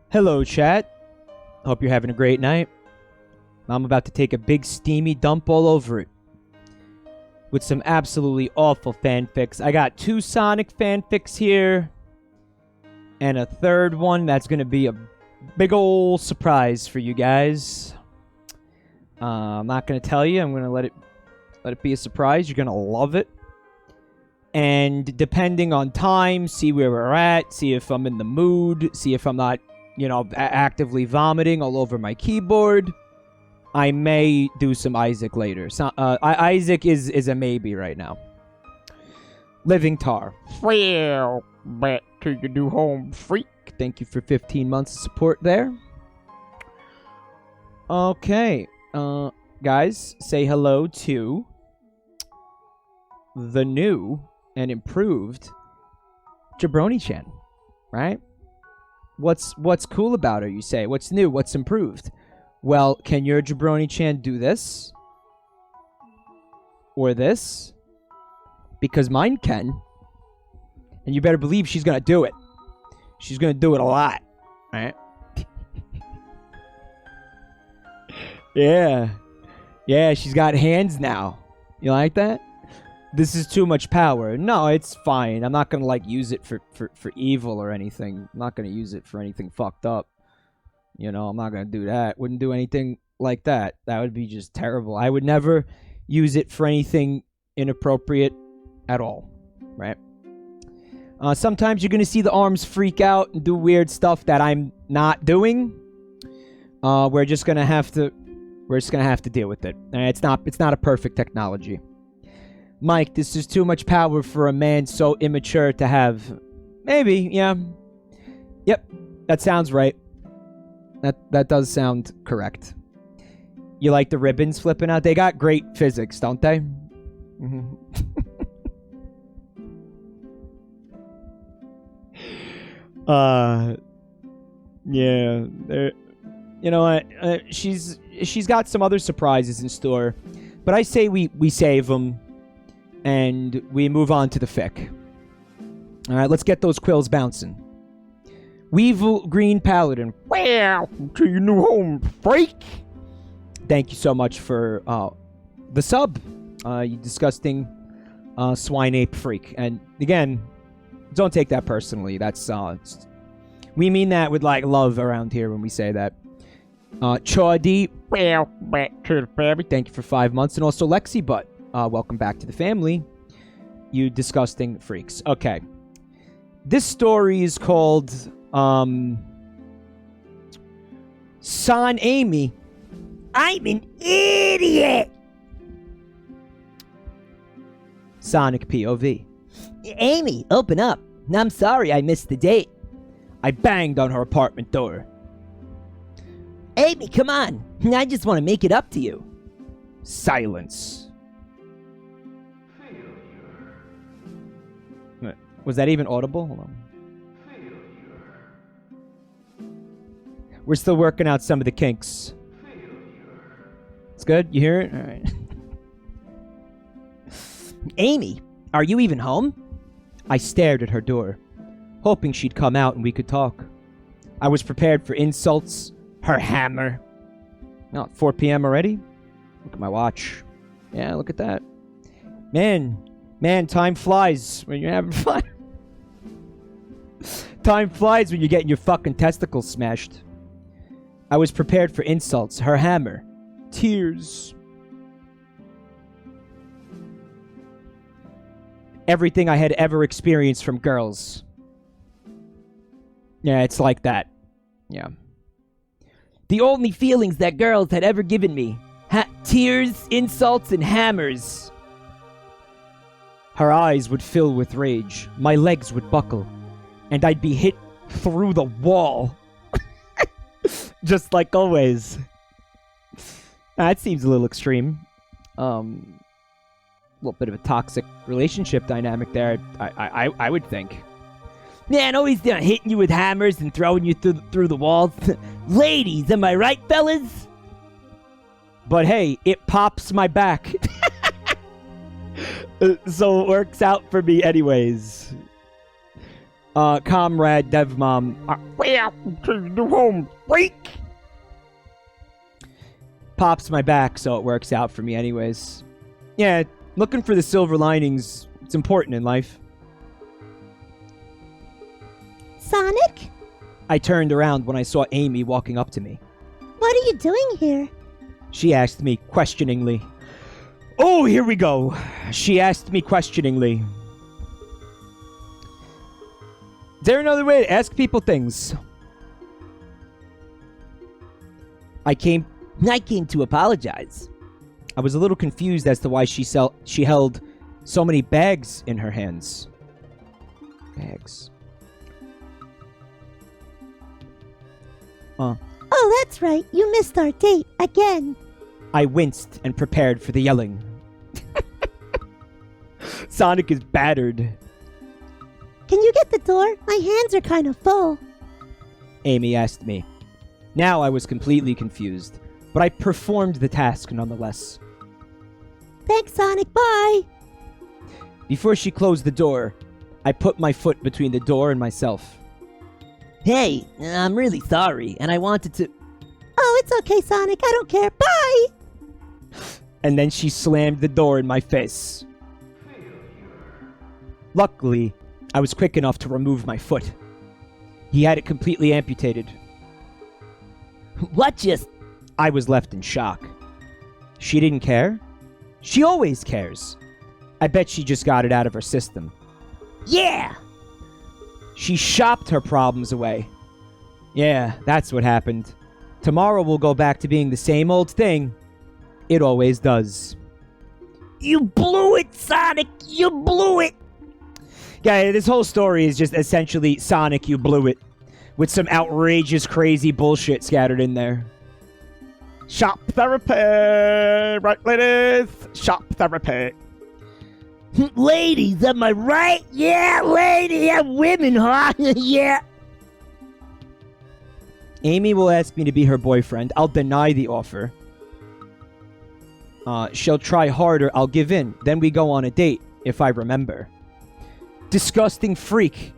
Hello, chat. Hope you're having a great night. I'm about to take a big steamy dump all over it with some absolutely awful fanfics. I got 2 Sonic fanfics here and a third one that's going to be a big ol' surprise for you guys. I'm not going to tell you. I'm going to let it be a surprise. You're going to love it. And depending on time, see where we're at, see if I'm in the mood, see if I'm not, you know, actively vomiting all over my keyboard, I may do some Isaac later. So, Isaac is a maybe right now. Living Tar. Well, back to your new home, freak. Thank you for 15 months of support there. Okay. Guys, say hello to the new and improved Jabroni-Chan, right? What's cool about her, you say? What's new? What's improved? Well, can your Jabroni-Chan do this? Or this? Because mine can. And you better believe she's going to do it. She's going to do it a lot. Right? Yeah. Yeah, she's got hands now. You like that? This is too much power. No, it's fine. I'm not going to, like, use it for evil or anything. I'm not going to use it for anything fucked up. You know, I'm not going to do that. Wouldn't do anything like that. That would be just terrible. I would never use it for anything inappropriate at all. Right? Sometimes you're going to see the arms freak out and do weird stuff that I'm not doing. We're just going to have to deal with it. It's not a perfect technology. Mike, this is too much power for a man so immature to have. Maybe, yeah. Yep, that sounds right. That does sound correct. You like the ribbons flipping out? They got great physics, don't they? Mm-hmm. Yeah. You know what? She's got some other surprises in store, but I say we save them. And we move on to the fic. Alright, let's get those quills bouncing. Weevil Green Paladin. Well, to your new home, freak! Thank you so much for the sub. You disgusting swine ape freak. And again, don't take that personally. That's we mean that with like love around here when we say that. Chawdy. Well, back to the family. Thank you for 5 months. And also Lexi Butt. Welcome back to the family, you disgusting freaks. Okay. This story is called, Son Amy. I'm an idiot! Sonic POV. Amy, open up. I'm sorry I missed the date. I banged on her apartment door. Amy, come on. I just want to make it up to you. Silence. Was that even audible? Hold on. We're still working out some of the kinks. It's good? You hear it? All right. Amy, are you even home? I stared at her door, hoping she'd come out and we could talk. I was prepared for insults, her hammer. Oh, 4 p.m. already? Look at my watch. Yeah, look at that. Man, time flies when you're having fun. Time flies when you're getting your fucking testicles smashed. I was prepared for insults, her hammer, tears. Everything I had ever experienced from girls. Yeah, it's like that. Yeah. The only feelings that girls had ever given me. Tears, insults, and hammers. Her eyes would fill with rage. My legs would buckle. And I'd be hit through the wall. Just like always. That seems a little extreme. A little bit of a toxic relationship dynamic there, I would think. Man, always hitting you with hammers and throwing you through the walls. Ladies, am I right, fellas? But hey, it pops my back. So it works out for me anyways. Comrade Devmom. Well, to home, freak. Pops my back, so it works out for me anyways. Yeah, looking for the silver linings. It's important in life. Sonic? I turned around when I saw Amy walking up to me. What are you doing here? She asked me questioningly. Oh, here we go. She asked me questioningly. Is there another way to ask people things? I came to apologize. I was a little confused as to why she held so many bags in her hands. Bags. Oh, that's right. You missed our date again. I winced and prepared for the yelling. Sonic is battered. Can you get the door? My hands are kind of full. Amy asked me. Now I was completely confused, but I performed the task nonetheless. Thanks, Sonic. Bye. Before she closed the door, I put my foot between the door and myself. Hey, I'm really sorry, and I wanted to... Oh, it's okay, Sonic. I don't care. Bye! And then she slammed the door in my face. Luckily, I was quick enough to remove my foot. He had it completely amputated. What just... I was left in shock. She didn't care? She always cares. I bet she just got it out of her system. Yeah! She shopped her problems away. Yeah, that's what happened. Tomorrow will go back to being the same old thing. It always does. You blew it, Sonic! You blew it! Yeah, this whole story is just essentially Sonic, you blew it. With some outrageous, crazy bullshit scattered in there. Shop therapy! Right, ladies? Shop therapy. Ladies, am I right? Yeah, lady, yeah, women, huh? Yeah. Amy will ask me to be her boyfriend. I'll deny the offer. She'll try harder. I'll give in. Then we go on a date, if I remember. Disgusting freak.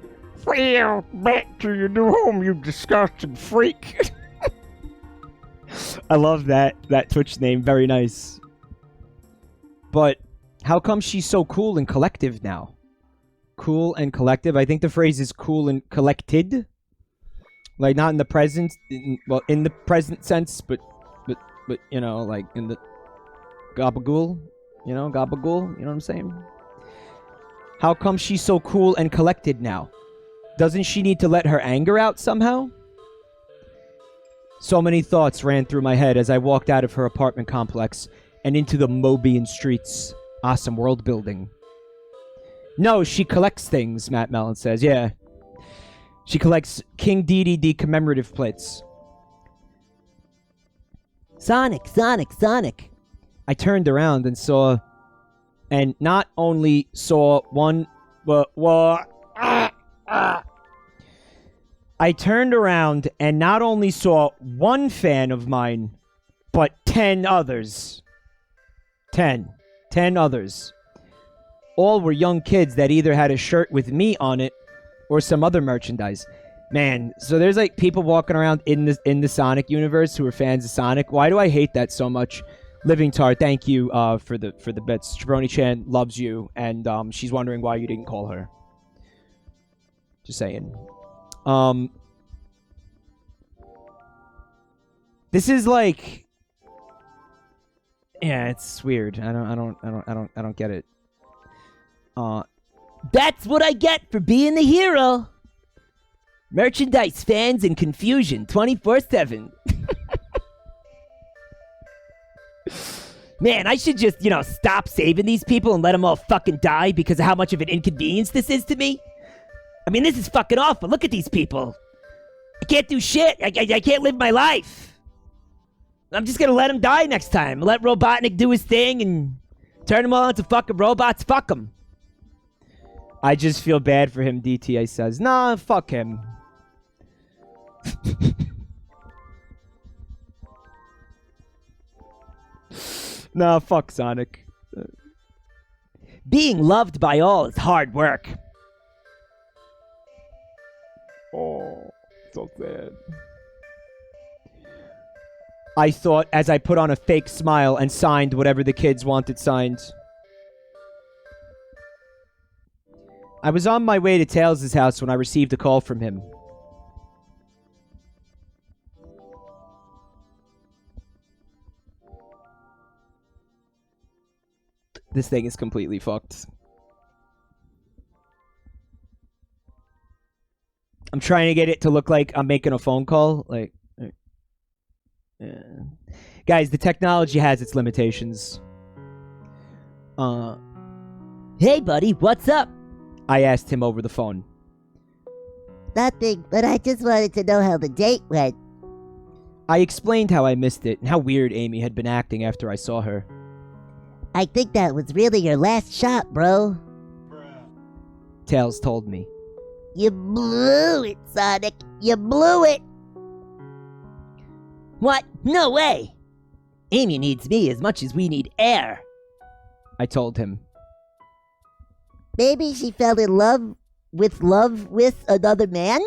Well, back to your new home, you disgusting freak. I love that Twitch name. Very nice. But how come she's so cool and collective now? Cool and collective? I think the phrase is cool and collected. Like, not in the present, in the present sense, but, you know, like, in the gabagool, you know what I'm saying? How come she's so cool and collected now? Doesn't she need to let her anger out somehow? So many thoughts ran through my head as I walked out of her apartment complex and into the Mobian streets. Awesome world building. No, she collects things, Matt Mellon says. Yeah. She collects King DDD commemorative plates. Sonic, Sonic, Sonic. I turned around and saw... And not only saw one... I turned around and not only saw one fan of mine, but 10 others. 10 others. All were young kids that either had a shirt with me on it or some other merchandise. Man, so there's like people walking around in the Sonic universe who are fans of Sonic. Why do I hate that so much? Living Tar, thank you for the bits. Jabroni-Chan loves you, and she's wondering why you didn't call her. Just saying. This is like, yeah, it's weird. I don't get it. That's what I get for being the hero. Merchandise fans and confusion 24/7. Man, I should just, stop saving these people and let them all fucking die because of how much of an inconvenience this is to me. I mean, this is fucking awful. Look at these people. I can't do shit. I can't live my life. I'm just gonna let them die next time. Let Robotnik do his thing and turn them all into fucking robots. Fuck him. I just feel bad for him, DTA says. Nah, fuck him. Nah, fuck Sonic. Being loved by all is hard work. Oh, so sad. I thought as I put on a fake smile and signed whatever the kids wanted signed. I was on my way to Tails' house when I received a call from him. This thing is completely fucked. I'm trying to get it to look like I'm making a phone call. Like, yeah. Guys, the technology has its limitations. Hey, buddy, what's up? I asked him over the phone. Nothing, but I just wanted to know how the date went. I explained how I missed it and how weird Amy had been acting after I saw her. I think that was really your last shot, bro. Tails told me. You blew it, Sonic. You blew it. What? No way! Amy needs me as much as we need air. I told him. Maybe she fell in love with another man?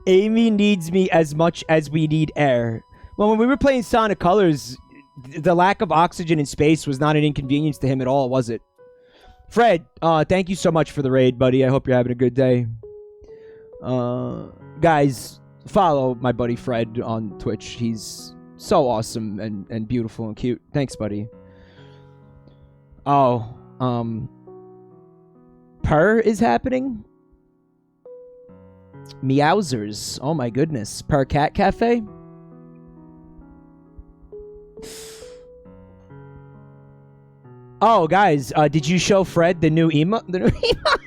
Amy needs me as much as we need air. Well, when we were playing Sonic Colors, the lack of oxygen in space was not an inconvenience to him at all, was it? Fred, thank you so much for the raid, buddy. I hope you're having a good day. Guys, follow my buddy Fred on Twitch. He's so awesome and beautiful and cute. Thanks, buddy. Oh, Purr is happening? Meowsers. Oh my goodness. Per Cat Cafe? Oh, guys, did you show Fred the new emote? The new emote?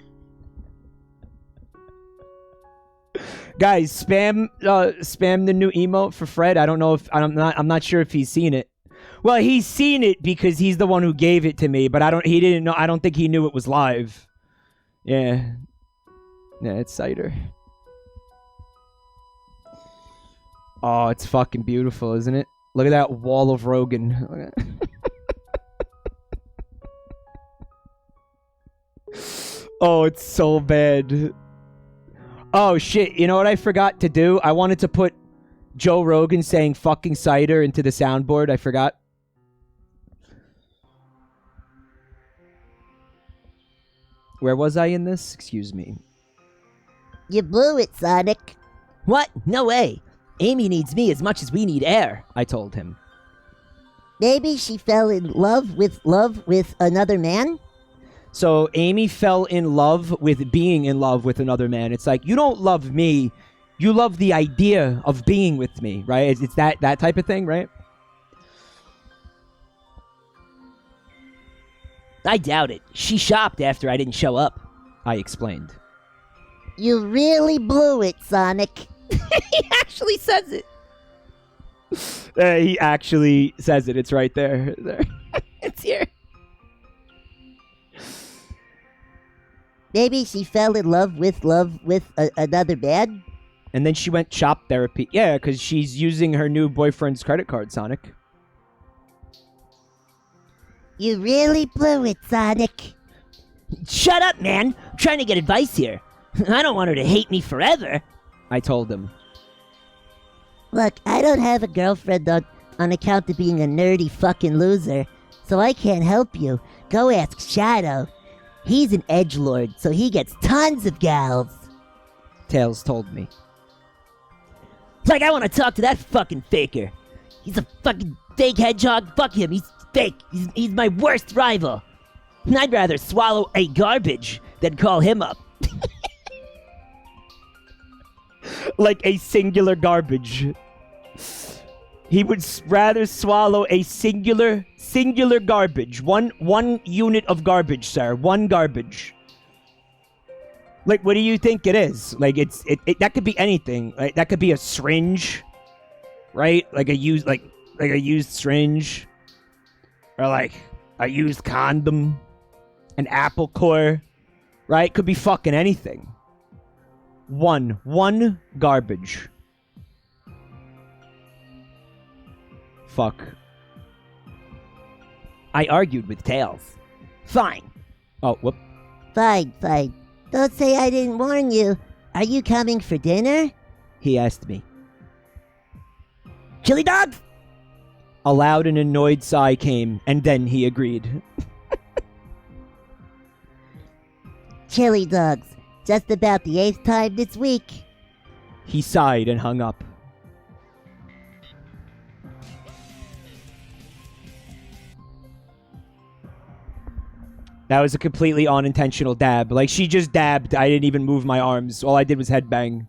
Guys, spam the new emote for Fred. I don't know if I'm not sure if he's seen it. Well, he's seen it because he's the one who gave it to me, but he didn't know. I don't think he knew it was live. Yeah. Yeah, it's Cider. Oh, it's fucking beautiful, isn't it? Look at that wall of Rogan. Oh, it's so bad. Oh, shit. You know what I forgot to do? I wanted to put Joe Rogan saying fucking cider into the soundboard. I forgot. Where was I in this? Excuse me. You blew it, Sonic. What? No way! Amy needs me as much as we need air, I told him. Maybe she fell in love with another man? So Amy fell in love with being in love with another man. It's like, you don't love me. You love the idea of being with me, right? It's that type of thing, right? I doubt it. She shopped after I didn't show up. I explained. You really blew it, Sonic. He actually says it. He actually says it. It's right there. It's here. Maybe she fell in love with another man? And then she went shop therapy. Yeah, because she's using her new boyfriend's credit card, Sonic. You really blew it, Sonic. Shut up, man. I'm trying to get advice here. I don't want her to hate me forever. I told him. Look, I don't have a girlfriend on account of being a nerdy fucking loser, so I can't help you. Go ask Shadow. He's an edgelord, so he gets tons of gals. Tails told me. Like, I want to talk to that fucking faker. He's a fucking fake hedgehog. Fuck him. He's fake. He's my worst rival. I'd rather swallow a garbage than call him up. Like a singular garbage. He would rather swallow a singular garbage. One unit of garbage, sir. One garbage. Like, what do you think it is? Like, it that could be anything. Like, that could be a syringe, right? Like a used syringe, or like a used condom, an apple core, right? Could be fucking anything. One garbage. Fuck. I argued with Tails. Fine. Oh, whoop. Fine. Don't say I didn't warn you. Are you coming for dinner? He asked me. Chili dogs? A loud and annoyed sigh came, and then he agreed. Chili dogs. Just about the 8th time this week. He sighed and hung up. That was a completely unintentional dab. Like, she just dabbed. I didn't even move my arms. All I did was headbang.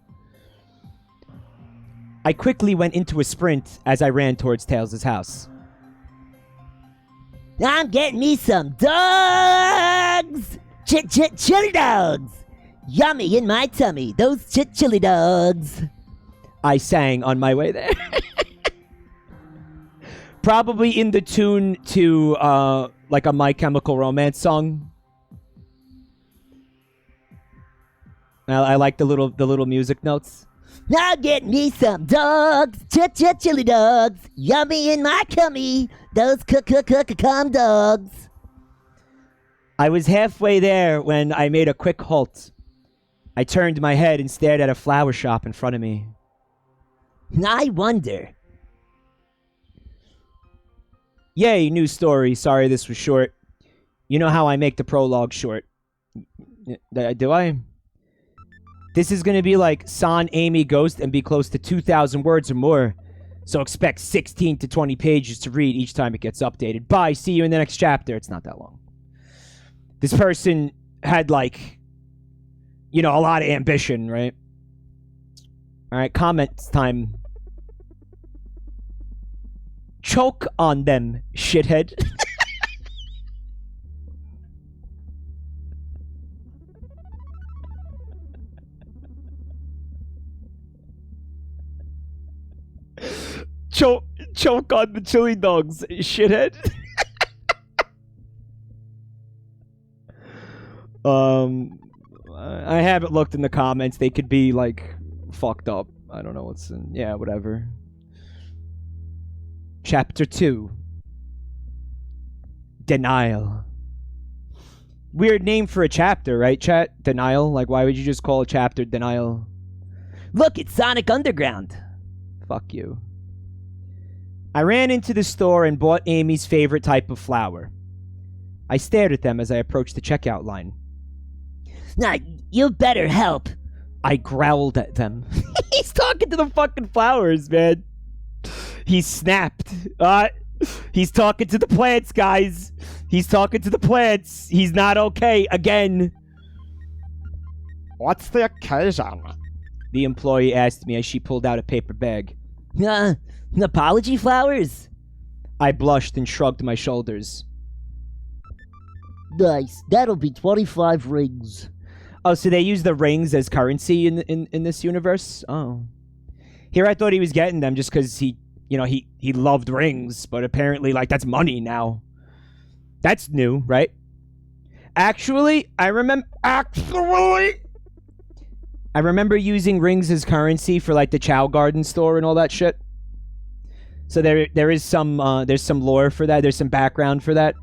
I quickly went into a sprint as I ran towards Tails' house. I'm getting me some dogs! Chili dogs! Yummy in my tummy, those chili dogs. I sang on my way there. Probably in the tune to, like a My Chemical Romance song. I like the little music notes. I'll get me some dogs, chili dogs, yummy in my tummy, those cum dogs. I was halfway there when I made a quick halt. I turned my head and stared at a flower shop in front of me. I wonder. Yay, new story. Sorry this was short. You know how I make the prologue short. Do I? This is going to be like San Amy Ghost and be close to 2,000 words or more. So expect 16 to 20 pages to read each time it gets updated. Bye, see you in the next chapter. It's not that long. This person had like, you know, a lot of ambition, right? Alright, comments time. Choke on them, shithead. Choke on the chili dogs, shithead. I haven't looked in the comments. They could be like fucked up. I don't know what's in. Yeah, whatever. Chapter 2. Denial. Weird name for a chapter, right, chat? Denial? Like, why would you just call a chapter Denial? Look, it's Sonic Underground. Fuck you. I ran into the store and bought Amy's favorite type of flower. I stared at them as I approached the checkout line. Nah, you better help. I growled at them. He's talking to the fucking flowers, man. He snapped. He's talking to the plants, guys. He's talking to the plants. He's not okay again. What's the occasion? The employee asked me as she pulled out a paper bag. Apology flowers? I blushed and shrugged my shoulders. Nice. That'll be 25 rings. Oh, so they use the rings as currency in this universe? Oh. Here I thought he was getting them just because he loved rings, but apparently, like, that's money now. That's new, right? Actually, I remember using rings as currency for, like, the Chow Garden store and all that shit. So there is some there's some lore for that. There's some background for that.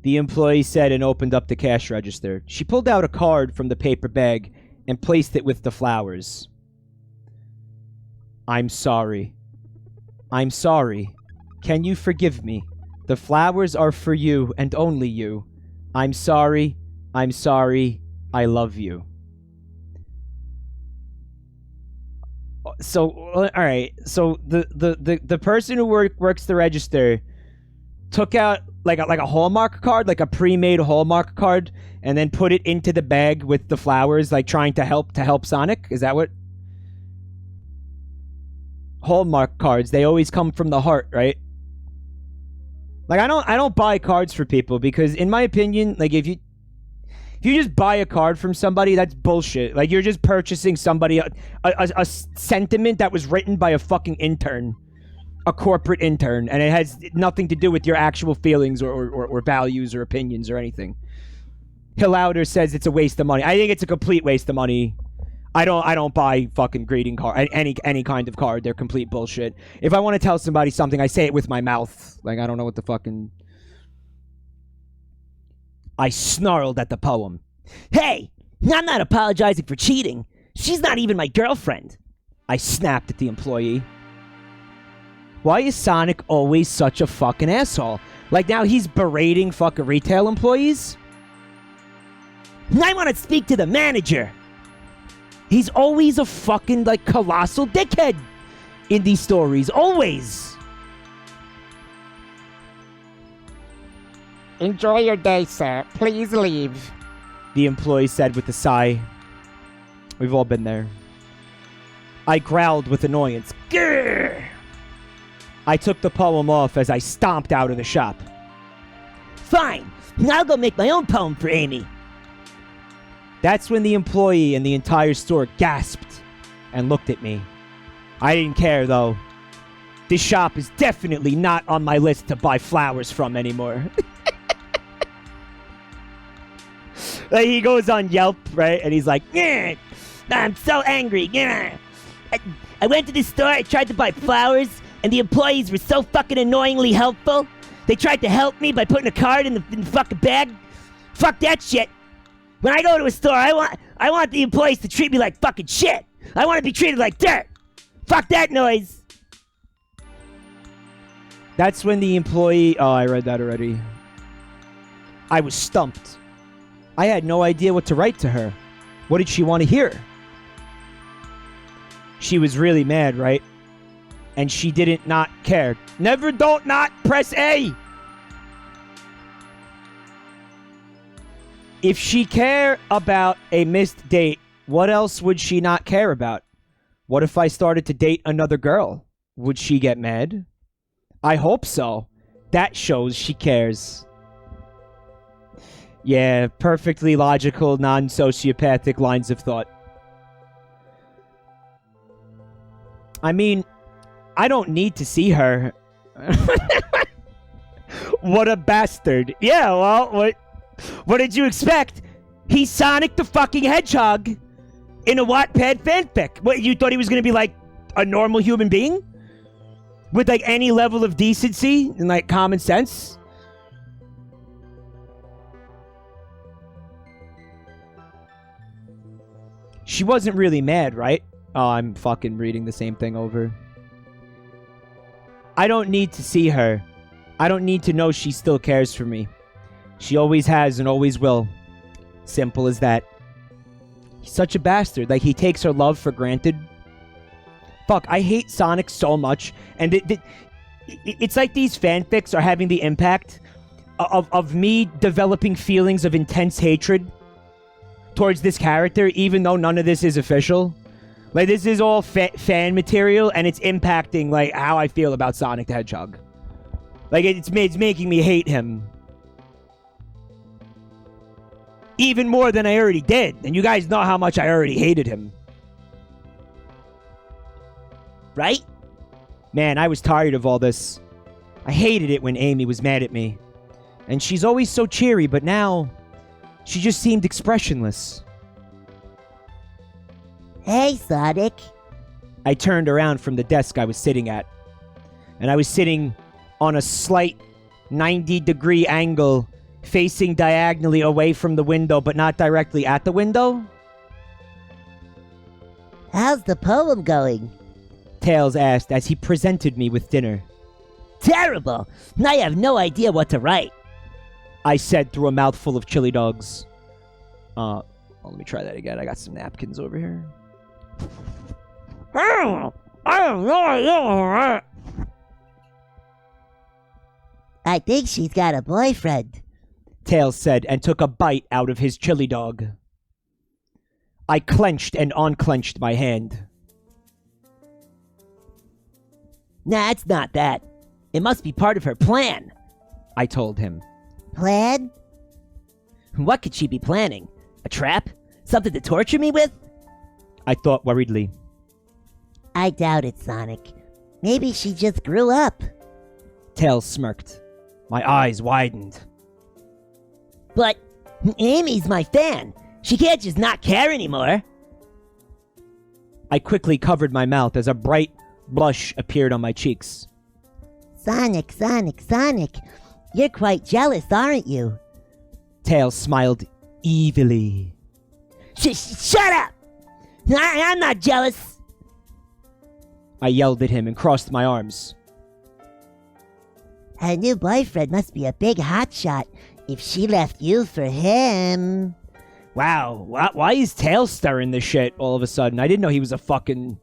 The employee said and opened up the cash register. She pulled out a card from the paper bag and placed it with the flowers. I'm sorry. I'm sorry. Can you forgive me? The flowers are for you and only you. I'm sorry. I'm sorry. I love you. So, all right. So the person who works the register took out like a Hallmark card, like a pre-made Hallmark card, and then put it into the bag with the flowers, like trying to help Sonic? Is that what? Hallmark cards, they always come from the heart, right? Like I don't buy cards for people because in my opinion, like if you just buy a card from somebody, that's bullshit. Like you're just purchasing somebody a sentiment that was written by a fucking intern. A corporate intern, and it has nothing to do with your actual feelings or values or opinions or anything. Hillauder says it's a waste of money. I think it's a complete waste of money. I don't buy fucking greeting card, any kind of card. They're complete bullshit. If I want to tell somebody something, I say it with my mouth. Like I don't know what the fucking. I snarled at the poem. Hey, I'm not apologizing for cheating. She's not even my girlfriend. I snapped at the employee. Why is Sonic always such a fucking asshole? Like now he's berating fucking retail employees? I want to speak to the manager. He's always a fucking like colossal dickhead in these stories. Always. Enjoy your day, sir. Please leave. The employee said with a sigh. We've all been there. I growled with annoyance. Grr! I took the poem off as I stomped out of the shop. Fine. I'll go make my own poem for Amy. That's when the employee and the entire store gasped and looked at me. I didn't care, though. This shop is definitely not on my list to buy flowers from anymore. Like he goes on Yelp, right? And he's like, "Yeah, I'm so angry. Yeah. I went to the store, I tried to buy flowers, and the employees were so fucking annoyingly helpful. They tried to help me by putting a card in the fucking bag. Fuck that shit. When I go to a store, I want the employees to treat me like fucking shit. I want to be treated like dirt. Fuck that noise." That's when the employee... Oh, I read that already. I was stumped. I had no idea what to write to her. What did she want to hear? She was really mad, right? And she didn't not care. Never don't not press A! If she cared about a missed date, what else would she not care about? What if I started to date another girl? Would she get mad? I hope so. That shows she cares. Yeah, perfectly logical, non-sociopathic lines of thought. I mean, I don't need to see her. What a bastard. Yeah, well, what did you expect? He's Sonic the fucking Hedgehog in a Wattpad fanfic. What, you thought he was going to be like a normal human being? With like any level of decency and like common sense? She wasn't really mad, right? Oh, I'm fucking reading the same thing over. I don't need to see her. I don't need to know she still cares for me. She always has and always will. Simple as that. He's such a bastard. Like, he takes her love for granted. Fuck, I hate Sonic so much. And it's like these fanfics are having the impact of me developing feelings of intense hatred towards this character, even though none of this is official. Like, this is all fan material, and it's impacting, like, how I feel about Sonic the Hedgehog. Like, it's making me hate him. Even more than I already did. And you guys know how much I already hated him. Right? Man, I was tired of all this. I hated it when Amy was mad at me. And she's always so cheery, but now she just seemed expressionless. Hey, Sonic. I turned around from the desk I was sitting at. And I was sitting on a slight 90-degree angle, facing diagonally away from the window, but not directly at the window. How's the poem going? Tails asked as he presented me with dinner. Terrible. I have no idea what to write. I said through a mouthful of chili dogs. Well, let me try that again. I got some napkins over here. I I think she's got a boyfriend. Tails said and took a bite out of his chili dog. I clenched and unclenched my hand. Nah, it's not that. It must be part of her plan. I told him. Plan? What could she be planning? A trap? Something to torture me with? I thought worriedly. I doubt it, Sonic. Maybe she just grew up. Tails smirked. My eyes widened. But Amy's my fan. She can't just not care anymore. I quickly covered my mouth as a bright blush appeared on my cheeks. Sonic, Sonic, Sonic. You're quite jealous, aren't you? Tails smiled evilly. Shut up! I'm not jealous. I yelled at him and crossed my arms. Her new boyfriend must be a big hotshot if she left you for him. Wow, why is Tails stirring this shit all of a sudden? I didn't know he was a fucking...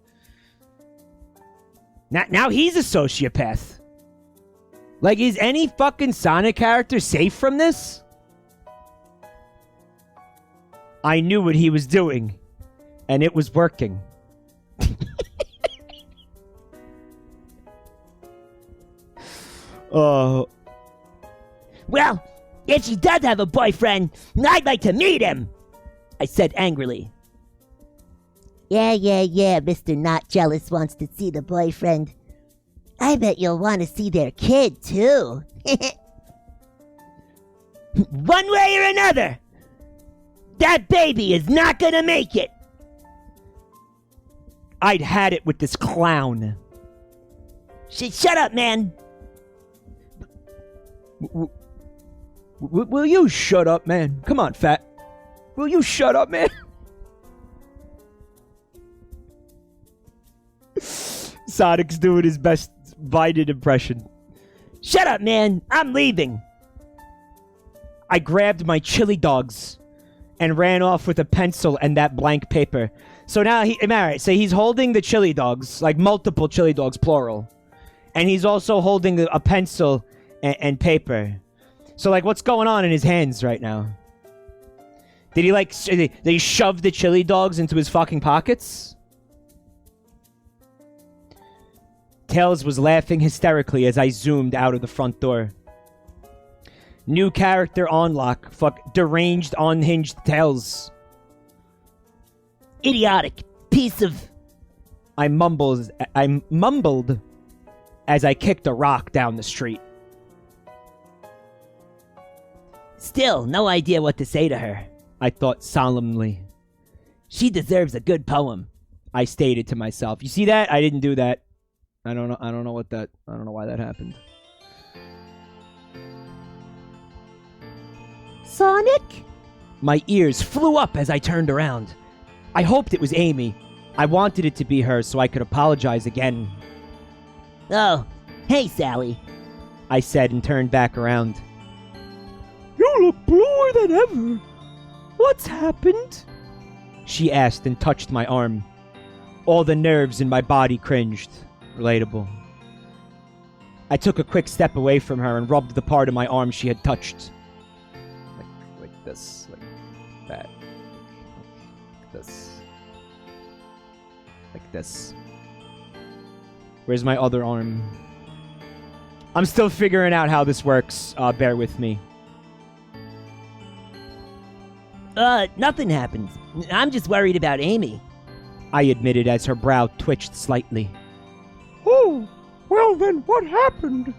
Now he's a sociopath. Like, is any fucking Sonic character safe from this? I knew what he was doing, and it was working. Well, if she does have a boyfriend, I'd like to meet him, I said angrily. Yeah, Mr. Not Jealous wants to see the boyfriend. I bet you'll want to see their kid, too. One way or another, that baby is not gonna make it. I'd had it with this clown. Shut up, man. Will you shut up, man? Come on, fat. Will you shut up, man? Sonic's doing his best Biden impression. Shut up, man. I'm leaving. I grabbed my chili dogs and ran off with a pencil and that blank paper. So now so he's holding the chili dogs, like multiple chili dogs, plural. And he's also holding a pencil and paper. So, like, what's going on in his hands right now? Did he shove the chili dogs into his fucking pockets? Tails was laughing hysterically as I zoomed out of the front door. New character on lock. Deranged, unhinged Tails. Idiotic piece of... I mumbled as I kicked a rock down the street. Still, no idea what to say to her. I thought solemnly. She deserves a good poem, I stated to myself. You see that? I didn't do that. I don't know why that happened. Sonic? My ears flew up as I turned around. I hoped it was Amy. I wanted it to be her so I could apologize again. Oh, hey, Sally, I said and turned back around. You look bluer than ever. What's happened? She asked and touched my arm. All the nerves in my body cringed. Relatable. I took a quick step away from her and rubbed the part of my arm she had touched. Like this, like that. Like this. Like this. Where's my other arm? I'm still figuring out how this works. Bear with me. Nothing happened. I'm just worried about Amy. I admitted as her brow twitched slightly. Oh, well then what happened?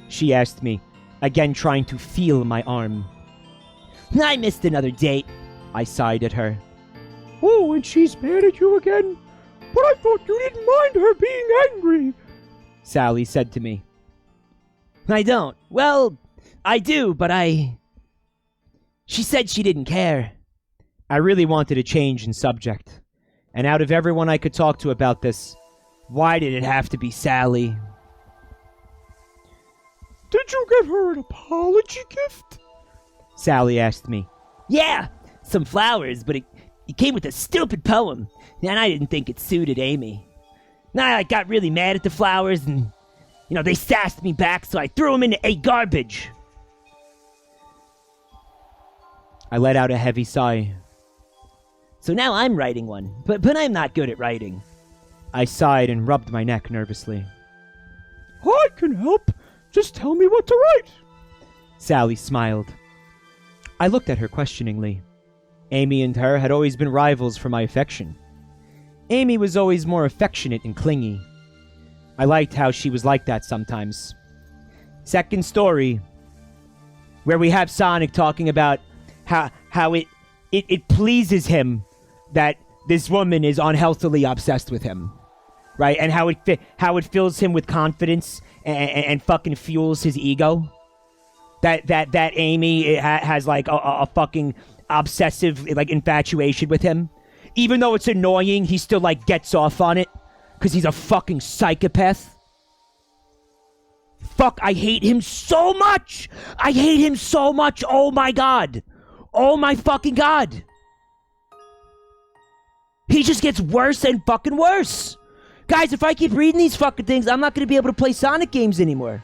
She asked me, again trying to feel my arm. I missed another date. I sighed at her. Oh, and she's mad at you again? But I thought you didn't mind her being angry, Sally said to me. I don't. Well, I do, but She said she didn't care. I really wanted a change in subject. And out of everyone I could talk to about this, why did it have to be Sally? Did you give her an apology gift? Sally asked me. Yeah, some flowers, but it came with a stupid poem, and I didn't think it suited Amy. I got really mad at the flowers, and They sassed me back, so I threw them into a garbage. I let out a heavy sigh. So now I'm writing one, but I'm not good at writing. I sighed and rubbed my neck nervously. I can help. Just tell me what to write. Sally smiled. I looked at her questioningly. Amy and her had always been rivals for my affection. Amy was always more affectionate and clingy. I liked how she was like that sometimes. Second story, where we have Sonic talking about how it pleases him that this woman is unhealthily obsessed with him, right? And how it fills him with confidence and fucking fuels his ego. That Amy has like a fucking obsessive like infatuation with him. Even though it's annoying, he still like gets off on it because he's a fucking psychopath. Fuck, I hate him so much. I hate him so much. Oh my god. Oh my fucking god. He just gets worse and fucking worse. Guys, if I keep reading these fucking things, I'm not going to be able to play Sonic games anymore.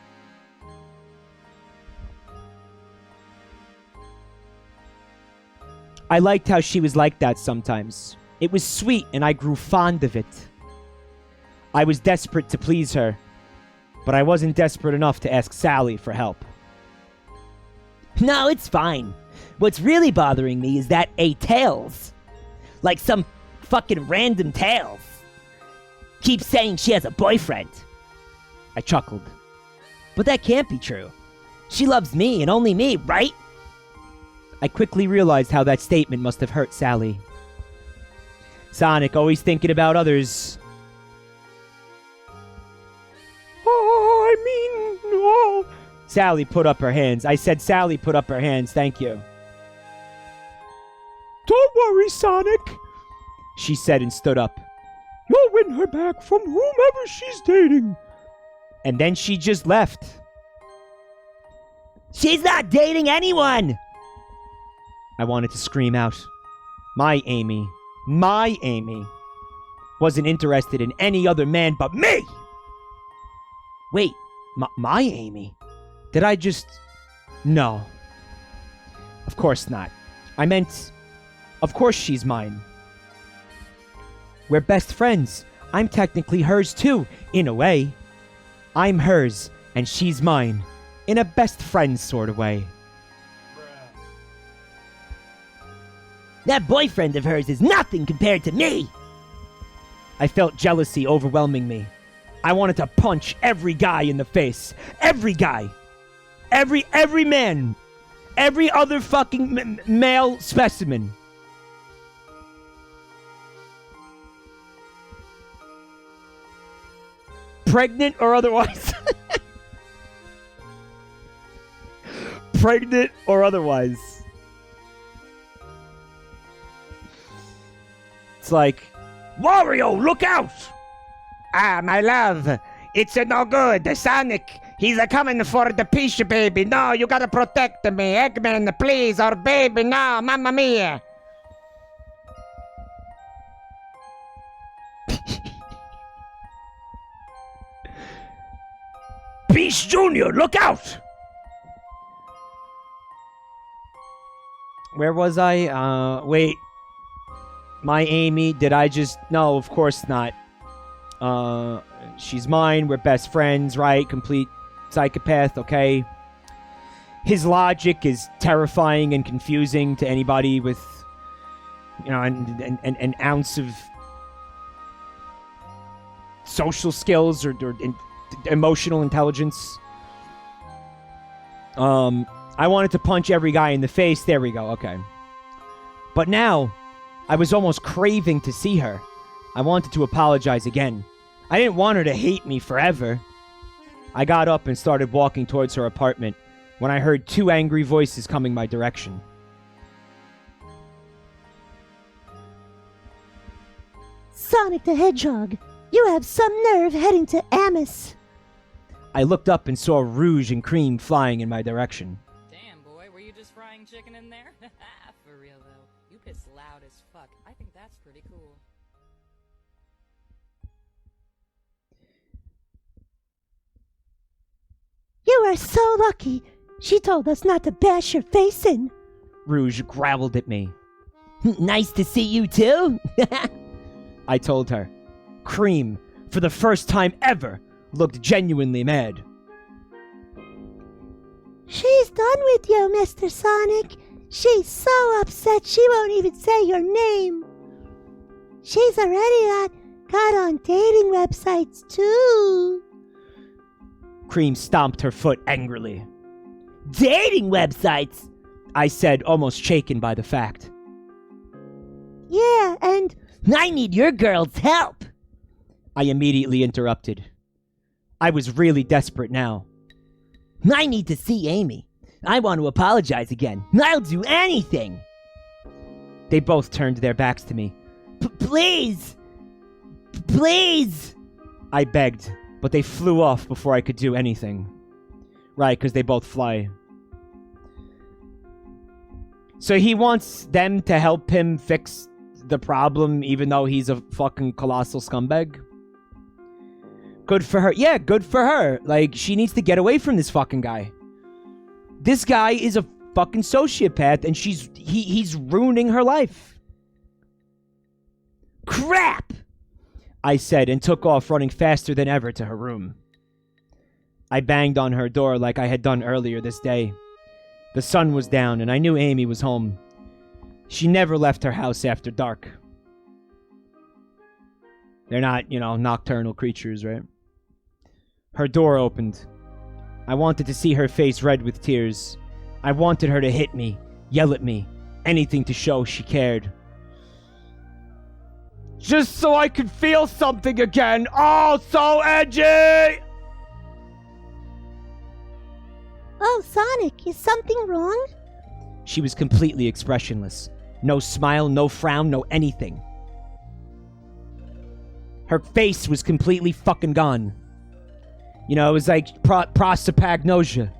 I liked how she was like that sometimes. It was sweet and I grew fond of it. I was desperate to please her, but I wasn't desperate enough to ask Sally for help. No, it's fine. What's really bothering me is that a Tails, like some fucking random Tails, keeps saying she has a boyfriend. I chuckled. But that can't be true. She loves me and only me, right? I quickly realized how that statement must have hurt Sally. Sonic, always thinking about others. No. Sally put up her hands. I said Sally put up her hands, thank you. Don't worry, Sonic, she said and stood up. You'll win her back from whomever she's dating. And then she just left. She's not dating anyone! I wanted to scream out. My Amy, wasn't interested in any other man but me! Wait, my Amy? Did I just... No. Of course not. I meant, of course she's mine. We're best friends. I'm technically hers too, in a way. I'm hers, and she's mine, in a best friend sort of way. That boyfriend of hers is nothing compared to me! I felt jealousy overwhelming me. I wanted to punch every guy in the face. Every guy. Every man. Every other fucking male specimen. Pregnant or otherwise. Pregnant or otherwise. It's like, Wario, look out! Ah, my love, it's no good. The Sonic, he's coming for the Peach baby. No, you gotta protect me. Eggman, please, our baby, no, mamma mia. Peach Jr., look out! Where was I? Wait. My Amy, did I just... No, of course not. She's mine, we're best friends, right? Complete psychopath, okay? His logic is terrifying and confusing to anybody with, an ounce of social skills or emotional intelligence. I wanted to punch every guy in the face. There we go, okay. But now, I was almost craving to see her. I wanted to apologize again. I didn't want her to hate me forever. I got up and started walking towards her apartment when I heard two angry voices coming my direction. Sonic the Hedgehog, you have some nerve heading to Amos. I looked up and saw Rouge and Cream flying in my direction. Damn, boy, were you just frying chicken in there? For real, though. You piss loud as fuck. I think that's pretty cool. You are so lucky. She told us not to bash your face in. Rouge growled at me. Nice to see you too. I told her. Cream, for the first time ever, looked genuinely mad. She's done with you, Mr. Sonic. She's so upset she won't even say your name. She's already got on dating websites, too. Cream stomped her foot angrily. Dating websites? I said, almost shaken by the fact. Yeah, and I need your girl's help. I immediately interrupted. I was really desperate now. I need to see Amy. I want to apologize again. I'll do anything. They both turned their backs to me. Please! Please! I begged, but they flew off before I could do anything. Right, because they both fly. So he wants them to help him fix the problem, even though he's a fucking colossal scumbag? Good for her. Yeah, good for her. Like, she needs to get away from this fucking guy. This guy is a fucking sociopath, and he's ruining her life. Crap! I said, and took off running faster than ever to her room. I banged on her door like I had done earlier this day. The sun was down, and I knew Amy was home. She never left her house after dark. They're not, nocturnal creatures, right? Her door opened. I wanted to see her face red with tears. I wanted her to hit me, yell at me, anything to show she cared. Just so I could feel something again. Oh, so edgy! oh, Sonic, is something wrong? She was completely expressionless. No smile, no frown, no anything. Her face was completely fucking gone. It was like prosopagnosia.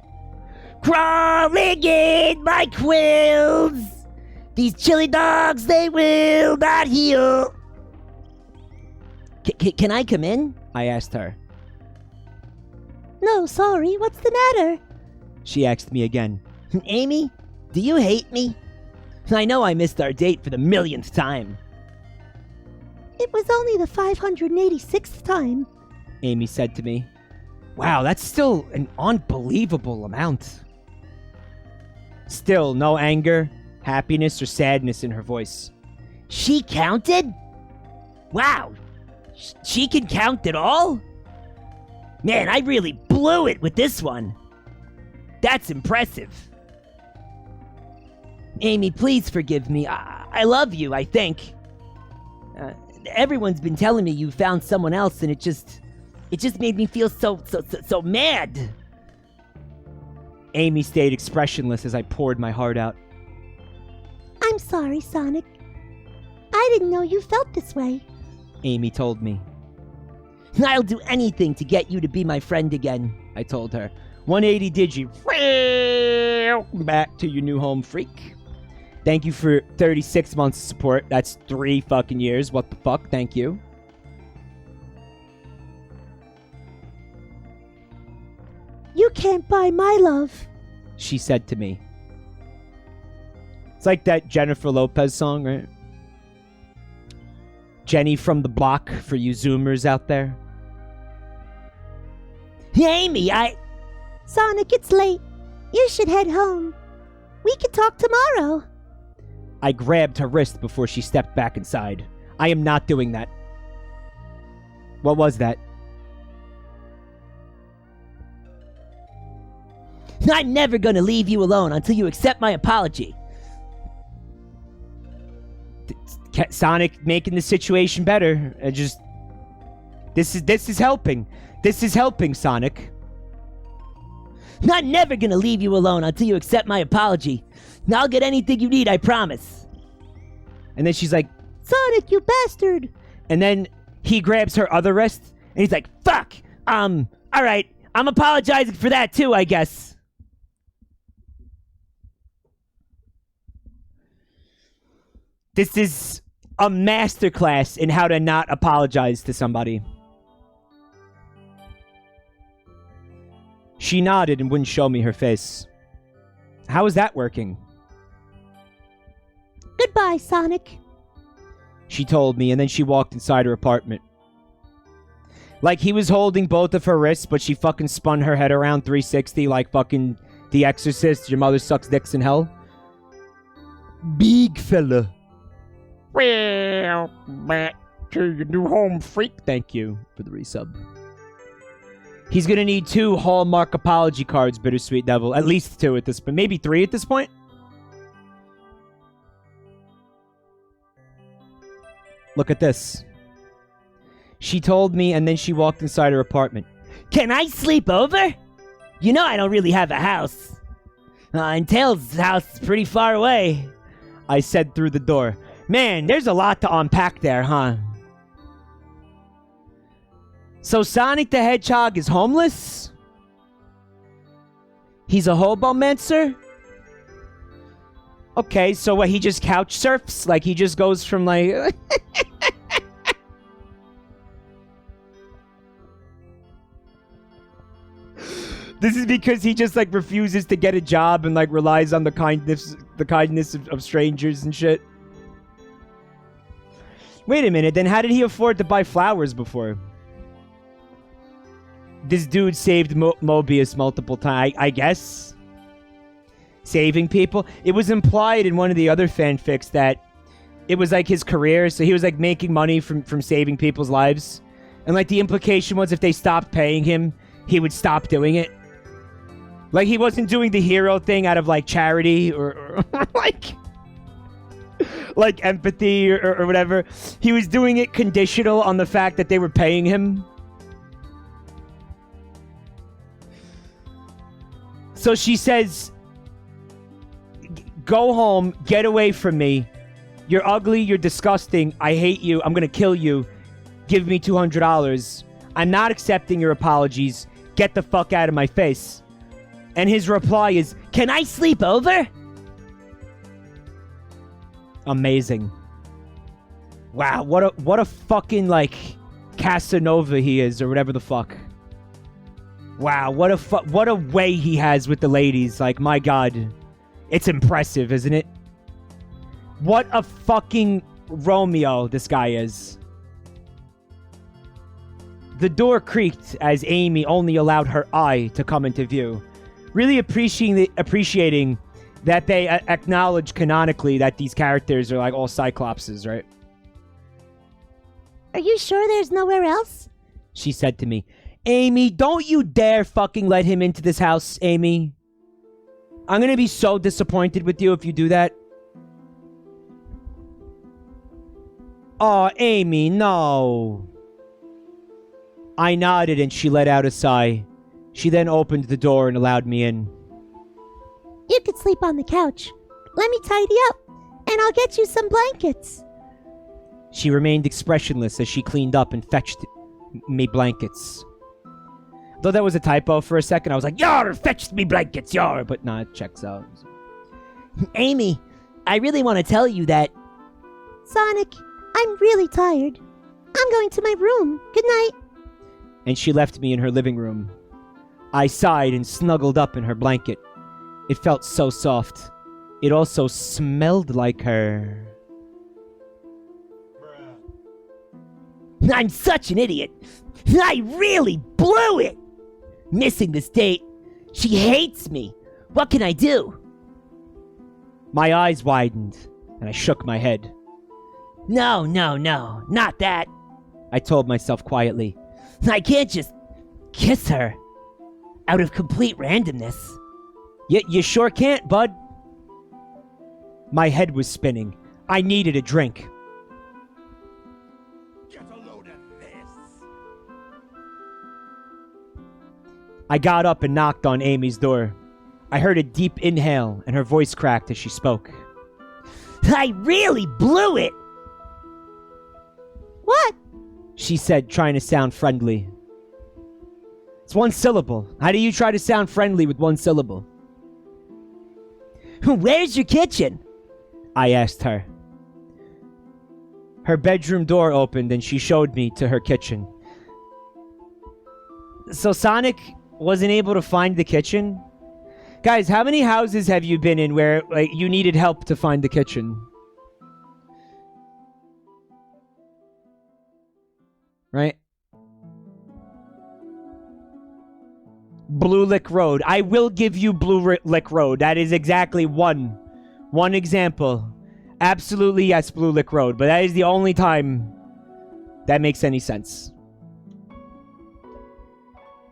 Crawling in my quills. These chili dogs, they will not heal. Can I come in? I asked her. No, sorry, what's the matter? She asked me again. Amy, do you hate me? I know I missed our date for the millionth time. It was only the 586th time. Amy said to me. Wow, that's still an unbelievable amount. Still, no anger, happiness, or sadness in her voice. She counted? Wow. She can count at all? Man, I really blew it with this one. That's impressive. Amy, please forgive me. I love you, I think. Everyone's been telling me you found someone else, and it just made me feel so mad. Amy stayed expressionless as I poured my heart out. I'm sorry, Sonic. I didn't know you felt this way. Amy told me. I'll do anything to get you to be my friend again, I told her. 180 Digi. Back to your new home, freak. Thank you for 36 months of support. That's 3 fucking years. What the fuck? Thank you. You can't buy my love. She said to me. It's like that Jennifer Lopez song, right? Jenny from the block for you Zoomers out there. Amy, Sonic, it's late. You should head home. We can talk tomorrow. I grabbed her wrist before she stepped back inside. I am not doing that. What was that? I'm never gonna leave you alone until you accept my apology. Sonic making the situation better. This is helping. This is helping, Sonic. I'm never gonna leave you alone until you accept my apology. I'll get anything you need, I promise. And then she's like, Sonic, you bastard! and then he grabs her other wrist, and he's like, fuck! Alright, I'm apologizing for that too, I guess. This is a masterclass in how to not apologize to somebody. She nodded and wouldn't show me her face. How is that working? Goodbye, Sonic. She told me, and then she walked inside her apartment. Like he was holding both of her wrists, but she fucking spun her head around 360 like fucking The Exorcist, your mother sucks dicks in hell. Big fella. Well, back to your new home, freak. Thank you for the resub. He's gonna need 2 Hallmark apology cards, Bittersweet Devil. At least 2 at this point. Maybe 3 at this point? Look at this. She told me, and then she walked inside her apartment. Can I sleep over? You know I don't really have a house. And Tails' house is pretty far away. I said through the door. Man, there's a lot to unpack there, huh? So Sonic the Hedgehog is homeless? He's a hobo-mancer? Okay, so what, he just couch surfs? Like, he just goes from, like... This is because he just, like, refuses to get a job and, like, relies on the kindness of strangers and shit. Wait a minute, then how did he afford to buy flowers before? This dude saved Mobius multiple times, I guess. Saving people. It was implied in one of the other fanfics that it was like his career, so he was like making money from saving people's lives. And like the implication was if they stopped paying him, he would stop doing it. Like he wasn't doing the hero thing out of like charity or like empathy or whatever. He was doing it conditional on the fact that they were paying him. So she says, go home, get away from me. You're ugly, you're disgusting, I hate you, I'm gonna kill you. Give me $200. I'm not accepting your apologies. Get the fuck out of my face. And his reply is, can I sleep over? Amazing. Wow, what a fucking, like, Casanova he is, or whatever the fuck. Wow, what a way he has with the ladies. Like, my God. It's impressive, isn't it? What a fucking Romeo this guy is. The door creaked as Amy only allowed her eye to come into view. Really appreciating that they acknowledge canonically that these characters are like all Cyclopses, right? Are you sure there's nowhere else? She said to me. Amy, don't you dare fucking let him into this house, Amy. I'm gonna be so disappointed with you if you do that. Oh, Amy, no. I nodded and she let out a sigh. She then opened the door and allowed me in. You could sleep on the couch. Let me tidy up, and I'll get you some blankets. She remained expressionless as she cleaned up and fetched me blankets. Though that was a typo for a second, I was like, "Yar, fetch me blankets, yar!" But nah, it checks out. Amy, I really want to tell you that... Sonic, I'm really tired. I'm going to my room. Good night. And she left me in her living room. I sighed and snuggled up in her blanket. It felt so soft. It also smelled like her. I'm such an idiot. I really blew it. Missing this date. She hates me. What can I do? My eyes widened, and I shook my head. No, not that. I told myself quietly. I can't just kiss her out of complete randomness. You sure can't, bud. My head was spinning. I needed a drink. Get a load of this. I got up and knocked on Amy's door. I heard a deep inhale, and her voice cracked as she spoke. I really blew it! What? She said, trying to sound friendly. It's one syllable. How do you try to sound friendly with one syllable? Where's your kitchen? I asked her. Her bedroom door opened and she showed me to her kitchen. So Sonic, wasn't able to find the kitchen? Guys, how many houses have you been in where like you needed help to find the kitchen? Right? Blue Lick Road. I will give you Blue Lick Road. That is exactly one example. Absolutely, yes, Blue Lick Road. But that is the only time that makes any sense.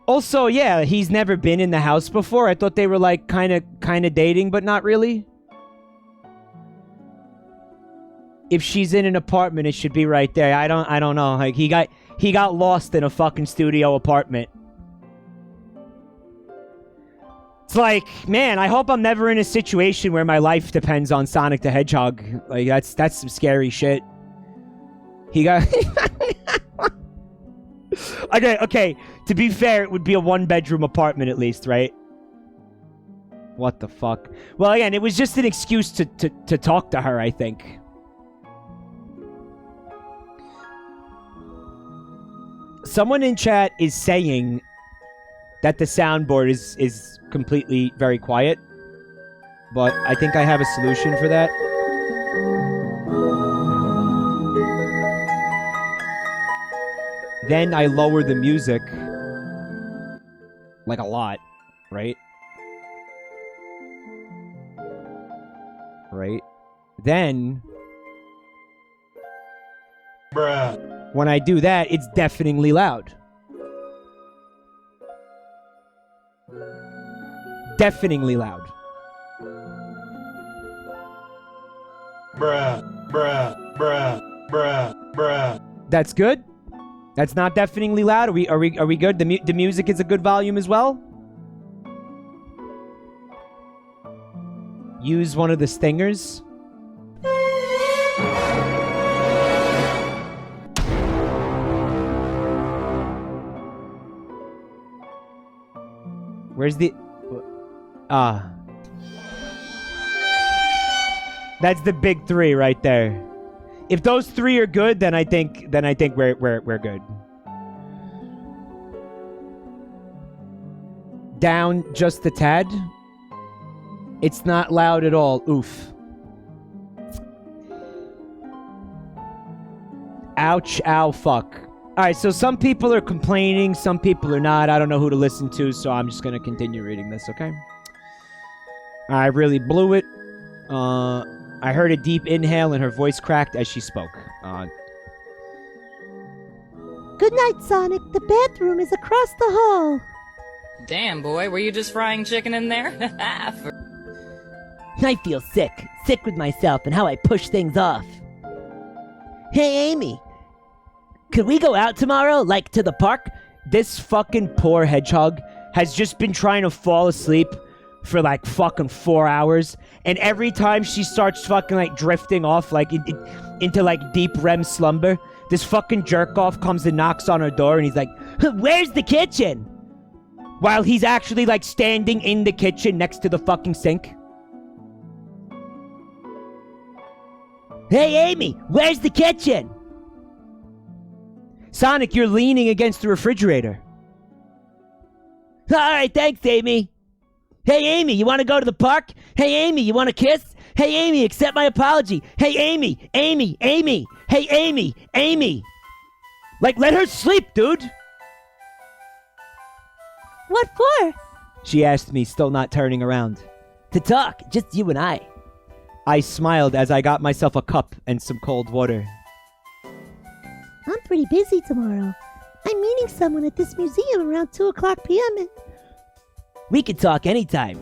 Also, yeah, he's never been in the house before. I thought they were like kind of dating, but not really. If she's in an apartment, it should be right there. I don't know. Like he got lost in a fucking studio apartment. It's like, man, I hope I'm never in a situation where my life depends on Sonic the Hedgehog. Like that's some scary shit. He got Okay. To be fair, it would be a 1-bedroom apartment at least, right? What the fuck? Well, again, it was just an excuse to talk to her, I think. Someone in chat is saying that the soundboard is completely very quiet, but I think I have a solution for that. Then I lower the music like a lot, right? Right? Then bruh. When I do that, it's deafeningly loud. Deafeningly loud. Bruh. That's good? That's not deafeningly loud? Are we good? The music is a good volume as well? Use one of the stingers. Where's the... That's the big 3 right there. If those 3 are good, then I think we're good. Down just a tad. It's not loud at all. Oof. Ouch, ow, fuck. Alright, so some people are complaining, some people are not. I don't know who to listen to, so I'm just gonna continue reading this, okay? I really blew it. I heard a deep inhale and her voice cracked as she spoke. Good night, Sonic. The bathroom is across the hall. Damn, boy, were you just frying chicken in there? I feel sick. Sick with myself and how I push things off. Hey, Amy. Could we go out tomorrow, like to the park? This fucking poor hedgehog has just been trying to fall asleep for like fucking 4 hours, and every time she starts fucking like drifting off like into like deep REM slumber, this fucking jerk off comes and knocks on her door and he's like, "Where's the kitchen?" While he's actually like standing in the kitchen next to the fucking sink. Hey, Amy, where's the kitchen? Sonic, you're leaning against the refrigerator. Alright, thanks, Amy. Hey, Amy, you want to go to the park? Hey, Amy, you want to kiss? Hey, Amy, accept my apology. Hey, Amy. Hey, Amy. Like, let her sleep, dude. What for? She asked me, still not turning around. To talk, just you and I. I smiled as I got myself a cup and some cold water. I'm pretty busy tomorrow. I'm meeting someone at this museum around 2 o'clock p.m. We could talk anytime.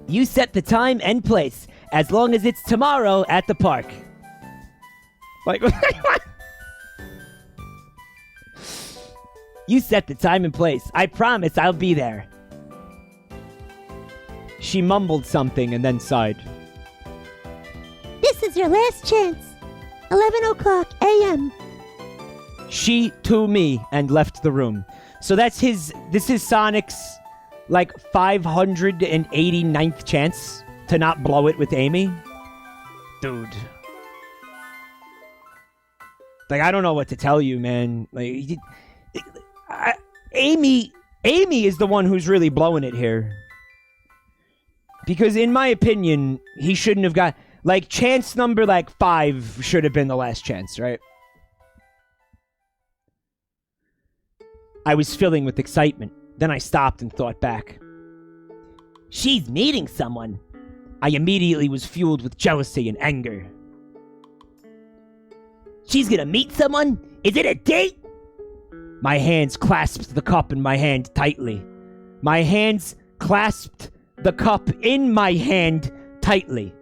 You set the time and place, as long as it's tomorrow at the park. Like, You set the time and place. I promise I'll be there. She mumbled something and then sighed. This is your last chance. 11 o'clock a.m. She to me and left the room. So this is Sonic's like 589th chance to not blow it with Amy. Dude. Like, I don't know what to tell you, man. Like, Amy Amy is the one who's really blowing it here. Because in my opinion, he shouldn't have got... Like, chance number, 5 should have been the last chance, right? I was filling with excitement. Then I stopped and thought back. She's meeting someone. I immediately was fueled with jealousy and anger. She's gonna meet someone? Is it a date? My hands clasped the cup in my hand tightly. My hands clasped the cup in my hand tightly.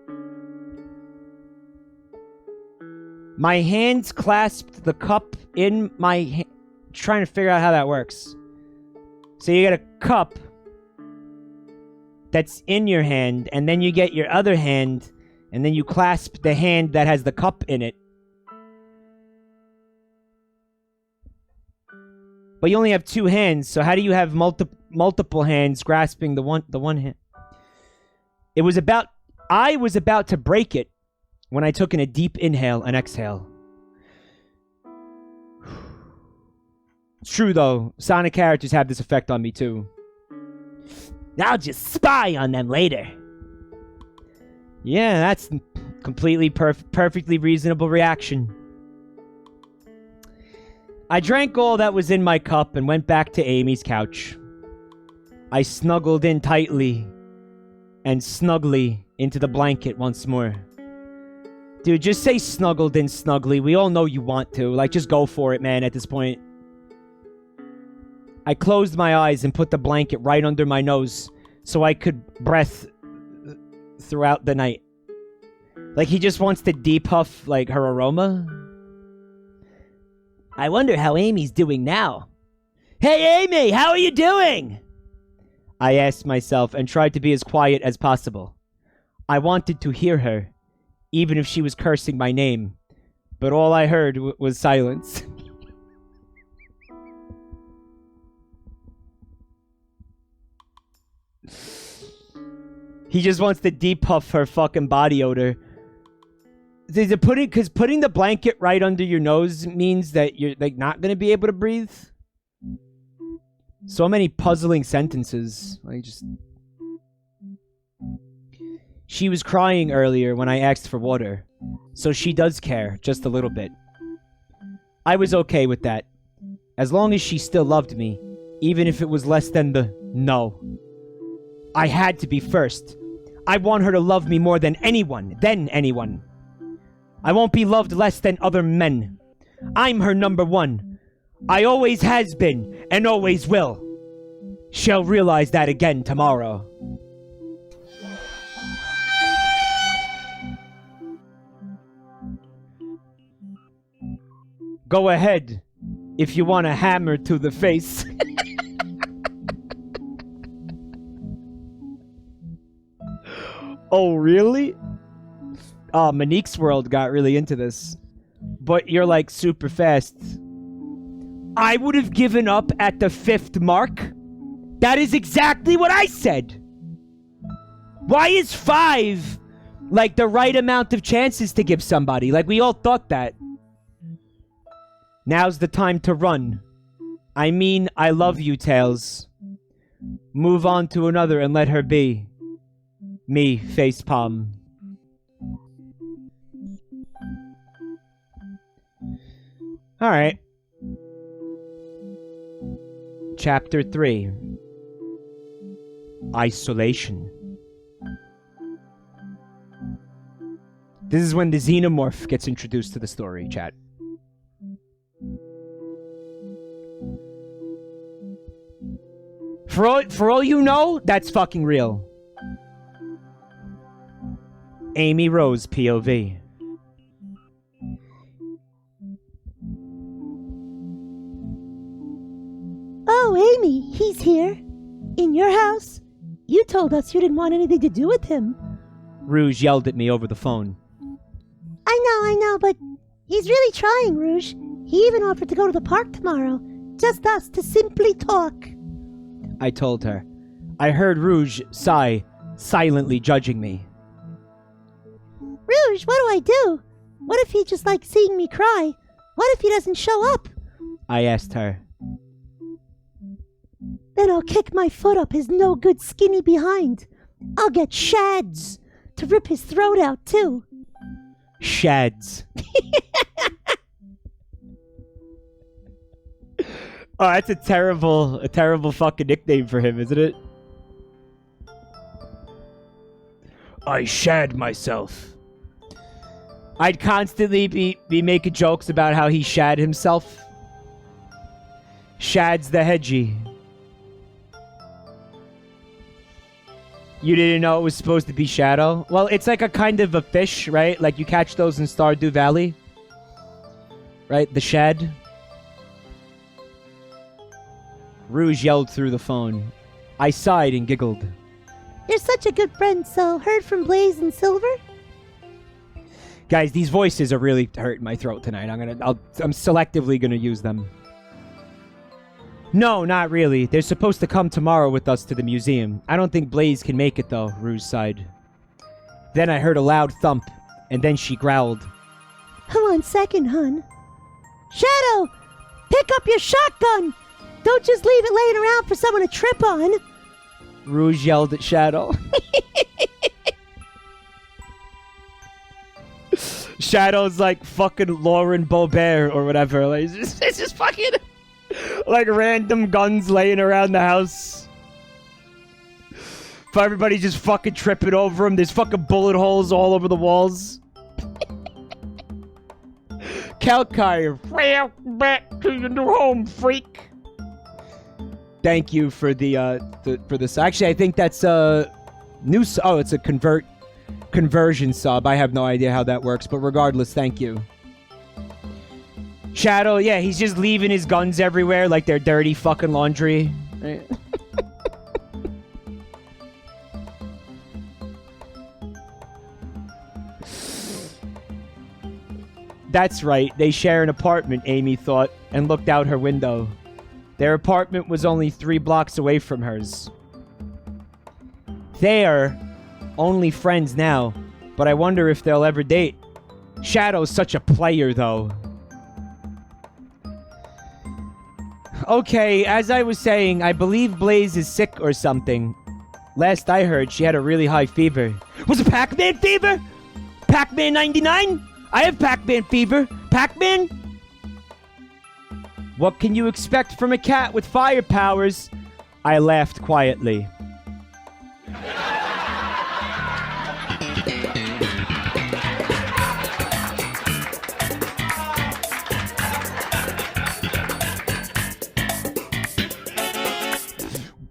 My hands clasped the cup in my hand. Trying to figure out how that works. So you get a cup that's in your hand, and then you get your other hand, and then you clasp the hand that has the cup in it. But you only have 2 hands, so how do you have multiple hands grasping the one hand? I was about to break it when I took in a deep inhale and exhale. It's true, though. Sonic characters have this effect on me, too. I'll just spy on them later. Yeah, that's completely perfectly reasonable reaction. I drank all that was in my cup and went back to Amy's couch. I snuggled in tightly and snugly into the blanket once more. Dude, just say snuggled in snugly. We all know you want to. Just go for it, man, at this point. I closed my eyes and put the blanket right under my nose so I could breath throughout the night. He just wants to depuff, her aroma. I wonder how Amy's doing now. Hey, Amy, how are you doing? I asked myself and tried to be as quiet as possible. I wanted to hear her, even if she was cursing my name. But all I heard was silence. He just wants to depuff her fucking body odor. Because putting the blanket right under your nose means that you're not gonna be able to breathe. So many puzzling sentences. She was crying earlier when I asked for water, so she does care just a little bit. I was okay with that, as long as she still loved me, even if it was less than the no. I had to be first. I want her to love me more than anyone. I won't be loved less than other men. I'm her number one. I always has been, and always will. She'll realize that again tomorrow. Go ahead, if you want a hammer to the face. Oh, really? Oh, Monique's World got really into this. But you're super fast. I would have given up at the 5th mark. That is exactly what I said. Why is 5 the right amount of chances to give somebody? We all thought that. Now's the time to run. I mean, I love you, Tails. Move on to another and let her be. Me, facepalm. Alright. Chapter 3. Isolation. This is when the xenomorph gets introduced to the story, chat. For all you know, that's fucking real. Amy Rose POV. Oh, Amy, he's here. In your house. You told us you didn't want anything to do with him. Rouge yelled at me over the phone. I know, but he's really trying, Rouge. He even offered to go to the park tomorrow. Just us to simply talk. I told her. I heard Rouge sigh, silently judging me. Rouge, what do I do? What if he just likes seeing me cry? What if he doesn't show up? I asked her. Then I'll kick my foot up his no good skinny behind. I'll get Shads to rip his throat out too. Shads. Oh, that's a terrible fucking nickname for him, isn't it? I shad myself. I'd constantly be making jokes about how he shad himself. Shads the hedgie. You didn't know it was supposed to be Shadow? Well, it's like a kind of a fish, right? Like you catch those in Stardew Valley. Right? The shad. Rouge yelled through the phone. I sighed and giggled. You're such a good friend, so heard from Blaze and Silver? Guys, these voices are really hurting my throat tonight. I'm selectively gonna use them. No, not really. They're supposed to come tomorrow with us to the museum. I don't think Blaze can make it, though, Rouge sighed. Then I heard a loud thump, and then she growled. Hold on second, hun. Shadow! Pick up your shotgun! Don't just leave it laying around for someone to trip on! Rouge yelled at Shadow. Shadow's like fucking Lauren Boebert or whatever. Like, it's just fucking... like random guns laying around the house. For everybody just fucking tripping over him. There's fucking bullet holes all over the walls. Kalkire, welcome back to your new home, freak. Thank you for for this. Actually, I think that's a new. Oh, it's a conversion sub. I have no idea how that works, but regardless, thank you. Shadow, yeah, he's just leaving his guns everywhere like they're dirty fucking laundry. Right? That's right, they share an apartment, Amy thought, and looked out her window. Their apartment was only 3 blocks away from hers. They're only friends now, but I wonder if they'll ever date. Shadow's such a player, though. Okay, as I was saying, I believe Blaze is sick or something. Last I heard, she had a really high fever. Was it Pac-Man fever? Pac-Man 99? I have Pac-Man fever. Pac-Man? What can you expect from a cat with fire powers? I laughed quietly.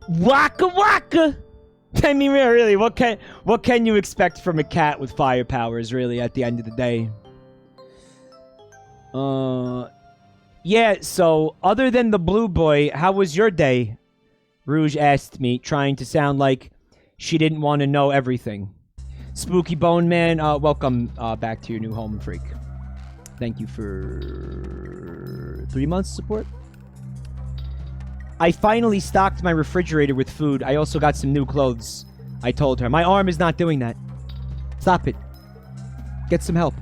Waka waka! I mean, really, what can you expect from a cat with fire powers, really, at the end of the day? Yeah, so, other than the blue boy, how was your day? Rouge asked me, trying to sound like she didn't want to know everything. Spooky Bone Man, welcome back to your new home, freak. Thank you for 3 months support. I finally stocked my refrigerator with food. I also got some new clothes. I told her. My arm is not doing that. Stop it. Get some help.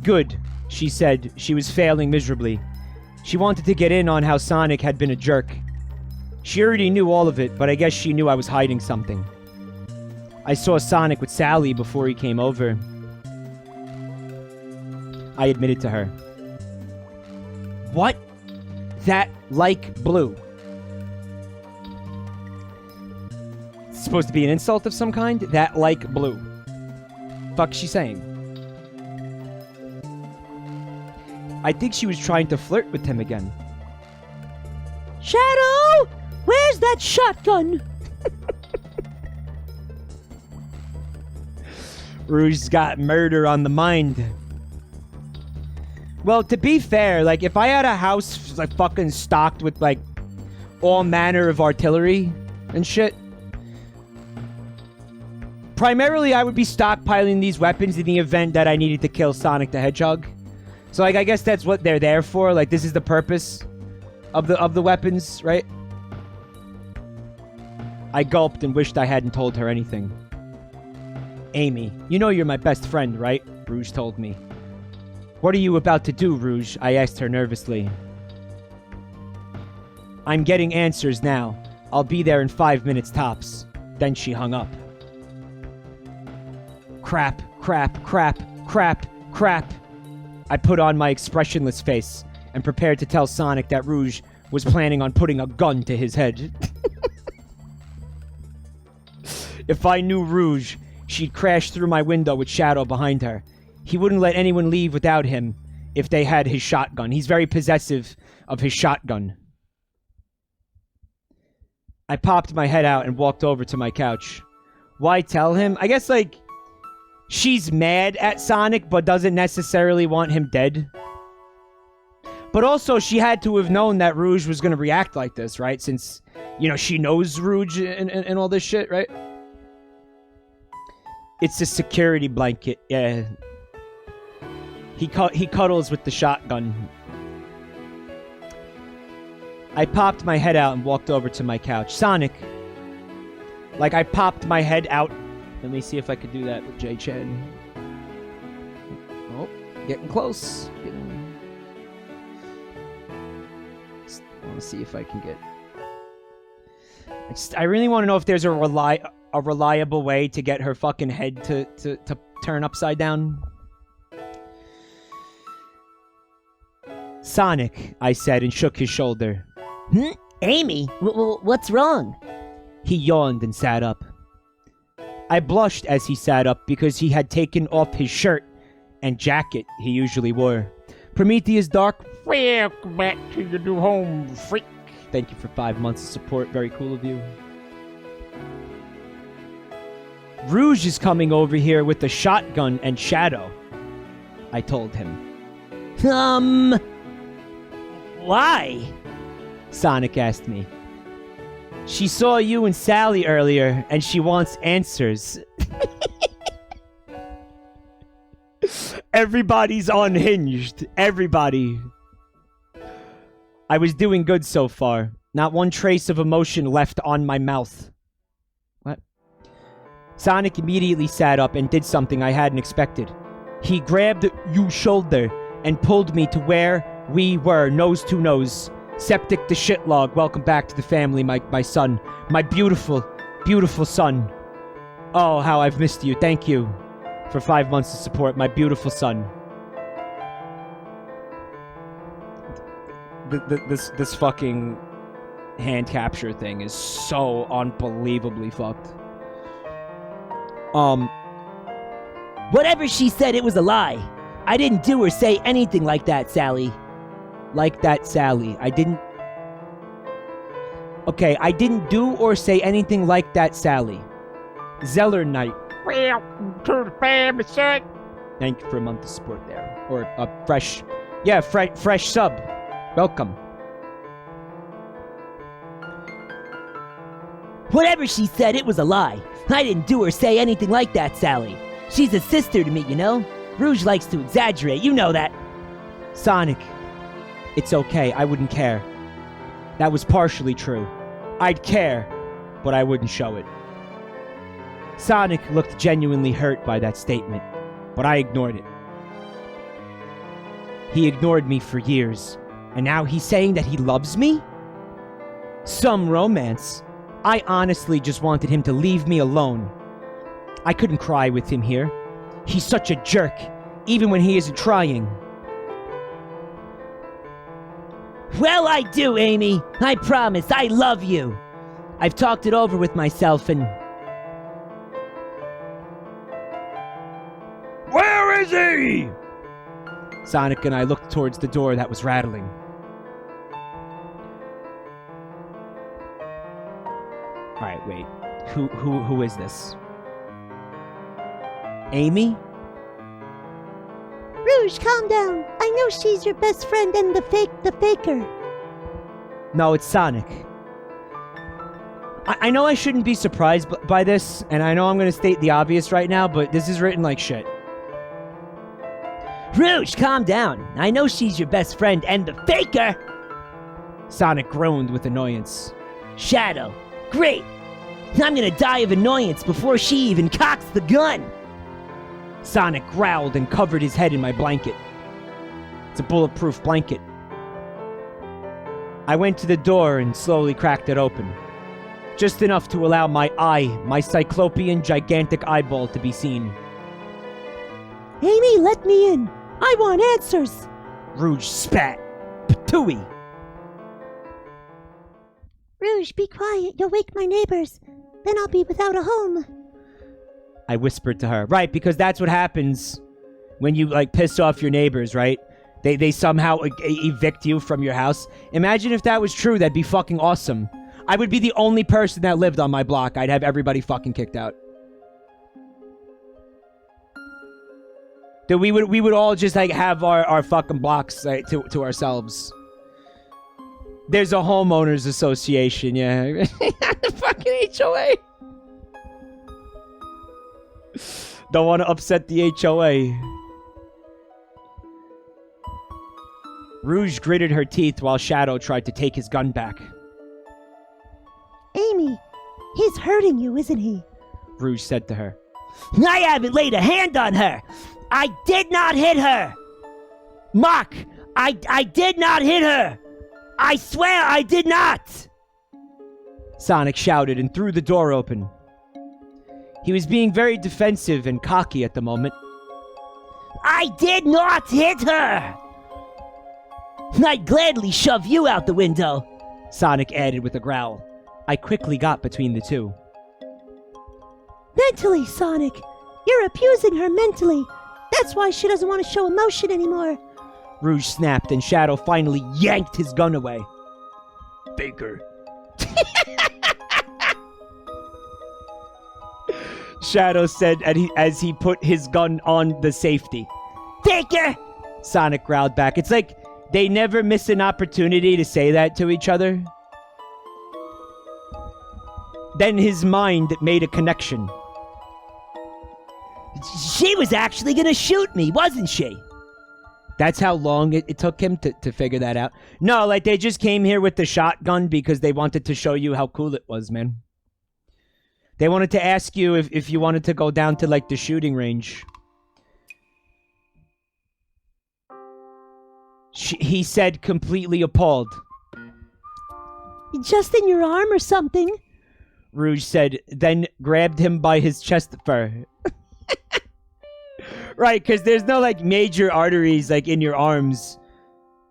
Good, she said. She was failing miserably. She wanted to get in on how Sonic had been a jerk. She already knew all of it, but I guess she knew I was hiding something. I saw Sonic with Sally before he came over. I admitted to her. What? That like blue. It's supposed to be an insult of some kind? That like blue. Fuck's she saying? I think she was trying to flirt with him again. Shadow! Where's that shotgun? Rouge's got murder on the mind. Well, to be fair, like, if I had a house, like, fucking stocked with, like, all manner of artillery and shit, primarily I would be stockpiling these weapons in the event that I needed to kill Sonic the Hedgehog. So, like, I guess that's what they're there for. Like, this is the purpose of the weapons, right? I gulped and wished I hadn't told her anything. Amy, you know you're my best friend, right? Rouge told me. What are you about to do, Rouge? I asked her nervously. I'm getting answers now. I'll be there in 5 minutes tops. Then she hung up. Crap, crap, crap, crap, crap. I put on my expressionless face and prepared to tell Sonic that Rouge was planning on putting a gun to his head. If I knew Rouge, she'd crash through my window with Shadow behind her. He wouldn't let anyone leave without him if they had his shotgun. He's very possessive of his shotgun. I popped my head out and walked over to my couch. Why tell him? I guess, like, she's mad at Sonic, but doesn't necessarily want him dead. But also, she had to have known that Rouge was going to react like this, right? Since, you know, she knows Rouge and all this shit, right? It's a security blanket, yeah. He cuddles with the shotgun. I popped my head out and walked over to my couch. Sonic. Like, I popped my head out. Let me see if I could do that with J-Chan. Oh, getting close. I want to see if I can get... I really want to know if there's a reliable way to get her fucking head to turn upside down. Sonic, I said and shook his shoulder. Amy, what's wrong? He yawned and sat up. I blushed as he sat up because he had taken off his shirt and jacket he usually wore. Prometheus Dark, welcome back to your new home, freak. Thank you for 5 months of support. Very cool of you. Rouge is coming over here with a shotgun and Shadow, I told him. Why? Sonic asked me. She saw you and Sally earlier, and she wants answers. Everybody's unhinged. Everybody. I was doing good so far. Not one trace of emotion left on my mouth. What? Sonic immediately sat up and did something I hadn't expected. He grabbed Yu's shoulder and pulled me to where we were, nose to nose. Septic the shitlog, welcome back to the family, my son. My beautiful, beautiful son. Oh, how I've missed you. Thank you for 5 months of support, my beautiful son. This fucking hand capture thing is so unbelievably fucked. Whatever she said, it was a lie. I didn't do or say anything like that, Sally. Like that, Sally. I didn't... Okay, I didn't do or say anything like that, Sally. Zeller Knight. Welcome to the family, son. Thank you for a month of support there. Or a fresh... Yeah, fresh sub. Welcome. Whatever she said, it was a lie. I didn't do or say anything like that, Sally. She's a sister to me, you know? Rouge likes to exaggerate, you know that. Sonic. It's okay, I wouldn't care. That was partially true. I'd care, but I wouldn't show it. Sonic looked genuinely hurt by that statement, but I ignored it. He ignored me for years, and now he's saying that he loves me? Some romance. I honestly just wanted him to leave me alone. I couldn't cry with him here. He's such a jerk, even when he isn't trying. Well, I do, Amy. I promise, I love you. I've talked it over with myself and... Where is he? Sonic and I looked towards the door that was rattling. Alright, wait. Who is this? Amy? Rouge, calm down. I know she's your best friend and the faker. No, it's Sonic. I know I shouldn't be surprised by this, and I know I'm going to state the obvious right now, but this is written like shit. Rouge, calm down. I know she's your best friend and the faker. Sonic groaned with annoyance. Shadow, great. I'm gonna die of annoyance before she even cocks the gun. Sonic growled and covered his head in my blanket. It's a bulletproof blanket. I went to the door and slowly cracked it open. Just enough to allow my cyclopean gigantic eyeball to be seen. Amy, let me in. I want answers. Rouge spat. Patooey. Rouge, be quiet. You'll wake my neighbors. Then I'll be without a home. I whispered to her. Right, because that's what happens when you, like, piss off your neighbors, right? They somehow evict you from your house. Imagine if that was true. That'd be fucking awesome. I would be the only person that lived on my block. I'd have everybody fucking kicked out. Dude, we would all just, like, have our fucking blocks, like, to ourselves. There's a homeowners association, yeah. The fucking HOA. Don't want to upset the HOA. Rouge gritted her teeth while Shadow tried to take his gun back. Amy, he's hurting you, isn't he? Rouge said to her. I haven't laid a hand on her. I did not hit her. Mark, I did not hit her. I swear I did not. Sonic shouted and threw the door open. He was being very defensive and cocky at the moment. I did not hit her. I'd gladly shove you out the window, Sonic added with a growl. I quickly got between the two. Mentally, Sonic. You're abusing her mentally. That's why she doesn't want to show emotion anymore. Rouge snapped and Shadow finally yanked his gun away. Baker. Shadow said as he put his gun on the safety. Baker! Sonic growled back. It's like they never miss an opportunity to say that to each other. Then his mind made a connection. She was actually gonna shoot me, wasn't she? That's how long it took him to figure that out. No, like they just came here with the shotgun because they wanted to show you how cool it was, man. They wanted to ask you if you wanted to go down to, like, the shooting range. He said, completely appalled. Just in your arm or something? Rouge said, then grabbed him by his chest fur. Right, because there's no, like, major arteries, like, in your arms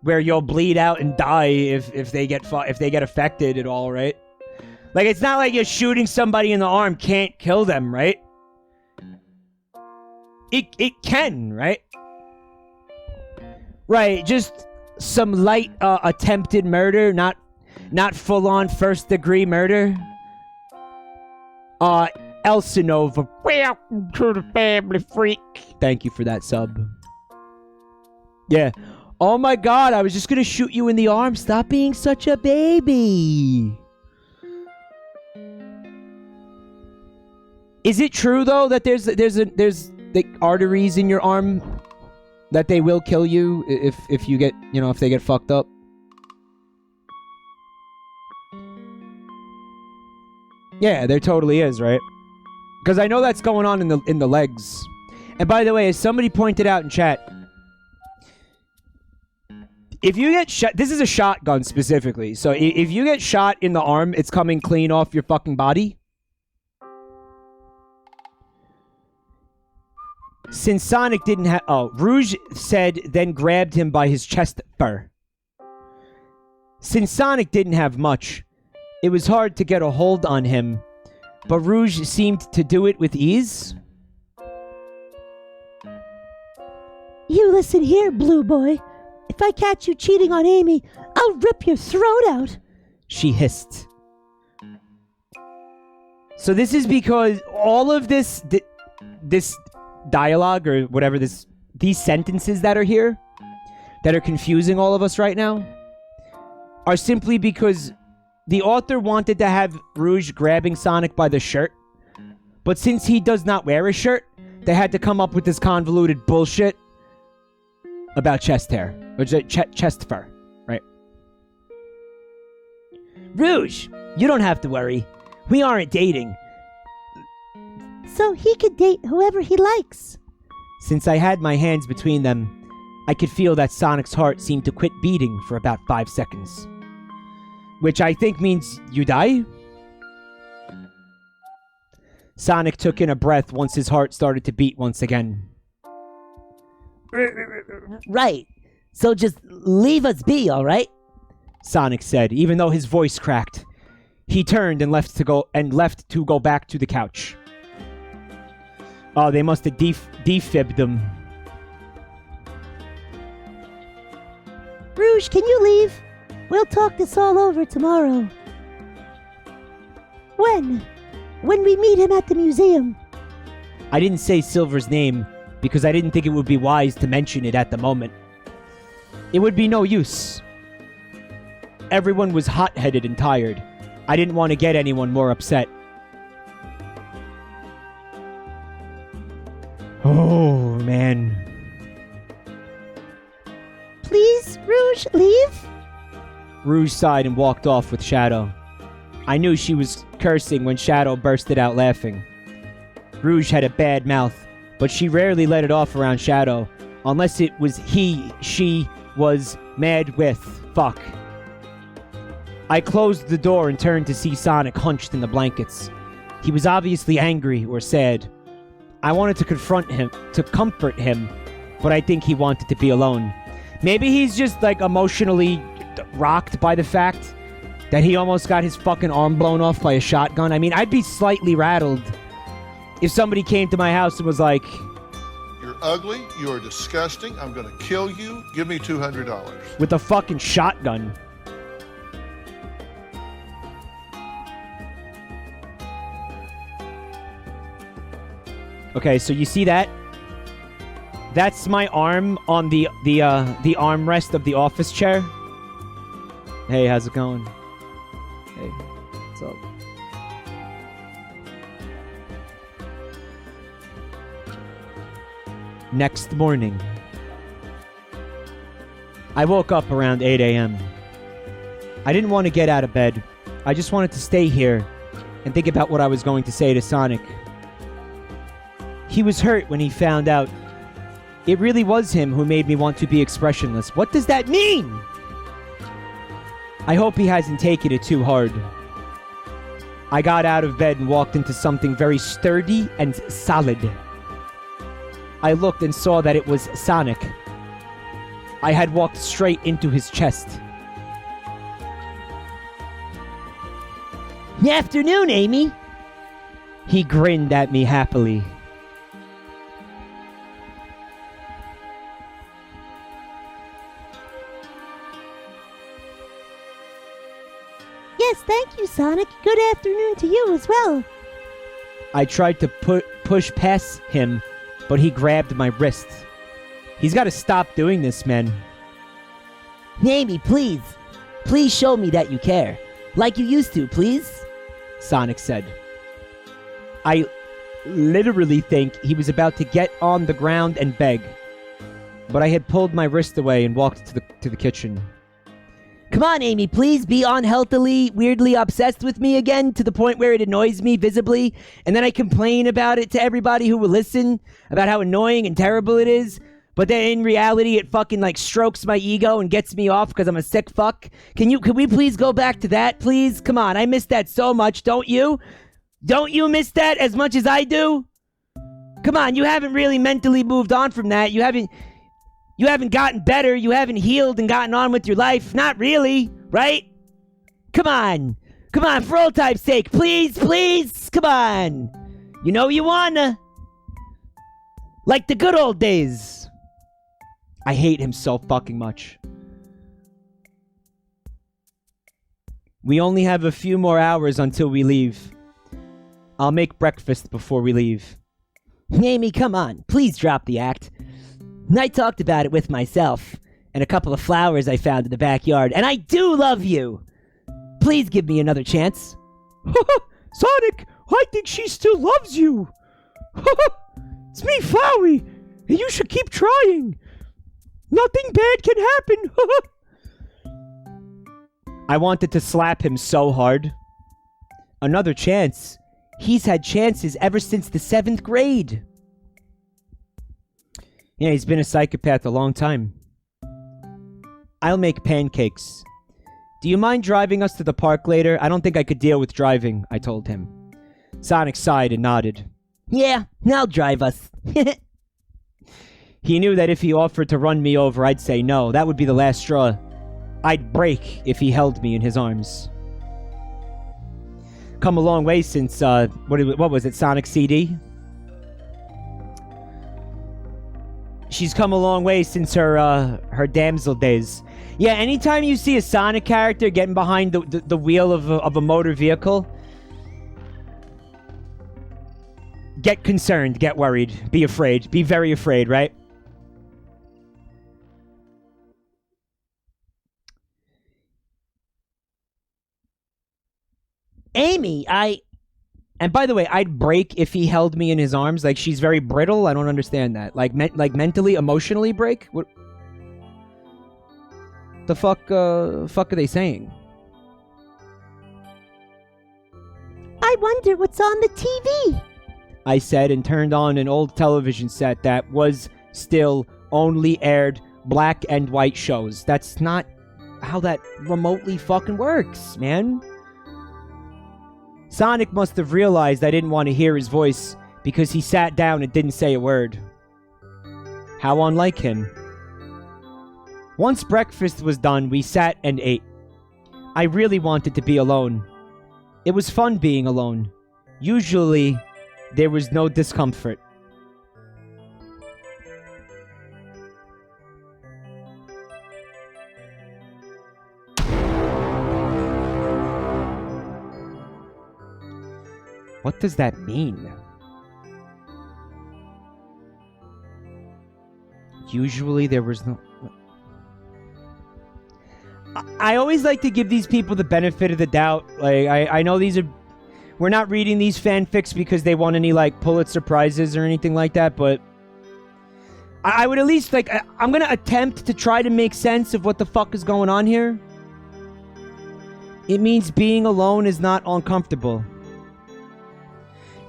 where you'll bleed out and die if they get affected at all, right? Like, it's not like you're shooting somebody in the arm can't kill them, right? It can, right? Right, just some light attempted murder, not full-on first-degree murder. Elsinova. Welcome to the family, freak. Thank you for that sub. Yeah. Oh my god, I was just gonna shoot you in the arm. Stop being such a baby. Is it true though that there's the arteries in your arm that they will kill you if you get, you know, if they get fucked up? Yeah, there totally is, right? Because I know that's going on in the legs. And by the way, as somebody pointed out in chat, if you get shot, this is a shotgun specifically. So if you get shot in the arm, it's coming clean off your fucking body. Since Sonic didn't have... Oh, Rouge said, then grabbed him by his chest fur. Since Sonic didn't have much, it was hard to get a hold on him, but Rouge seemed to do it with ease. You listen here, Blue Boy. If I catch you cheating on Amy, I'll rip your throat out. She hissed. So this is because all of this dialogue or whatever these sentences that are here, that are confusing all of us right now, are simply because the author wanted to have Rouge grabbing Sonic by the shirt, but since he does not wear a shirt, they had to come up with this convoluted bullshit about chest hair, or chest fur, right? Rouge, you don't have to worry. We aren't dating. So he could date whoever he likes. Since I had my hands between them, I could feel that Sonic's heart seemed to quit beating for about 5 seconds. which I think means you die? Sonic took in a breath once his heart started to beat once again. Right. So just leave us be, all right? Sonic said, even though his voice cracked. He turned and left to go back to the couch. Oh, they must have defibbed him. Rouge, can you leave? We'll talk this all over tomorrow. When? When we meet him at the museum. I didn't say Silver's name because I didn't think it would be wise to mention it at the moment. It would be no use. Everyone was hot-headed and tired. I didn't want to get anyone more upset. Oh, man. Please, Rouge, leave? Rouge sighed and walked off with Shadow. I knew she was cursing when Shadow bursted out laughing. Rouge had a bad mouth, but she rarely let it off around Shadow, unless it was she was mad with. Fuck. I closed the door and turned to see Sonic hunched in the blankets. He was obviously angry or sad. I wanted to confront him, to comfort him, but I think he wanted to be alone. Maybe he's just, like, emotionally rocked by the fact that he almost got his fucking arm blown off by a shotgun. I mean, I'd be slightly rattled if somebody came to my house and was like, "You're ugly, you're disgusting, I'm gonna kill you, give me $200. with a fucking shotgun. Okay, so you see that? That's my arm on the armrest of the office chair. Hey, how's it going? Hey, what's up? Next morning. I woke up around 8 a.m. I didn't want to get out of bed. I just wanted to stay here and think about what I was going to say to Sonic. He was hurt when he found out. It really was him who made me want to be expressionless. What does that mean? I hope he hasn't taken it too hard. I got out of bed and walked into something very sturdy and solid. I looked and saw that it was Sonic. I had walked straight into his chest. Afternoon, Amy. He grinned at me happily. Yes, thank you, Sonic. Good afternoon to you as well. I tried to push past him, but he grabbed my wrist. He's got to stop doing this, man. Amy, please. Please show me that you care. Like you used to, please. Sonic said. I literally think he was about to get on the ground and beg, but I had pulled my wrist away and walked to the kitchen. Come on, Amy, please be unhealthily, weirdly obsessed with me again to the point where it annoys me visibly, and then I complain about it to everybody who will listen about how annoying and terrible it is, but then in reality it fucking like strokes my ego and gets me off because I'm a sick fuck. Can we please go back to that, please? Come on, I miss that so much, don't you? Don't you miss that as much as I do? Come on, you haven't really mentally moved on from that. You haven't gotten better. You haven't healed and gotten on with your life. Not really, right? Come on. Come on, for old time's sake. Please, please. Come on. You know you wanna. Like the good old days. I hate him so fucking much. We only have a few more hours until we leave. I'll make breakfast before we leave. Amy, come on. Please drop the act. I talked about it with myself and a couple of flowers I found in the backyard, and I do love you. Please give me another chance. Sonic, I think she still loves you. It's me, Flowey, and you should keep trying. Nothing bad can happen. I wanted to slap him so hard. Another chance. He's had chances ever since the 7th grade. Yeah, he's been a psychopath a long time. I'll make pancakes. Do you mind driving us to the park later? I don't think I could deal with driving, I told him. Sonic sighed and nodded. Yeah, I'll drive us. He knew that if he offered to run me over, I'd say no. That would be the last straw. I'd break if he held me in his arms. Come a long way since, what was it, Sonic CD? She's come a long way since her damsel days. Yeah, anytime you see a Sonic character getting behind the wheel of a motor vehicle, get concerned, get worried, be afraid, be very afraid, right? Amy, And by the way, I'd break if he held me in his arms. Like, she's very brittle. I don't understand that. Like mentally, emotionally break? What the fuck are they saying? I wonder what's on the TV. I said, and turned on an old television set that was still only aired black and white shows. That's not how that remotely fucking works, man. Sonic must have realized I didn't want to hear his voice because he sat down and didn't say a word. How unlike him. Once breakfast was done, we sat and ate. I really wanted to be alone. It was fun being alone. Usually, there was no discomfort. What does that mean? Usually there was no... I always like to give these people the benefit of the doubt. Like, I know these are... We're not reading these fanfics because they want any, like, Pulitzer Prizes or anything like that, but... I would at least, like... I'm gonna attempt to try to make sense of what the fuck is going on here. It means being alone is not uncomfortable.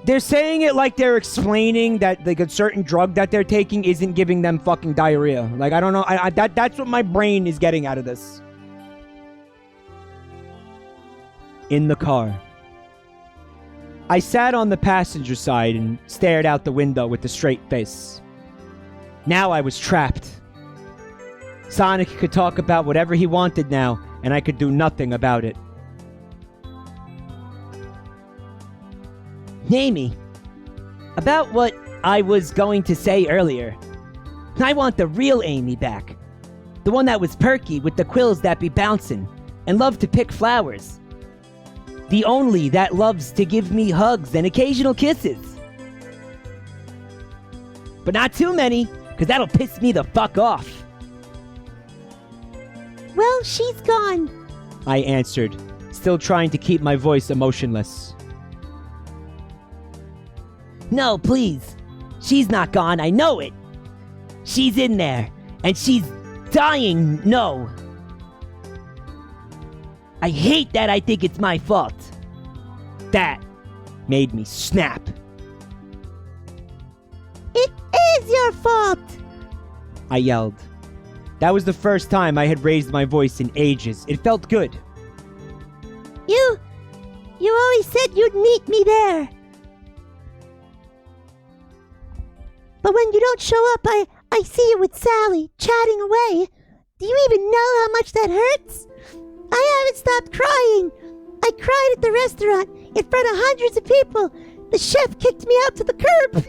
They're saying it like they're explaining that like a certain drug that they're taking isn't giving them fucking diarrhea. Like, I don't know. That's what my brain is getting out of this. In the car. I sat on the passenger side and stared out the window with a straight face. Now I was trapped. Sonic could talk about whatever he wanted now, and I could do nothing about it. Amy, about what I was going to say earlier. I want the real Amy back. The one that was perky with the quills that be bouncing and loved to pick flowers. The only that loves to give me hugs and occasional kisses. But not too many, because that'll piss me the fuck off. Well, she's gone. I answered, still trying to keep my voice emotionless. No, please. She's not gone, I know it. She's in there, and she's dying, no. I hate that I think it's my fault. That made me snap. It is your fault. I yelled. That was the first time I had raised my voice in ages. It felt good. You always said you'd meet me there. But when you don't show up, I see you with Sally, chatting away. Do you even know how much that hurts? I haven't stopped crying. I cried at the restaurant in front of hundreds of people. The chef kicked me out to the curb.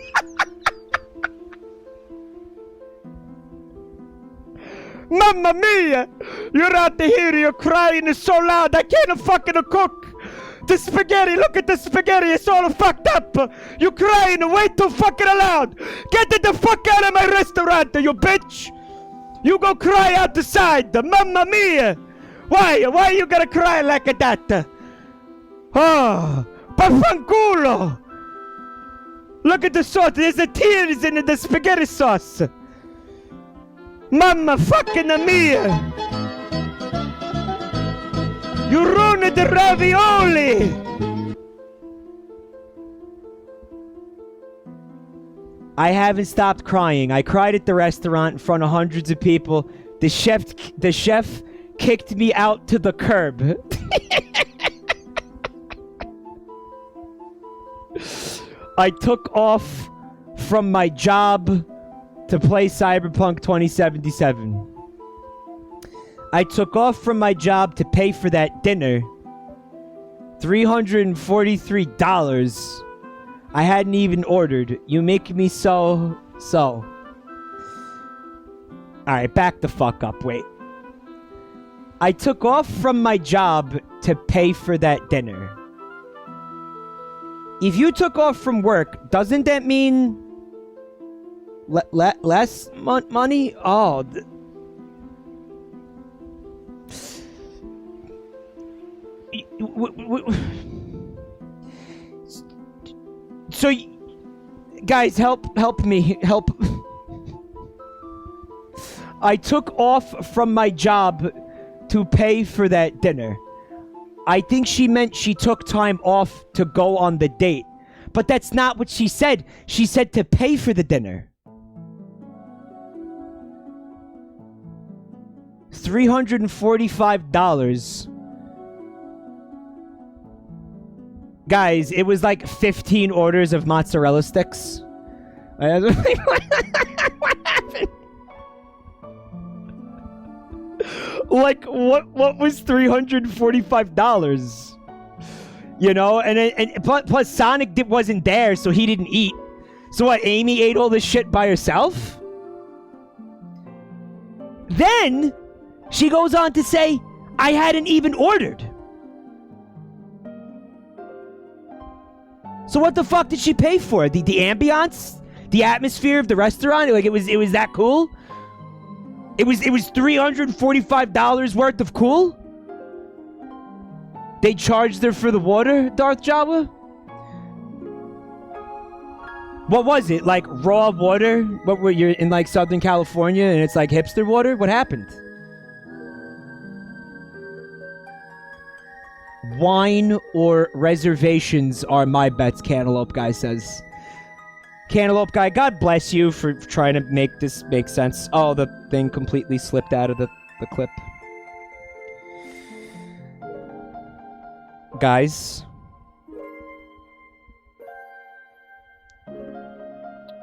Mamma mia! You're out here, you're crying so loud, I can't fucking cook! The spaghetti, look at the spaghetti, it's all fucked up! You crying way too fucking loud! Get the fuck out of my restaurant, you bitch! You go cry outside, mamma mia! Why you gotta cry like that? Oh, paffanculo! Look at the sauce, there's a tears in the spaghetti sauce! Mamma fucking mia! You ruined the ravioli! I haven't stopped crying. I cried at the restaurant in front of hundreds of people. The chef kicked me out to the curb. I took off from my job to play Cyberpunk 2077. I took off from my job to pay for that dinner. $343. I hadn't even ordered. You make me so. Alright, back the fuck up. Wait. I took off from my job to pay for that dinner. If you took off from work, doesn't that mean less money? Oh. So, guys, help me. Help. I took off from my job to pay for that dinner. I think she meant she took time off to go on the date. But that's not what she said. She said to pay for the dinner. $345. Guys, it was like 15 orders of mozzarella sticks. What happened? Like, what was $345? You know, and plus Sonic wasn't there, so he didn't eat. So what, Amy ate all this shit by herself? Then, she goes on to say, I hadn't even ordered. So what the fuck did she pay for? The ambiance? The atmosphere of the restaurant? Like, it was that cool? It was $345 worth of cool? They charged her for the water, Darth Jawa? What was it? Like raw water? What were you in like Southern California and it's like hipster water? What happened? Wine or reservations are my bets, Cantaloupe Guy says. Cantaloupe Guy, God bless you for trying to make this make sense. Oh, the thing completely slipped out of the clip. Guys.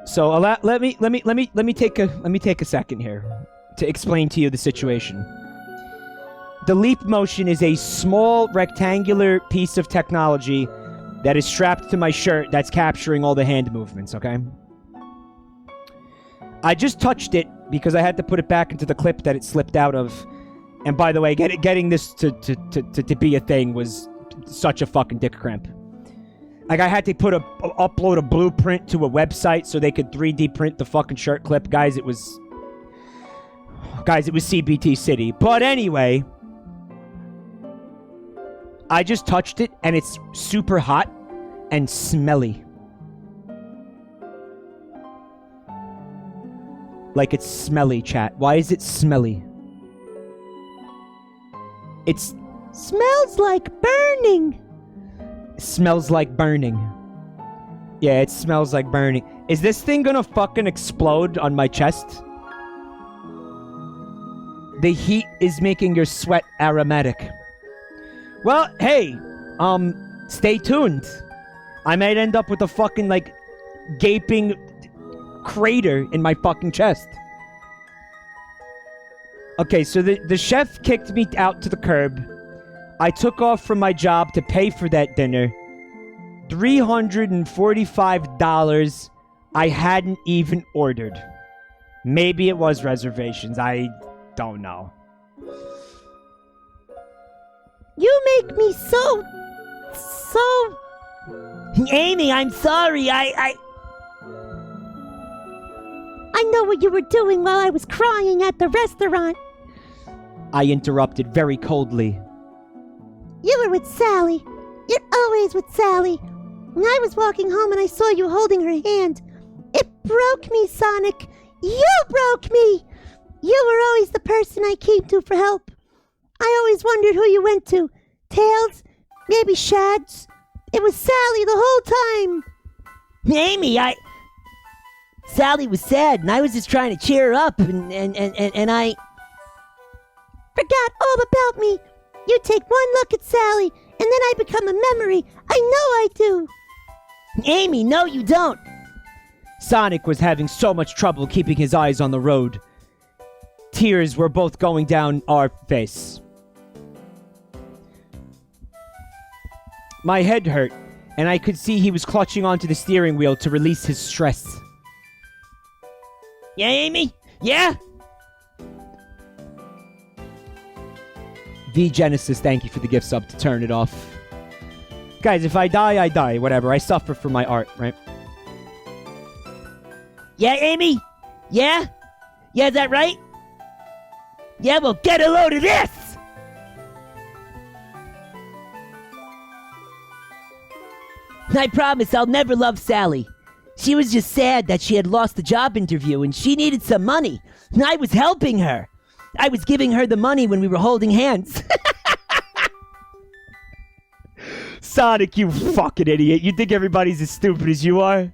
So let me take a second here to explain to you the situation. The leap motion is a small rectangular piece of technology that is strapped to my shirt that's capturing all the hand movements, okay? I just touched it because I had to put it back into the clip that it slipped out of. And by the way, getting this to be a thing was such a fucking dick cramp. Like, I had to upload a blueprint to a website so they could 3D print the fucking shirt clip. Guys, it was CBT City. But anyway, I just touched it, and it's super hot and smelly. Like, it's smelly, chat. Why is it smelly? It's... Smells like burning. Smells like burning. Yeah, it smells like burning. Is this thing gonna fucking explode on my chest? The heat is making your sweat aromatic. Well, hey, stay tuned. I might end up with a fucking, like, gaping crater in my fucking chest. Okay, so the chef kicked me out to the curb. I took off from my job to pay for that dinner. $345 I hadn't even ordered. Maybe it was reservations. I don't know. You make me so... Amy, I'm sorry. I know what you were doing while I was crying at the restaurant. I interrupted very coldly. You were with Sally. You're always with Sally. When I was walking home and I saw you holding her hand, it broke me, Sonic. You broke me. You were always the person I came to for help. I always wondered who you went to. Tails? Maybe Shads? It was Sally the whole time. Amy, Sally was sad, and I was just trying to cheer her up, and I... forgot all about me. You take one look at Sally, and then I become a memory. I know I do. Amy, no, you don't. Sonic was having so much trouble keeping his eyes on the road. Tears were both going down our face. My head hurt, and I could see he was clutching onto the steering wheel to release his stress. Yeah, Amy? Yeah? V Genesis, thank you for the gift sub to turn it off. Guys, if I die, I die. Whatever. I suffer for my art, right? Yeah, Amy? Yeah? Yeah, is that right? Yeah, well, get a load of this! I promise I'll never love Sally. She was just sad that she had lost the job interview and she needed some money. And I was helping her. I was giving her the money when we were holding hands. Sonic, you fucking idiot. You think everybody's as stupid as you are?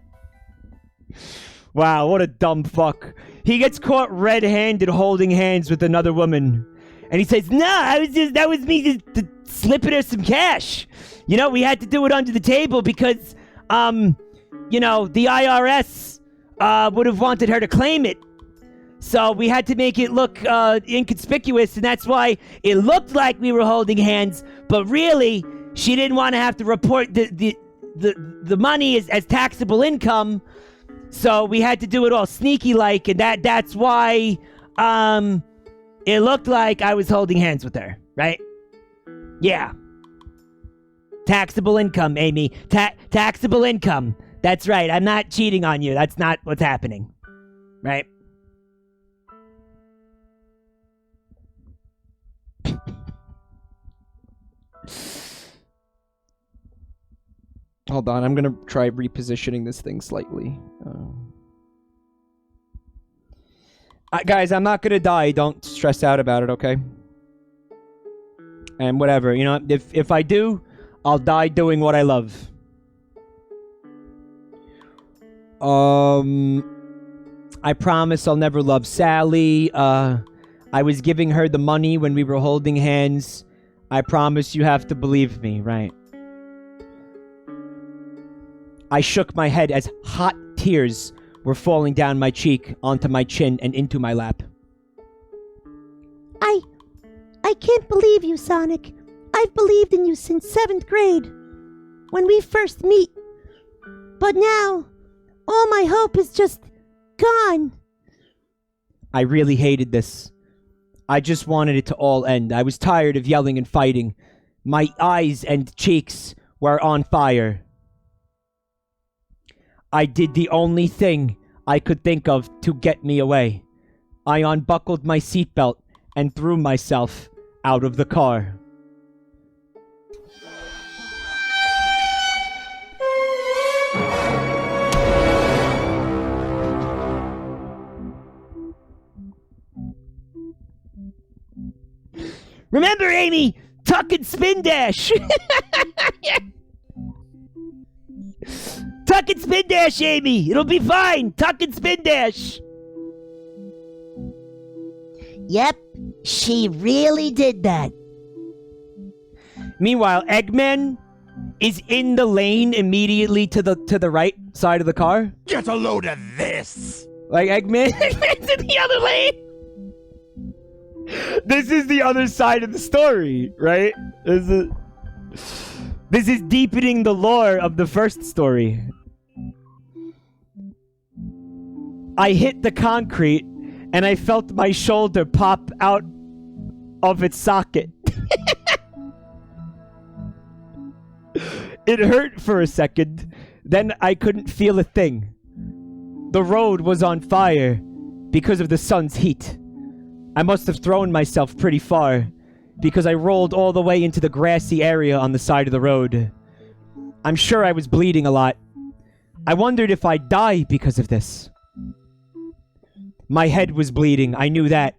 Wow, what a dumb fuck. He gets caught red-handed holding hands with another woman. And he says, nah, that was me just slipping her some cash. You know, we had to do it under the table because, you know, the IRS would have wanted her to claim it. So we had to make it look inconspicuous, and that's why it looked like we were holding hands, but really, she didn't want to have to report the money as taxable income, so we had to do it all sneaky-like, and that's why it looked like I was holding hands with her, right? Yeah. Taxable income, Amy. Taxable income. That's right. I'm not cheating on you. That's not what's happening. Right? Hold on. I'm going to try repositioning this thing slightly. Guys, I'm not going to die. Don't stress out about it, okay? And whatever. You know, if I do, I'll die doing what I love. I promise I'll never love Sally. I was giving her the money when we were holding hands. I promise you have to believe me, right? I shook my head as hot tears were falling down my cheek, onto my chin, and into my lap. I can't believe you, Sonic. I've believed in you since 7th grade, when we first meet. But now, all my hope is just gone. I really hated this. I just wanted it to all end. I was tired of yelling and fighting. My eyes and cheeks were on fire. I did the only thing I could think of to get me away. I unbuckled my seatbelt and threw myself out of the car. Remember, Amy, tuck and spin dash. Tuck and spin dash, Amy. It'll be fine. Tuck and spin dash. Yep, she really did that. Meanwhile, Eggman is in the lane immediately to the right side of the car. Get a load of this! Like Eggman's in the other lane. This is the other side of the story, right? This is deepening the lore of the first story. I hit the concrete and I felt my shoulder pop out of its socket. It hurt for a second, then I couldn't feel a thing. The road was on fire because of the sun's heat. I must have thrown myself pretty far, because I rolled all the way into the grassy area on the side of the road. I'm sure I was bleeding a lot. I wondered if I'd die because of this. My head was bleeding, I knew that.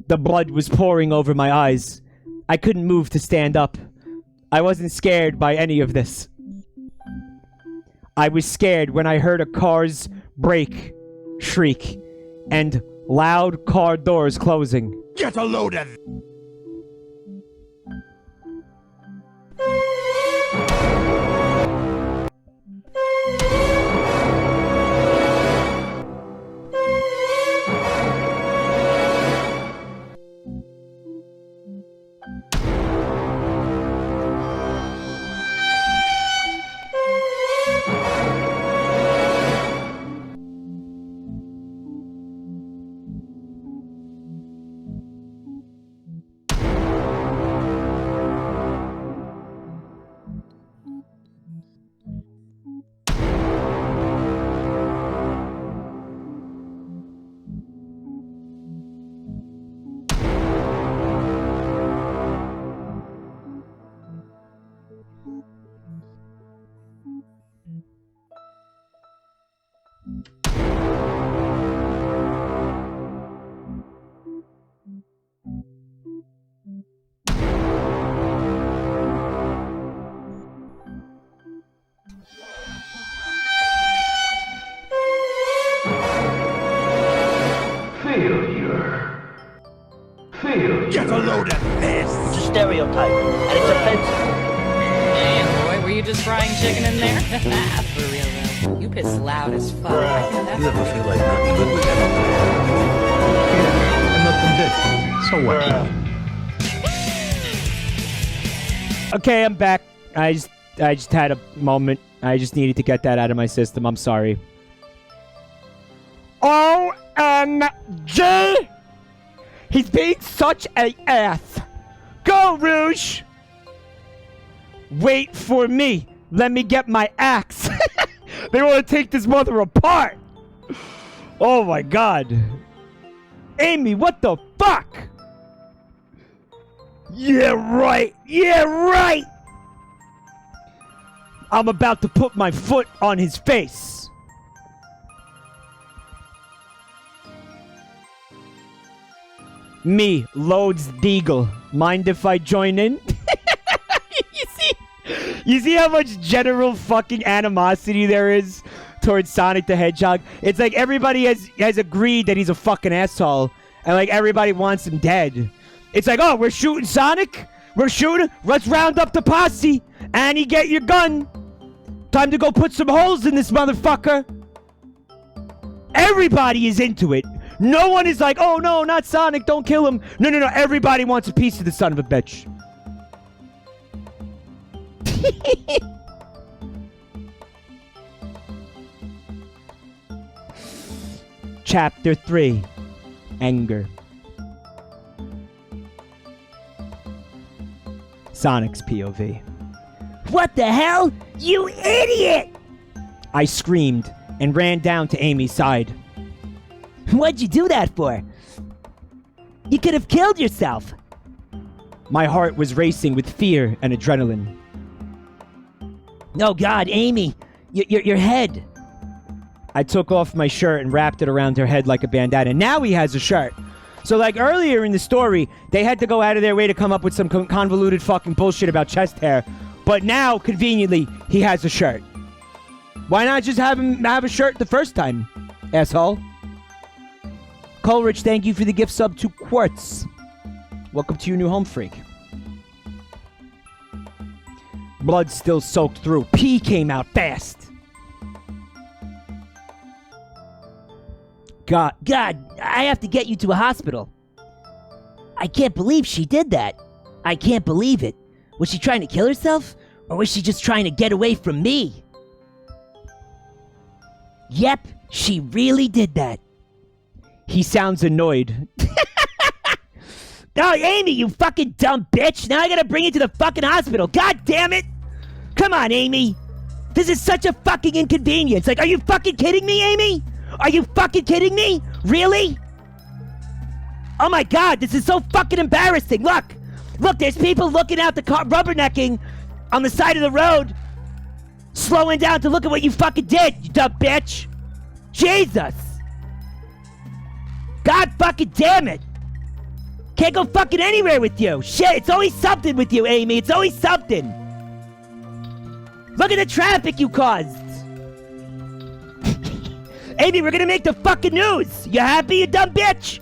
The blood was pouring over my eyes. I couldn't move to stand up. I wasn't scared by any of this. I was scared when I heard a car's brake shriek and loud car doors closing. Get a load of... Get a load of this! It's a stereotype, and it's offensive. Damn, boy, were you just frying chicken in there? For real, though. You piss loud as fuck. I think that's You ever feel like nothing good was ever and nothing did? So what? Okay, I'm back. I just had a moment. I just needed to get that out of my system. I'm sorry. OMG! He's being such a ass. Go, Rouge! Wait for me. Let me get my axe. They want to take this mother apart. Oh my god. Amy, what the fuck? Yeah, right. Yeah, right. I'm about to put my foot on his face. Me, Loads Deagle. Mind if I join in? You see how much general fucking animosity there is towards Sonic the Hedgehog? It's like everybody has agreed that he's a fucking asshole, and like everybody wants him dead. It's like, oh, we're shooting Sonic? We're shooting? Let's round up the posse. Annie, get your gun. Time to go put some holes in this motherfucker. Everybody is into it. No one is like, oh no, not Sonic, don't kill him. No, no, no, everybody wants a piece of the son of a bitch. Chapter 3. Anger. Sonic's POV. What the hell? You idiot! I screamed and ran down to Amy's side. What'd you do that for? You could have killed yourself. My heart was racing with fear and adrenaline. Oh God, Amy, your head. I took off my shirt and wrapped it around her head like a bandana. Now he has a shirt. So like earlier in the story, they had to go out of their way to come up with some convoluted fucking bullshit about chest hair. But now, conveniently, he has a shirt. Why not just have him have a shirt the first time, asshole? Coleridge, thank you for the gift sub to Quartz. Welcome to your new home, freak. Blood still soaked through. Pee came out fast. God, I have to get you to a hospital. I can't believe she did that. I can't believe it. Was she trying to kill herself? Or was she just trying to get away from me? Yep, she really did that. He sounds annoyed. Oh, Amy, you fucking dumb bitch! Now I gotta bring you to the fucking hospital. God damn it! Come on, Amy. This is such a fucking inconvenience. Like, are you fucking kidding me, Amy? Are you fucking kidding me? Really? Oh my God, this is so fucking embarrassing. Look, there's people looking out the car, rubbernecking on the side of the road, slowing down to look at what you fucking did, you dumb bitch. Jesus. God fucking damn it. Can't go fucking anywhere with you. Shit, it's always something with you, Amy. It's always something. Look at the traffic you caused. Amy, we're gonna make the fucking news. You happy, you dumb bitch?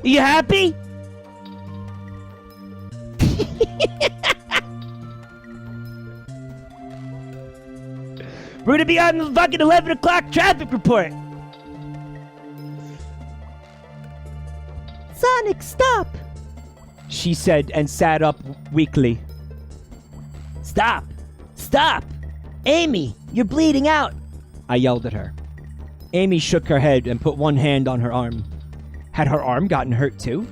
Are you happy? We're gonna be on the fucking 11 o'clock traffic report. Sonic, stop! She said and sat up weakly. Stop! Stop! Amy, you're bleeding out. I yelled at her. Amy shook her head and put one hand on her arm. Had her arm gotten hurt too?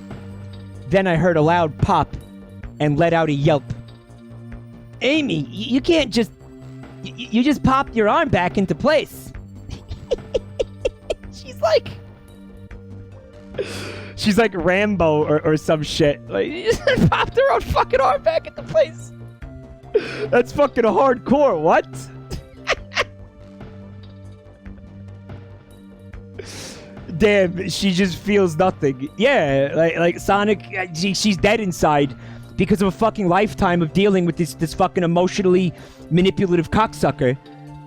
Then I heard a loud pop and let out a yelp. Amy, you can't just... You just popped your arm back into place. She's like Rambo or some shit. Like, she just popped her own fucking arm back into place. That's fucking hardcore, what? Damn, she just feels nothing. Yeah, like Sonic, she's dead inside because of a fucking lifetime of dealing with this fucking emotionally manipulative cocksucker.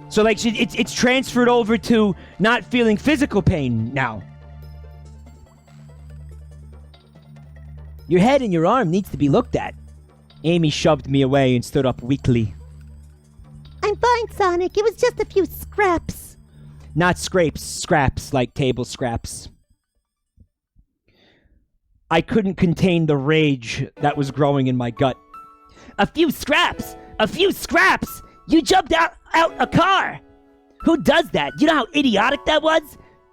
So like, it's transferred over to not feeling physical pain now. Your head and your arm needs to be looked at. Amy shoved me away and stood up weakly. I'm fine, Sonic. It was just a few scraps. Not scraps like table scraps. I couldn't contain the rage that was growing in my gut. A few scraps! A few scraps! You jumped out a car! Who does that? You know how idiotic that was?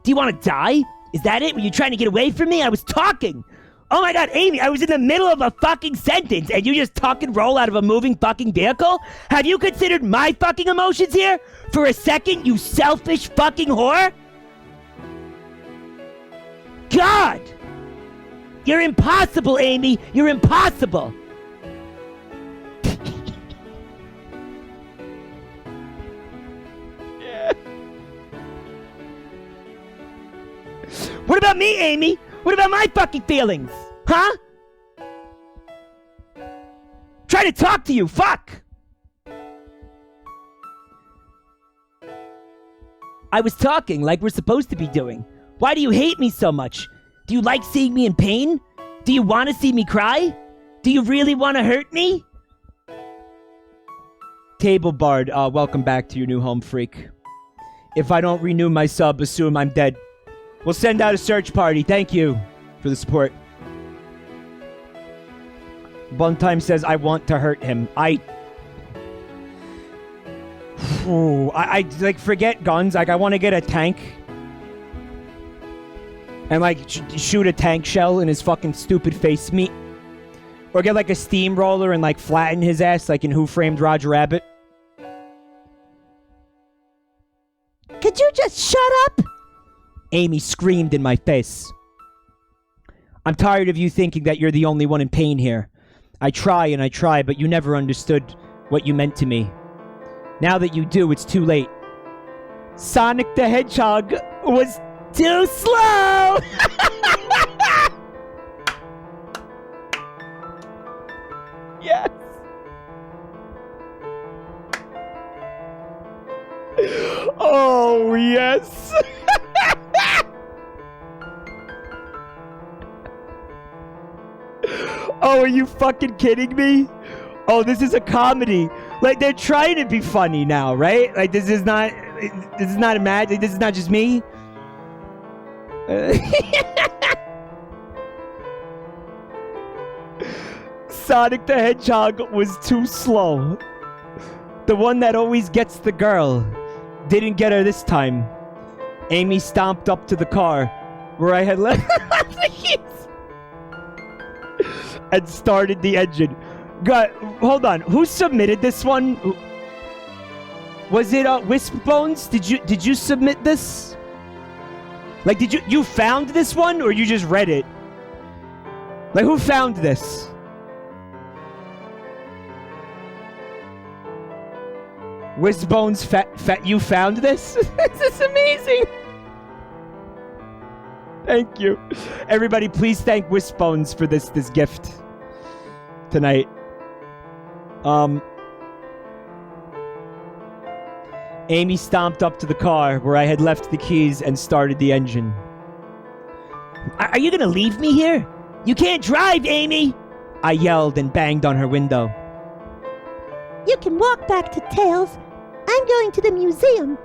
Do you want to die? Is that it? Were you trying to get away from me? I was talking! Oh my god, Amy, I was in the middle of a fucking sentence and you just tuck and roll out of a moving fucking vehicle? Have you considered my fucking emotions here? For a second, you selfish fucking whore? God! You're impossible, Amy! You're impossible! What about me, Amy? What about my fucking feelings? Huh? Try to talk to you, fuck! I was talking like we're supposed to be doing. Why do you hate me so much? Do you like seeing me in pain? Do you want to see me cry? Do you really want to hurt me? Table Bard, welcome back to your new home, freak. If I don't renew my sub, assume I'm dead. We'll send out a search party. Thank you for the support. Buntime says, I want to hurt him. I like, forget guns. Like, I want to get a tank. And, like, shoot a tank shell in his fucking stupid face meat. Or get, like, a steamroller and, like, flatten his ass, like in Who Framed Roger Rabbit. Could you just shut up? Amy screamed in my face. I'm tired of you thinking that you're the only one in pain here. I try and I try, but you never understood what you meant to me. Now that you do, it's too late. Sonic the Hedgehog was too slow! Yes! Oh, yes! Oh, are you fucking kidding me? Oh, this is a comedy. Like, they're trying to be funny now, right? Like, this is not a magic. This is not just me. Sonic the Hedgehog was too slow. The one that always gets the girl didn't get her this time. Amy stomped up to the car where I had left the keys and started the engine. God, hold on. Who submitted this one? Was it Wispbones? Did you submit this? Like, did you found this one or you just read it? Like, who found this? Wispbones, you found this? This is amazing. Thank you. Everybody, please thank Wispbones for this gift tonight. Amy stomped up to the car where I had left the keys and started the engine. Are you gonna leave me here? You can't drive, Amy! I yelled and banged on her window. You can walk back to Tails. I'm going to the museum.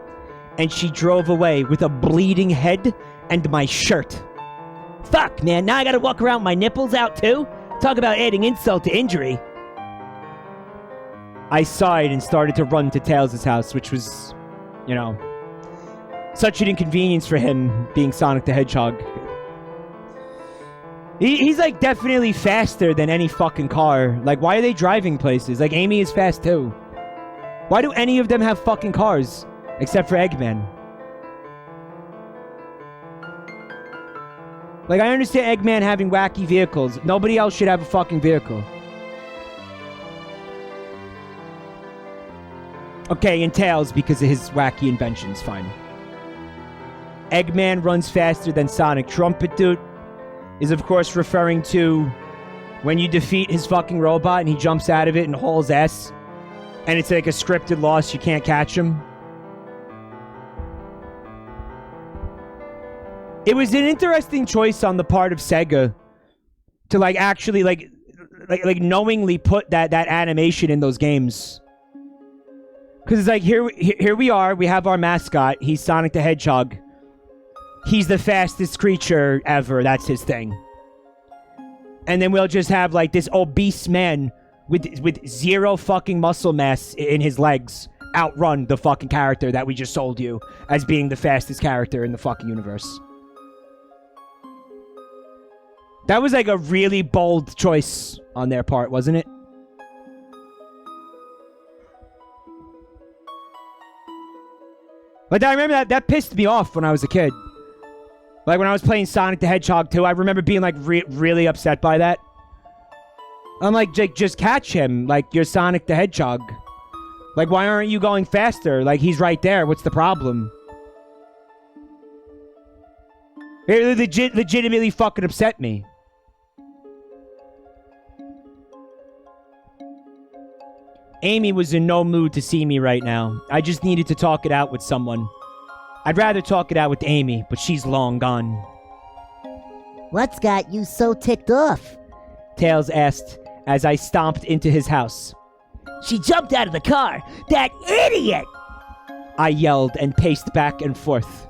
And she drove away with a bleeding head and my shirt. Fuck, man, now I gotta walk around with my nipples out too? Talk about adding insult to injury. I sighed and started to run to Tails' house, which was, you know, such an inconvenience for him, being Sonic the Hedgehog. He's, like, definitely faster than any fucking car. Like, why are they driving places? Like, Amy is fast, too. Why do any of them have fucking cars? Except for Eggman. Like, I understand Eggman having wacky vehicles. Nobody else should have a fucking vehicle. Okay, and Tails because of his wacky inventions, fine. Eggman runs faster than Sonic. Trumpet Dude is, of course, referring to when you defeat his fucking robot and he jumps out of it and hauls ass. And it's like a scripted loss. You can't catch him. It was an interesting choice on the part of Sega to like actually like knowingly put that animation in those games. Because it's like here we are. We have our mascot. He's Sonic the Hedgehog. He's the fastest creature ever. That's his thing. And then we'll just have like this obese man with zero fucking muscle mass in his legs outrun the fucking character that we just sold you as being the fastest character in the fucking universe. That was like a really bold choice on their part, wasn't it? But I remember that pissed me off when I was a kid. Like when I was playing Sonic the Hedgehog 2, I remember being like really upset by that. I'm like, Jake, just catch him. Like, you're Sonic the Hedgehog. Like, why aren't you going faster? Like, he's right there. What's the problem? It legitimately fucking upset me. Amy was in no mood to see me right now. I just needed to talk it out with someone. I'd rather talk it out with Amy, but she's long gone. What's got you so ticked off? Tails asked as I stomped into his house. She jumped out of the car. That idiot! I yelled and paced back and forth.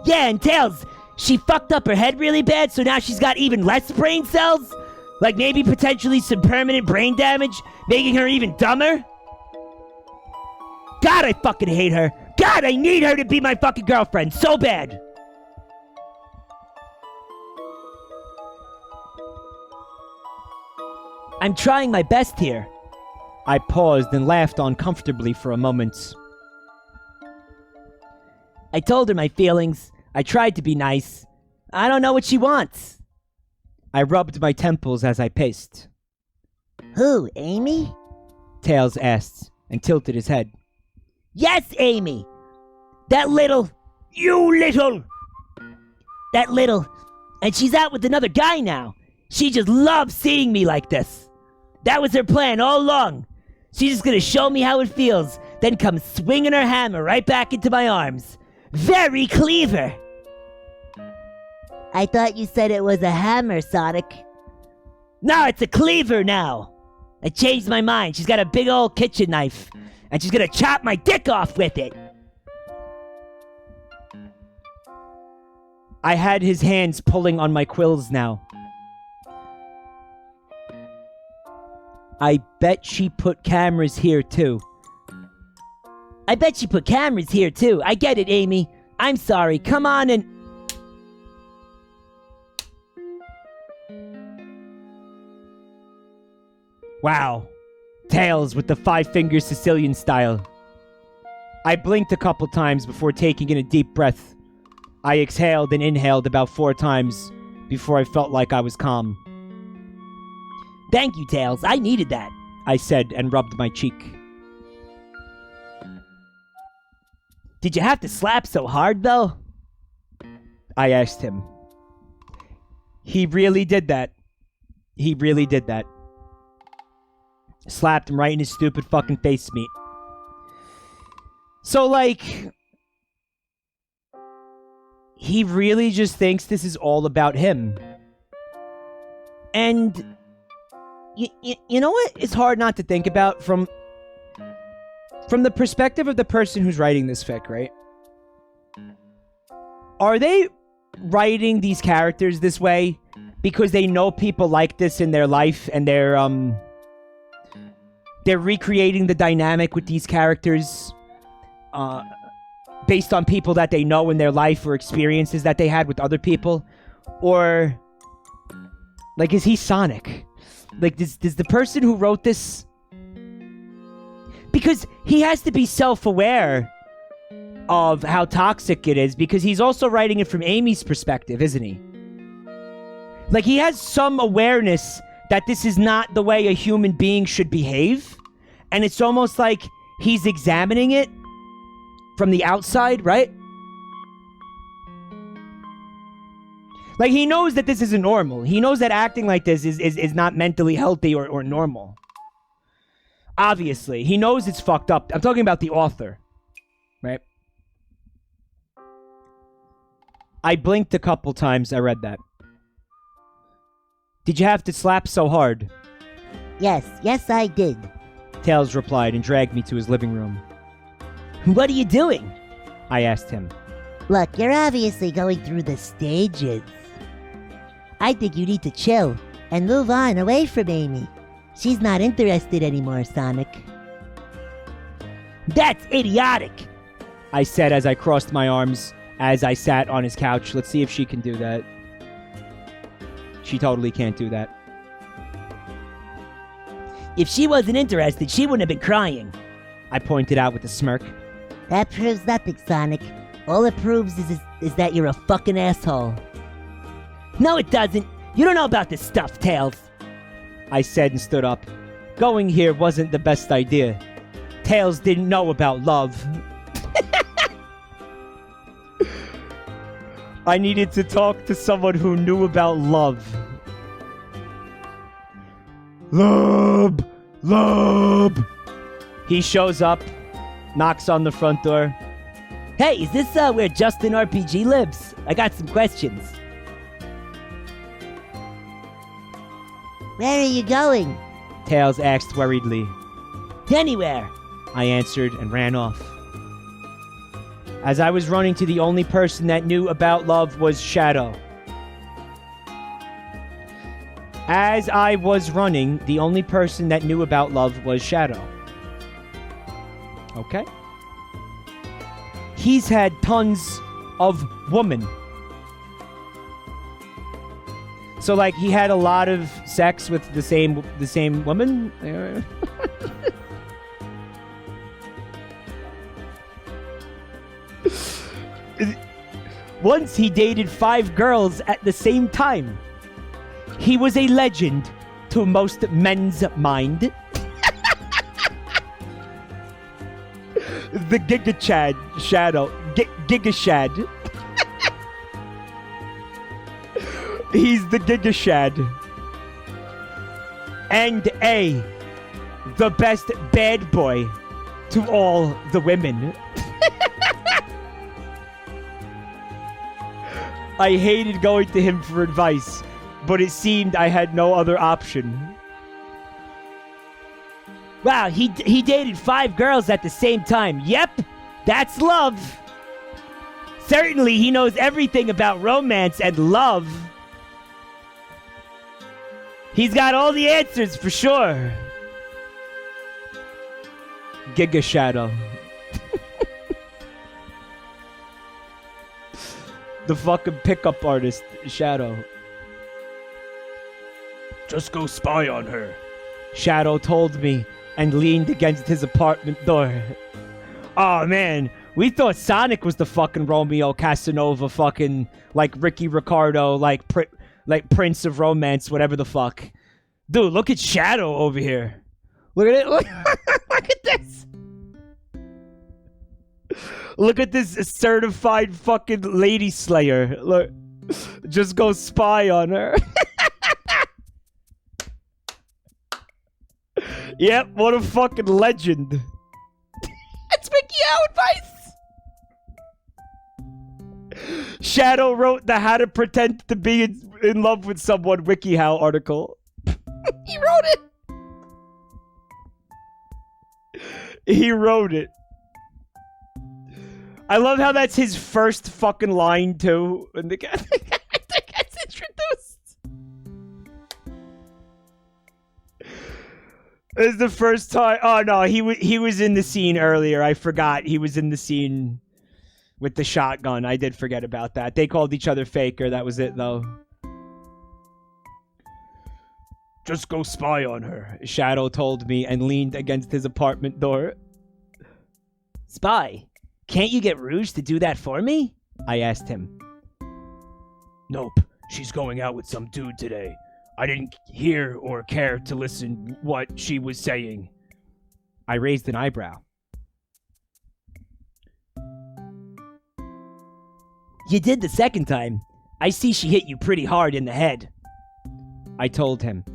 Yeah, and Tails, she fucked up her head really bad, so now she's got even less brain cells? Like maybe potentially some permanent brain damage, making her even dumber? God, I fucking hate her. God, I need her to be my fucking girlfriend so bad. I'm trying my best here. I paused and laughed uncomfortably for a moment. I told her my feelings. I tried to be nice. I don't know what she wants. I rubbed my temples as I paced. Who, Amy? Tails asked and tilted his head. Yes, Amy! That little... And she's out with another guy now. She just loves seeing me like this. That was her plan all along. She's just gonna show me how it feels, then come swinging her hammer right back into my arms. Very clever! I thought you said it was a hammer, Sonic. No, it's a cleaver now. I changed my mind. She's got a big old kitchen knife, and she's gonna chop my dick off with it. I had his hands pulling on my quills now. I bet she put cameras here too. I bet she put cameras here too. I get it, Amy. I'm sorry. Come on and... Wow. Tails with the 5-finger Sicilian style. I blinked a couple times before taking in a deep breath. I exhaled and inhaled about 4 times before I felt like I was calm. Thank you, Tails. I needed that. I said and rubbed my cheek. Did you have to slap so hard, though? I asked him. He really did that. He really did that. Slapped him right in his stupid fucking face meat. So, like... he really just thinks this is all about him. And... You know what? It's hard not to think about from the perspective of the person who's writing this fic, right? Are they writing these characters this way because they know people like this in their life and they're recreating the dynamic with these characters based on people that they know in their life or experiences that they had with other people? Or, like, is he Sonic? Like, does the person who wrote this... Because he has to be self-aware of how toxic it is, because he's also writing it from Amy's perspective, isn't he? Like, he has some awareness that this is not the way a human being should behave, and it's almost like he's examining it from the outside, right? Like, he knows that this isn't normal. He knows that acting like this is not mentally healthy or normal. Obviously. He knows it's fucked up. I'm talking about the author. Right? I blinked a couple times I read that. Did you have to slap so hard? Yes, I did. Tails replied and dragged me to his living room. What are you doing? I asked him. Look, you're obviously going through the stages. I think you need to chill and move on away from Amy. She's not interested anymore, Sonic. That's idiotic. I said as I crossed my arms as I sat on his couch. Let's see if she can do that. She totally can't do that. If she wasn't interested, she wouldn't have been crying. I pointed out with a smirk. That proves nothing, Sonic. All it proves is that you're a fucking asshole. No, it doesn't. You don't know about this stuff, Tails. I said and stood up. Going here wasn't the best idea. Tails didn't know about love. I needed to talk to someone who knew about love. Love. He shows up, knocks on the front door. Hey, is this where Justin RPG lives? I got some questions. Where are you going? Tails asked worriedly. Anywhere. I answered and ran off. As I was running to the only person that knew about love was Shadow. As I was running, the only person that knew about love was Shadow. Okay. He's had tons of women. So, like, he had a lot of sex with the same woman? Once he dated 5 girls at the same time. He was a legend to most men's mind. The Giga Shadow. Gigashad. He's the Gigashad. And the best bad boy to all the women. I hated going to him for advice, but it seemed I had no other option. Wow, he dated 5 girls at the same time. Yep, that's love. Certainly, he knows everything about romance and love. He's got all the answers for sure. Giga Shadow. The fucking pickup artist, Shadow. Just go spy on her. Shadow told me and leaned against his apartment door. Oh man, we thought Sonic was the fucking Romeo Casanova, fucking like Ricky Ricardo, like Prince of Romance, whatever the fuck. Dude, look at Shadow over here. Look at it. Look at this. Look at this certified fucking lady slayer. Look, just go spy on her. Yep, what a fucking legend. It's Mickey advice. Shadow wrote the How to Pretend to Be in Love with Someone WikiHow article. He wrote it. He wrote it. I love how that's his first fucking line, too. When the guy gets introduced. This is the first time. Oh, no, he was in the scene earlier. I forgot. He was in the scene with the shotgun. I did forget about that. They called each other Faker. That was it, though. Just go spy on her, Shadow told me and leaned against his apartment door. Spy? Can't you get Rouge to do that for me? I asked him. Nope, she's going out with some dude today. I didn't hear or care to listen what she was saying. I raised an eyebrow. You did the second time. I see she hit you pretty hard in the head. I told him.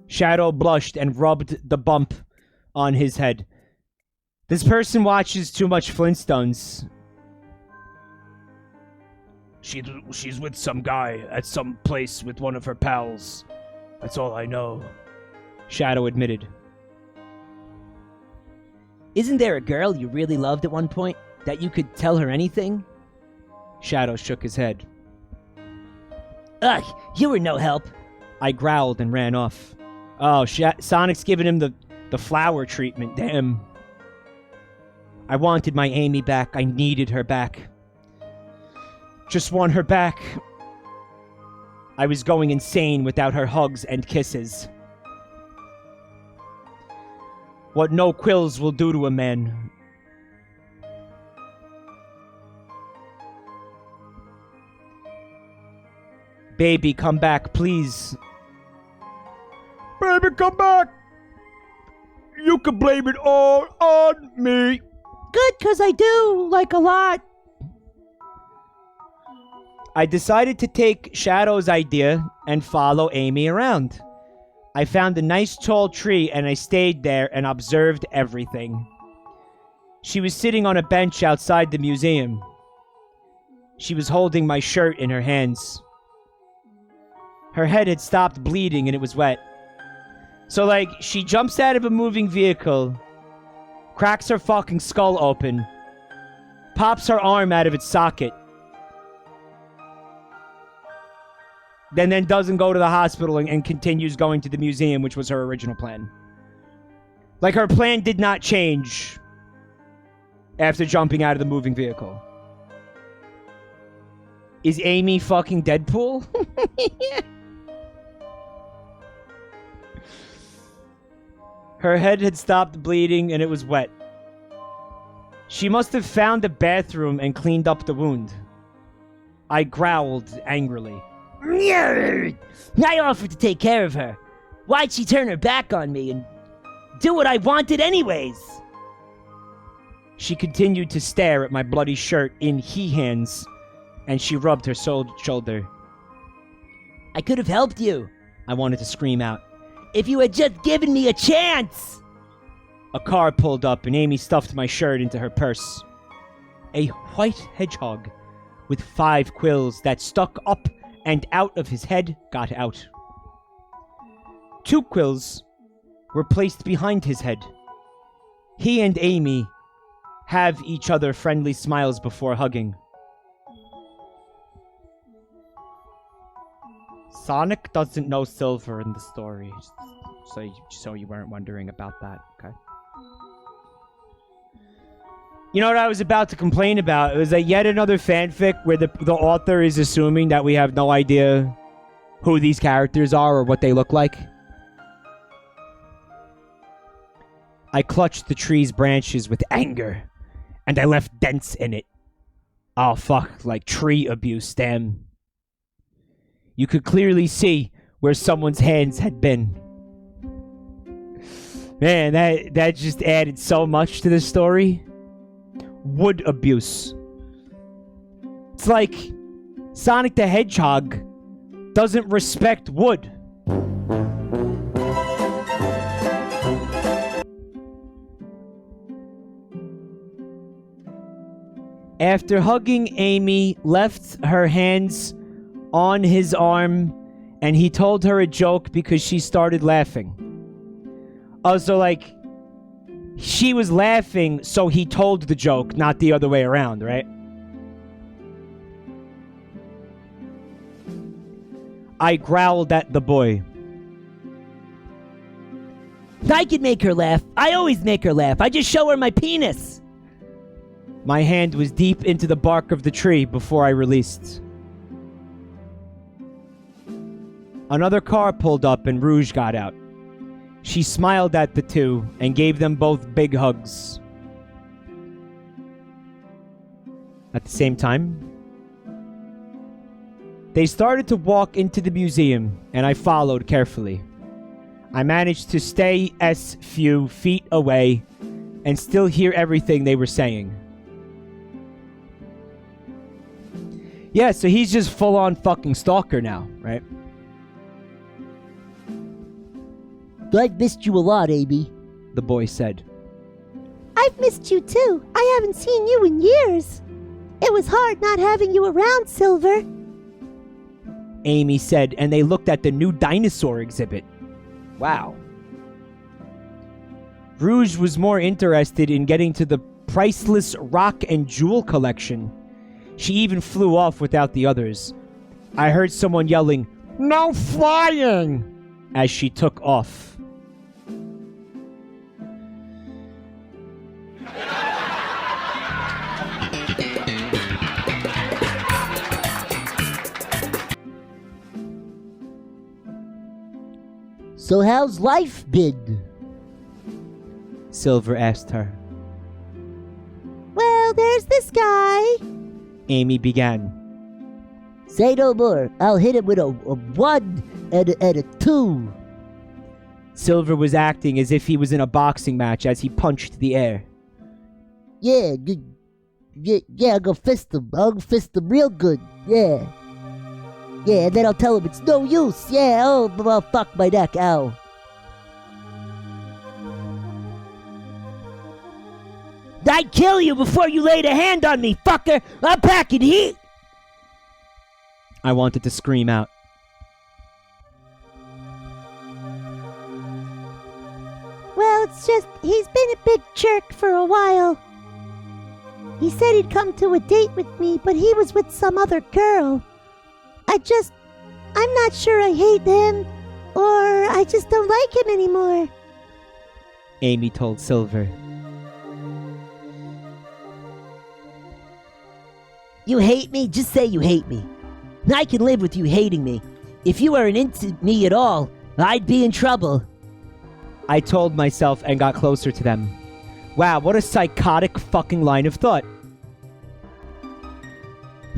Shadow blushed and rubbed the bump on his head. This person watches too much Flintstones. She's with some guy at some place with one of her pals. That's all I know. Shadow admitted. Isn't there a girl you really loved at one point that you could tell her anything? Shadow shook his head. Ugh, you were no help. I growled and ran off. Oh, Sonic's giving him the flower treatment. Damn. I wanted my Amy back. I needed her back. Just want her back. I was going insane without her hugs and kisses. What no quills will do to a man. Baby, come back, please. Baby, come back! You can blame it all on me. Good, 'cause I do, like a lot. I decided to take Shadow's idea and follow Amy around. I found a nice tall tree and I stayed there and observed everything. She was sitting on a bench outside the museum. She was holding my shirt in her hands. Her head had stopped bleeding and it was wet. So, like, she jumps out of a moving vehicle, cracks her fucking skull open, pops her arm out of its socket, then doesn't go to the hospital and continues going to the museum, which was her original plan. Like, her plan did not change after jumping out of the moving vehicle. Is Amy fucking Deadpool? Her head had stopped bleeding and it was wet. She must have found a bathroom and cleaned up the wound. I growled angrily. I offered to take care of her. Why'd she turn her back on me and do what I wanted anyways? She continued to stare at my bloody shirt in he hands, and she rubbed her shoulder. I could have helped you, I wanted to scream out. if you had just given me a chance. A car pulled up and Amy stuffed my shirt into her purse. A white hedgehog with 5 quills that stuck up and out of his head got out. 2 quills were placed behind his head. He and Amy have each other friendly smiles before hugging. Sonic doesn't know Silver in the story, so you weren't wondering about that, okay? You know what I was about to complain about? It was that yet another fanfic where the author is assuming that we have no idea who these characters are or what they look like. I clutched the tree's branches with anger, and I left dents in it. Oh, fuck, like tree abuse, damn. You could clearly see where someone's hands had been. Man, that just added so much to the story. Wood abuse. It's like Sonic the Hedgehog doesn't respect wood. After hugging Amy, left her hands on his arm, and he told her a joke because she started laughing. Oh, so like, she was laughing, so he told the joke, not the other way around, right? I growled at the boy. I could make her laugh. I always make her laugh. I just show her my penis. My hand was deep into the bark of the tree before I released. Another car pulled up and Rouge got out. She smiled at the two and gave them both big hugs. At the same time, they started to walk into the museum, and I followed carefully. I managed to stay as few feet away and still hear everything they were saying. Yeah, so he's just full-on fucking stalker now, right? I've missed you a lot, Amy. The boy said. I've missed you too. I haven't seen you in years. It was hard not having you around, Silver. Amy said, and they looked at the new dinosaur exhibit. Wow. Rouge was more interested in getting to the priceless rock and jewel collection. She even flew off without the others. I heard someone yelling, "No flying!" as she took off. So how's life been? Silver asked her. Well, there's this guy. Amy began. Say no more. I'll hit it with a 1 and a 2. Silver was acting as if he was in a boxing match as he punched the air. Yeah, good. Yeah, I'll go fist him. I'll go fist him real good. Yeah. Yeah, and then I'll tell him it's no use. Yeah, oh, fuck my neck. Ow. I'd kill you before you laid a hand on me, fucker! I'm packing heat! I wanted to scream out. Well, it's just, he's been a big jerk for a while. He said he'd come to a date with me, but he was with some other girl. I'm not sure I hate him, or I just don't like him anymore. Amy told Silver. You hate me? Just say you hate me. I can live with you hating me. If you weren't into me at all, I'd be in trouble. I told myself and got closer to them. Wow, what a psychotic fucking line of thought.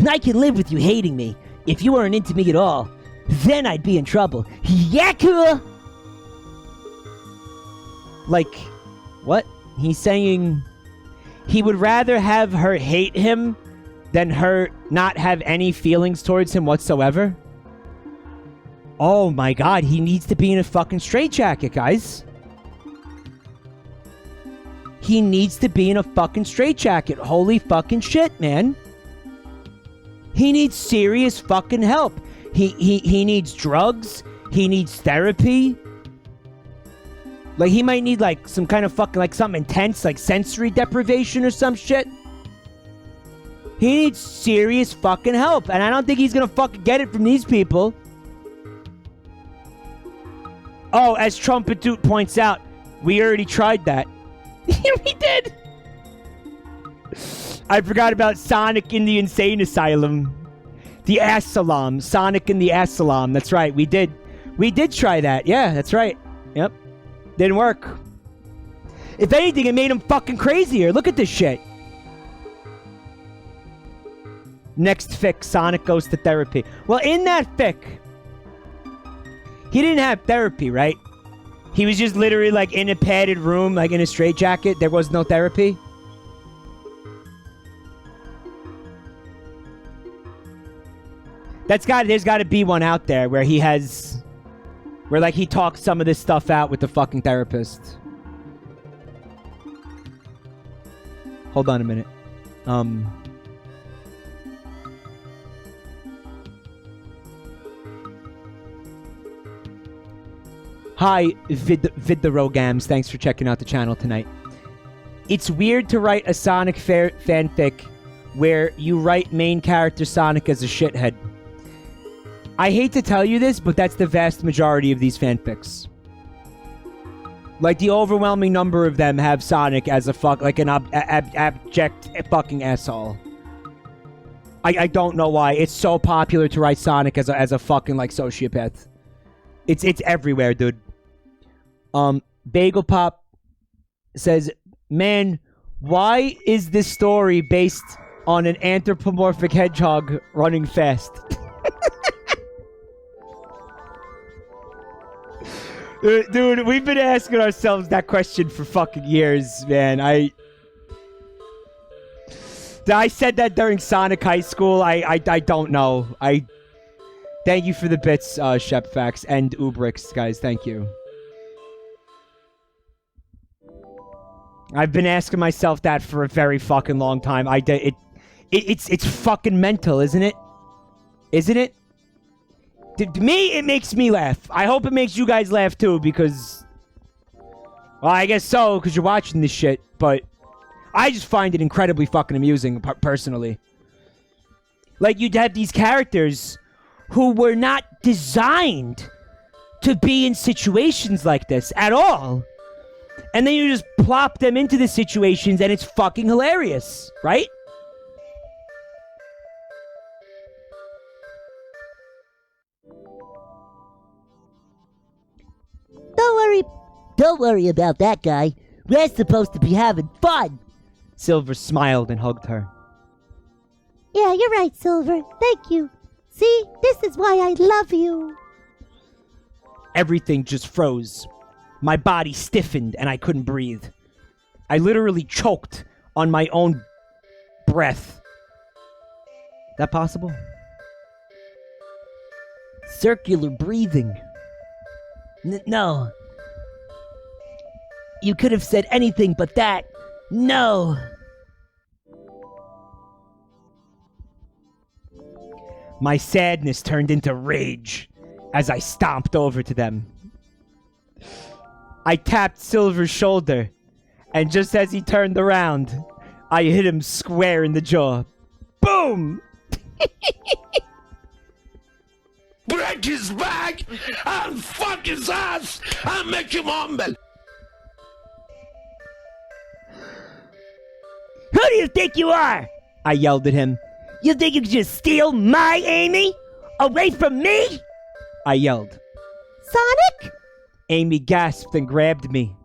I can live with you hating me. If you weren't into me at all, then I'd be in trouble. Yakuza! Like, what? He's saying he would rather have her hate him than her not have any feelings towards him whatsoever? Oh my god, he needs to be in a fucking straitjacket, guys. He needs to be in a fucking straitjacket. Holy fucking shit, man. He needs serious fucking help. He needs drugs. He needs therapy. Like, he might need, like, some kind of fucking, like, something intense, like sensory deprivation or some shit. He needs serious fucking help. And I don't think he's gonna fucking get it from these people. Oh, as Trumpet Dude points out, we already tried that. We did! I forgot about Sonic in the Insane Asylum. The Asylum. Sonic in the Asylum. That's right, we did. We did try that. Yeah, that's right. Yep. Didn't work. If anything, it made him fucking crazier. Look at this shit. Next fic, Sonic goes to therapy. Well, in that fic, he didn't have therapy, right? He was just literally like in a padded room, like in a straitjacket. There was no therapy. There's got to be one out there where he has, where like he talks some of this stuff out with the fucking therapist. Hold on a minute. Hi, Vid the Rogams. Thanks for checking out the channel tonight. It's weird to write a Sonic fanfic where you write main character Sonic as a shithead. I hate to tell you this, but that's the vast majority of these fanfics. Like, the overwhelming number of them have Sonic as a an abject fucking asshole. I don't know why. It's so popular to write Sonic as a fucking, like, sociopath. It's everywhere, dude. Bagel Pop says, man, why is this story based on an anthropomorphic hedgehog running fast? Dude, we've been asking ourselves that question for fucking years, man. I said that during Sonic High School. I don't know. Thank you for the bits, Shepfax and Ubrix, guys. Thank you. I've been asking myself that for a very fucking long time. It's fucking mental, isn't it? Isn't it? To me, it makes me laugh. I hope it makes you guys laugh too, because... Well, I guess so, because you're watching this shit, but... I just find it incredibly fucking amusing, personally. Like, you'd have these characters who were not designed to be in situations like this at all. And then you just plop them into the situations, and it's fucking hilarious, right? Don't worry about that guy. We're supposed to be having fun. Silver smiled and hugged her. Yeah, you're right, Silver. Thank you. See, this is why I love you. Everything just froze. My body stiffened and I couldn't breathe. I literally choked on my own breath. That possible? Circular breathing. No. You could have said anything but that. No. My sadness turned into rage as I stomped over to them. I tapped Silver's shoulder, and just as he turned around, I hit him square in the jaw. Boom! Break his back and fuck his ass and make him humble. Who do you think you are? I yelled at him. You think you can just steal my Amy? Away from me? I yelled. Sonic? Amy gasped and grabbed me.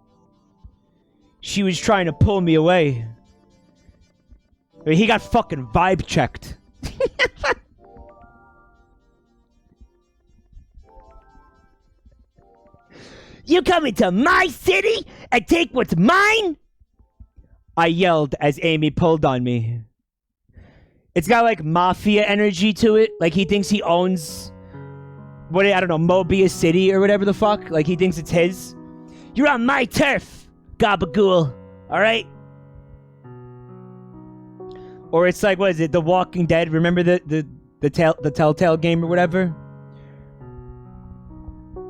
She was trying to pull me away. He got fucking vibe checked. You come into my city and take what's mine? I yelled as Amy pulled on me. It's got like mafia energy to it. Like he thinks he owns... I don't know, Mobius City or whatever the fuck. Like he thinks it's his. You're on my turf, Gabagool. Alright? Or it's like, what is it? The Walking Dead. Remember the Telltale game or whatever?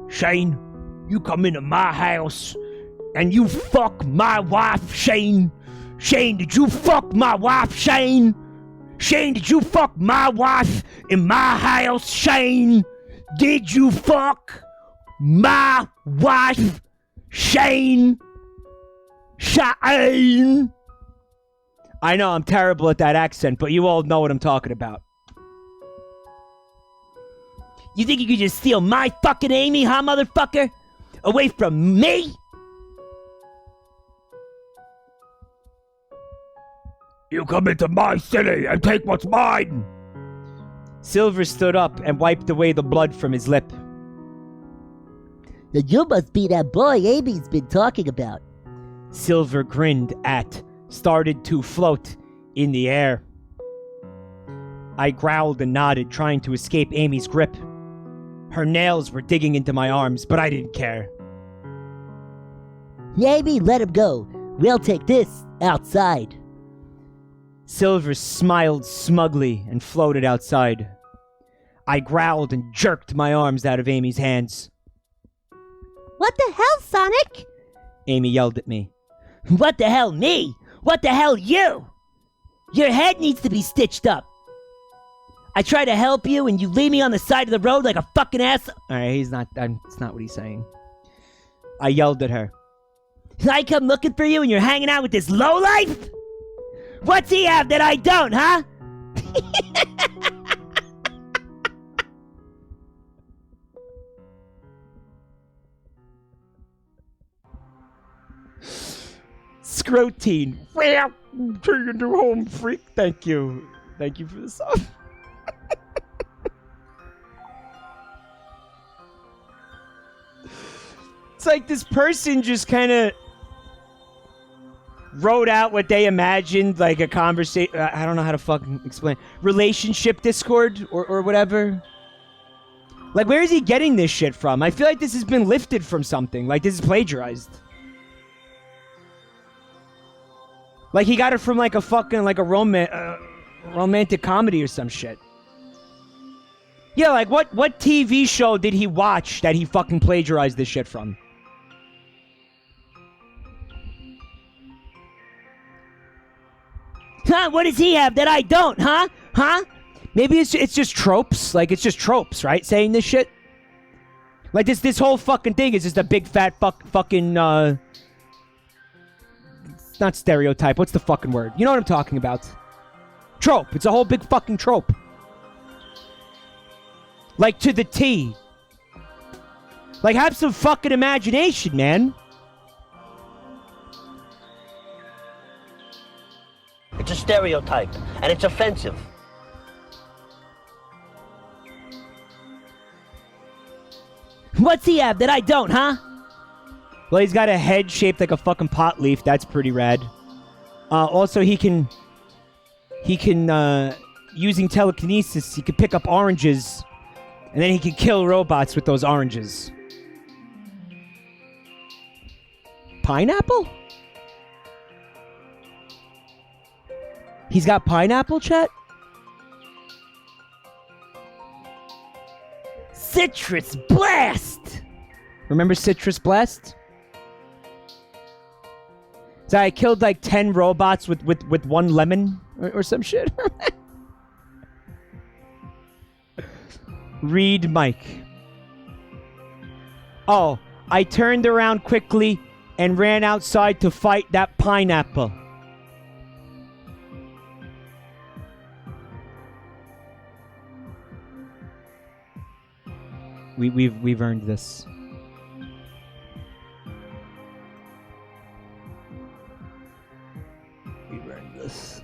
Shane, you come into my house and you fuck my wife, Shane. Shane, did you fuck my wife, Shane? Shane, did you fuck my wife in my house, Shane? Did you fuck my wife, Shane? Shane? I know I'm terrible at that accent, but you all know what I'm talking about. You think you could just steal my fucking Amy, huh, motherfucker? Away from me? You come into my city and take what's mine! Silver stood up and wiped away the blood from his lip. You must be that boy Amy's been talking about. Silver grinned started to float in the air. I growled and nodded, trying to escape Amy's grip. Her nails were digging into my arms, but I didn't care. Amy, let him go. We'll take this outside. Silver smiled smugly and floated outside. I growled and jerked my arms out of Amy's hands. What the hell, Sonic? Amy yelled at me. What the hell, me? What the hell, you? Your head needs to be stitched up. I try to help you and you leave me on the side of the road like a fucking ass. Alright, it's not what he's saying. I yelled at her. I come looking for you and you're hanging out with this lowlife? What's he have that I don't, huh? Scrotine. Well, taking you home, freak. Thank you. Thank you for the song. It's like this person just kind of wrote out what they imagined, like a conversation. I don't know how to fucking explain. Relationship Discord or whatever. Like, where is he getting this shit from? I feel like this has been lifted from something. Like, this is plagiarized. Like, he got it from, like, a fucking, like, a romantic comedy or some shit. Yeah, like, what TV show did he watch that he fucking plagiarized this shit from? Huh? What does he have that I don't, huh? Huh? Maybe it's just tropes. Like, it's just tropes, right? Saying this shit. Like, this whole fucking thing is just a big fat fucking, not stereotype. What's the fucking word? You know what I'm talking about. Trope. It's a whole big fucking trope. Like, to the T. Like, have some fucking imagination, man. It's a stereotype, and it's offensive. What's he have that I don't, huh? Well, he's got a head shaped like a fucking pot leaf. That's pretty rad. Also, he can, using telekinesis, he can pick up oranges, and then he can kill robots with those oranges. Pineapple? He's got pineapple, chat? Citrus Blast! Remember Citrus Blast? So I killed like 10 robots with one lemon or some shit. Read Mike. Oh, I turned around quickly and ran outside to fight that pineapple. We've earned this. We've earned this.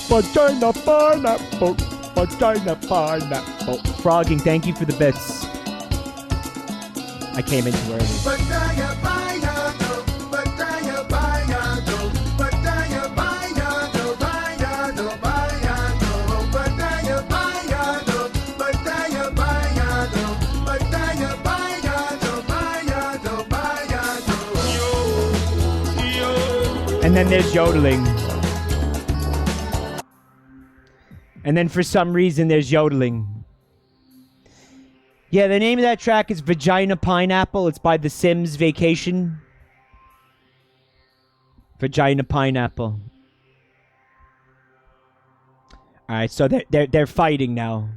Vagina pineapple. Vagina pineapple. Frogging, thank you for the bits. I came in too early. Vagina pineapple. Vagina pineapple. Vagina pineapple. Pineapple. Pineapple. Vagina pineapple. Vagina pineapple. Vagina pineapple. Pineapple. Pineapple. Yo. And then there's yodeling. And then for some reason, there's yodeling. Yeah, the name of that track is Vagina Pineapple. It's by The Sims Vacation. Vagina Pineapple. Alright, so they're fighting now.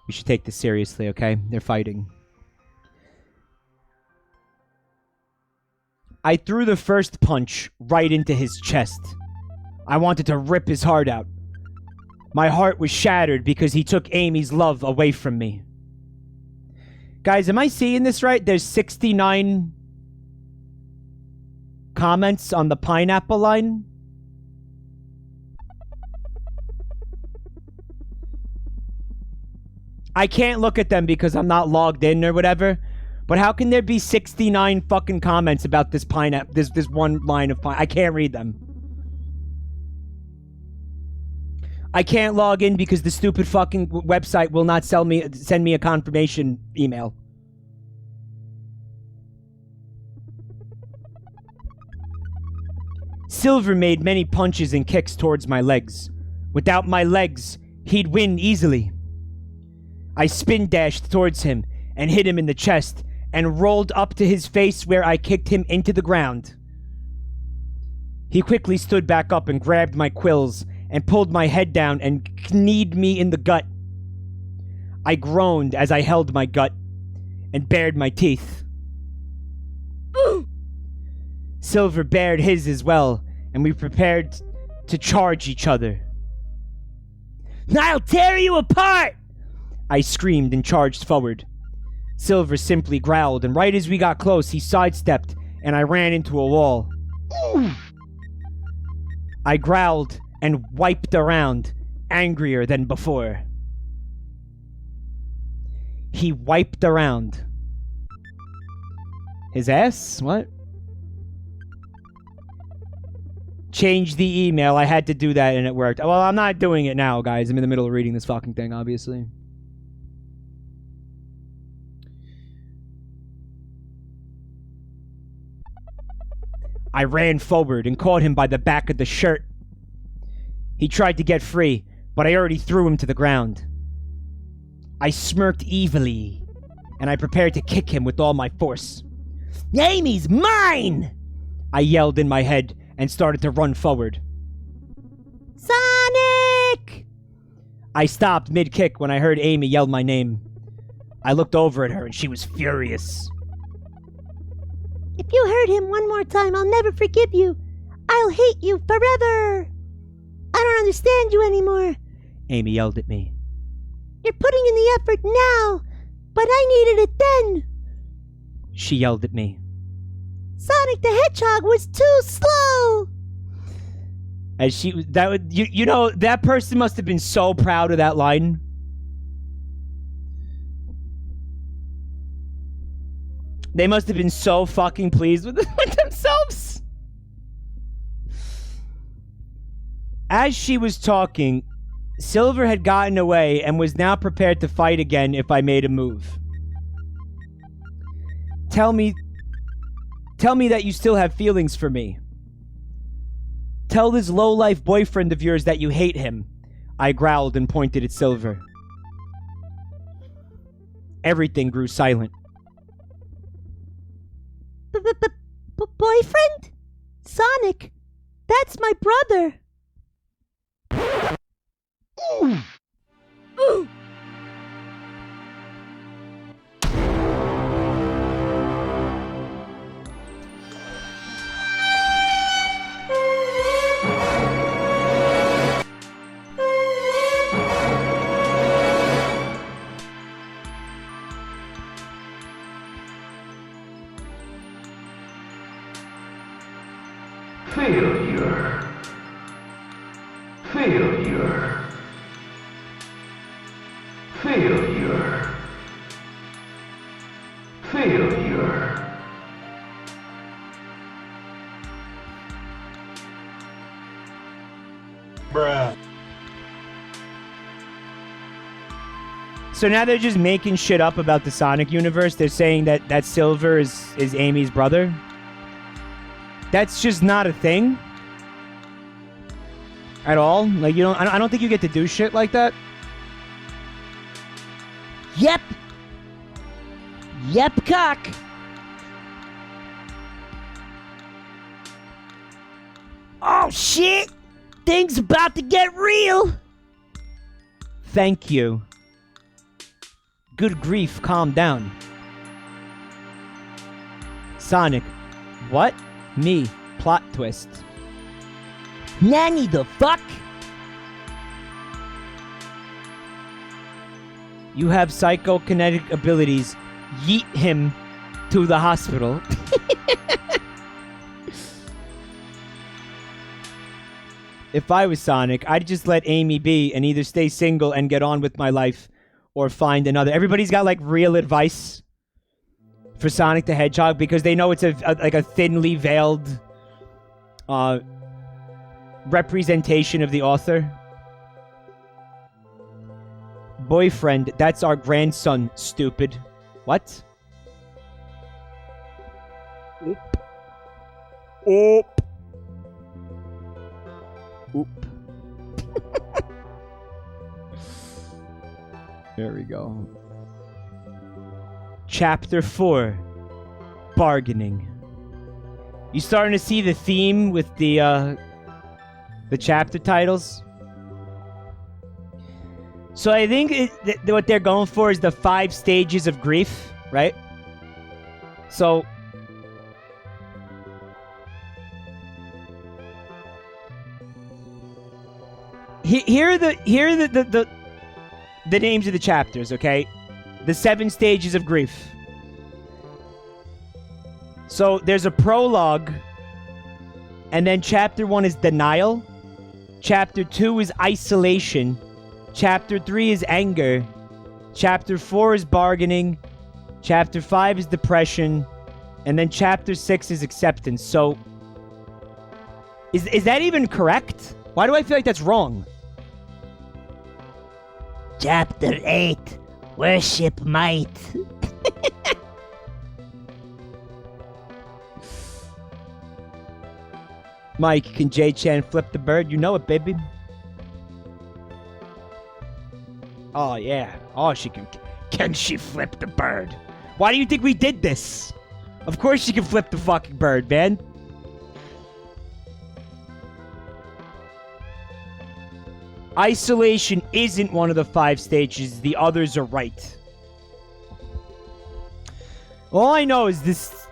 We should take this seriously, okay? They're fighting. I threw the first punch right into his chest. I wanted to rip his heart out. My heart was shattered because he took Amy's love away from me. Guys, am I seeing this right? There's 69 comments on the pineapple line. I can't look at them because I'm not logged in or whatever. But how can there be 69 fucking comments about this pineapple, this one line of pineapple? I can't read them. I can't log in because the stupid fucking website will not send me a confirmation email. Silver made many punches and kicks towards my legs. Without my legs, he'd win easily. I spin dashed towards him and hit him in the chest and rolled up to his face where I kicked him into the ground. He quickly stood back up and grabbed my quills and pulled my head down and kneed me in the gut. I groaned as I held my gut and bared my teeth. Silver bared his as well, and we prepared to charge each other. I'll tear you apart! I screamed and charged forward. Silver simply growled, and right as we got close, he sidestepped, and I ran into a wall. I growled and wiped around, angrier than before. He wiped around. His ass? What? Change the email. I had to do that and it worked. Well, I'm not doing it now, guys. I'm in the middle of reading this fucking thing, obviously. I ran forward and caught him by the back of the shirt. He tried to get free, but I already threw him to the ground. I smirked evilly, and I prepared to kick him with all my force. Amy's mine! I yelled in my head and started to run forward. Sonic! I stopped mid-kick when I heard Amy yell my name. I looked over at her and she was furious. If you hurt him one more time, I'll never forgive you. I'll hate you forever. I don't understand you anymore. Amy yelled at me. You're putting in the effort now, but I needed it then. She yelled at me. Sonic the Hedgehog was too slow. As she was, that would, you know, that person must have been so proud of that line. They must have been so fucking pleased with themselves. As she was talking, Silver had gotten away and was now prepared to fight again if I made a move. Tell me that you still have feelings for me. Tell this low-life boyfriend of yours that you hate him. I growled and pointed at Silver. Everything grew silent. Boyfriend? Sonic, that's my brother. Ooh. Failure. Failure. Failure. Failure. Bruh. So now they're just making shit up about the Sonic universe. They're saying that Silver is Amy's brother. That's just not a thing at all. Like, you don't. I don't think you get to do shit like that. Yep, cock. Oh shit! Things about to get real. Thank you. Good grief, calm down. Sonic, what? Me, plot twist. Nanny the fuck? You have psychokinetic abilities. Yeet him to the hospital. If I was Sonic, I'd just let Amy be and either stay single and get on with my life or find another. Everybody's got like real advice for Sonic the Hedgehog because they know it's like a thinly veiled representation of the author. Boyfriend, that's our grandson, stupid. What? Oop. Oop. Oop. There we go. Chapter 4. Bargaining. You starting to see the theme with the chapter titles? So I think what they're going for is the 5 stages of grief, right? So here are the names of the chapters, okay? The 7 stages of grief. So there's a prologue, and then chapter 1 is denial. Chapter 2 is isolation. Chapter 3 is anger. Chapter 4 is bargaining. Chapter 5 is depression. And then chapter 6 is acceptance. So, is that even correct? Why do I feel like that's wrong? Chapter 8. Worship might. Mike, can J-Chan flip the bird? You know it, baby. Oh, yeah. Oh, she can. Can she flip the bird? Why do you think we did this? Of course she can flip the fucking bird, man. Isolation isn't one of the 5 stages. The others are right. All I know is this...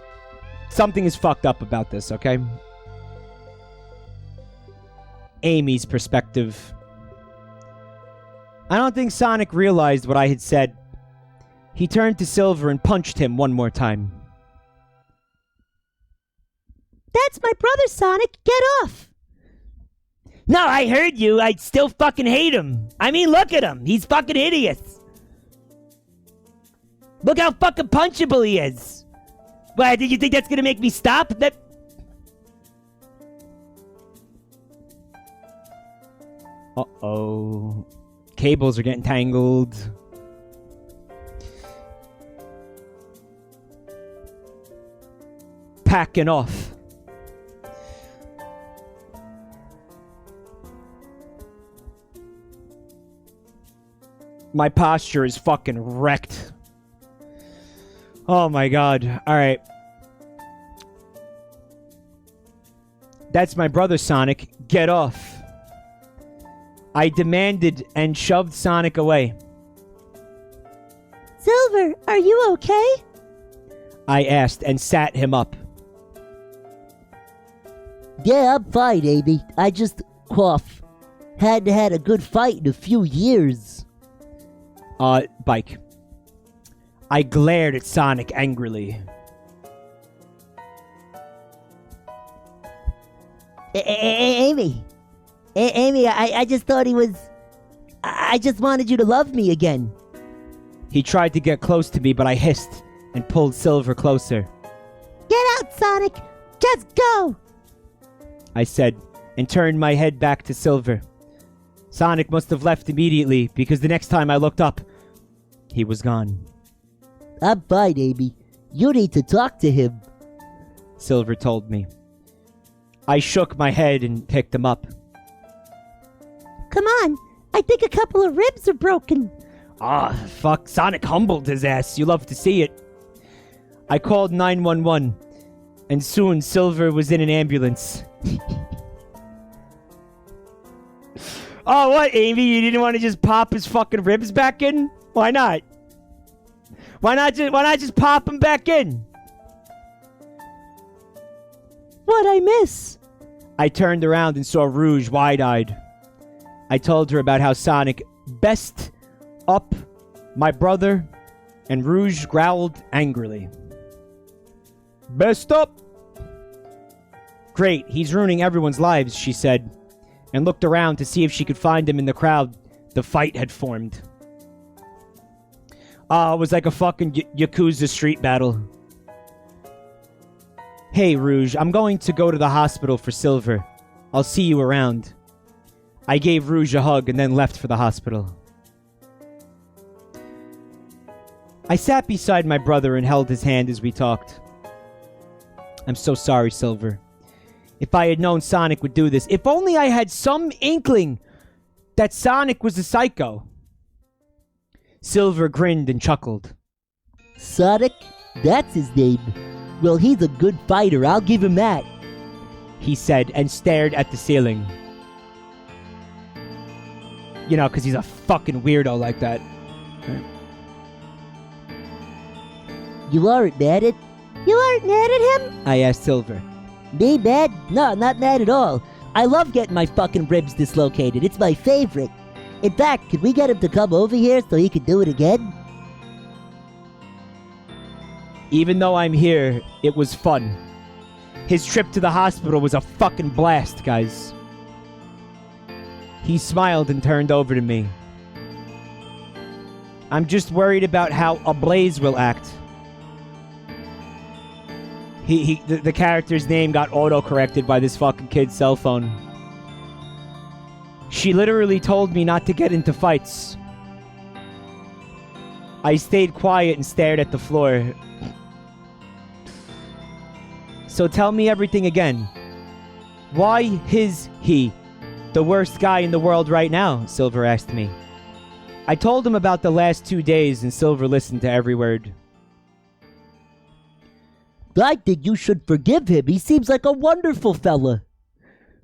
Something is fucked up about this, okay? Amy's perspective. I don't think Sonic realized what I had said. He turned to Silver and punched him one more time. That's my brother, Sonic. Get off. No, I heard you. I still fucking hate him. I mean, look at him. He's fucking hideous. Look how fucking punchable he is. Why, did you think that's gonna make me stop? That... Uh-oh. Cables are getting tangled. Packing off. My posture is fucking wrecked. Oh my god. Alright. That's my brother, Sonic. Get off. I demanded and shoved Sonic away. Silver, are you okay? I asked and sat him up. Yeah, I'm fine, Amy. I just cough. Hadn't had a good fight in a few years. Bike. I glared at Sonic angrily. Amy. Amy, I just thought he was... I just wanted you to love me again. He tried to get close to me, but I hissed and pulled Silver closer. Get out, Sonic. Just go. I said, and turned my head back to Silver. Sonic must have left immediately, because the next time I looked up, he was gone. I'm fine, Amy. You need to talk to him. Silver told me. I shook my head and picked him up. Come on. I think a couple of ribs are broken. Ah, fuck. Sonic humbled his ass. You love to see it. I called 911, and soon Silver was in an ambulance. Oh, what, Amy? You didn't want to just pop his fucking ribs back in? Why not? Why not just pop him back in? What'd I miss? I turned around and saw Rouge wide-eyed. I told her about how Sonic best up my brother, and Rouge growled angrily. Best up? Great, he's ruining everyone's lives, she said, and looked around to see if she could find him in the crowd. The fight had formed. It was like a fucking Yakuza street battle. Hey, Rouge, I'm going to go to the hospital for Silver. I'll see you around. I gave Rouge a hug and then left for the hospital. I sat beside my brother and held his hand as we talked. I'm so sorry, Silver. If I had known Sonic would do this, if only I had some inkling that Sonic was a psycho. Silver grinned and chuckled. Sonic? That's his name. Well, he's a good fighter, I'll give him that. He said and stared at the ceiling. You know, because he's a fucking weirdo like that. You aren't mad at... You aren't mad at him? I asked Silver. Me mad? No, not mad at all. I love getting my fucking ribs dislocated. It's my favorite. In fact, could we get him to come over here so he could do it again? Even though I'm here, it was fun. His trip to the hospital was a fucking blast, guys. He smiled and turned over to me. I'm just worried about how Ablaze will act. The character's name got auto-corrected by this fucking kid's cell phone. She literally told me not to get into fights. I stayed quiet and stared at the floor. So tell me everything again. Why is he the worst guy in the world right now? Silver asked me. I told him about the last 2 days and Silver listened to every word. I think you should forgive him. He seems like a wonderful fella.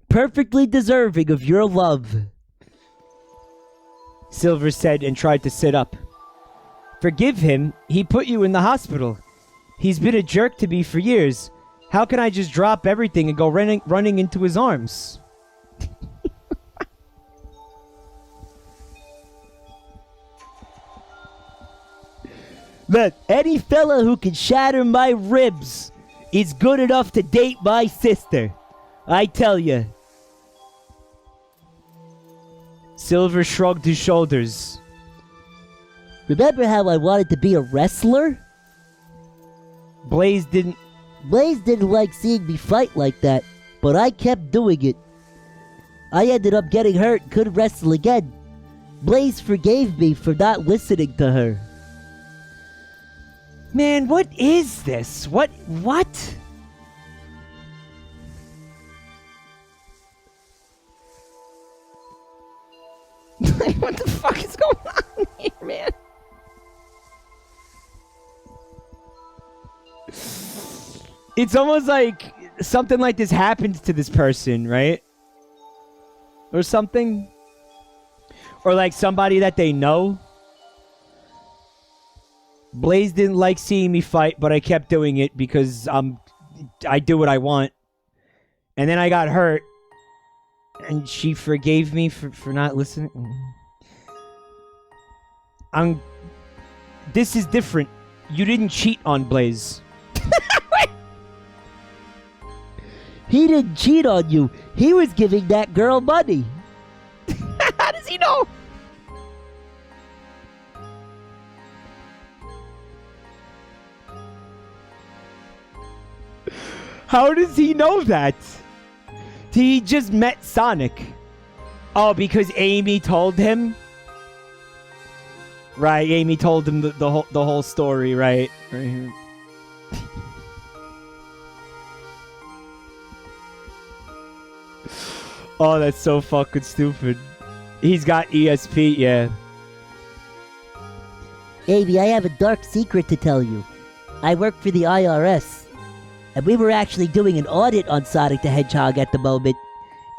Perfectly deserving of your love. Silver said and tried to sit up. Forgive him? He put you in the hospital. He's been a jerk to me for years. How can I just drop everything and go running into his arms? Look, any fella who can shatter my ribs is good enough to date my sister. I tell you. Silver shrugged his shoulders. Remember how I wanted to be a wrestler? Blaze didn't like seeing me fight like that, but I kept doing it. I ended up getting hurt and couldn't wrestle again. Blaze forgave me for not listening to her. Man, what is this? What? What the fuck is going on here, man? It's almost like something like this happened to this person, right? Or something. Or like somebody that they know. Blaze didn't like seeing me fight, but I kept doing it because I do what I want. And then I got hurt. And she forgave me for not listening. This is different. You didn't cheat on Blaze. He didn't cheat on you. He was giving that girl money. How does he know? How does he know that? He just met Sonic. Oh, because Amy told him? Right, Amy told him the whole story, right? Right here. Oh, that's so fucking stupid. He's got ESP, yeah. Amy, I have a dark secret to tell you. I work for the IRS. And we were actually doing an audit on Sonic the Hedgehog at the moment.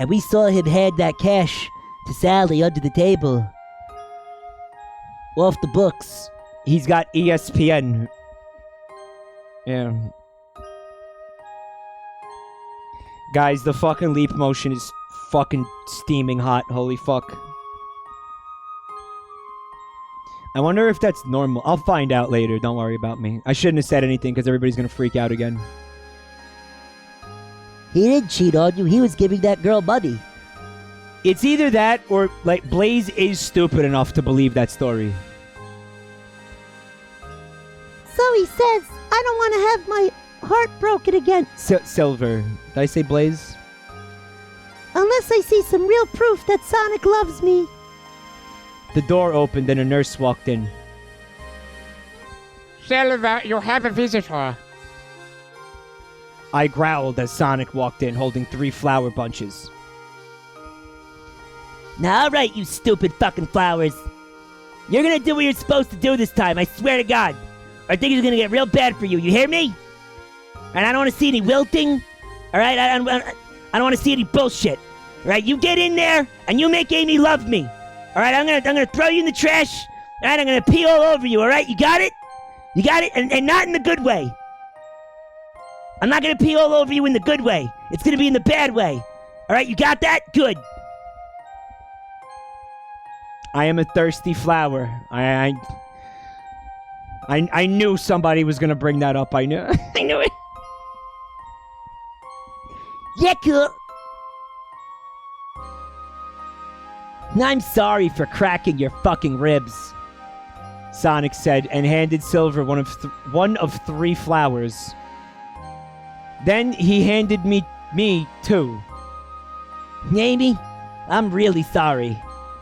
And we saw him hand that cash to Sally under the table. Off the books. He's got ESPN. Yeah. Guys, the fucking leap motion is fucking steaming hot. Holy fuck. I wonder if that's normal. I'll find out later. Don't worry about me. I shouldn't have said anything because everybody's gonna freak out again. He didn't cheat on you. He was giving that girl money. It's either that or, like, Blaze is stupid enough to believe that story. So he says, I don't want to have my heart broken again. Silver. Did I say Blaze? Unless I see some real proof that Sonic loves me. The door opened and a nurse walked in. Silver, you have a visitor. I growled as Sonic walked in holding 3 flower bunches. Now, all right, you stupid fucking flowers. You're gonna do what you're supposed to do this time, I swear to God. Or things are gonna get real bad for you, you hear me? And I don't want to see any wilting. All right, I don't want to see any bullshit. All right, you get in there and you make Amy love me. All right, I'm gonna throw you in the trash. All right, I'm gonna pee all over you. All right, you got it? You got it, and not in the good way. I'm not gonna pee all over you in the good way. It's gonna be in the bad way. All right, you got that? Good. I am a thirsty flower. I knew somebody was gonna bring that up. I knew. I knew it. Yaku! I'm sorry for cracking your fucking ribs, Sonic said and handed Silver one of 3 flowers. Then he handed me 2. Amy, I'm really sorry.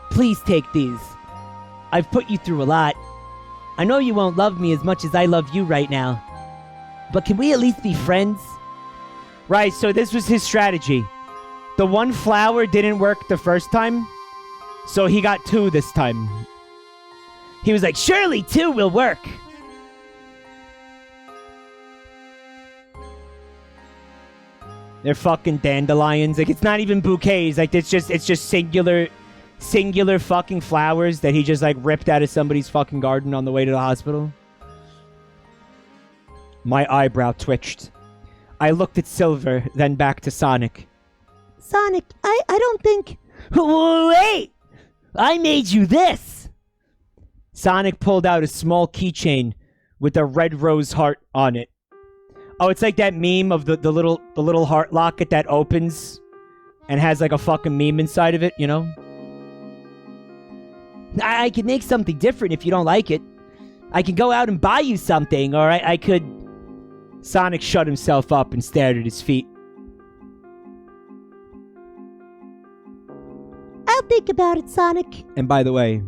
Please take these. I've put you through a lot. I know you won't love me as much as I love you right now. But can we at least be friends? Right, so this was his strategy. The 1 flower didn't work the first time, so he got 2 this time. He was like, surely 2 will work. They're fucking dandelions. Like, it's not even bouquets. Like, it's just singular fucking flowers that he just, like, ripped out of somebody's fucking garden on the way to the hospital. My eyebrow twitched. I looked at Silver, then back to Sonic. Sonic, I don't think... Wait! I made you this! Sonic pulled out a small keychain with a red rose heart on it. Oh, it's like that meme of the little heart locket that opens and has like a fucking meme inside of it, you know? I can make something different if you don't like it. I can go out and buy you something, or I could... Sonic shut himself up and stared at his feet. I'll think about it, Sonic. And by the way,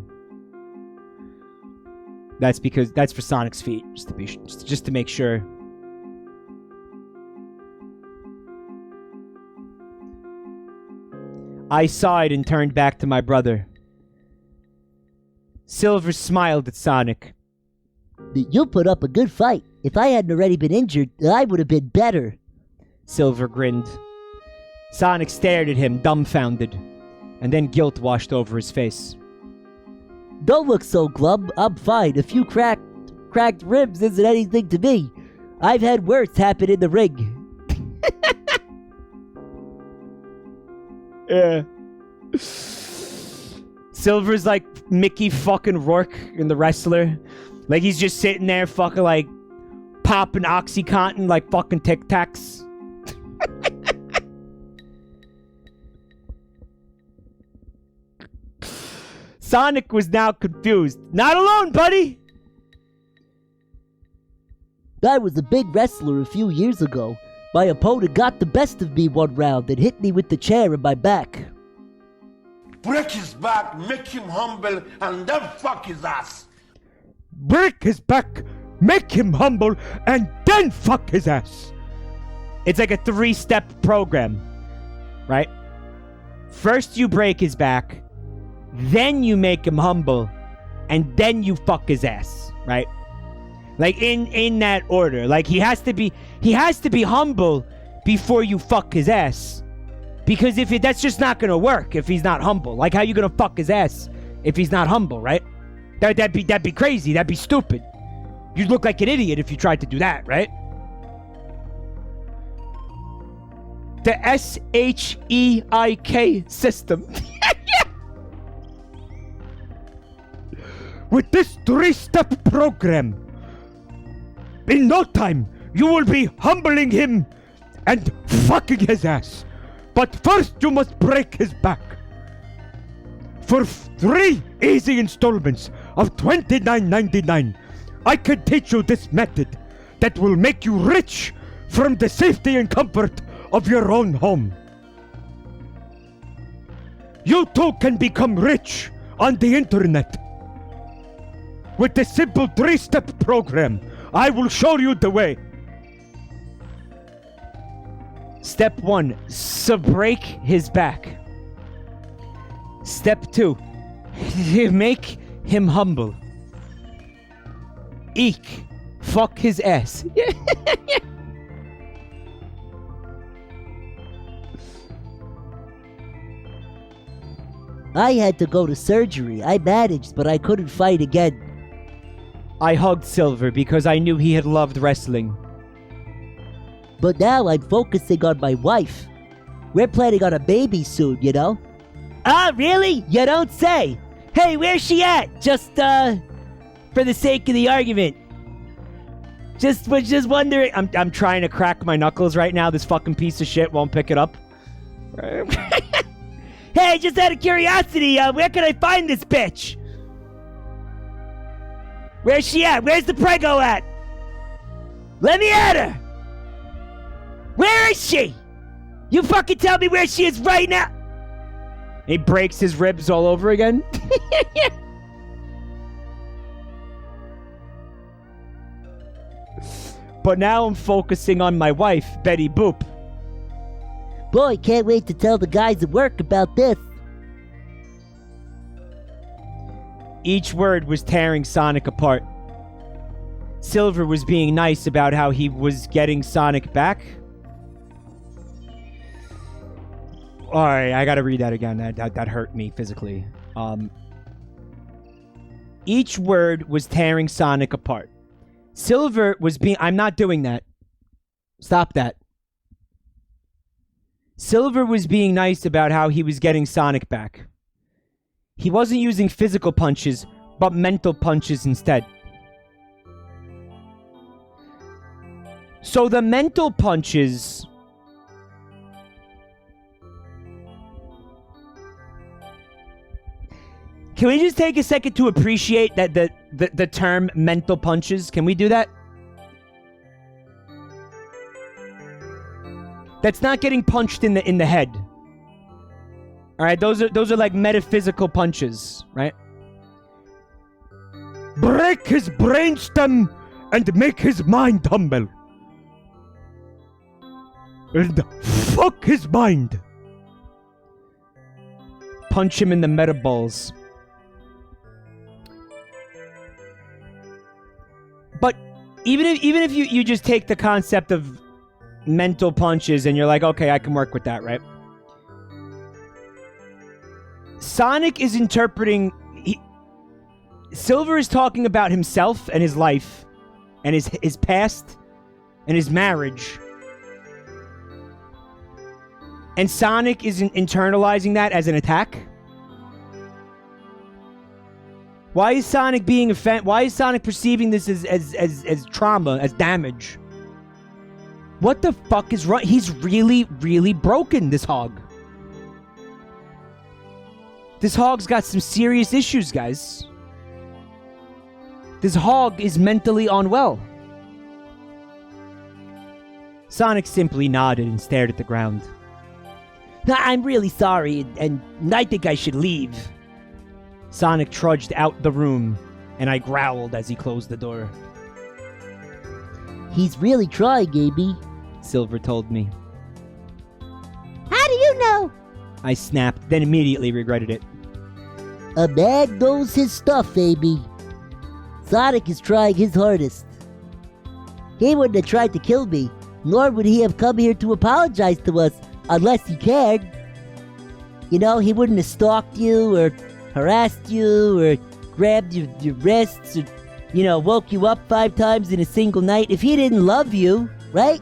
that's for Sonic's feet, just to make sure. I sighed and turned back to my brother. Silver smiled at Sonic. You put up a good fight. If I hadn't already been injured, I would have been better. Silver grinned. Sonic stared at him, dumbfounded, and then guilt washed over his face. Don't look so glum. I'm fine. A few cracked ribs isn't anything to me. I've had worse happen in the ring. Yeah. Silver's like Mickey fucking Rourke in The Wrestler. Like, he's just sitting there fucking like popping OxyContin like fucking Tic Tacs. Sonic was now confused. Not alone, buddy! I was a big wrestler a few years ago. My opponent got the best of me one round and hit me with the chair in my back. Break his back, make him humble, and then fuck his ass. Break his back, make him humble, and then fuck his ass. It's like a 3-step program, right? First you break his back, then you make him humble, and then you fuck his ass, right? Like in that order. Like he has to be humble before you fuck his ass. Because that's just not gonna work if he's not humble. Like, how you gonna fuck his ass if he's not humble, right? That'd be crazy. That'd be stupid. You'd look like an idiot if you tried to do that, right? The SHEIK system. With this 3-step program, in no time, you will be humbling him and fucking his ass. But first, you must break his back. For 3 easy installments of $29.99, I can teach you this method that will make you rich from the safety and comfort of your own home. You too can become rich on the internet. With the simple 3-step program, I will show you the way. Step 1, break his back. Step 2, make him humble. Eek, fuck his ass. I had to go to surgery. I managed, but I couldn't fight again. I hugged Silver because I knew he had loved wrestling. But now I'm focusing on my wife. We're planning on a baby soon, you know? Ah, really? You don't say. Hey, where's she at? Just, for the sake of the argument. Was just wondering. I'm trying to crack my knuckles right now. This fucking piece of shit won't pick it up. Hey, just out of curiosity, where can I find this bitch? Where's she at? Where's the prego at? Let me at her! Where is she? You fucking tell me where she is right now! He breaks his ribs all over again. But now I'm focusing on my wife, Betty Boop. Boy, can't wait to tell the guys at work about this. Each word was tearing Sonic apart. Silver was being nice about how he was getting Sonic back. Alright, I gotta read that again. That hurt me physically. Each word was tearing Sonic apart. Silver was being... I'm not doing that. Stop that. Silver was being nice about how he was getting Sonic back. He wasn't using physical punches, but mental punches instead. So the mental punches... Can we just take a second to appreciate that the term mental punches? Can we do that? That's not getting punched in the head. All right, those are like metaphysical punches, right? Break his brainstem and make his mind humble. And fuck his mind. Punch him in the meta balls. But even if you just take the concept of mental punches and you're like, okay, I can work with that, right? Sonic is interpreting... Silver is talking about himself and his life and his past and his marriage. And Sonic is internalizing that as an attack? Why is Sonic being why is Sonic perceiving this as trauma, as damage? What the fuck is wrong? He's really, really broken, this hog. This hog's got some serious issues, guys. This hog is mentally unwell. Sonic simply nodded and stared at the ground. I'm really sorry, and I think I should leave. Sonic trudged out the room, and I growled as he closed the door. He's really trying, Gaby, Silver told me. How do you know? I snapped, then immediately regretted it. A man knows his stuff, Amy. Sonic is trying his hardest. He wouldn't have tried to kill me, nor would he have come here to apologize to us unless he cared. You know, he wouldn't have stalked you or harassed you or grabbed your wrists or, you know, woke you up 5 times in a single night if he didn't love you, right?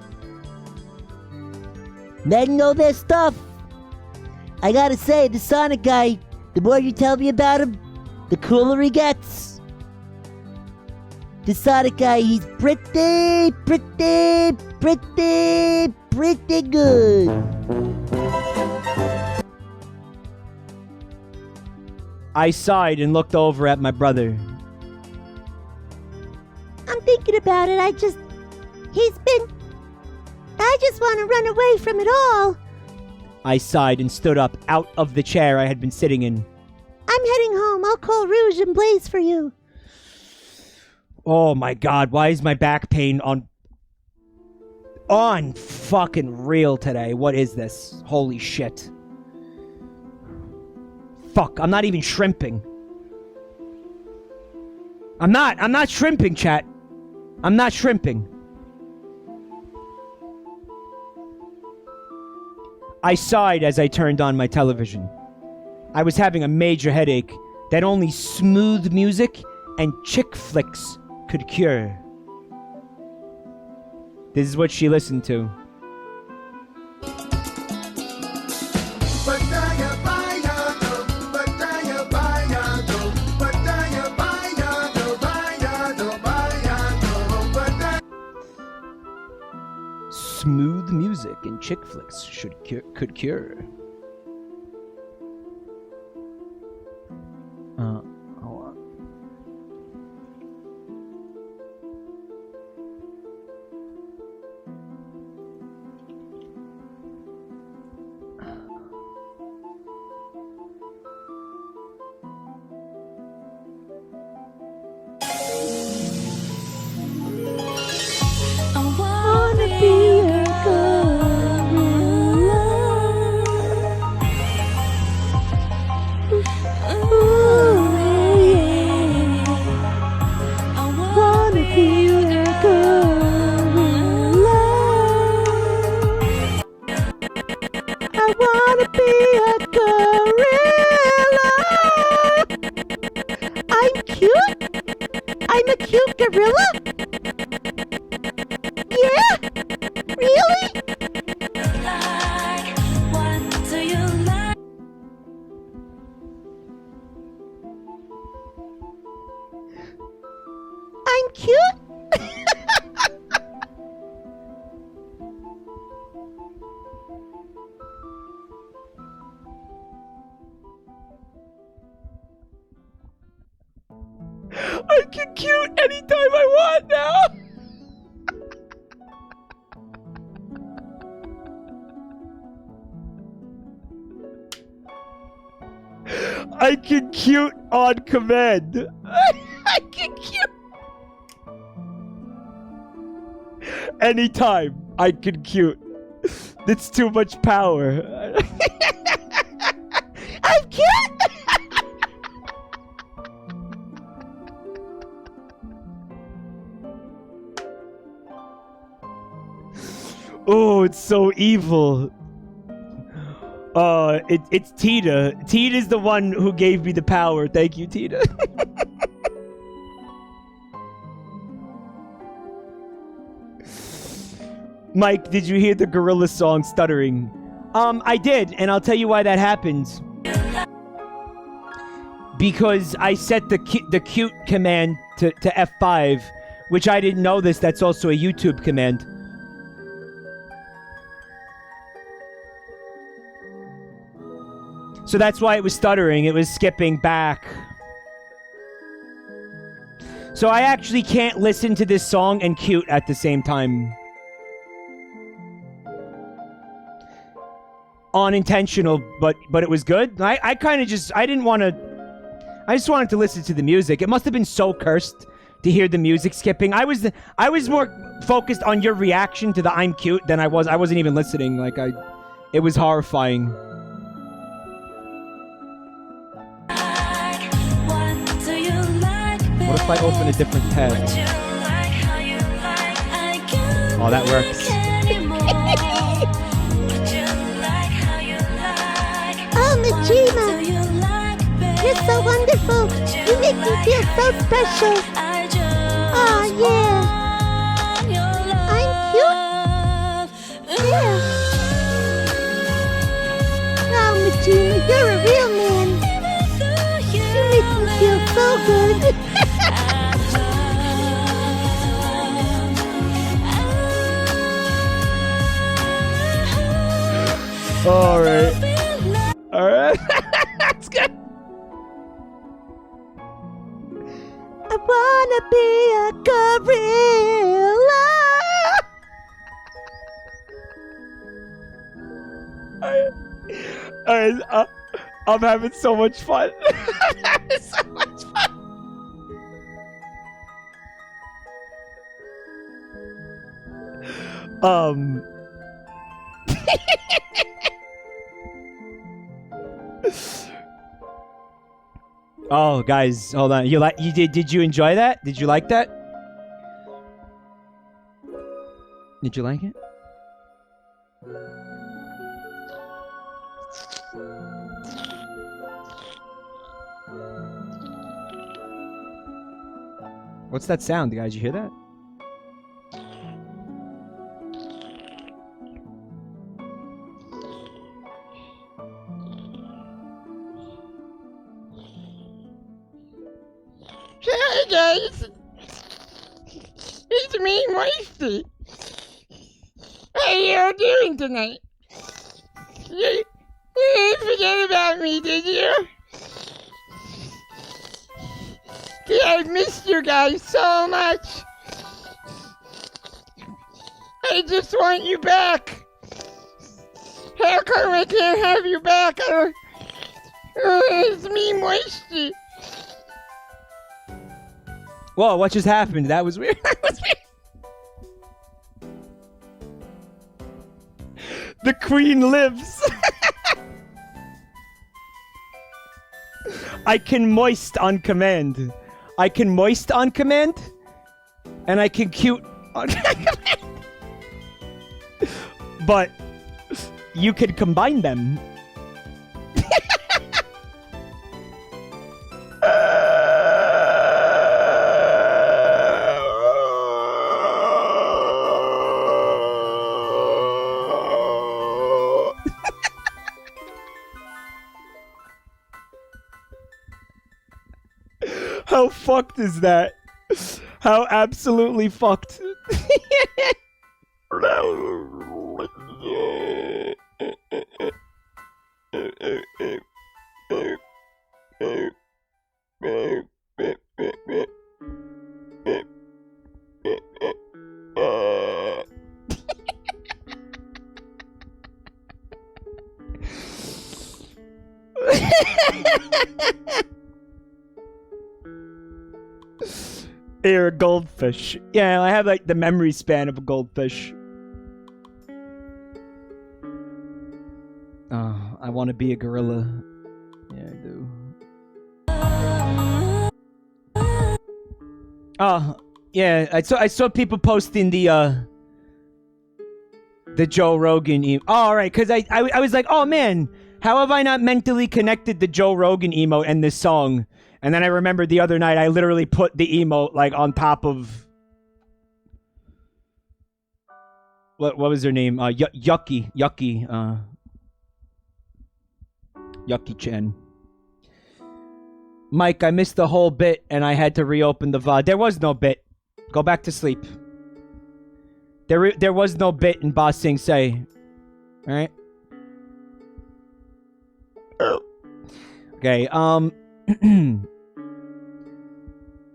Men know their stuff. I gotta say, the Sonic guy, the more you tell me about him, the cooler he gets. The Sonic guy, he's pretty good. I sighed and looked over at my brother. I'm thinking about it. I just want to run away from it all. I sighed and stood up out of the chair I had been sitting in. I'm heading home. I'll call Rouge and Blaze for you. Oh my god, why is my back pain on fucking real today? What is this? Holy shit. Fuck, I'm not even shrimping. I'm not shrimping, chat. I'm not shrimping. I sighed as I turned on my television. I was having a major headache that only smooth music and chick flicks could cure. This is what she listened to. smooth music and chick flicks could cure. Hold on. I wanna be a gorilla. Ooh, yeah. I wanna be a gorilla. I wanna be a gorilla. I'm cute. I'm a cute gorilla. Yeah? Really? What do you like? I'm cute? I can cute anytime I want now. I can cute on command. I can cute. Anytime I can cute. That's too much power. I'm cute? Oh, it's so evil. It's Tita. Tita's the one who gave me the power. Thank you, Tita. Mike, did you hear the gorilla song stuttering? I did, and I'll tell you why that happened. Because I set the cute command to F5, which I didn't know this. That's also a YouTube command. So that's why it was stuttering. It was skipping back. So I actually can't listen to this song and cute at the same time. Unintentional, but it was good. I kind of just, I just wanted to listen to the music. It must have been so cursed to hear the music skipping. I was more focused on your reaction to the I'm cute than I wasn't even listening. It was horrifying. What if I open a different tab? Oh, that works. Oh, Majima, you're so wonderful. You make me feel so special. Oh, yeah. I'm cute. Yeah. Oh, Majima, you're a real man. You make me feel so good. All right. That's good. I wanna be a gorilla. I'm having so much fun. I'm having so much fun. Oh, guys, hold on. Did you enjoy that? Did you like that? Did you like it? What's that sound, guys? You hear that? Hey guys, it's me, Moisty. are you doing tonight? You didn't forget about me, did you? I missed you guys so much. I just want you back. How come I can't have you back? It's me, Moisty. Whoa, what just happened? That was weird. That was weird. The queen lives. I can moist on command. I can moist on command. And I can cute on command. But you could combine them. How fucked is that? How absolutely fucked. You're a goldfish. Yeah, I have like the memory span of a goldfish. Oh, I want to be a gorilla. Yeah, I do. Oh, yeah, I saw people posting the Joe Rogan emo. Oh, all right, because I was like, oh man, how have I not mentally connected the Joe Rogan emote and this song? And then I remembered the other night I literally put the emote like on top of what was her name? Yakuza-Chan. Mike, I missed the whole bit and I had to reopen the VOD. There was no bit. Go back to sleep. There was no bit in Ba Sing Se. Alright? Okay,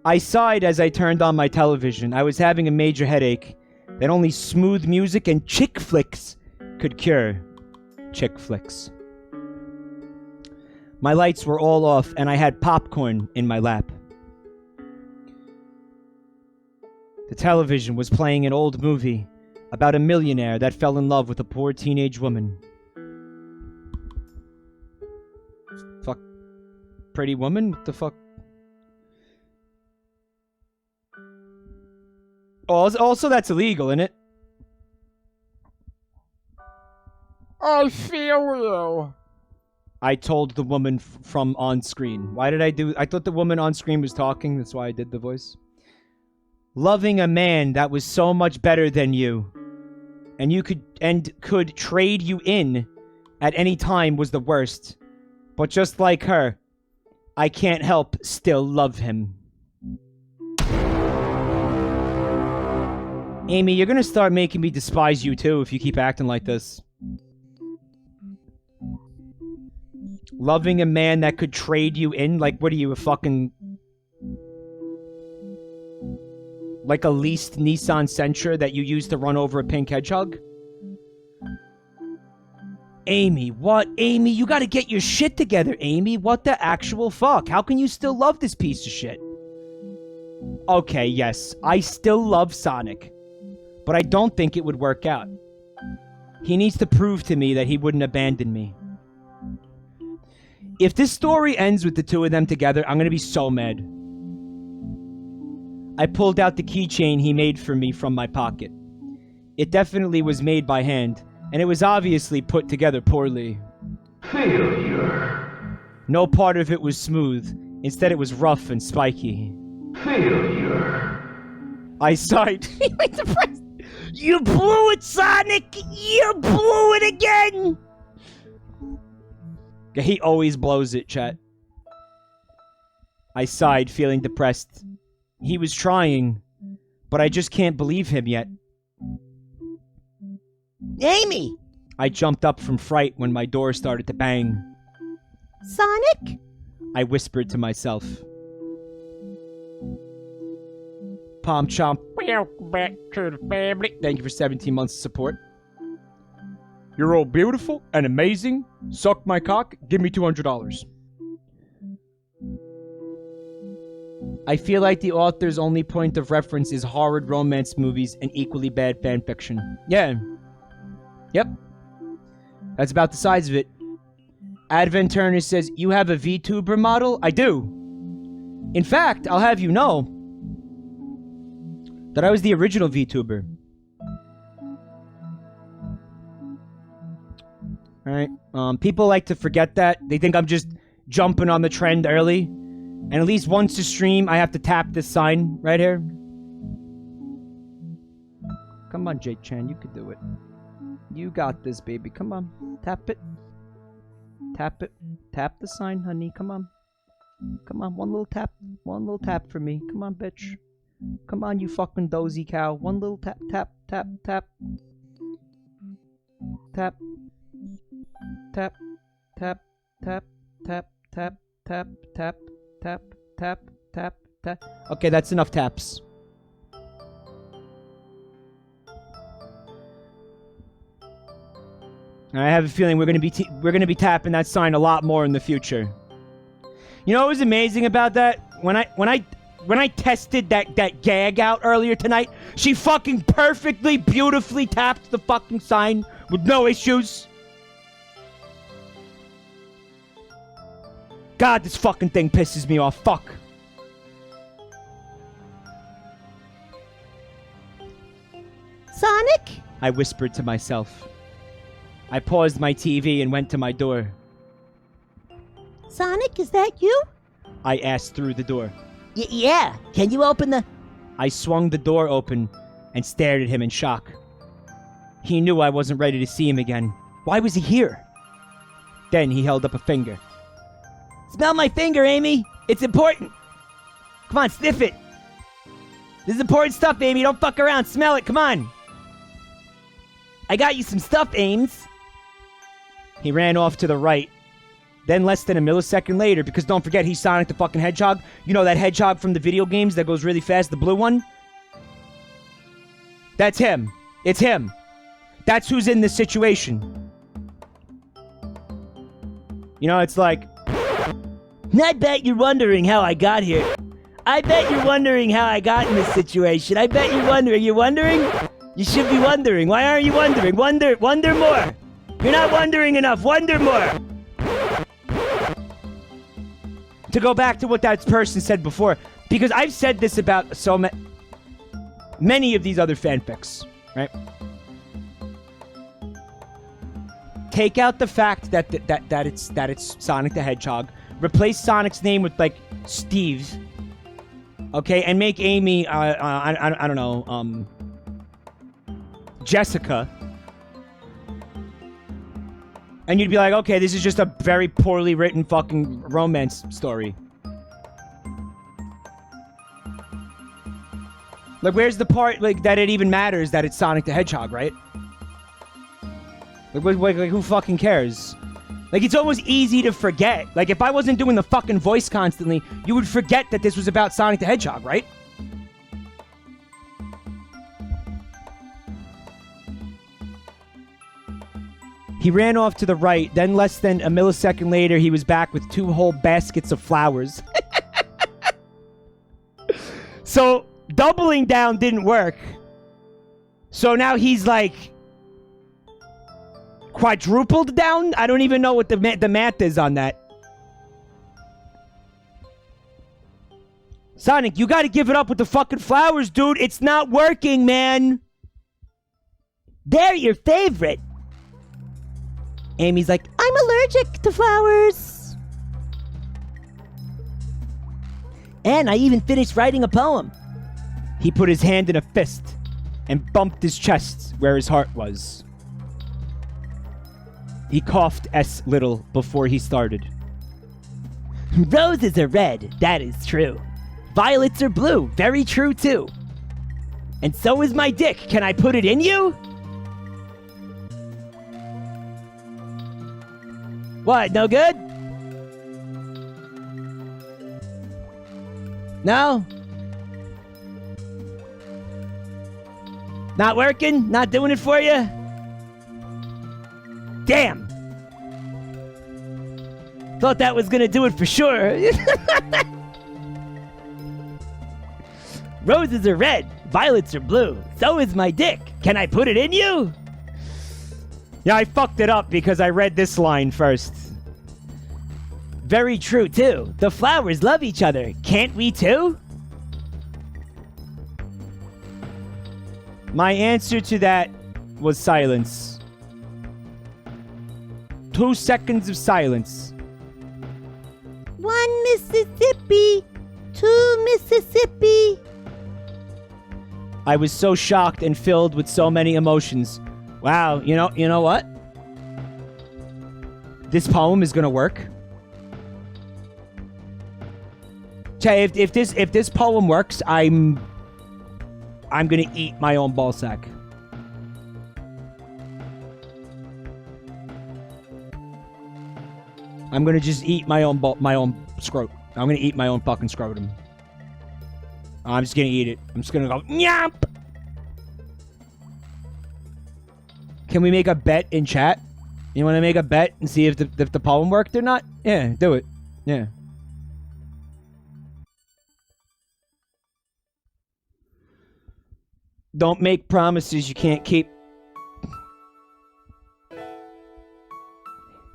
I sighed as I turned on my television. I was having a major headache that only smooth music and chick flicks could cure. Chick flicks. My lights were all off and I had popcorn in my lap. The television was playing an old movie about a millionaire that fell in love with a poor teenage woman. Fuck. Pretty Woman? What the fuck? Also, that's illegal, isn't it? I feel you. I told the woman from on screen. Why did I do... I thought the woman on screen was talking. That's why I did the voice. Loving a man that was so much better than you and could trade you in at any time was the worst. But just like her, I can't help still love him. Amy, you're gonna start making me despise you too if you keep acting like this. Loving a man that could trade you in? Like, what are you, a fucking... like a leased Nissan Sentra that you use to run over a pink hedgehog? Amy, what? Amy, you gotta get your shit together, Amy. What the actual fuck? How can you still love this piece of shit? Okay, yes, I still love Sonic. But I don't think it would work out. He needs to prove to me that he wouldn't abandon me. If this story ends with the two of them together, I'm gonna be so mad. I pulled out the keychain he made for me from my pocket. It definitely was made by hand, and it was obviously put together poorly. Failure. No part of it was smooth. Instead, it was rough and spiky. Failure. I sighed. Wait, depressed. You blew it, Sonic! You blew it again! He always blows it, chat. I sighed, feeling depressed. He was trying, but I just can't believe him yet. Amy! I jumped up from fright when my door started to bang. Sonic? I whispered to myself. Palm chomp. Welcome back to the family. Thank you for 17 months of support. You're all beautiful and amazing. Suck my cock. Give me $200. I feel like the author's only point of reference is horror romance movies and equally bad fan fiction. Yeah. Yep. That's about the size of it. Advent Turner says, you have a VTuber model? I do. In fact, I'll have you know that I was the original VTuber. Alright. People like to forget that. They think I'm just jumping on the trend early. And at least once a stream, I have to tap this sign right here. Come on, Jake Chan, you could do it. You got this, baby. Come on. Tap it. Tap it. Tap the sign, honey. Come on. Come on, one little tap. One little tap for me. Come on, bitch. Come on, you fucking dozy cow. One little tap, tap, tap, tap. Tap. Tap. Tap. Tap. Tap. Tap. Tap. Tap. Tap, tap, tap, tap. Okay, that's enough taps. I have a feeling we're gonna be tapping that sign a lot more in the future. You know what was amazing about that? When I tested that gag out earlier tonight, she fucking perfectly, beautifully tapped the fucking sign with no issues. God, this fucking thing pisses me off. Fuck. Sonic? I whispered to myself. I paused my TV and went to my door. Sonic, is that you? I asked through the door. Yeah, can you open the... I swung the door open and stared at him in shock. He knew I wasn't ready to see him again. Why was he here? Then he held up a finger. Smell my finger, Amy. It's important. Come on, sniff it. This is important stuff, Amy. Don't fuck around. Smell it. Come on. I got you some stuff, Ames. He ran off to the right. Then less than a millisecond later, because don't forget he's Sonic the fucking Hedgehog. You know that hedgehog from the video games that goes really fast, the blue one? That's him. It's him. That's who's in this situation. You know, it's like... I bet you're wondering how I got here. I bet you're wondering how I got in this situation. I bet you're wondering. You're wondering? You should be wondering. Why aren't you wondering? Wonder more. You're not wondering enough. Wonder more. To go back to what that person said before, because I've said this about so many of these other fanfics, right? Take out the fact that it's Sonic the Hedgehog. Replace Sonic's name with, like, Steve. Okay, and make Amy, I don't know, Jessica. And you'd be like, okay, this is just a very poorly written fucking romance story. Like, where's the part, like, that it even matters that it's Sonic the Hedgehog, right? Like, who fucking cares? Like, it's almost easy to forget. Like, if I wasn't doing the fucking voice constantly, you would forget that this was about Sonic the Hedgehog, right? He ran off to the right, then less than a millisecond later, he was back with 2 whole baskets of flowers. So, doubling down didn't work. So now he's like... quadrupled down? I don't even know what the math is on that. Sonic, you gotta give it up with the fucking flowers, dude. It's not working, man. They're your favorite. Amy's like, I'm allergic to flowers. And I even finished writing a poem. He put his hand in a fist and bumped his chest where his heart was. He coughed S little before he started. Roses are red, that is true. Violets are blue, very true too. And so is my dick, can I put it in you? What, no good? No? Not working? Not doing it for you? Damn. Thought that was gonna do it for sure. Roses are red, violets are blue. So is my dick. Can I put it in you? Yeah, I fucked it up because I read this line first. Very true, too. The flowers love each other. Can't we, too? My answer to that was silence. 2 seconds of silence. 1 Mississippi, 2 Mississippi. I was so shocked and filled with so many emotions. Wow, you know what? This poem is gonna work. Okay, if this poem works, I'm gonna eat my own ballsack. I'm gonna just eat my own scrot. I'm gonna eat my own fucking scrotum. I'm just gonna eat it. I'm just gonna go nyamp. Can we make a bet in chat? You want to make a bet and see if the poem worked or not? Yeah, do it. Yeah. Don't make promises you can't keep.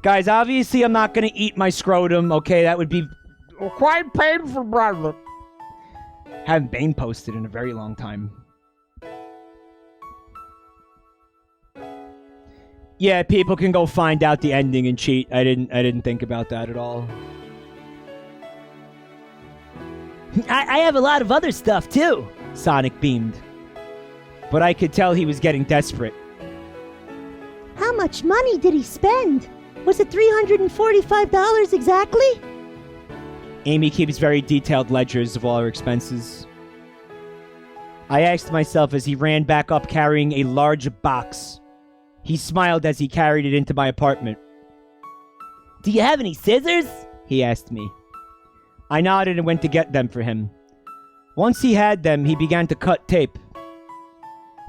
Guys, obviously I'm not gonna eat my scrotum, okay? That would be quite painful, brother. Haven't been posted in a very long time. Yeah, people can go find out the ending and cheat. I didn't think about that at all. I have a lot of other stuff, too. Sonic beamed. But I could tell he was getting desperate. How much money did he spend? Was it $345 exactly? Amy keeps very detailed ledgers of all her expenses. I asked myself as he ran back up carrying a large box. He smiled as he carried it into my apartment. Do you have any scissors? He asked me. I nodded and went to get them for him. Once he had them, he began to cut tape.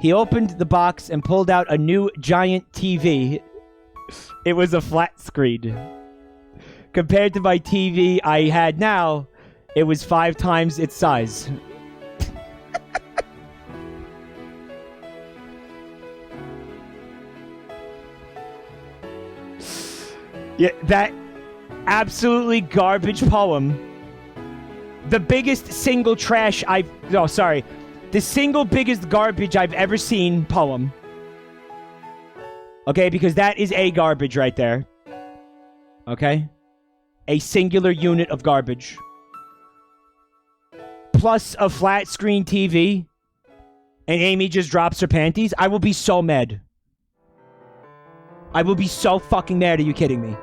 He opened the box and pulled out a new giant TV. It was a flat screen. Compared to my TV I had now, it was 5 times its size. Yeah, that absolutely garbage poem. The biggest single trash the single biggest garbage I've ever seen poem. Okay, because that is a garbage right there. Okay? A singular unit of garbage. Plus a flat screen TV. And Amy just drops her panties. I will be so mad. I will be so fucking mad. Are you kidding me?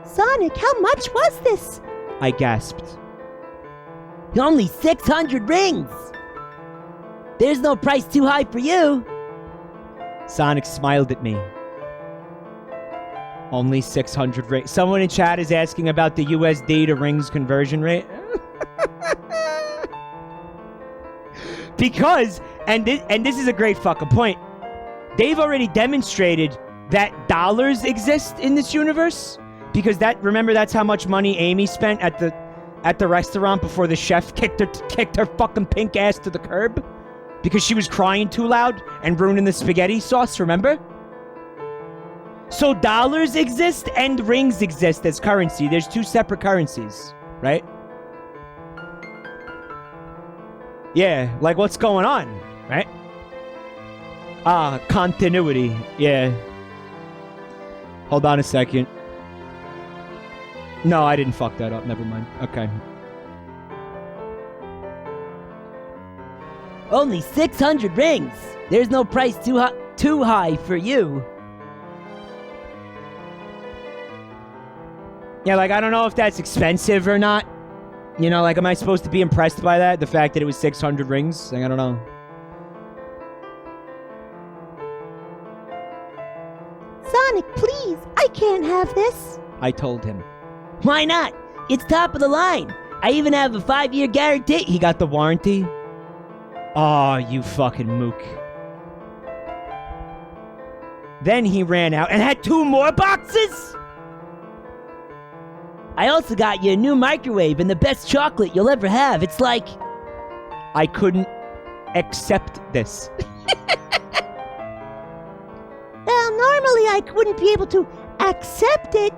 Sonic, how much was this? I gasped. Only 600 rings. There's no price too high for you. Sonic smiled at me. Only 600 rings. Someone in chat is asking about the USD to rings conversion rate. Because, and this is a great fucking point, they've already demonstrated that dollars exist in this universe. Because remember that's how much money Amy spent at the restaurant before the chef kicked her fucking pink ass to the curb? Because she was crying too loud and ruining the spaghetti sauce, remember? So dollars exist and rings exist as currency. There's 2 separate currencies, right? Yeah, like what's going on, right? Continuity, yeah. Hold on a second. No, I didn't fuck that up, never mind. Okay. Only 600 rings. There's no price too high for you. Yeah, like, I don't know if that's expensive or not. You know, like, am I supposed to be impressed by that? The fact that it was 600 rings? Like, I don't know. have this. I told him. Why not? It's top of the line. I even have a 5-year guarantee. He got the warranty? Oh, you fucking mook. Then he ran out and had 2 more boxes? I also got you a new microwave and the best chocolate you'll ever have. It's like... I couldn't accept this. Well, normally I wouldn't be able to accept it,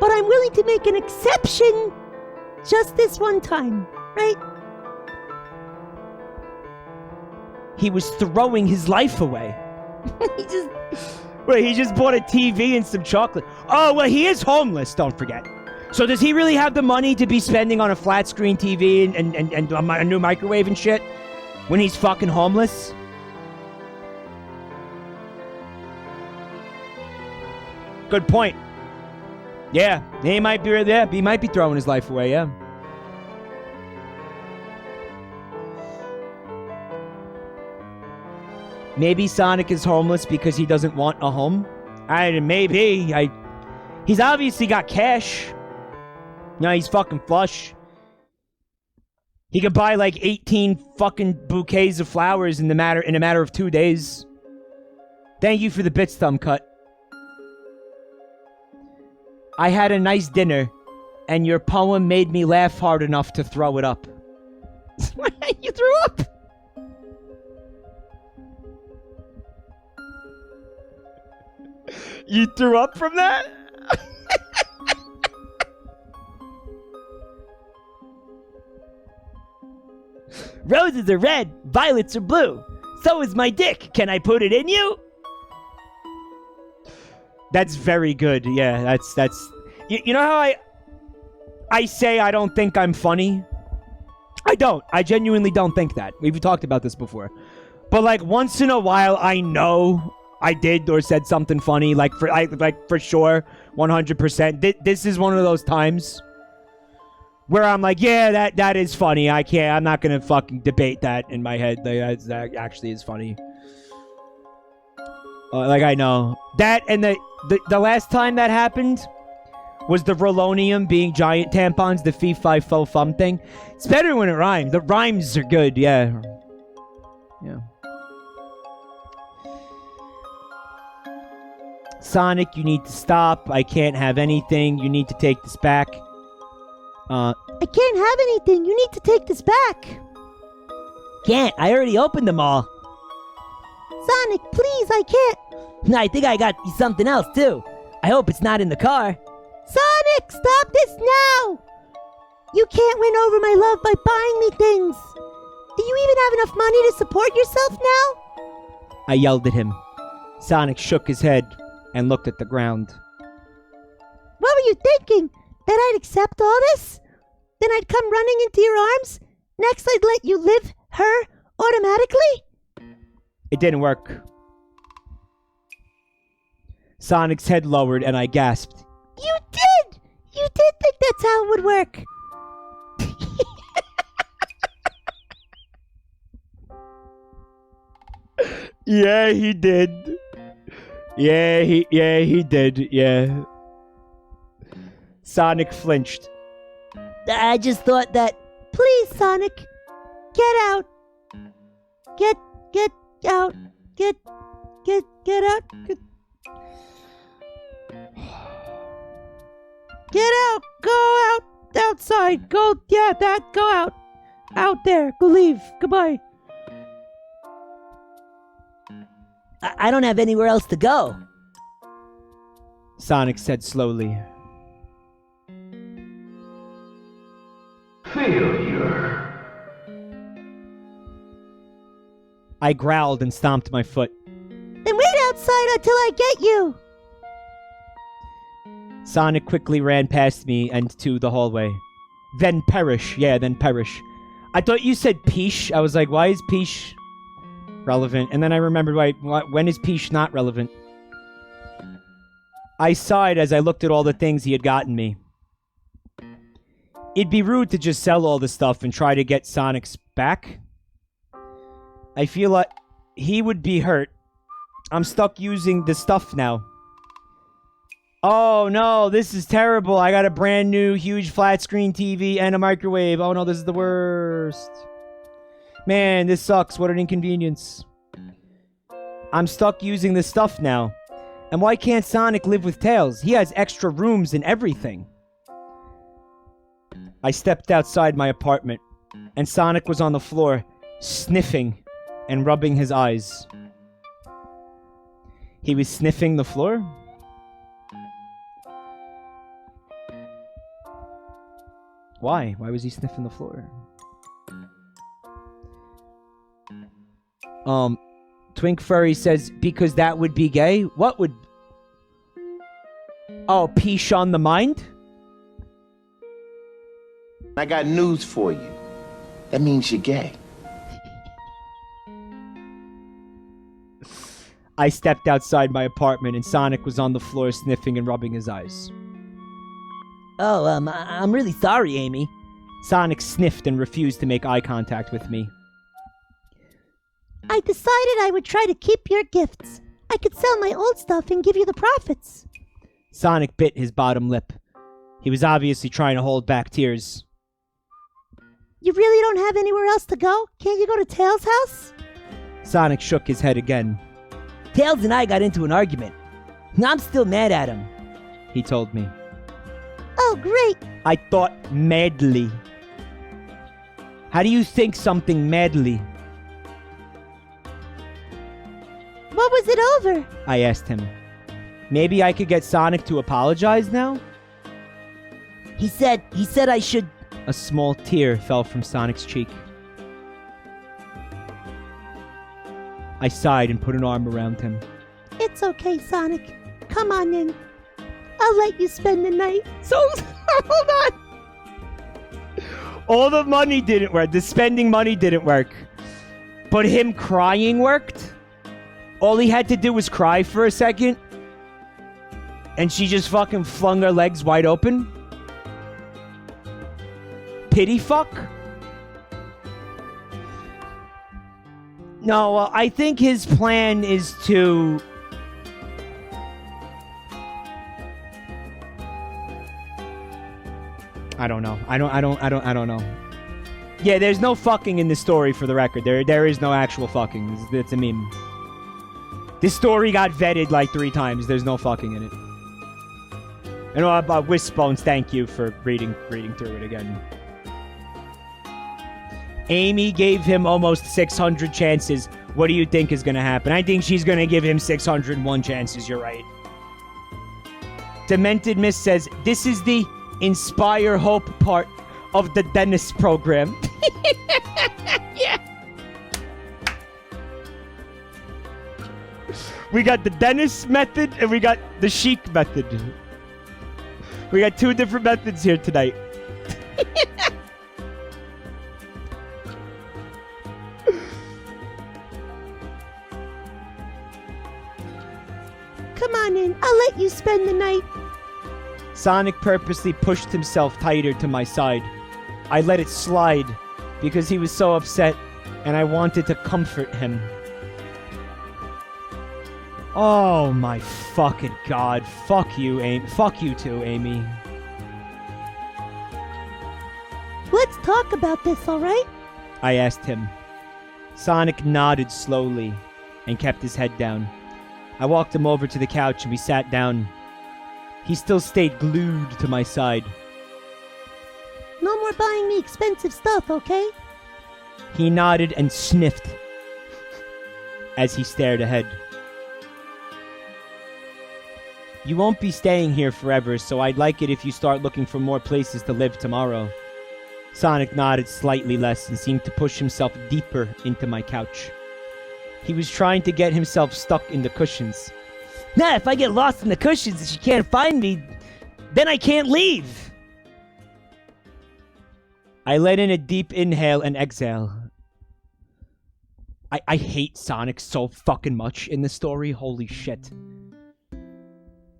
but I'm willing to make an exception just this one time, right? He was throwing his life away. He just bought a TV and some chocolate. Oh, well, he is homeless, don't forget. So does he really have the money to be spending on a flat screen TV and a new microwave and shit when he's fucking homeless? Good point. Yeah, he might be there. He might be throwing his life away, yeah. Maybe Sonic is homeless because he doesn't want a home. Maybe. He's obviously got cash. No, he's fucking flush. He could buy like 18 fucking bouquets of flowers in a matter of 2 days. Thank you for the bits, thumb cut. I had a nice dinner, and your poem made me laugh hard enough to throw it up. You threw up? You threw up from that? Roses are red, violets are blue. So is my dick. Can I put it in you? That's very good. Yeah, that's. You know how I say I don't think I'm funny? I don't. I genuinely don't think that. We've talked about this before. But like once in a while, I know I did or said something funny. Like for sure, 100%. This is one of those times where I'm like, yeah, that is funny. I'm not gonna fucking debate that in my head. That actually is funny. Like I know that, and the last time that happened was the Rolonium being giant tampons, the fee fi fo fum thing. It's better when it rhymes. The rhymes are good, yeah. Yeah. Sonic, you need to stop. I can't have anything. You need to take this back. I can't have anything. You need to take this back. Can't. I already opened them all. Sonic, please, I can't. I think I got you something else, too. I hope it's not in the car. Sonic, stop this now! You can't win over my love by buying me things. Do you even have enough money to support yourself now? I yelled at him. Sonic shook his head and looked at the ground. What were you thinking? That I'd accept all this? Then I'd come running into your arms? Next I'd let you live her automatically? It didn't work. Sonic's head lowered and I gasped. You did! You did think that's how it would work. Yeah, he did. Yeah, he did. Yeah. Sonic flinched. I just thought that... Please, Sonic. Get out. Get out. Get out. Get out. Go out. Outside. Go out. Out there. Go leave. Goodbye. I don't have anywhere else to go. Sonic said slowly. Failure. I growled and stomped my foot. Then wait outside until I get you. Sonic quickly ran past me and to the hallway. Then perish. Yeah, then perish. I thought you said Peach. I was like, why is Peach relevant? And then I remembered, when is Peach not relevant? I sighed as I looked at all the things he had gotten me. It'd be rude to just sell all the stuff and try to get Sonic's back. I feel like he would be hurt. I'm stuck using the stuff now. Oh no, this is terrible. I got a brand new huge flat screen TV and a microwave. Oh no, this is the worst. Man, this sucks. What an inconvenience. I'm stuck using this stuff now. And why can't Sonic live with Tails? He has extra rooms and everything. I stepped outside my apartment, and Sonic was on the floor, sniffing and rubbing his eyes. He was sniffing the floor? Why? Why was he sniffing the floor? Twink Furry says, because that would be gay? What would... Oh, peesh on the mind? I got news for you. That means you're gay. I stepped outside my apartment and Sonic was on the floor sniffing and rubbing his eyes. Oh, I'm really sorry, Amy. Sonic sniffed and refused to make eye contact with me. I decided I would try to keep your gifts. I could sell my old stuff and give you the profits. Sonic bit his bottom lip. He was obviously trying to hold back tears. You really don't have anywhere else to go? Can't you go to Tails' house? Sonic shook his head again. Tails and I got into an argument. I'm still mad at him. He told me. Oh, great. I thought madly. How do you think something madly? What was it over? I asked him. Maybe I could get Sonic to apologize now? He said I should... A small tear fell from Sonic's cheek. I sighed and put an arm around him. It's okay, Sonic. Come on in. I'll let you spend the night. So, hold on. All the money didn't work. The spending money didn't work. But him crying worked? All he had to do was cry for a second? And she just fucking flung her legs wide open? Pity fuck? No, I think his plan is to... I don't know. I don't know. Yeah, there's no fucking in this story for the record. There is no actual fucking. It's a meme. This story got vetted like 3 times. There's no fucking in it. And Wispbones, thank you for reading through it again. Amy gave him almost 600 chances. What do you think is going to happen? I think she's going to give him 601 chances. You're right. Demented Miss says, this is the Inspire Hope part of the dentist program. Yeah. We got the dentist method and we got the chic method. We got 2 different methods here tonight. Come on in. I'll let you spend the night. Sonic purposely pushed himself tighter to my side. I let it slide because he was so upset and I wanted to comfort him. Oh my fucking god. Fuck you, Amy. Fuck you too, Amy. Let's talk about this, alright? I asked him. Sonic nodded slowly and kept his head down. I walked him over to the couch and we sat down. He still stayed glued to my side. No more buying me expensive stuff, okay? He nodded and sniffed as he stared ahead. You won't be staying here forever, so I'd like it if you start looking for more places to live tomorrow. Sonic nodded slightly less and seemed to push himself deeper into my couch. He was trying to get himself stuck in the cushions. Nah, if I get lost in the cushions and she can't find me, then I can't leave. I let in a deep inhale and exhale. I hate Sonic so fucking much in this story. Holy shit.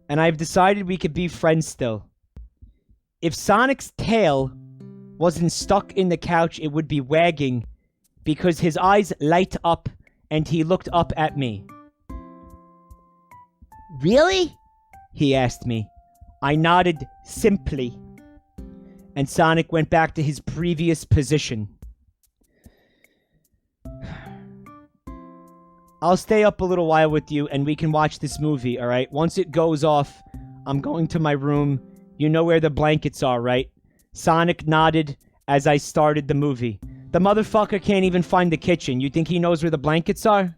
And I've decided we could be friends still. If Sonic's tail wasn't stuck in the couch, it would be wagging because his eyes light up and he looked up at me. Really? He asked me. I nodded simply, and Sonic went back to his previous position. I'll stay up a little while with you, and we can watch this movie, alright? Once it goes off, I'm going to my room. You know where the blankets are, right? Sonic nodded as I started the movie. The motherfucker can't even find the kitchen. You think he knows where the blankets are?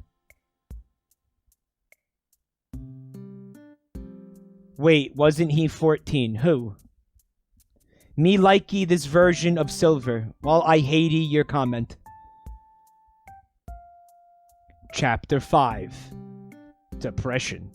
Wait, wasn't he 14? Who? Me likey this version of Silver. Well, I hatey your comment. Chapter 5. Depression.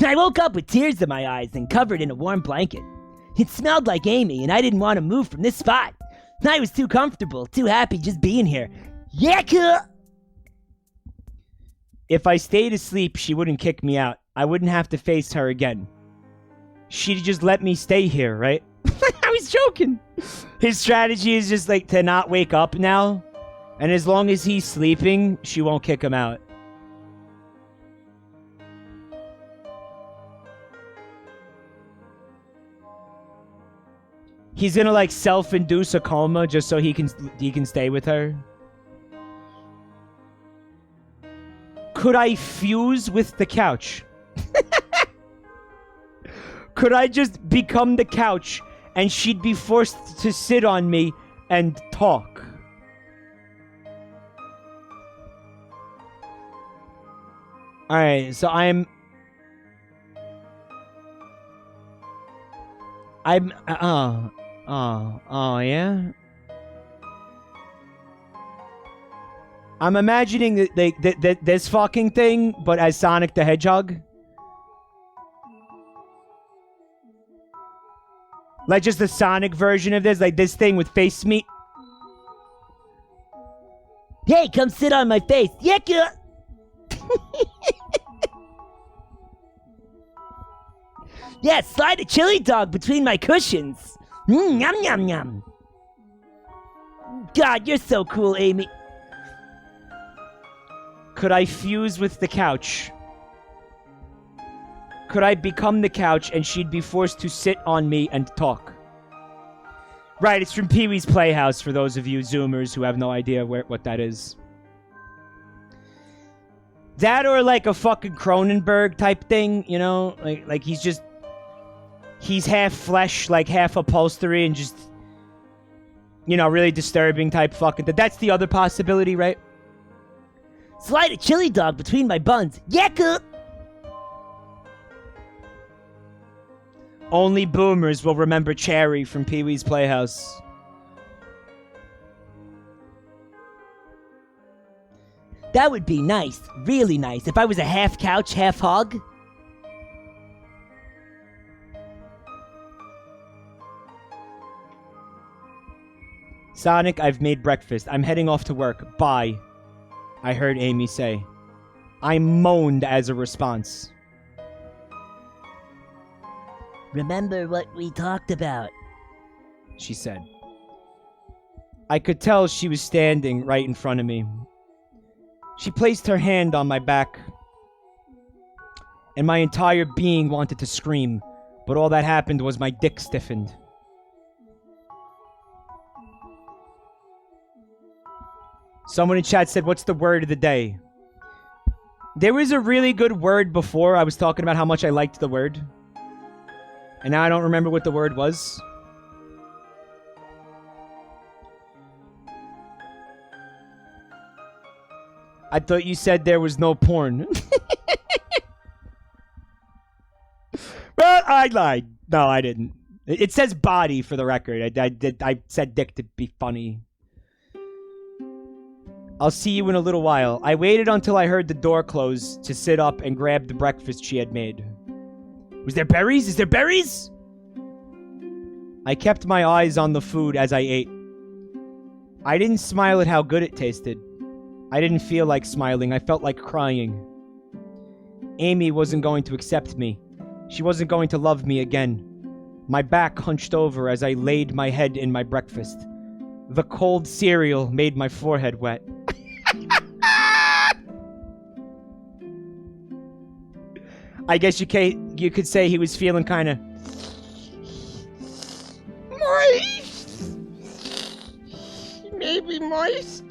I woke up with tears in my eyes and covered in a warm blanket. It smelled like Amy, and I didn't want to move from this spot. I was too comfortable, too happy just being here. Yakuza! If I stayed asleep, she wouldn't kick me out. I wouldn't have to face her again. She'd just let me stay here, right? I was joking. His strategy is just like to not wake up now. And as long as he's sleeping, she won't kick him out. He's gonna like self-induce a coma just so he can stay with her. Could I fuse with the couch? Could I just become the couch and she'd be forced to sit on me and talk? Alright, so oh yeah? I'm imagining that this fucking thing, but as Sonic the Hedgehog. Like just the Sonic version of this, like this thing with face meat. Hey, come sit on my face. Yakuza! Yeah, slide a chili dog between my cushions. Yum, yum, yum. God, you're so cool, Amy. Could I fuse with the couch? Could I become the couch and she'd be forced to sit on me and talk? Right, it's from Pee-wee's Playhouse for those of you Zoomers who have no idea what that is. That or like a fucking Cronenberg type thing, you know? Like he's half flesh, like half upholstery, and just, you know, really disturbing type fucking... That's the other possibility, right? Slide a chili dog between my buns. Yakuza! Only boomers will remember Cherry from Pee-wee's Playhouse. That would be nice, really nice, if I was a half couch, half hog. Sonic, I've made breakfast. I'm heading off to work. Bye. I heard Amy say. I moaned as a response. Remember what we talked about, she said. I could tell she was standing right in front of me. She placed her hand on my back, and my entire being wanted to scream, but all that happened was my dick stiffened. Someone in chat said, what's the word of the day? There was a really good word before. I was talking about how much I liked the word. And now I don't remember what the word was. I thought you said there was no porn. Well, I lied. No, I didn't. It says body for the record. I said dick to be funny. I'll see you in a little while. I waited until I heard the door close to sit up and grab the breakfast she had made. Was there berries? Is there berries? I kept my eyes on the food as I ate. I didn't smile at how good it tasted. I didn't feel like smiling. I felt like crying. Amy wasn't going to accept me. She wasn't going to love me again. My back hunched over as I laid my head in my breakfast. The cold cereal made my forehead wet. I guess you could say he was feeling kind of Moist. Maybe moist.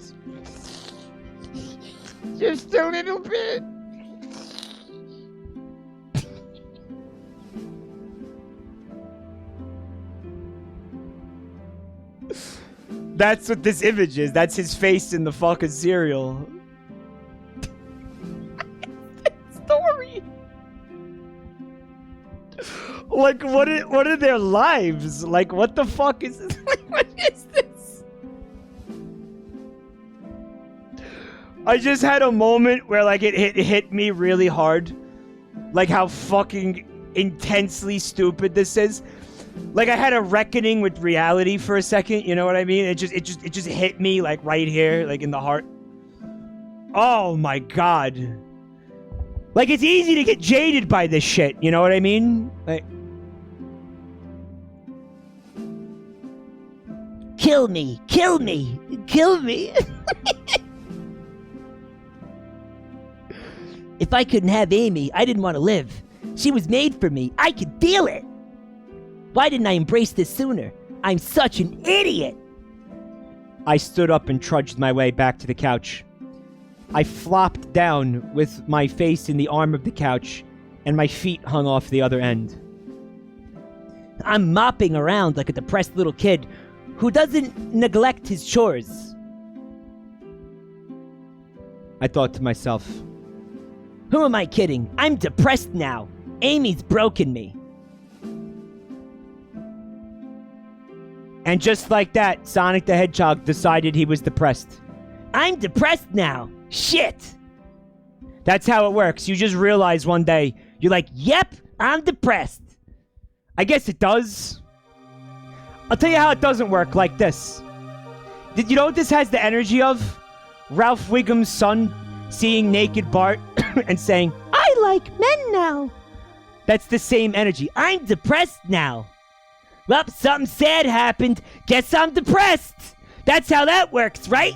Just a little bit. That's what this image is. That's his face in the fucking cereal. Story. Like, what are their lives? Like, what the fuck is this? Like, what is this? I just had a moment where, like, it hit me really hard. Like, how fucking intensely stupid this is. Like, I had a reckoning with reality for a second, you know what I mean? It just hit me, like, right here, like, in the heart. Oh, my God. Like, it's easy to get jaded by this shit, you know what I mean? Like... Kill me! Kill me! Kill me! If I couldn't have Amy, I didn't want to live. She was made for me. I could feel it! Why didn't I embrace this sooner? I'm such an idiot! I stood up and trudged my way back to the couch. I flopped down with my face in the arm of the couch, and my feet hung off the other end. I'm mopping around like a depressed little kid who doesn't neglect his chores. I thought to myself, who am I kidding? I'm depressed now. Amy's broken me. And just like that, Sonic the Hedgehog decided he was depressed. I'm depressed now. Shit. That's how it works. You just realize one day, you're like, yep, I'm depressed. I guess it does. I'll tell you how it doesn't work like this. Did you know what this has the energy of? Ralph Wiggum's son seeing naked Bart and saying, I like men now. That's the same energy. I'm depressed now. Well, something sad happened. Guess I'm depressed. That's how that works, right?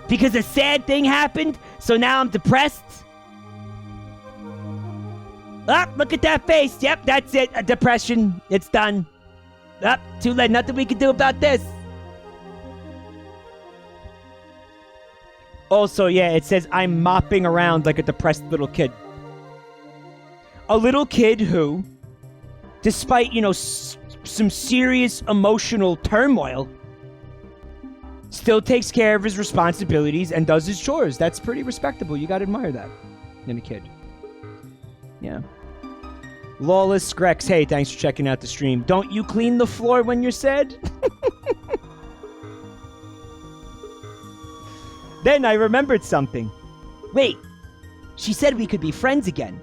Because a sad thing happened, so now I'm depressed? Ah, look at that face. Yep, that's it. A depression. It's done. Ah, too late. Nothing we can do about this. Also, yeah, it says I'm mopping around like a depressed little kid. A little kid who, despite, you know, some serious emotional turmoil, still takes care of his responsibilities and does his chores. That's pretty respectable. You gotta admire that in a kid. Yeah. Lawless Grex, hey, thanks for checking out the stream. Don't you clean the floor when you're sad? Then I remembered something. Wait, she said we could be friends again.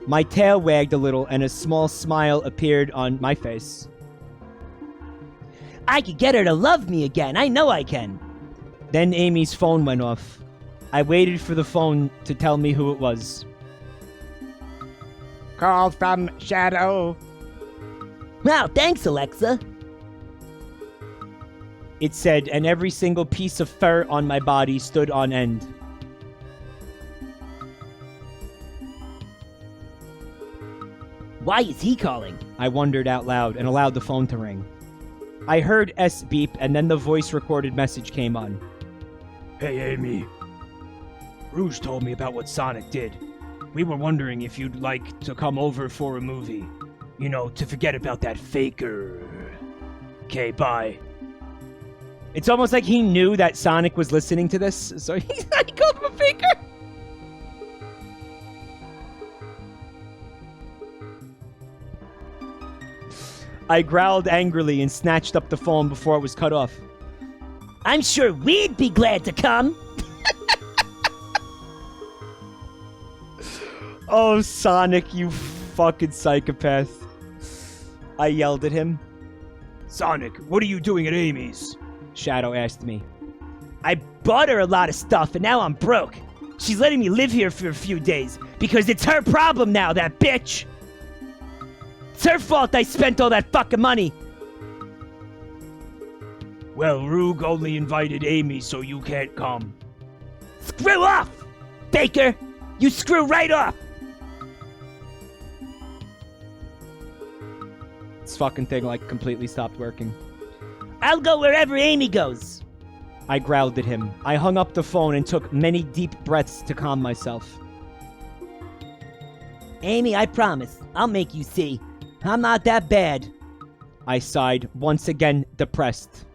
My tail wagged a little and a small smile appeared on my face. I could get her to love me again. I know I can. Then Amy's phone went off. I waited for the phone to tell me who it was. Call from Shadow. Wow, thanks, Alexa. It said, and every single piece of fur on my body stood on end. Why is he calling? I wondered out loud and allowed the phone to ring. I heard S beep and then the voice recorded message came on. Hey Amy, Rouge told me about what Sonic did. We were wondering if you'd like to come over for a movie. You know, to forget about that faker. Okay, bye. It's almost like he knew that Sonic was listening to this, so he called him a faker. I growled angrily and snatched up the phone before it was cut off. I'm sure we'd be glad to come. Oh, Sonic, you fucking psychopath. I yelled at him. Sonic, what are you doing at Amy's? Shadow asked me. I bought her a lot of stuff and now I'm broke. She's letting me live here for a few days because it's her problem now, that bitch. It's her fault I spent all that fucking money. Well, Rug only invited Amy, so you can't come. Screw off, Baker. You screw right off. This fucking thing, like, completely stopped working. I'll go wherever Amy goes. I growled at him. I hung up the phone and took many deep breaths to calm myself. Amy, I promise, I'll make you see. I'm not that bad. I sighed, once again depressed.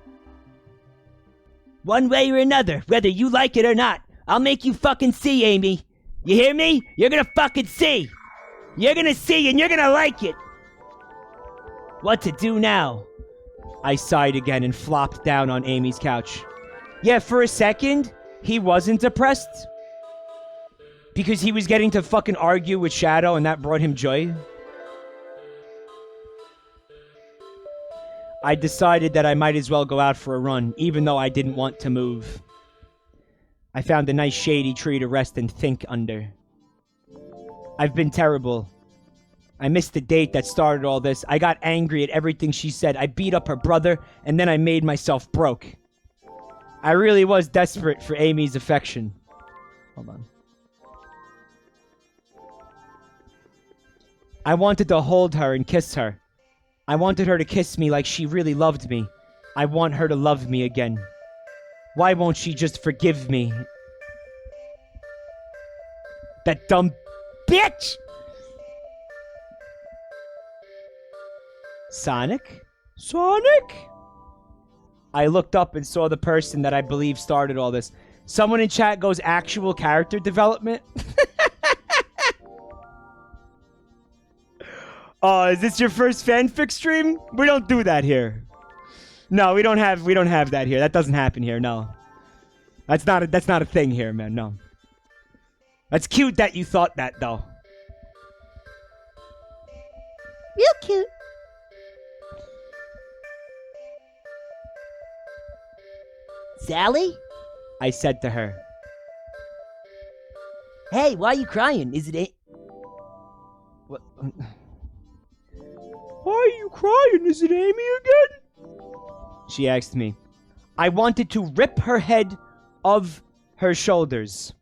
One way or another, whether you like it or not, I'll make you fucking see, Amy. You hear me? You're gonna fucking see. You're gonna see and you're gonna like it. What to do now? I sighed again and flopped down on Amy's couch. Yeah, for a second, he wasn't depressed. Because he was getting to fucking argue with Shadow and that brought him joy. I decided that I might as well go out for a run, even though I didn't want to move. I found a nice shady tree to rest and think under. I've been terrible. I missed the date that started all this. I got angry at everything she said. I beat up her brother, and then I made myself broke. I really was desperate for Amy's affection. Hold on. I wanted to hold her and kiss her. I wanted her to kiss me like she really loved me. I want her to love me again. Why won't she just forgive me? That dumb bitch! Sonic? Sonic? I looked up and saw the person that I believe started all this. Someone in chat goes actual character development. Oh, is this your first fanfic stream? We don't do that here. No, we don't have that here. That doesn't happen here. No. That's not a thing here, man. No. That's cute that you thought that though. Real cute. Sally? I said to her. Hey, why are you crying? Is it What? Why are you crying? Is it Amy again? She asked me. I wanted to rip her head of her shoulders.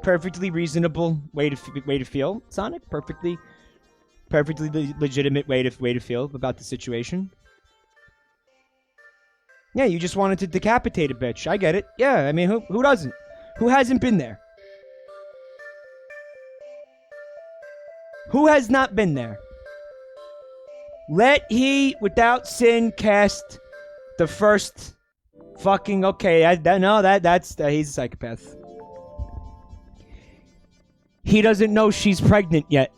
Perfectly reasonable way to feel, Sonic. Perfectly legitimate way to feel about the situation. Yeah, you just wanted to decapitate a bitch. I get it. Yeah, I mean, who doesn't? Who hasn't been there? Who has not been there? Let he without sin cast the first fucking okay. That's he's a psychopath. He doesn't know she's pregnant yet.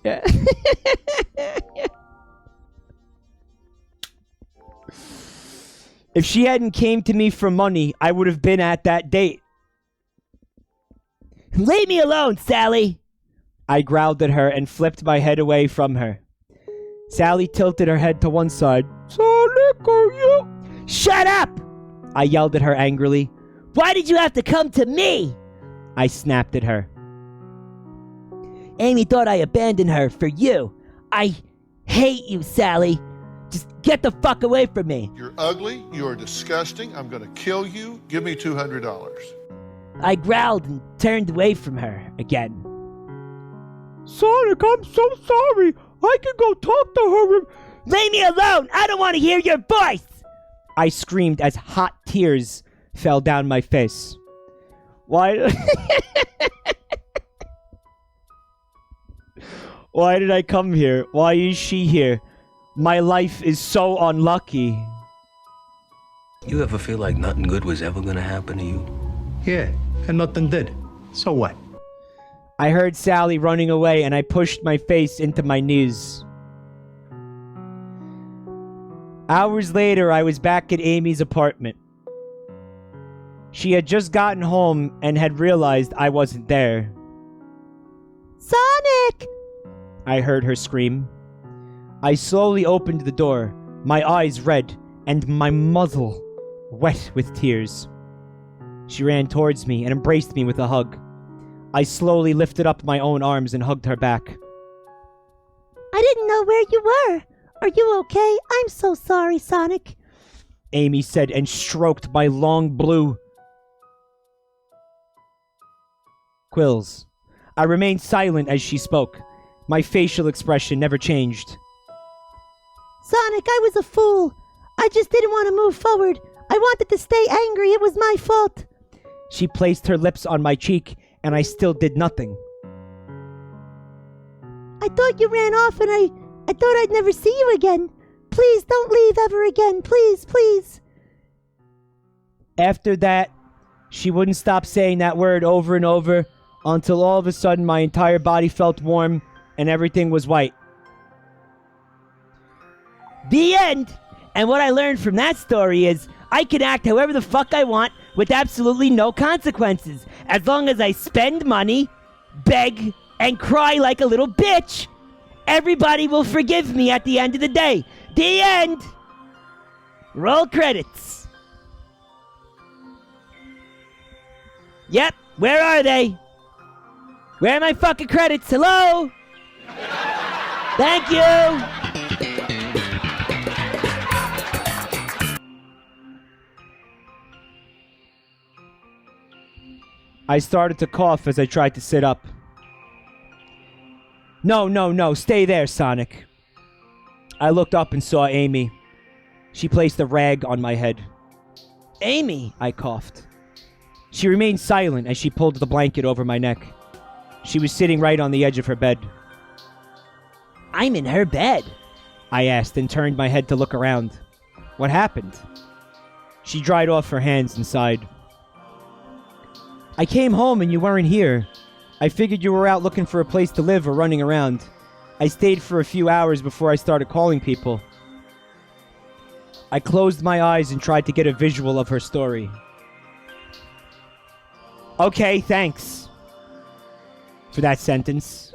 If she hadn't came to me for money, I would have been at that date. Leave me alone, Sally! I growled at her and flipped my head away from her. Sally tilted her head to one side. Sonic, are you? Shut up! I yelled at her angrily. Why did you have to come to me? I snapped at her. Amy thought I abandoned her for you. I hate you, Sally. Just get the fuck away from me. You're ugly. You are disgusting. I'm going to kill you. Give me $200. I growled and turned away from her again. Sonic, I'm so sorry. I can go talk to her. Leave me alone. I don't want to hear your voice. I screamed as hot tears fell down my face. Why? Why did I come here? Why is she here? My life is so unlucky. You ever feel like nothing good was ever gonna happen to you? Yeah, and nothing did. So what? I heard Sally running away and I pushed my face into my knees. Hours later, I was back at Amy's apartment. She had just gotten home and had realized I wasn't there. Sonic! I heard her scream. I slowly opened the door, my eyes red and my muzzle wet with tears. She ran towards me and embraced me with a hug. I slowly lifted up my own arms and hugged her back. I didn't know where you were. Are you okay? I'm so sorry, Sonic. Amy said and stroked my long blue quills. I remained silent as she spoke. My facial expression never changed. Sonic, I was a fool. I just didn't want to move forward. I wanted to stay angry. It was my fault. She placed her lips on my cheek, and I still did nothing. I thought you ran off, and I thought I'd never see you again. Please don't leave ever again. Please, please. After that, she wouldn't stop saying that word over and over until all of a sudden my entire body felt warm and everything was white. The end! And what I learned from that story is I can act however the fuck I want with absolutely no consequences. As long as I spend money, beg, and cry like a little bitch, everybody will forgive me at the end of the day. The end! Roll credits. Yep, where are they? Where are my fucking credits? Hello? Thank you! I started to cough as I tried to sit up. No, stay there, Sonic. I looked up and saw Amy. She placed a rag on my head. Amy, I coughed. She remained silent as she pulled the blanket over my neck. She was sitting right on the edge of her bed. I'm in her bed, I asked and turned my head to look around. What happened? She dried off her hands and sighed. I came home and you weren't here. I figured you were out looking for a place to live or running around. I stayed for a few hours before I started calling people. I closed my eyes and tried to get a visual of her story. Okay, thanks for that sentence.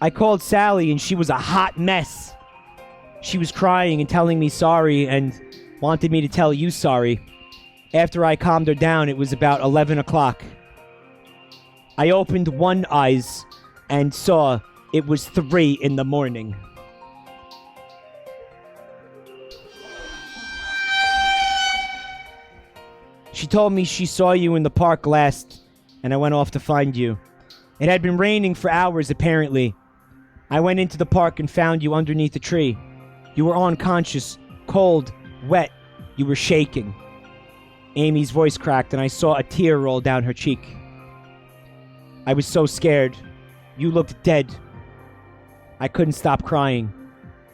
I called Sally and she was a hot mess. She was crying and telling me sorry and wanted me to tell you sorry. After I calmed her down, it was about 11 o'clock. I opened one eyes and saw it was 3 in the morning. She told me she saw you in the park last, and I went off to find you. It had been raining for hours, apparently. I went into the park and found you underneath a tree. You were unconscious, cold, wet. You were shaking. Amy's voice cracked, and I saw a tear roll down her cheek. I was so scared. You looked dead. I couldn't stop crying.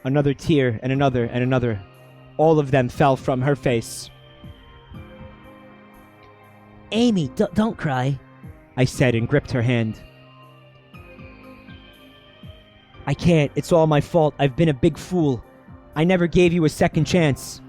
Another tear, and another, and another. All of them fell from her face. Amy, don't cry, I said and gripped her hand. I can't. It's all my fault. I've been a big fool. I never gave you a second chance.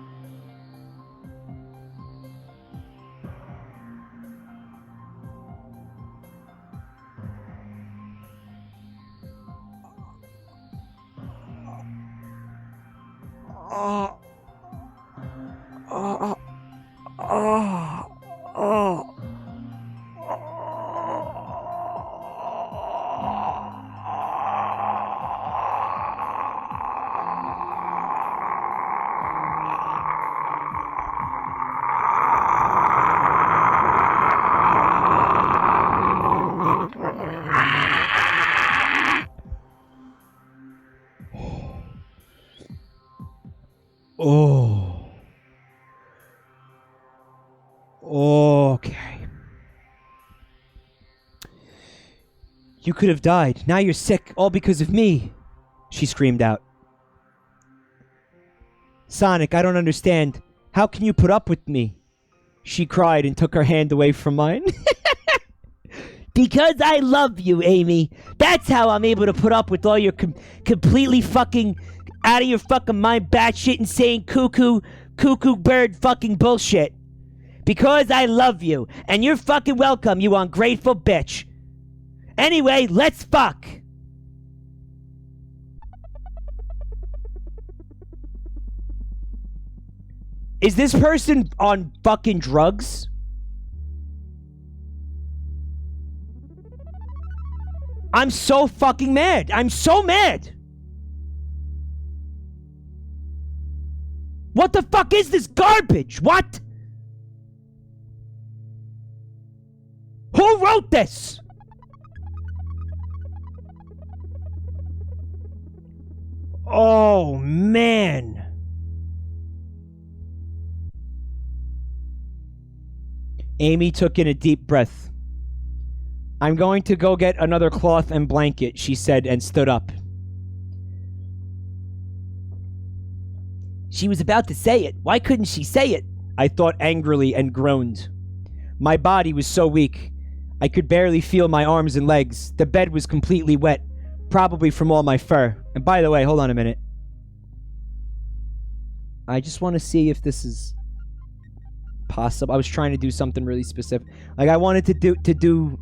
Oh. Okay. You could have died. Now you're sick, all because of me, she screamed out. Sonic, I don't understand. How can you put up with me? She cried and took her hand away from mine. Because I love you, Amy. That's how I'm able to put up with all your completely fucking out of your fucking mind batshit insane cuckoo bird fucking bullshit. Because I love you. And you're fucking welcome, you ungrateful bitch. Anyway, let's fuck. Is this person on fucking drugs? I'm so fucking mad. I'm so mad. What the fuck is this garbage? What? Who wrote this? Oh, man. Amy took in a deep breath. I'm going to go get another cloth and blanket, she said, and stood up. She was about to say it. Why couldn't she say it? I thought angrily and groaned. My body was so weak. I could barely feel my arms and legs. The bed was completely wet, probably from all my fur. And by the way, hold on a minute. I just want to see if this is possible. I was trying to do something really specific. Like, I wanted to do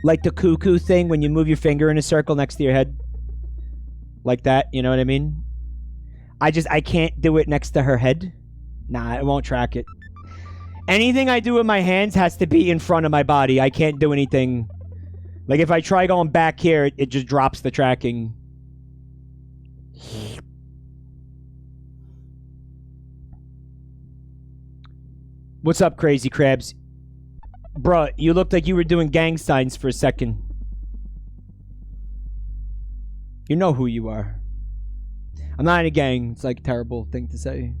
like the cuckoo thing when you move your finger in a circle next to your head. Like that, you know what I mean? I can't do it next to her head. Nah, it won't track it. Anything I do with my hands has to be in front of my body. I can't do anything. Like, if I try going back here, it just drops the tracking. What's up, Crazy Crabs? Bruh, you looked like you were doing gang signs for a second. You know who you are. I'm not in a gang. It's like a terrible thing to say.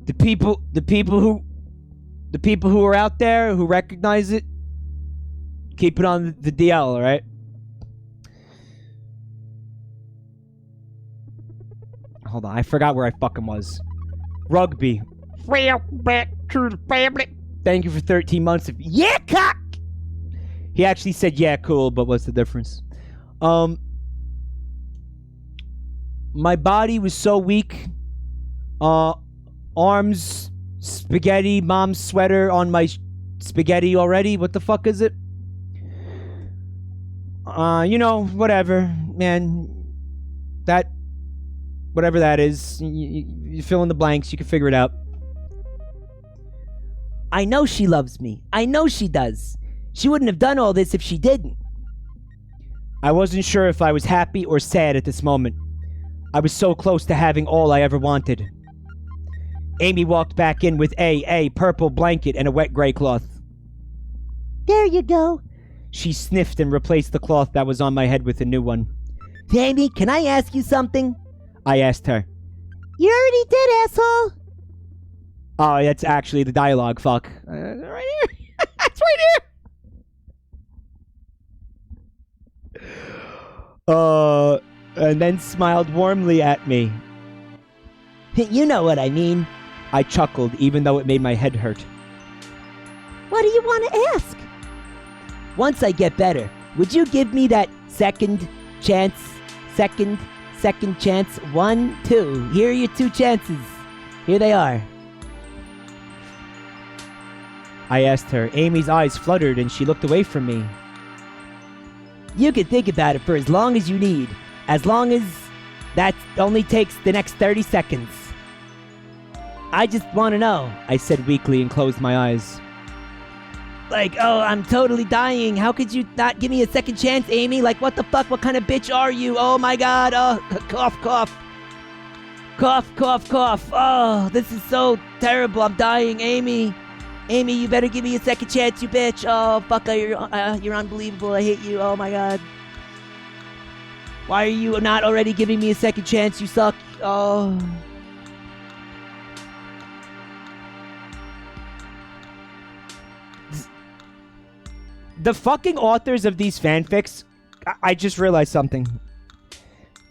The people who are out there who recognize it, keep it on the DL, all right? Hold on, I forgot where I fucking was. Rugby. Welcome back to the family. Thank you for 13 months of yeah, cock. He actually said yeah, cool, but what's the difference? My body was so weak. Arms, spaghetti, mom's sweater on my spaghetti already. What the fuck is it? You know, whatever, man. That, whatever that is, you fill in the blanks, you can figure it out. I know she loves me. I know she does. She wouldn't have done all this if she didn't. I wasn't sure if I was happy or sad at this moment. I was so close to having all I ever wanted. Amy walked back in with a purple blanket and a wet gray cloth. There you go. She sniffed and replaced the cloth that was on my head with a new one. Amy, can I ask you something? I asked her. You already did, asshole. Oh, that's actually the dialogue, fuck. Right here. That's right here. And then smiled warmly at me. You know what I mean. I chuckled, even though it made my head hurt. What do you want to ask? Once I get better, would you give me that second chance? Second chance? 1, 2. Here are your 2 chances. Here they are. I asked her. Amy's eyes fluttered and she looked away from me. You can think about it for as long as you need. As long as that only takes the next 30 seconds. I just want to know, I said weakly and closed my eyes. Like, oh, I'm totally dying. How could you not give me a second chance, Amy? Like, what the fuck? What kind of bitch are you? Oh my god. Oh, cough, cough. Cough, cough, cough. Oh, this is so terrible. I'm dying, Amy. Amy, you better give me a second chance, you bitch. Oh, fuck, you're unbelievable. I hate you. Oh my god. Why are you not already giving me a second chance? You suck. Oh. The fucking authors of these fanfics, I just realized something.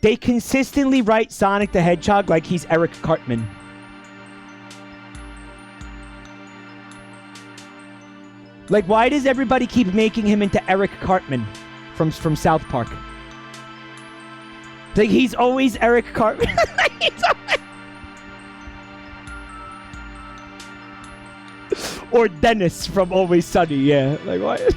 They consistently write Sonic the Hedgehog like he's Eric Cartman. Like, why does everybody keep making him into Eric Cartman from South Park? Like, he's always Eric Cartman. Or Dennis from Always Sunny, yeah. Like, why?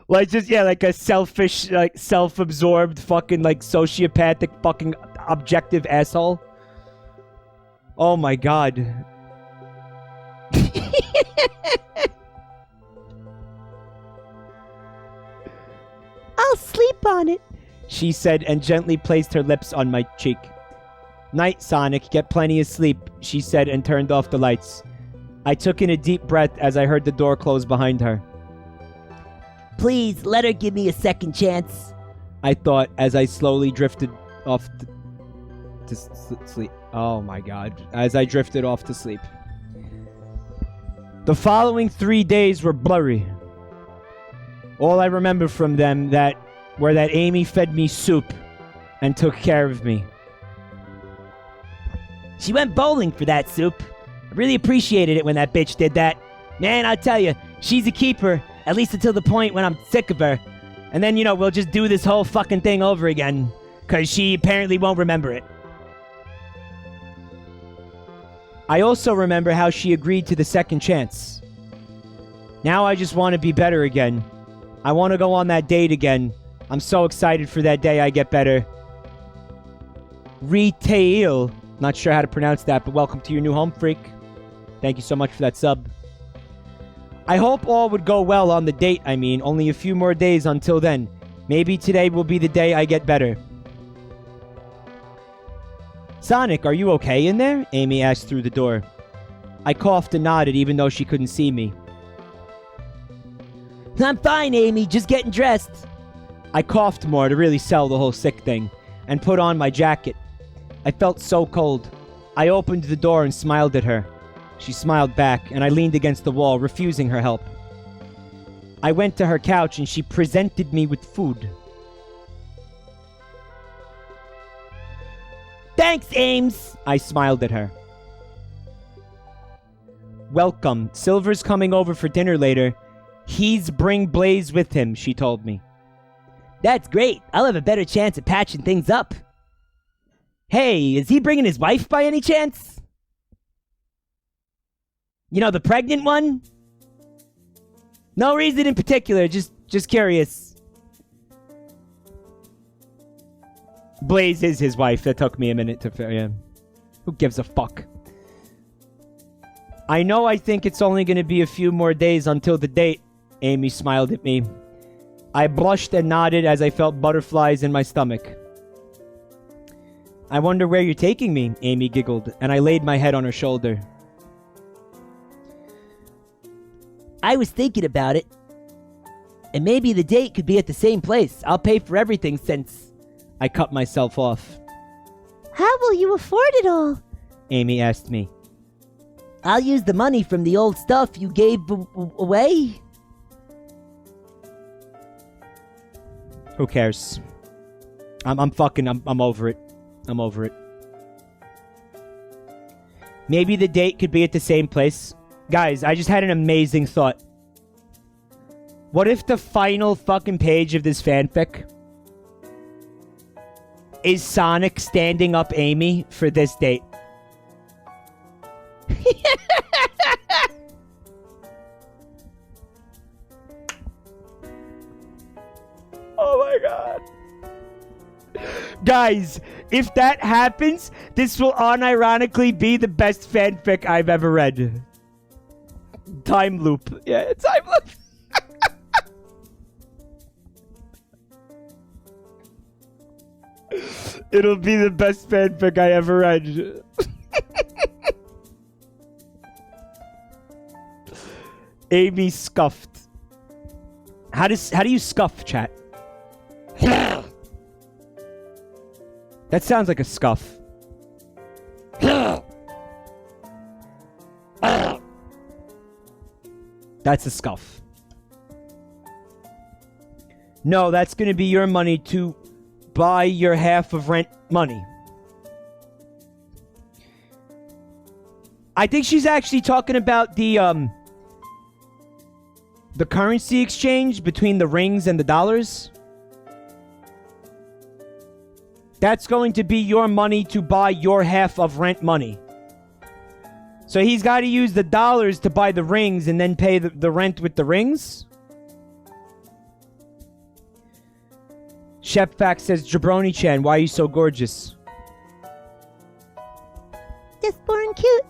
Like, just, yeah, like a selfish, like, self-absorbed fucking, like, sociopathic fucking objective asshole. Oh my god. on it. She said and gently placed her lips on my cheek. Night, Sonic. Get plenty of sleep, she said and turned off the lights. I took in a deep breath as I heard the door close behind her. Please, let her give me a second chance. I thought as I slowly drifted off to sleep. Oh my god. As I drifted off to sleep. The following 3 days were blurry. All I remember from them were that Amy fed me soup and took care of me. She went bowling for that soup. I really appreciated it when that bitch did that. Man, I'll tell you, she's a keeper, at least until the point when I'm sick of her. And then, we'll just do this whole fucking thing over again, because she apparently won't remember it. I also remember how she agreed to the second chance. Now I just want to be better again. I want to go on that date again. I'm so excited for that day I get better. Retail. Not sure how to pronounce that, but welcome to your new home, freak. Thank you so much for that sub. I hope all would go well on the date, only a few more days until then. Maybe today will be the day I get better. Sonic, are you okay in there? Amy asked through the door. I coughed and nodded even though she couldn't see me. I'm fine, Amy, just getting dressed. I coughed more to really sell the whole sick thing and put on my jacket. I felt so cold. I opened the door and smiled at her. She smiled back, and I leaned against the wall, refusing her help. I went to her couch, and she presented me with food. Thanks, Ames! I smiled at her. Welcome. Silver's coming over for dinner later. He's bring Blaze with him, she told me. That's great. I'll have a better chance at patching things up. Hey, is he bringing his wife by any chance? The pregnant one? No reason in particular, just curious. Blaze is his wife. That took me a minute to figure out. Who gives a fuck? I think it's only going to be a few more days until the date. Amy smiled at me. I blushed and nodded as I felt butterflies in my stomach. I wonder where you're taking me, Amy giggled, and I laid my head on her shoulder. I was thinking about it. And maybe the date could be at the same place. I'll pay for everything since... I cut myself off. How will you afford it all? Amy asked me. I'll use the money from the old stuff you gave away. Who cares? I'm over it. I'm over it. Maybe the date could be at the same place. Guys, I just had an amazing thought. What if the final fucking page of this fanfic is Sonic standing up Amy for this date? Oh my god. Guys, if that happens, this will unironically be the best fanfic I've ever read. Time loop. Yeah, time loop. It'll be the best fanfic I ever read. Amy scuffed. How do you scuff, chat? That sounds like a scuff. That's a scuff. No, that's gonna be your money to buy your half of rent money. I think she's actually talking about the currency exchange between the rings and the dollars. That's going to be your money to buy your half of rent money. So he's got to use the dollars to buy the rings and then pay the rent with the rings? Chef Fact says, Jabroni-Chan, why are you so gorgeous? Just born cute.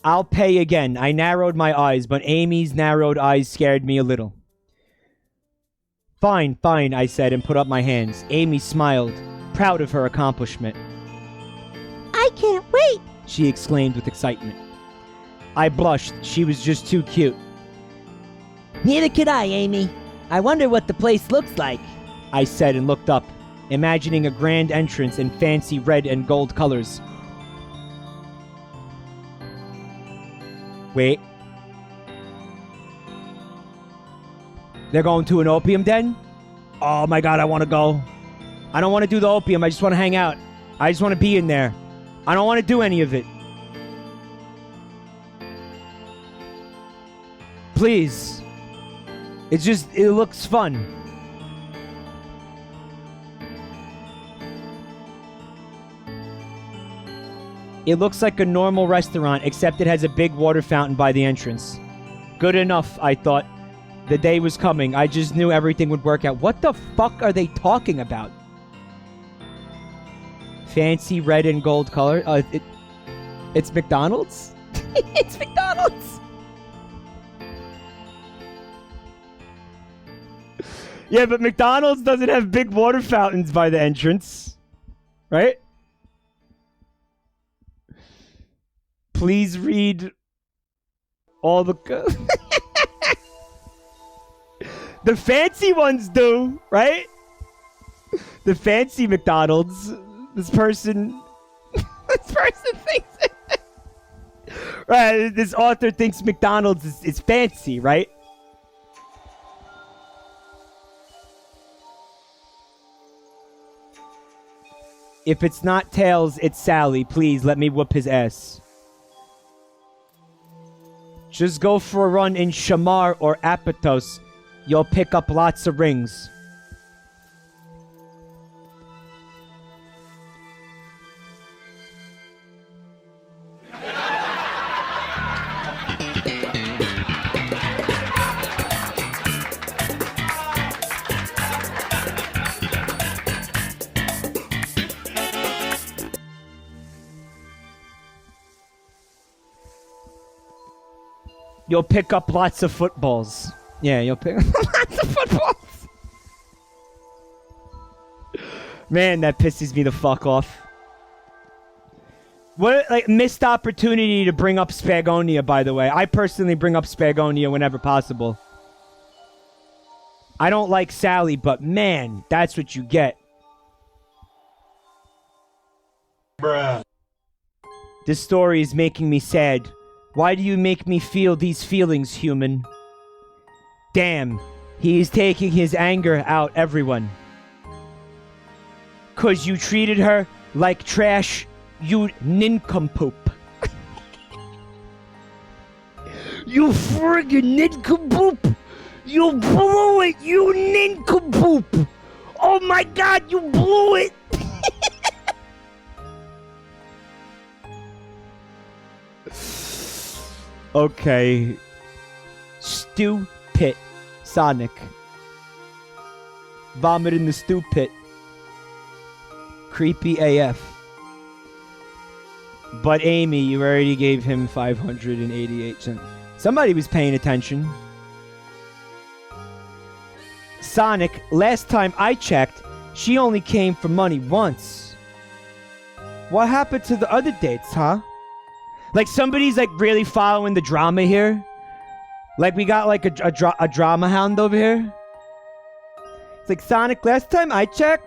I'll pay again. I narrowed my eyes, but Amy's narrowed eyes scared me a little. Fine, fine, I said and put up my hands. Amy smiled, proud of her accomplishment. I can't wait! She exclaimed with excitement. I blushed. She was just too cute. Neither could I, Amy. I wonder what the place looks like, I said and looked up, imagining a grand entrance in fancy red and gold colors. Wait. They're going to an opium den? Oh my god, I want to go. I don't want to do the opium, I just want to hang out. I just want to be in there. I don't want to do any of it. Please. It looks fun. It looks like a normal restaurant, except it has a big water fountain by the entrance. Good enough, I thought. The day was coming. I just knew everything would work out. What the fuck are they talking about? Fancy red and gold color. It's McDonald's? It's McDonald's! Yeah, but McDonald's doesn't have big water fountains by the entrance. Right? Please read all the... The fancy ones do, right? The fancy McDonald's. This person thinks... Right, this author thinks McDonald's is fancy, right? If it's not Tails, it's Sally. Please, let me whoop his ass. Just go for a run in Shamar or Apatos. You'll pick up lots of rings. You'll pick up lots of footballs. Yeah, you'll pick up lots of footballs. Man, that pisses me the fuck off. What, like, missed opportunity to bring up Spagonia, by the way. I personally bring up Spagonia whenever possible. I don't like Sally, but man, that's what you get. Bruh. This story is making me sad. Why do you make me feel these feelings, human? Damn, he is taking his anger out, everyone. 'Cause you treated her like trash, you nincompoop. You friggin' nincompoop! You blew it, you nincompoop! Oh my god, you blew it! Okay. Stew pit. Sonic. Vomit in the stew pit. Creepy AF. But Amy, you already gave him 588 cents. Somebody was paying attention. Sonic, last time I checked, she only came for money once. What happened to the other dates, huh? Like, somebody's, like, really following the drama here. Like, we got, like, a drama hound over here. It's like, Sonic, last time I checked,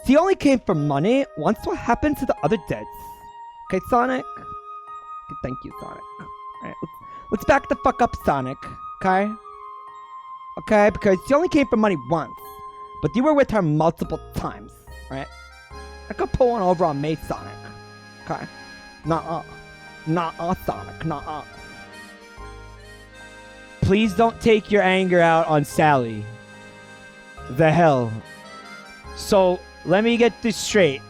she only came for money. Once, what happened to the other dates? Okay, Sonic? Okay, thank you, Sonic. Alright, let's back the fuck up, Sonic. Okay? Okay, because she only came for money once. But you were with her multiple times. Right? I could pull one over on me, Sonic. Okay? Nuh-uh. Nuh-uh, Sonic. Nuh-uh. Please don't take your anger out on Sally. The hell. So, let me get this straight.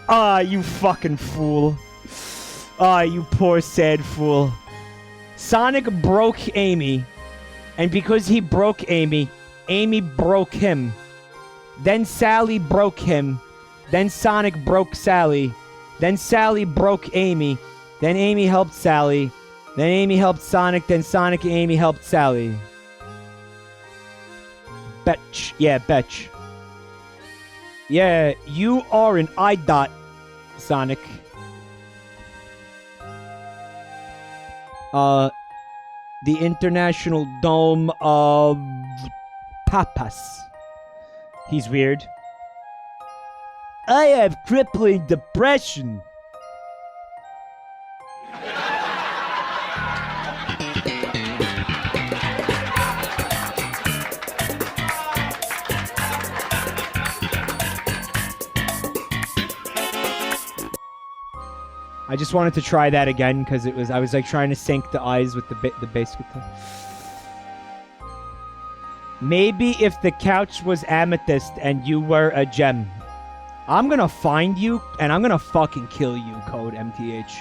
Ah, you fucking fool. Ah, you poor sad fool. Sonic broke Amy. And because he broke Amy, Amy broke him. Then Sally broke him. Then Sonic broke Sally. Then Sally broke Amy. Then Amy helped Sally. Then Amy helped Sonic. Then Sonic and Amy helped Sally. Betch. Yeah, Betch. Yeah, you are an IDOT, Sonic. The International Dome of Tapas. He's weird. I have crippling depression. I just wanted to try that again because I was like trying to sync the eyes with the bass guitar. Maybe if the couch was amethyst and you were a gem. I'm gonna find you and I'm gonna fucking kill you, Code MTH.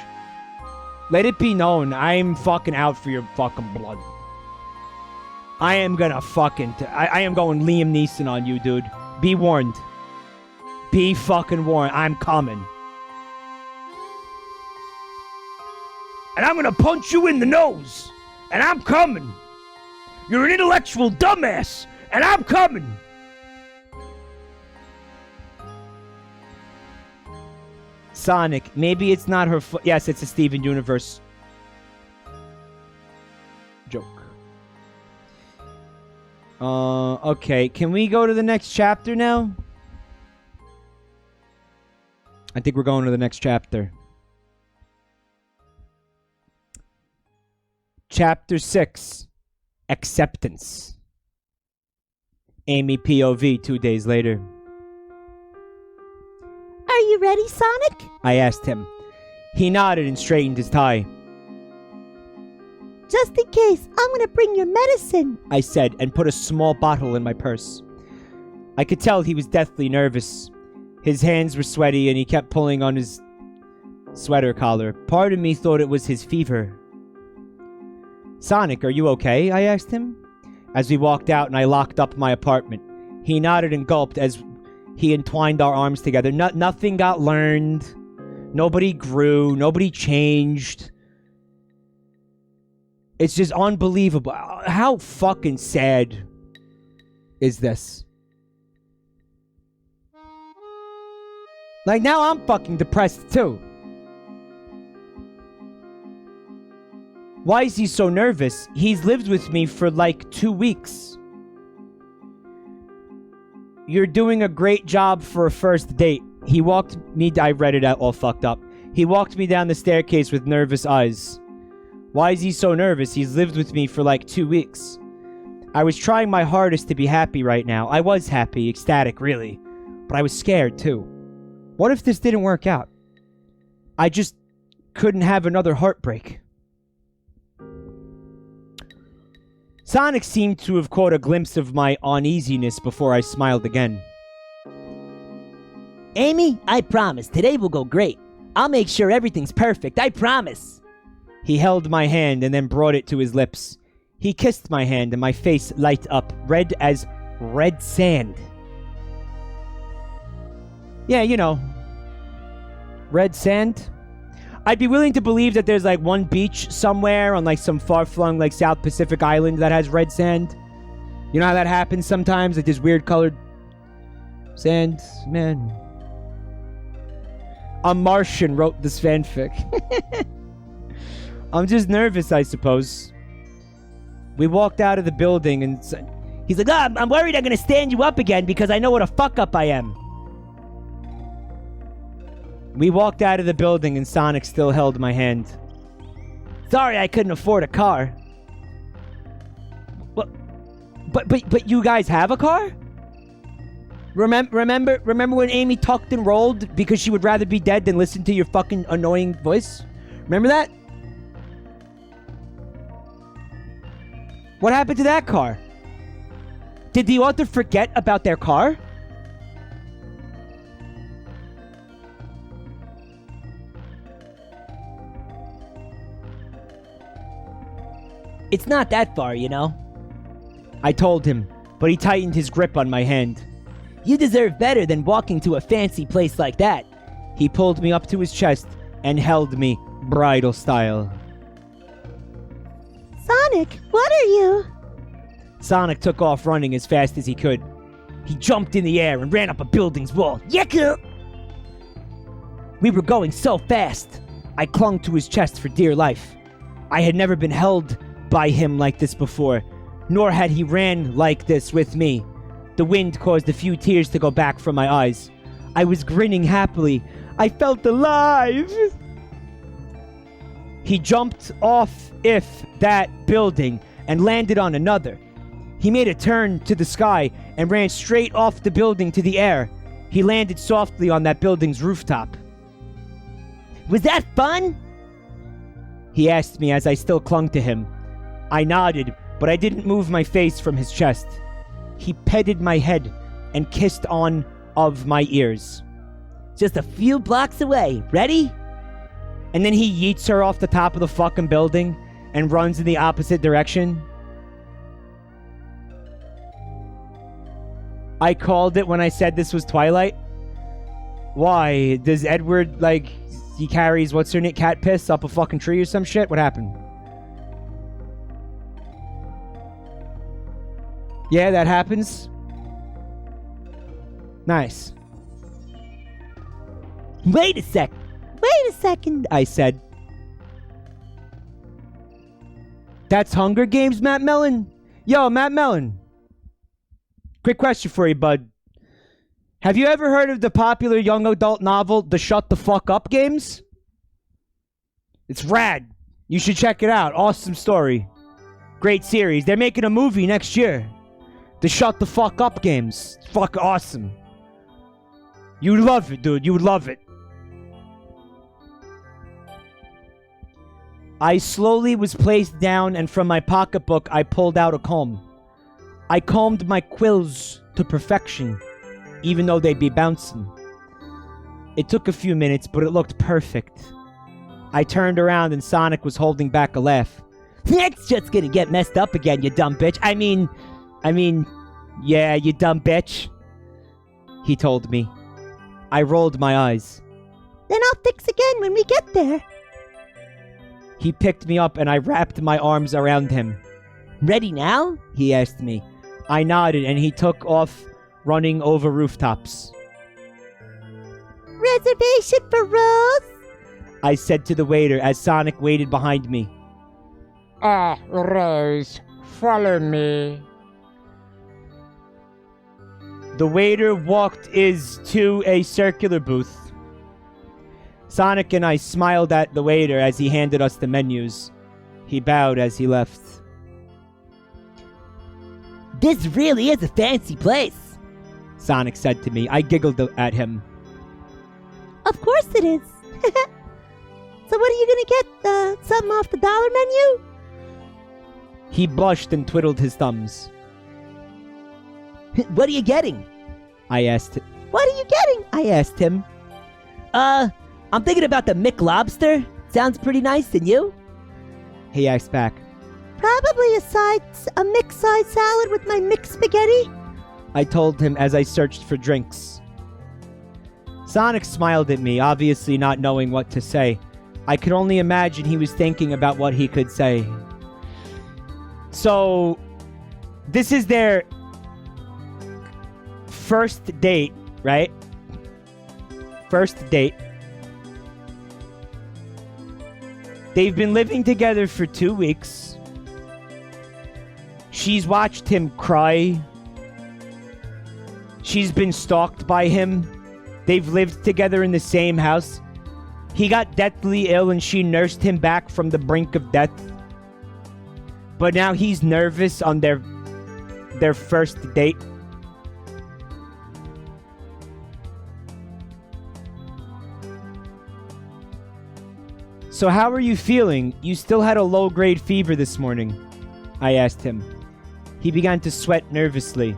Let it be known, I'm fucking out for your fucking blood. I am gonna fucking... I am going Liam Neeson on you, dude. Be warned. Be fucking warned. I'm coming. And I'm gonna punch you in the nose. And I'm coming. You're an intellectual dumbass. And I'm coming. Sonic, maybe it's not her yes, it's a Steven Universe joke. Okay, can we go to the next chapter now? I think we're going to the next chapter. Chapter 6, Acceptance. Amy POV 2 days later. Are you ready, Sonic? I asked him. He nodded and straightened his tie. Just in case, I'm gonna bring your medicine, I said, and put a small bottle in my purse. I could tell he was deathly nervous. His hands were sweaty and he kept pulling on his sweater collar. Part of me thought it was his fever. Sonic, are you okay? I asked him. As we walked out and I locked up my apartment, he nodded and gulped as he entwined our arms together. Nothing got learned. Nobody grew. Nobody changed. It's just unbelievable. How fucking sad is this? Like, now I'm fucking depressed too. Why is he so nervous? He's lived with me for like 2 weeks. You're doing a great job for a first date. He walked me... I read it out all fucked up. He walked me down the staircase with nervous eyes. Why is he so nervous? He's lived with me for like 2 weeks. I was trying my hardest to be happy right now. I was happy, ecstatic, really. But I was scared, too. What if this didn't work out? I just couldn't have another heartbreak. Sonic seemed to have caught a glimpse of my uneasiness before I smiled again. Amy, I promise, today will go great. I'll make sure everything's perfect, I promise. He held my hand and then brought it to his lips. He kissed my hand and my face lighted up, red as red sand. Yeah, you know. Red sand. I'd be willing to believe that there's like one beach somewhere on like some far-flung like South Pacific island that has red sand. You know how that happens sometimes? Like this weird colored sand. Man. A Martian wrote this fanfic. I'm just nervous, I suppose. We walked out of the building and... He's like, I'm worried I'm gonna stand you up again because I know what a fuck-up I am. We walked out of the building and Sonic still held my hand. Sorry I couldn't afford a car. Well, but you guys have a car? Remember when Amy tucked and rolled because she would rather be dead than listen to your fucking annoying voice? Remember that? What happened to that car? Did the author forget about their car? It's not that far, you know. I told him, but he tightened his grip on my hand. You deserve better than walking to a fancy place like that. He pulled me up to his chest and held me bridal style. Sonic, what are you? Sonic took off running as fast as he could. He jumped in the air and ran up a building's wall. Yaku! We were going so fast. I clung to his chest for dear life. I had never been held by him like this before, nor had he ran like this with me. The wind caused a few tears to go back from my eyes. I was grinning happily. I felt alive! He jumped off that building and landed on another. He made a turn to the sky and ran straight off the building to the air. He landed softly on that building's rooftop. Was that fun? He asked me as I still clung to him. I nodded, but I didn't move my face from his chest. He petted my head and kissed on of my ears. Just a few blocks away. Ready? And then he yeets her off the top of the fucking building and runs in the opposite direction. I called it when I said this was Twilight. Why? Does Edward, he carries what's-her-name cat piss up a fucking tree or some shit? What happened? Yeah, that happens. Nice. Wait a second, I said. That's Hunger Games, Matt Mellon? Yo, Matt Mellon. Quick question for you, bud. Have you ever heard of the popular young adult novel, The Shut the Fuck Up Games? It's rad. You should check it out. Awesome story. Great series. They're making a movie next year. The Shut the Fuck Up Games. It's fucking awesome. You'd love it, dude. You would love it. I slowly was placed down, and from my pocketbook, I pulled out a comb. I combed my quills to perfection, even though they'd be bouncing. It took a few minutes, but it looked perfect. I turned around and Sonic was holding back a laugh. That's just gonna get messed up again, you dumb bitch. I mean, yeah, you dumb bitch, he told me. I rolled my eyes. Then I'll fix again when we get there. He picked me up and I wrapped my arms around him. Ready now? He asked me. I nodded and he took off, running over rooftops. Reservation for Rose? I said to the waiter as Sonic waited behind me. Rose, follow me. The waiter walked to a circular booth. Sonic and I smiled at the waiter as he handed us the menus. He bowed as he left. This really is a fancy place, Sonic said to me. I giggled at him. Of course it is. So what are you gonna get? Something off the dollar menu? He blushed and twiddled his thumbs. What are you getting? I asked. What are you getting? I asked him. I'm thinking about the McLobster. Sounds pretty nice, and you? He asked back. Probably a mixed side salad with my mixed spaghetti. I told him as I searched for drinks. Sonic smiled at me, obviously not knowing what to say. I could only imagine he was thinking about what he could say. So, this is their first date, right? First date. They've been living together for 2 weeks. She's watched him cry. She's been stalked by him. They've lived together in the same house. He got deathly ill and she nursed him back from the brink of death. But now he's nervous on their first date. So how are you feeling? You still had a low-grade fever this morning, I asked him. He began to sweat nervously.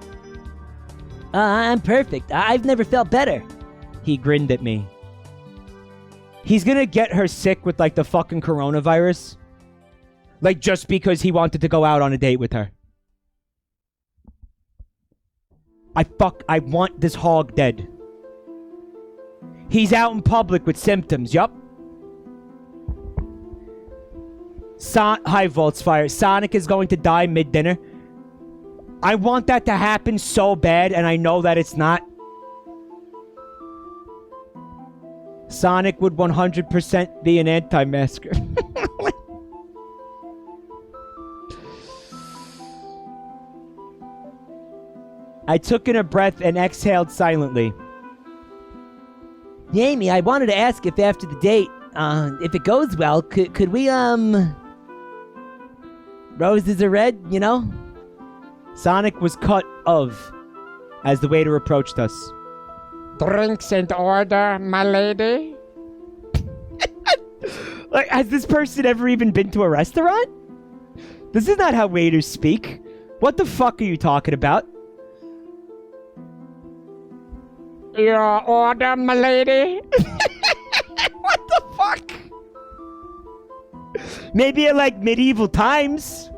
I'm perfect. I've never felt better. He grinned at me. He's gonna get her sick with, the fucking coronavirus. Just because he wanted to go out on a date with her. I want this hog dead. He's out in public with symptoms, yup. High volts fire. Sonic is going to die mid-dinner. I want that to happen so bad, and I know that it's not. Sonic would 100% be an anti-masker. I took in a breath and exhaled silently. Amy, I wanted to ask if after the date, if it goes well, could we, roses are red, you know? Sonic was cut of as the waiter approached us. Drinks in order, my lady. Like, has this person ever even been to a restaurant? This is not how waiters speak. What the fuck are you talking about? Your order, my lady. What the fuck? Maybe at like medieval times.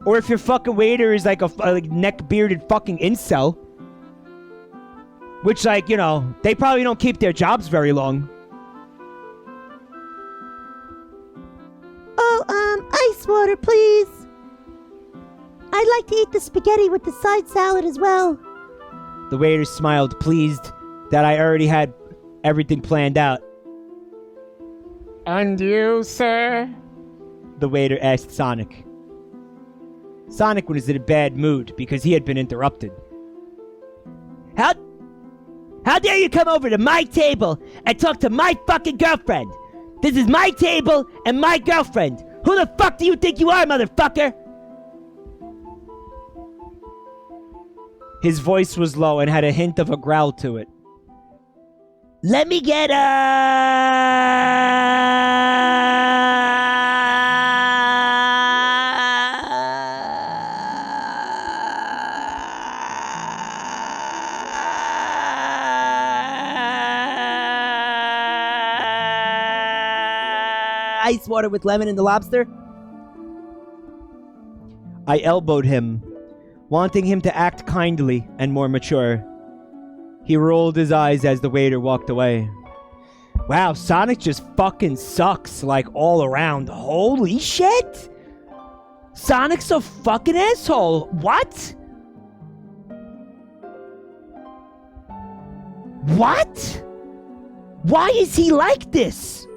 Or if your fucking waiter is like a neck-bearded fucking incel. Which, like, you know, they probably don't keep their jobs very long. Oh, ice water, please. I'd like to eat the spaghetti with the side salad as well. The waiter smiled, pleased that I already had everything planned out. And you, sir? The waiter asked Sonic. Sonic was in a bad mood because he had been interrupted. How dare you come over to my table and talk to my fucking girlfriend? This is my table and my girlfriend. Who the fuck do you think you are, motherfucker? His voice was low and had a hint of a growl to it. Let me get ice water with lemon and the lobster. I elbowed him, wanting him to act kindly and more mature. He rolled his eyes as the waiter walked away. Wow, Sonic just fucking sucks, like, all around. Holy shit! Sonic's a fucking asshole. What? What? Why is he like this?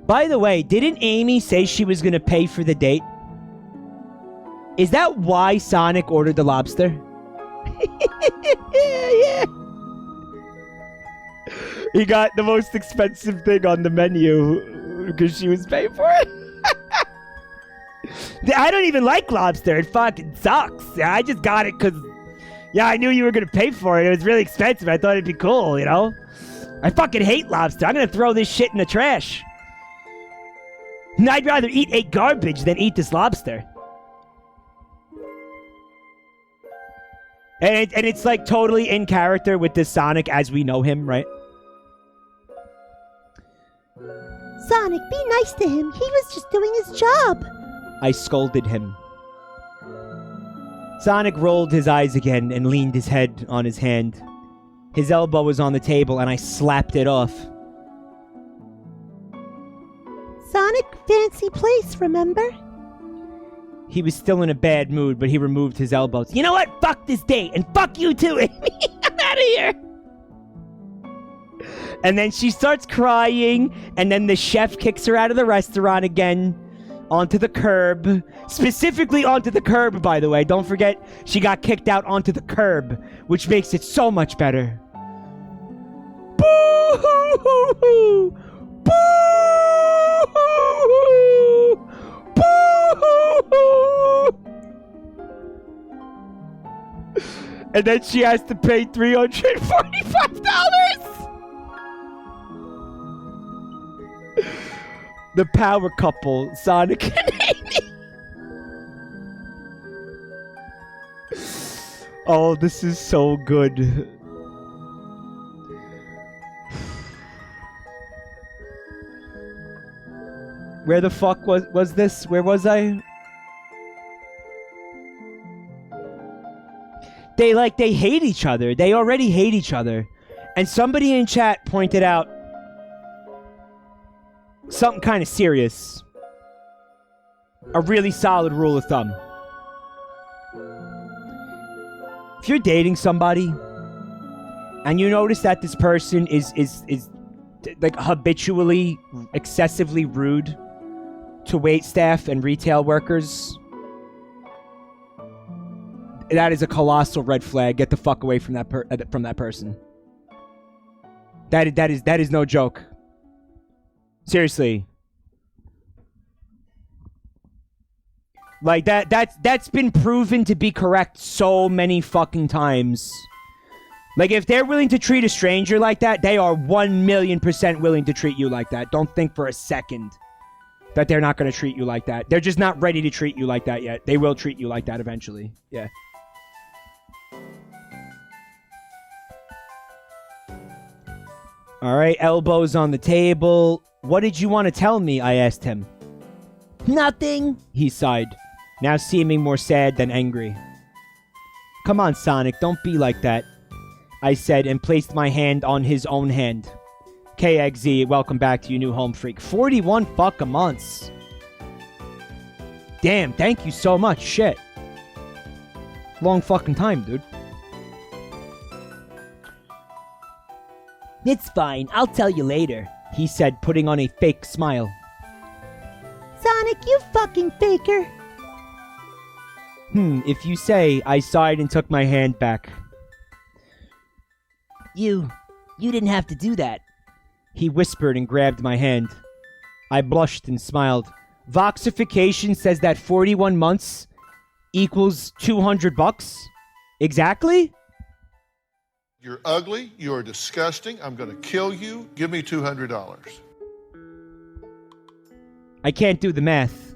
By the way, didn't Amy say she was gonna pay for the date? Is that why Sonic ordered the lobster? Yeah. He got the most expensive thing on the menu because she was paying for it. I don't even like lobster. It fucking sucks. I just got it because, yeah, I knew you were going to pay for it. It was really expensive. I thought it'd be cool, you know? I fucking hate lobster. I'm going to throw this shit in the trash. I'd rather eat a garbage than eat this lobster. And it's like totally in character with this Sonic as we know him, right? Sonic, be nice to him. He was just doing his job. I scolded him. Sonic rolled his eyes again and leaned his head on his hand. His elbow was on the table and I slapped it off. Sonic, fancy place, remember? He was still in a bad mood, but he removed his elbows. You know what? Fuck this date, and fuck you too, Amy. I'm out of here. And then she starts crying, and then the chef kicks her out of the restaurant again, onto the curb. Specifically onto the curb, by the way. Don't forget, she got kicked out onto the curb, which makes it so much better. Boo-hoo-hoo-hoo! Boo-hoo-hoo! Boo-hoo-hoo! And then she has to pay $345. The power couple, Sonic and Amy. Oh, this is so good. Where the fuck was this? Where was I? They hate each other. They already hate each other. And somebody in chat pointed out something kind of serious. A really solid rule of thumb. If you're dating somebody and you notice that this person is like habitually excessively rude to waitstaff and retail workers, that is a colossal red flag. Get the fuck away from that person. That is no joke. Seriously. Like that's been proven to be correct so many fucking times. Like, if they're willing to treat a stranger like that, they are 1,000,000% willing to treat you like that. Don't think for a second that they're not going to treat you like that. They're just not ready to treat you like that yet. They will treat you like that eventually. Yeah. Alright, elbows on the table. What did you want to tell me? I asked him. Nothing. He sighed, now seeming more sad than angry. Come on, Sonic, don't be like that, I said, and placed my hand on his own hand. KXZ, welcome back to your new home, freak. 41 fucking months. Damn, thank you so much. Shit. Long fucking time, dude. It's fine. I'll tell you later, he said, putting on a fake smile. Sonic, you fucking faker. If you say, I sighed and took my hand back. You didn't have to do that, he whispered and grabbed my hand. I blushed and smiled. Voxification says that 41 months equals $200? Exactly? You're ugly. You're disgusting. I'm going to kill you. Give me $200. I can't do the math.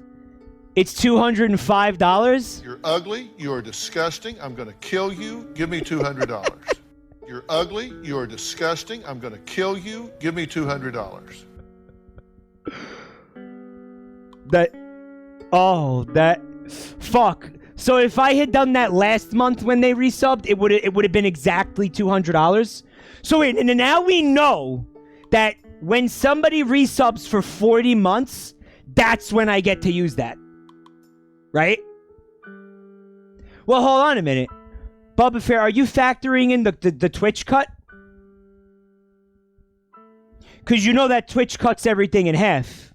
It's $205? You're ugly. You're disgusting. I'm going to kill you. Give me $200. You're ugly. You're disgusting. I'm going to kill you. Give me $200. Fuck. So if I had done that last month when they resubbed, it would have been exactly $200. So wait, and now we know that when somebody resubs for 40 months, that's when I get to use that. Right? Well, hold on a minute. Bubba Fair, are you factoring in the Twitch cut? Because you know that Twitch cuts everything in half.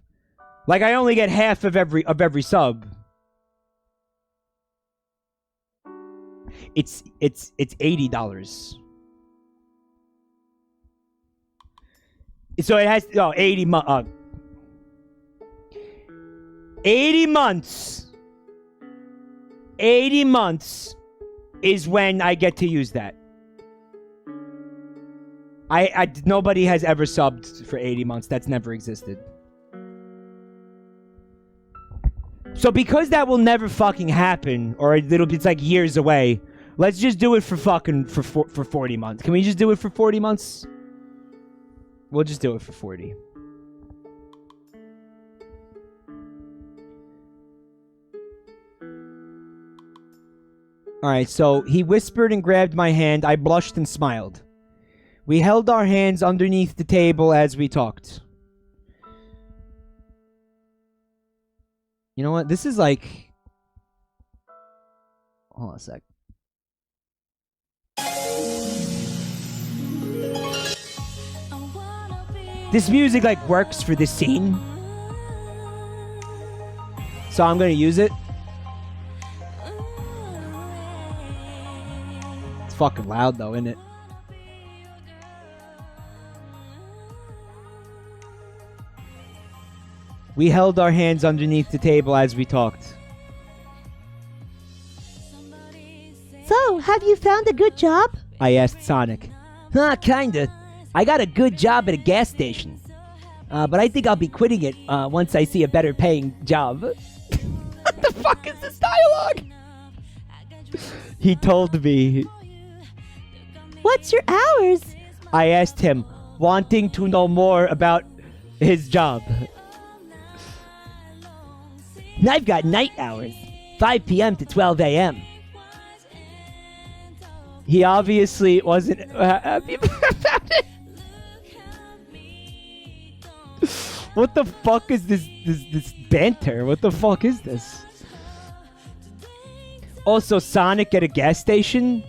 Like, I only get half of every sub. It's $80. So it has 80 months. 80 months. 80 months is when I get to use that. Nobody has ever subbed for 80 months. That's never existed. So because that will never fucking happen, or it's like years away, let's just do it for 40 months. Can we just do it for 40 months? We'll just do it for 40. Alright, so he whispered and grabbed my hand. I blushed and smiled. We held our hands underneath the table as we talked. You know what? This is like... Hold on a sec. This music, like, works for this scene. So I'm gonna use it. It's fucking loud, though, isn't it? We held our hands underneath the table as we talked. So, have you found a good job? I asked Sonic. Kinda. I got a good job at a gas station. But I think I'll be quitting it once I see a better paying job. What the fuck is this dialogue? He told me. What's your hours? I asked him, wanting to know more about his job. I've got night hours, 5 p.m. to 12 a.m. He obviously wasn't happy about it. What the fuck is this banter? What the fuck is this? Also, Sonic at a gas station?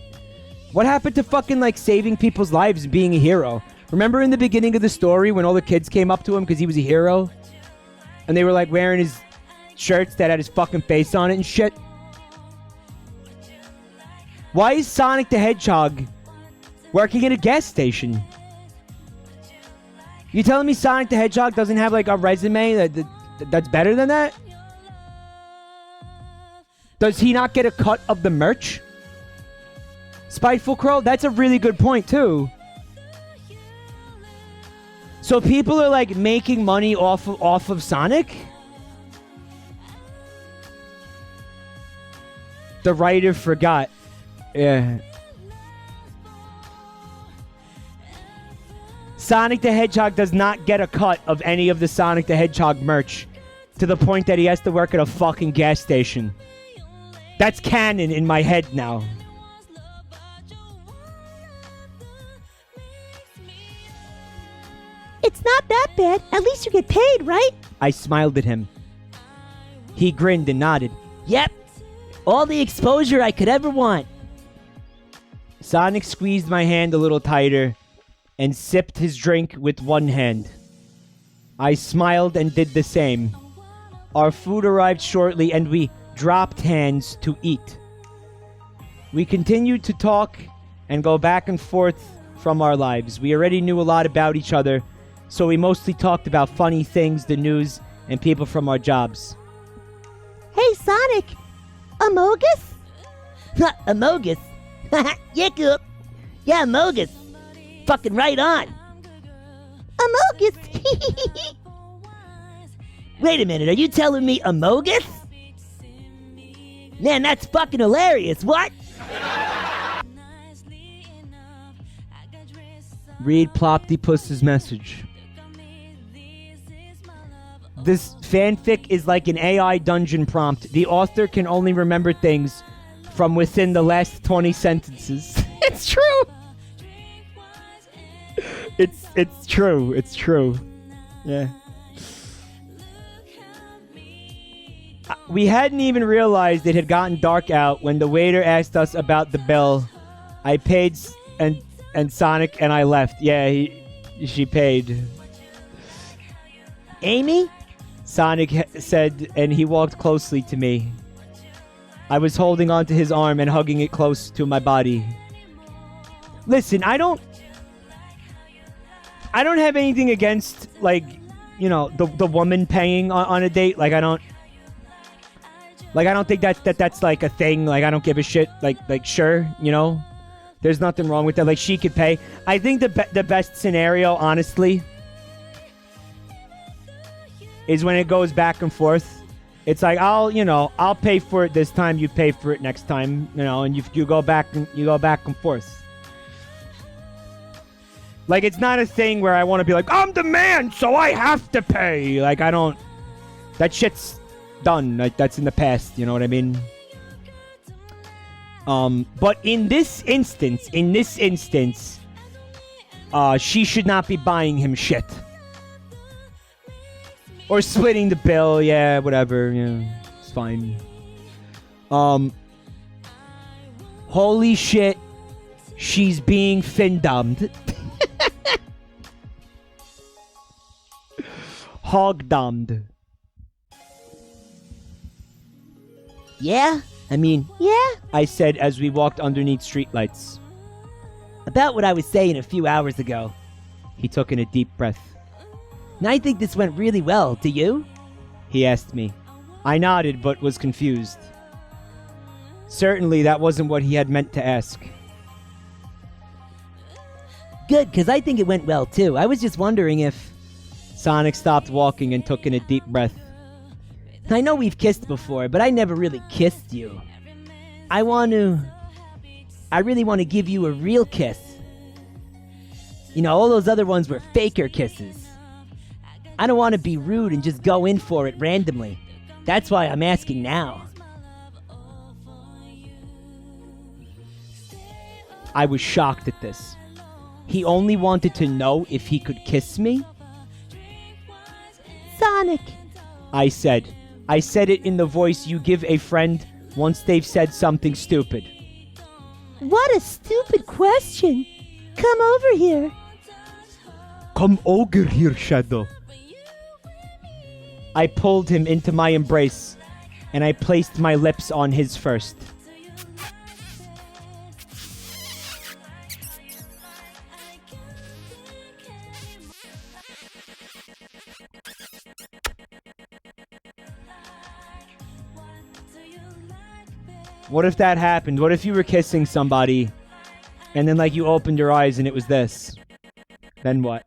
What happened to fucking, like, saving people's lives and being a hero? Remember in the beginning of the story when all the kids came up to him because he was a hero? And they were, like, wearing his shirts that had his fucking face on it and shit? Why is Sonic the Hedgehog working at a gas station? You telling me Sonic the Hedgehog doesn't have, like, a resume that's better than that? Does he not get a cut of the merch? Spiteful Crow? That's a really good point, too. So people are, like, making money off of Sonic? The writer forgot. Yeah. Sonic the Hedgehog does not get a cut of any of the Sonic the Hedgehog merch to the point that he has to work at a fucking gas station. That's canon in my head now. It's not that bad. At least you get paid, right? I smiled at him. He grinned and nodded. Yep. All the exposure I could ever want. Sonic squeezed my hand a little tighter and sipped his drink with one hand. I smiled and did the same. Our food arrived shortly and we dropped hands to eat. We continued to talk and go back and forth from our lives. We already knew a lot about each other, so we mostly talked about funny things, the news, and people from our jobs. Hey, Sonic! Amogus? Amogus? Yakuza. Yeah, Amogus. Fucking right on. Amogus! Wait a minute, are you telling me Amogus? Man, that's fucking hilarious. What? Read Ploptypuss's message. This fanfic is like an AI dungeon prompt. The author can only remember things from within the last 20 sentences. It's true. It's true. It's true. Yeah. We hadn't even realized it had gotten dark out when the waiter asked us about the bill. I paid and Sonic and I left. Yeah, she paid. Amy? Sonic said, and he walked closely to me. I was holding onto his arm and hugging it close to my body. Listen, I don't have anything against, like, you know, the woman paying on a date. Like, I don't think that's like a thing. Like, I don't give a shit. Like sure, you know, there's nothing wrong with that. Like, she could pay. I think the best scenario, honestly, is when it goes back and forth. It's like, I'll pay for it this time, you pay for it next time, you know, and you go back and forth. Like, it's not a thing where I want to be like, I'm the man, so I have to pay. Like, I don't. That shit's done. Like, that's in the past. You know what I mean? But in this instance, she should not be buying him shit. Or splitting the bill, yeah, whatever, yeah, it's fine. Holy shit, she's being fin-dumbed. Hog-dumbed. Yeah? Yeah? I said as we walked underneath streetlights. About what I was saying a few hours ago. He took in a deep breath. And I think this went really well. Do you? He asked me. I nodded, but was confused. Certainly, that wasn't what he had meant to ask. Good, because I think it went well, too. I was just wondering if... Sonic stopped walking and took in a deep breath. I know we've kissed before, but I never really kissed you. I really want to give you a real kiss. You know, all those other ones were faker kisses. I don't want to be rude and just go in for it randomly. That's why I'm asking now. I was shocked at this. He only wanted to know if he could kiss me? Sonic, I said. I said it in the voice you give a friend once they've said something stupid. what a stupid question. Come over here. Come over here, Shadow. I pulled him into my embrace, and I placed my lips on his first. What if that happened? What if you were kissing somebody, and then like you opened your eyes and it was this? Then what?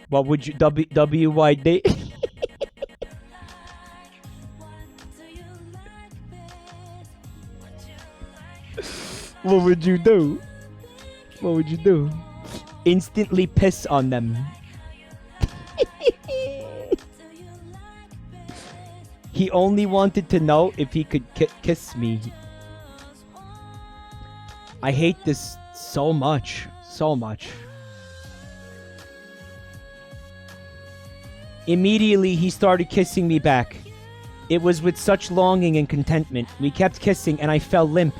What would you WYD? What would you do? What would you do? Instantly piss on them. He only wanted to know if he could kiss me. I hate this so much. So much. Immediately, he started kissing me back. It was with such longing and contentment. We kept kissing, and I fell limp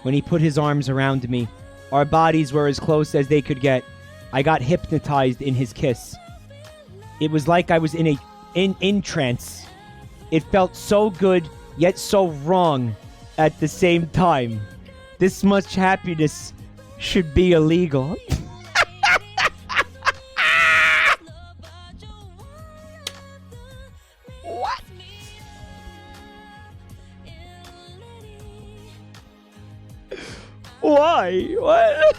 when he put his arms around me. Our bodies were as close as they could get. I got hypnotized in his kiss. It was like I was in trance. It felt so good, yet so wrong at the same time. This much happiness should be illegal. What? Why? What?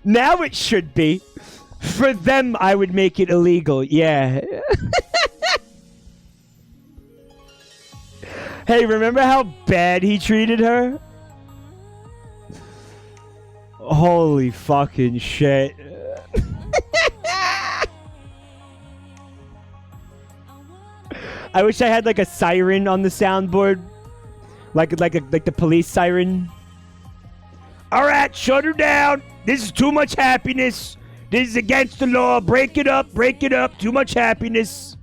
Now it should be. For them, I would make it illegal. Yeah. Hey, remember how bad he treated her? Holy fucking shit. I wish I had like a siren on the soundboard. Like the police siren. Alright, shut her down. This is too much happiness. This is against the law. Break it up. Break it up. Too much happiness.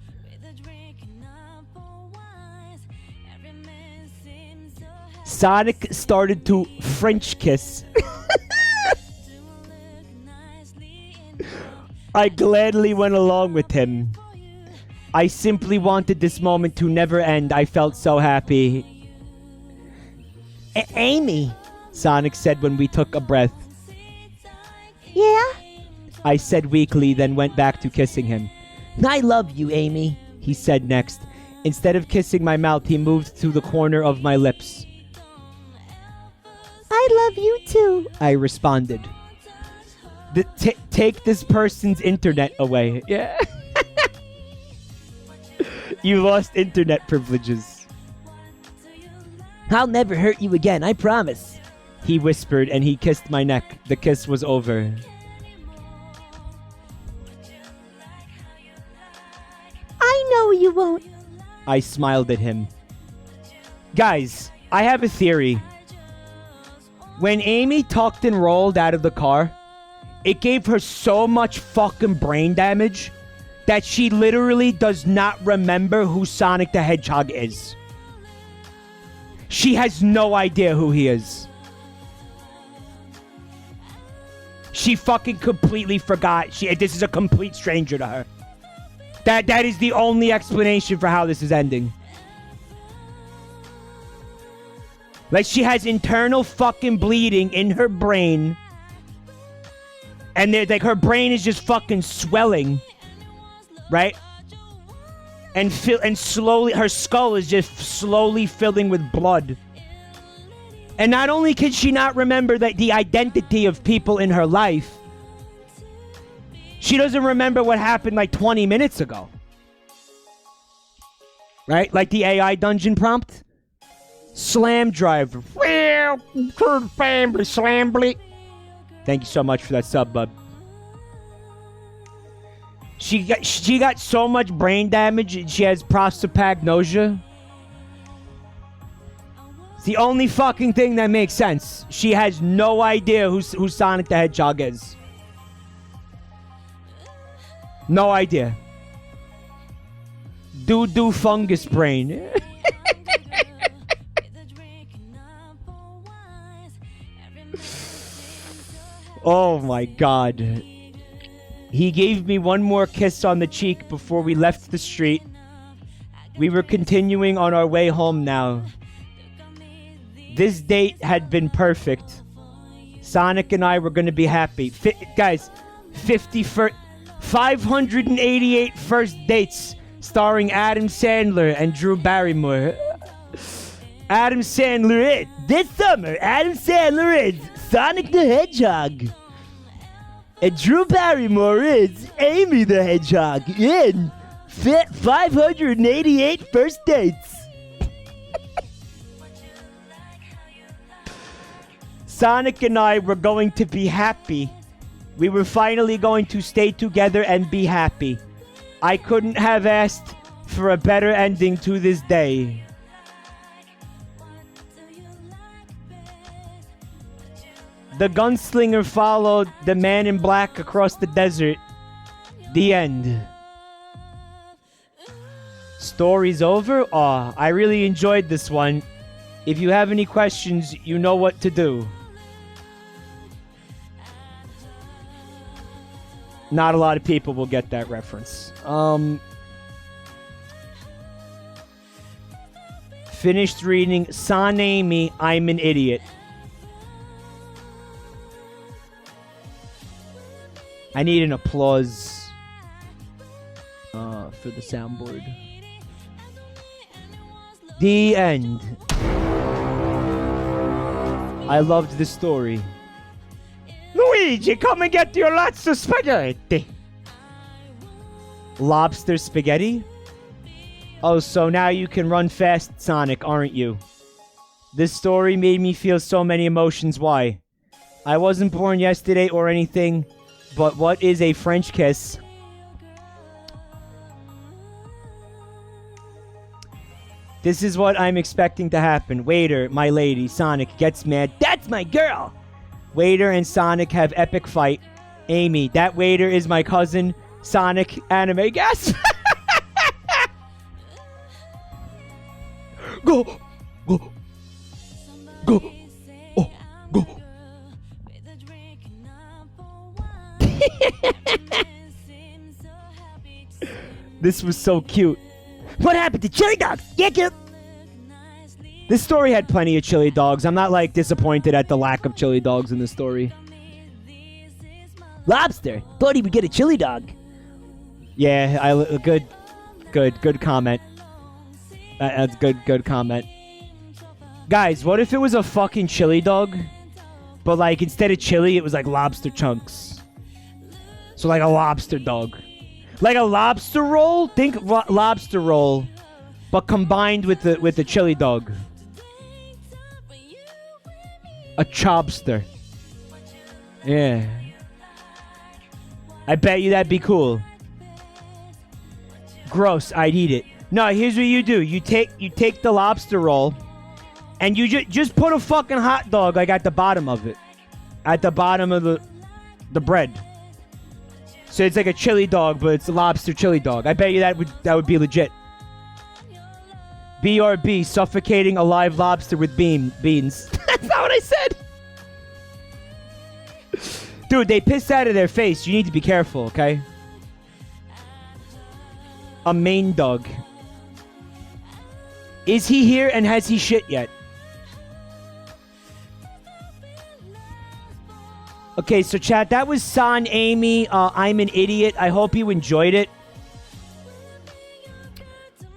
Sonic started to French kiss. I gladly went along with him. I simply wanted this moment to never end. I felt so happy. Amy, Sonic said when we took a breath. Yeah? I said weakly, then went back to kissing him. I love you, Amy, he said next. Instead of kissing my mouth, he moved to the corner of my lips. I love you too, I responded. Take this person's internet away. Yeah. You lost internet privileges. I'll never hurt you again, I promise. He whispered and he kissed my neck. The kiss was over. I know you won't. I smiled at him. Guys, I have a theory. When Amy tucked and rolled out of the car, it gave her so much fucking brain damage that she literally does not remember who Sonic the Hedgehog is. She has no idea who he is. She fucking completely forgot. This is a complete stranger to her. That is the only explanation for how this is ending. Like, she has internal fucking bleeding in her brain. And like her brain is just fucking swelling. Right? And slowly, her skull is just slowly filling with blood. And not only can she not remember the identity of people in her life, she doesn't remember what happened like 20 minutes ago. Right? Like the AI dungeon prompt. Slam driver. Well, family slambly. Thank you so much for that sub, bud. She got so much brain damage and she has prosopagnosia. the only fucking thing that makes sense. She has no idea who Sonic the Hedgehog is. No idea. Doo-doo fungus brain. Oh my god. He gave me one more kiss on the cheek before we left the street. We were continuing on our way home now. This date had been perfect. Sonic and I were going to be happy. Guys, 588 first dates starring Adam Sandler and Drew Barrymore. Adam Sandler is this summer. Adam Sandler is Sonic the Hedgehog. And Drew Barrymore is Amy the Hedgehog in 588 first dates. Sonic and I were going to be happy. We were finally going to stay together and be happy. I couldn't have asked for a better ending to this day. The gunslinger followed the man in black across the desert. The end. Story's over? Aw, I really enjoyed this one. If you have any questions, you know what to do. Not a lot of people will get that reference. Finished reading Son Amy, I'm an Idiot. I need an applause for the soundboard. The end. I loved the story. Luigi, come and get your lots of spaghetti. Lobster spaghetti? Oh, so now you can run fast, Sonic, aren't you? This story made me feel so many emotions. Why? I wasn't born yesterday or anything, but what is a French kiss? This is what I'm expecting to happen. Waiter, my lady, Sonic gets mad. That's my girl! Waiter and Sonic have epic fight. Amy, that waiter is my cousin. Sonic, anime gas. Go! Go! Go! Oh, go! This was so cute. What happened to chili dogs? Yeah, cute. This story had plenty of chili dogs. I'm not, like, disappointed at the lack of chili dogs in this story. Lobster. Thought he would get a chili dog. Yeah, good comment. That's good comment. Guys, what if it was a fucking chili dog, but, like, instead of chili, it was, like, lobster chunks? So, like, a lobster dog. Like a lobster roll? Think lobster roll, but combined with the chili dog. A chobster. Yeah. I bet you that'd be cool. Gross, I'd eat it. No, here's what you do. You take the lobster roll, and you just put a fucking hot dog, like, at the bottom of it. At the bottom of the bread. So it's like a chili dog, but it's a lobster chili dog. I bet you that would be legit. BRB, suffocating a live lobster with beans. That's not what I said. Dude, they pissed out of their face. You need to be careful, okay? A Maine dog. Is he here and has he shit yet? Okay, so chat, that was Son Amy. I'm an Idiot. I hope you enjoyed it.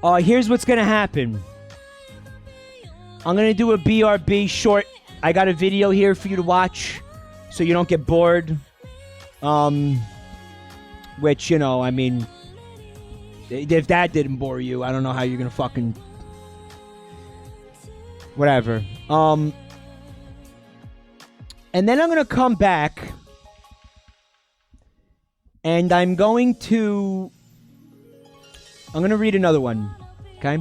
Here's what's gonna happen. I'm gonna do a BRB short. I got a video here for you to watch, so you don't get bored. Which, you know, I mean, if that didn't bore you, I don't know how you're gonna fucking... Whatever. And then I'm going to come back, and I'm going to read another one, okay?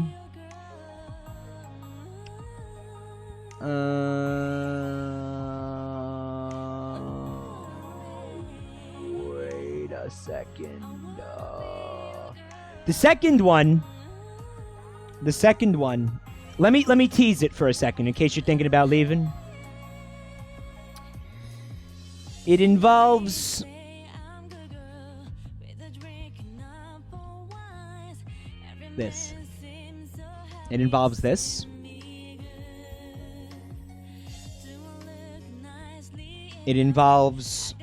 Wait a second. The second one. Let me tease it for a second in case you're thinking about leaving. It involves this. It involves this. It involves...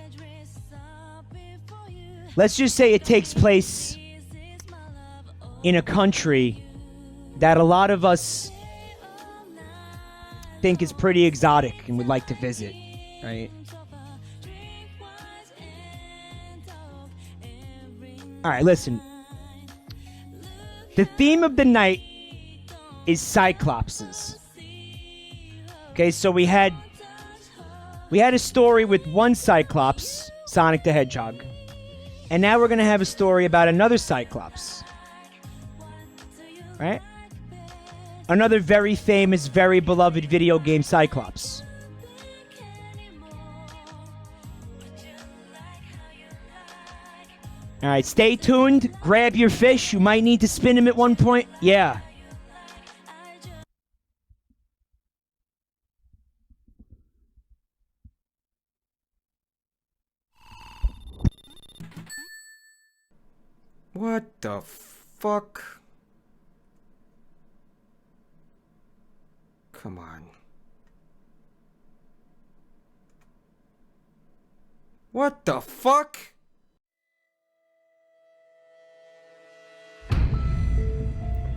Let's just say it takes place in a country that a lot of us think is pretty exotic and would like to visit, right? Alright, listen. The theme of the night is Cyclopses. Okay, so we had a story with one Cyclops, Sonic the Hedgehog. And now we're going to have a story about another Cyclops. Right? Another very famous, very beloved video game Cyclops. Alright, stay tuned. Grab your fish. You might need to spin him at one point. Yeah. What the fuck? Come on. What the fuck?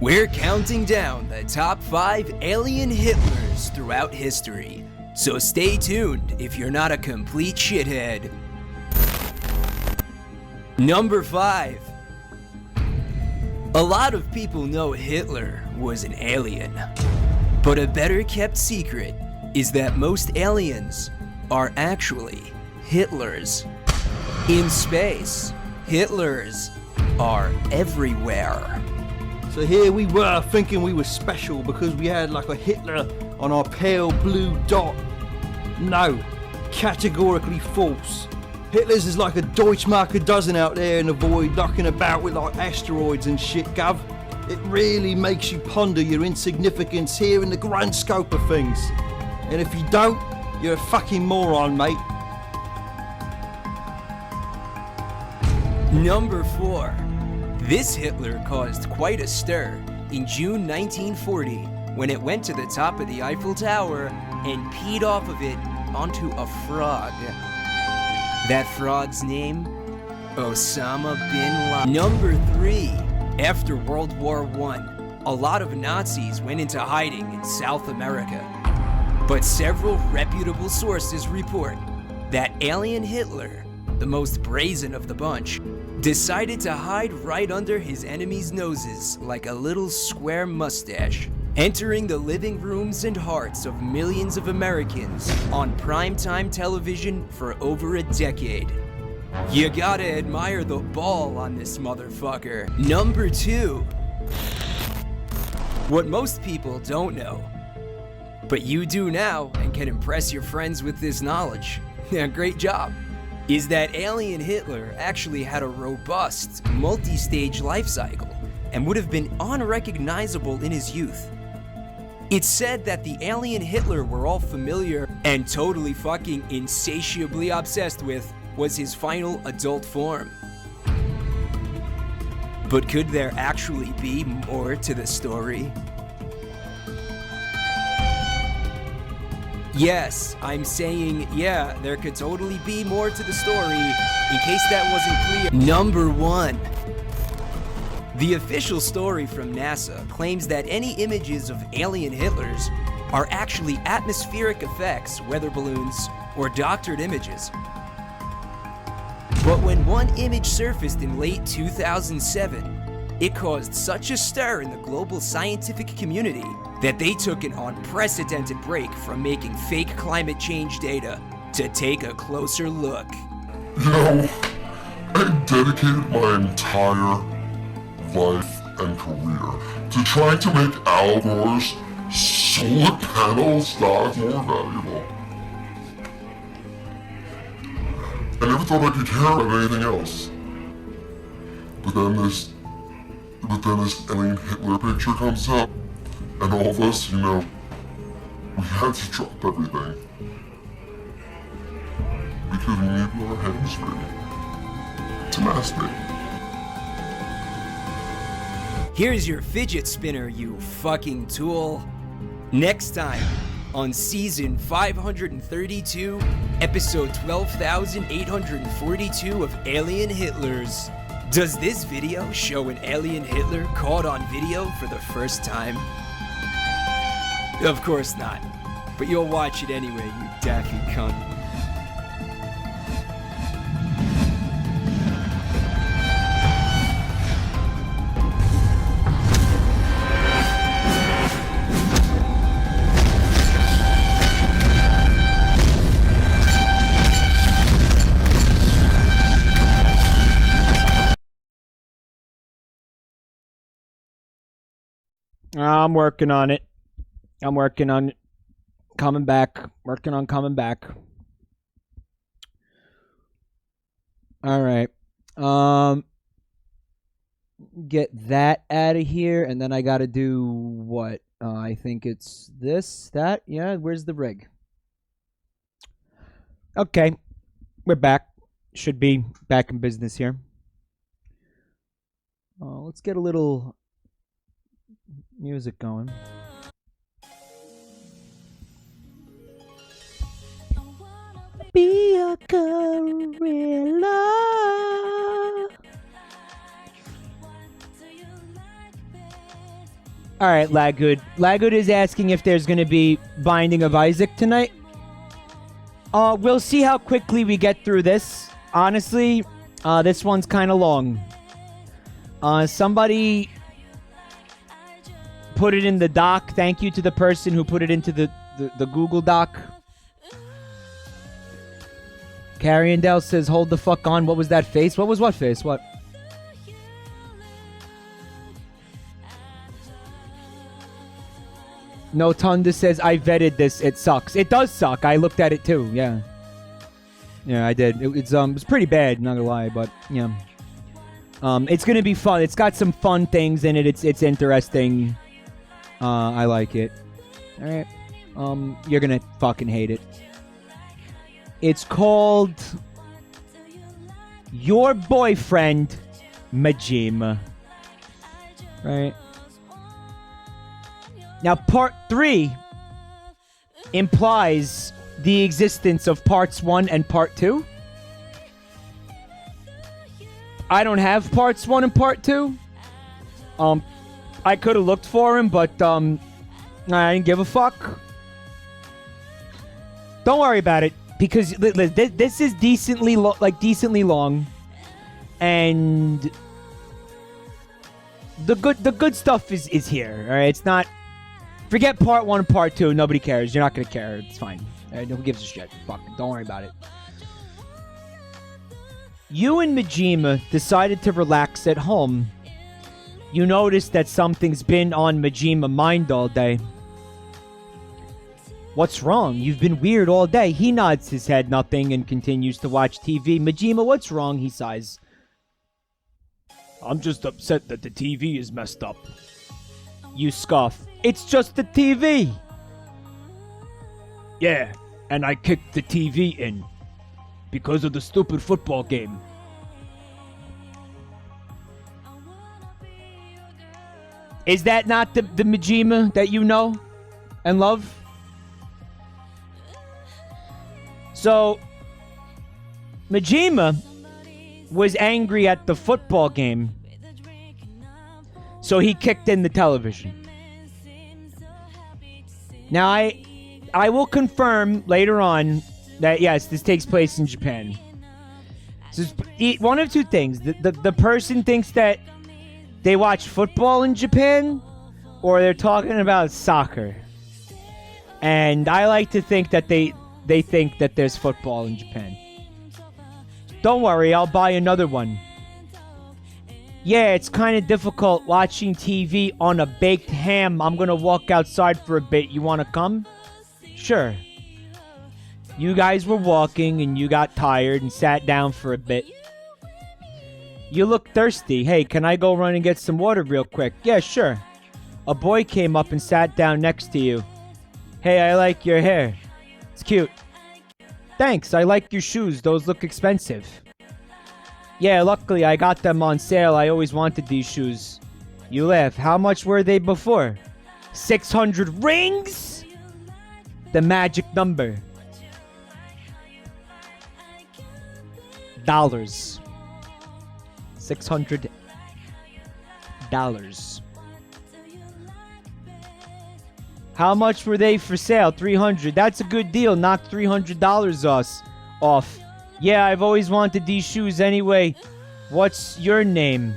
We're counting down the top 5 alien Hitlers throughout history, so stay tuned if you're not a complete shithead. Number 5. A lot of people know Hitler was an alien, but a better kept secret is that most aliens are actually Hitlers. In space, Hitlers are everywhere. So here we were thinking we were special because we had like a Hitler on our pale blue dot. No, categorically false. Hitler's is like a Deutschmark dozen out there in the void knocking about with like asteroids and shit, Gov. It really makes you ponder your insignificance here in the grand scope of things. And if you don't, you're a fucking moron, mate. Number 4. This Hitler caused quite a stir in June 1940 when it went to the top of the Eiffel Tower and peed off of it onto a frog. That frog's name? Osama bin Laden. Number 3. After World War I, a lot of Nazis went into hiding in South America. But several reputable sources report that alien Hitler, the most brazen of the bunch, decided to hide right under his enemies' noses like a little square mustache, entering the living rooms and hearts of millions of Americans on primetime television for over a decade. You gotta admire the ball on this motherfucker. Number 2. What most people don't know, but you do now and can impress your friends with this knowledge, great job, is that alien Hitler actually had a robust, multi-stage life cycle and would have been unrecognizable in his youth. It's said that the alien Hitler we're all familiar and totally fucking insatiably obsessed with was his final adult form. But could there actually be more to the story? Yes, I'm saying, yeah, there could totally be more to the story, in case that wasn't clear. Number 1. The official story from NASA claims that any images of alien Hitlers are actually atmospheric effects, weather balloons, or doctored images. But when one image surfaced in late 2007, it caused such a stir in the global scientific community that they took an unprecedented break from making fake climate change data to take a closer look. You know, I dedicated my entire life and career to trying to make Al Gore's solar panels, that's more valuable. I never thought I could care about anything else. But then this alien Hitler picture comes up, and all of us, we had to drop everything. Because we needed our hands free to masturbate. Here's your fidget spinner, you fucking tool. Next time on season 532, episode 12,842 of Alien Hitlers. Does this video show an alien Hitler caught on video for the first time? Of course not. But you'll watch it anyway, you daffy cunt. I'm working on it. I'm working on coming back. Working on coming back. All right. Get that out of here, and then I got to do what? I think it's this, that. Yeah, where's the rig? Okay. We're back. Should be back in business here. Let's get a little music going. Be a gorilla. All right, Laggood. Laggood is asking if there's going to be Binding of Isaac tonight. We'll see how quickly we get through this. Honestly, this one's kind of long. Somebody put it in the doc. Thank you to the person who put it into the Google Doc. Carriondale says, hold the fuck on. What was that face? What was what face? What? No, Tunda says, I vetted this. It sucks. It does suck. I looked at it too. Yeah. Yeah, I did. It's pretty bad, not gonna lie, but yeah. It's gonna be fun. It's got some fun things in it. It's interesting. I like it. Alright. You're gonna fucking hate it. It's called Your Boyfriend Majima. Right. Now, part 3 implies the existence of parts 1 and part 2. I don't have parts 1 and part 2. I could have looked for him, but I didn't give a fuck. Don't worry about it, because this is decently long, and the good stuff is here. All right, it's not. Forget part 1 and part 2. Nobody cares. You're not gonna care. It's fine. All right, who gives a shit? Fuck. Don't worry about it. You and Majima decided to relax at home. You notice that something's been on Majima's mind all day. What's wrong? You've been weird all day. He nods his head nothing and continues to watch TV. Majima, what's wrong? He sighs. I'm just upset that the TV is messed up. You scoff. It's just the TV. Yeah, and I kicked the TV in because of the stupid football game. Is that not the Majima that you know and love? So, Majima was angry at the football game, so he kicked in the television. Now, I will confirm later on that, yes, this takes place in Japan. So one of two things. The person thinks that they watch football in Japan, or they're talking about soccer. And I like to think that they think that there's football in Japan. Don't worry, I'll buy another one. Yeah, it's kind of difficult watching TV on a baked ham. I'm gonna walk outside for a bit. You wanna come? Sure. You guys were walking and you got tired and sat down for a bit. You look thirsty. Hey, can I go run and get some water real quick? Yeah, sure. A boy came up and sat down next to you. Hey, I like your hair. It's cute. Thanks, I like your shoes. Those look expensive. Yeah, luckily I got them on sale. I always wanted these shoes. You laugh. How much were they before? 600 rings? The magic number. Dollars. $600. How much were they for sale? 300. That's a good deal. Knock $300 off. Yeah, I've always wanted these shoes anyway. What's your name?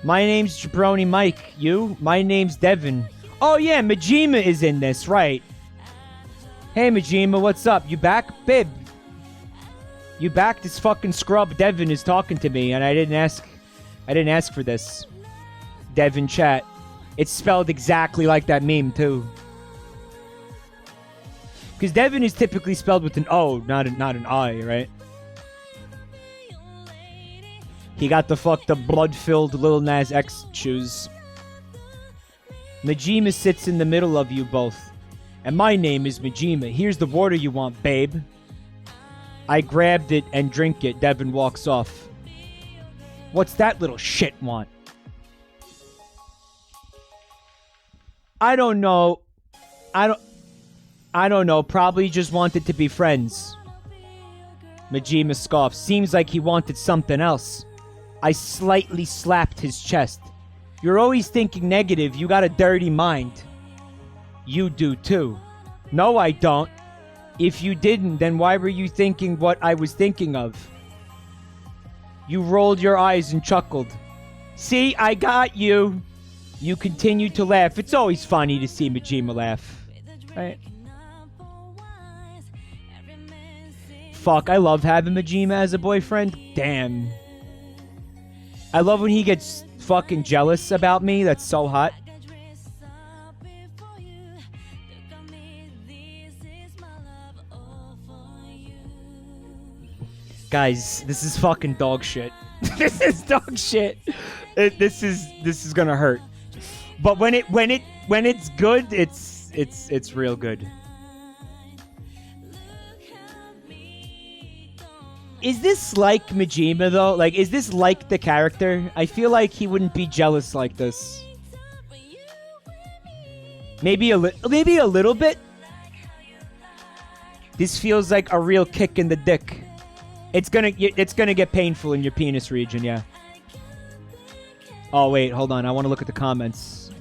My name's Jabroni Mike. You? My name's Devin. Oh yeah, Majima is in this, right? Hey Majima, what's up? You back? Babe. You back? This fucking scrub Devin is talking to me and I didn't ask for this. Devin chat. It's spelled exactly like that meme too. Because Devin is typically spelled with an O, not an I, right? He got the fucked up blood-filled Lil Nas X shoes. Majima sits in the middle of you both. And my name is Majima. Here's the water you want, babe. I grabbed it and drink it. Devin walks off. What's that little shit want? I don't know. I don't know. Probably just wanted to be friends. Majima scoffs. Seems like he wanted something else. I slightly slapped his chest. You're always thinking negative. You got a dirty mind. You do too. No, I don't. If you didn't, then why were you thinking what I was thinking of? You rolled your eyes and chuckled. See, I got you. You continued to laugh. It's always funny to see Majima laugh. Right? Fuck, I love having Majima as a boyfriend. Damn. I love when he gets fucking jealous about me. That's so hot. Guys, this is fucking dog shit. This is dog shit. This is gonna hurt. But when it's good, it's real good. Is this like Majima though? Like, is this like the character? I feel like he wouldn't be jealous like this. Maybe a little bit. This feels like a real kick in the dick. It's gonna get painful in your penis region, yeah. Oh wait, hold on. I want to look at the comments.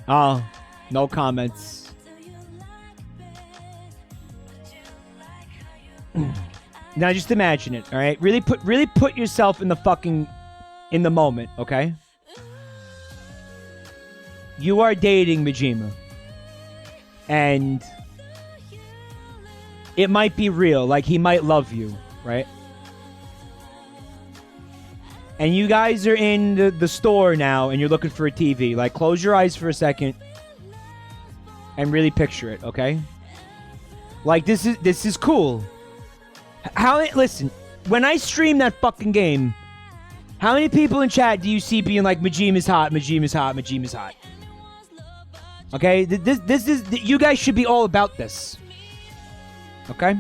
Oh, no comments. Now just imagine it, all right? Really put yourself in the moment, okay? You are dating Majima. And it might be real, like he might love you, right? And you guys are in the store now and you're looking for a TV. Like, close your eyes for a second and really picture it, okay? Like, this is cool. Listen, when I stream that fucking game, how many people in chat do you see being like, Majima's hot, Majima's hot, Majima's hot? Okay? This is, you guys should be all about this. Okay?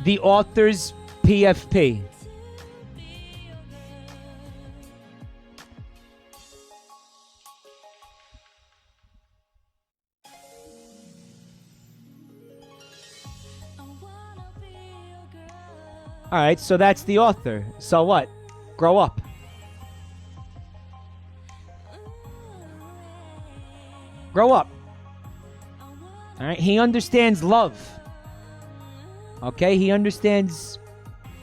The author's PFP. Alright, so that's the author. So what? Grow up. Grow up. Alright, he understands love. Okay, he understands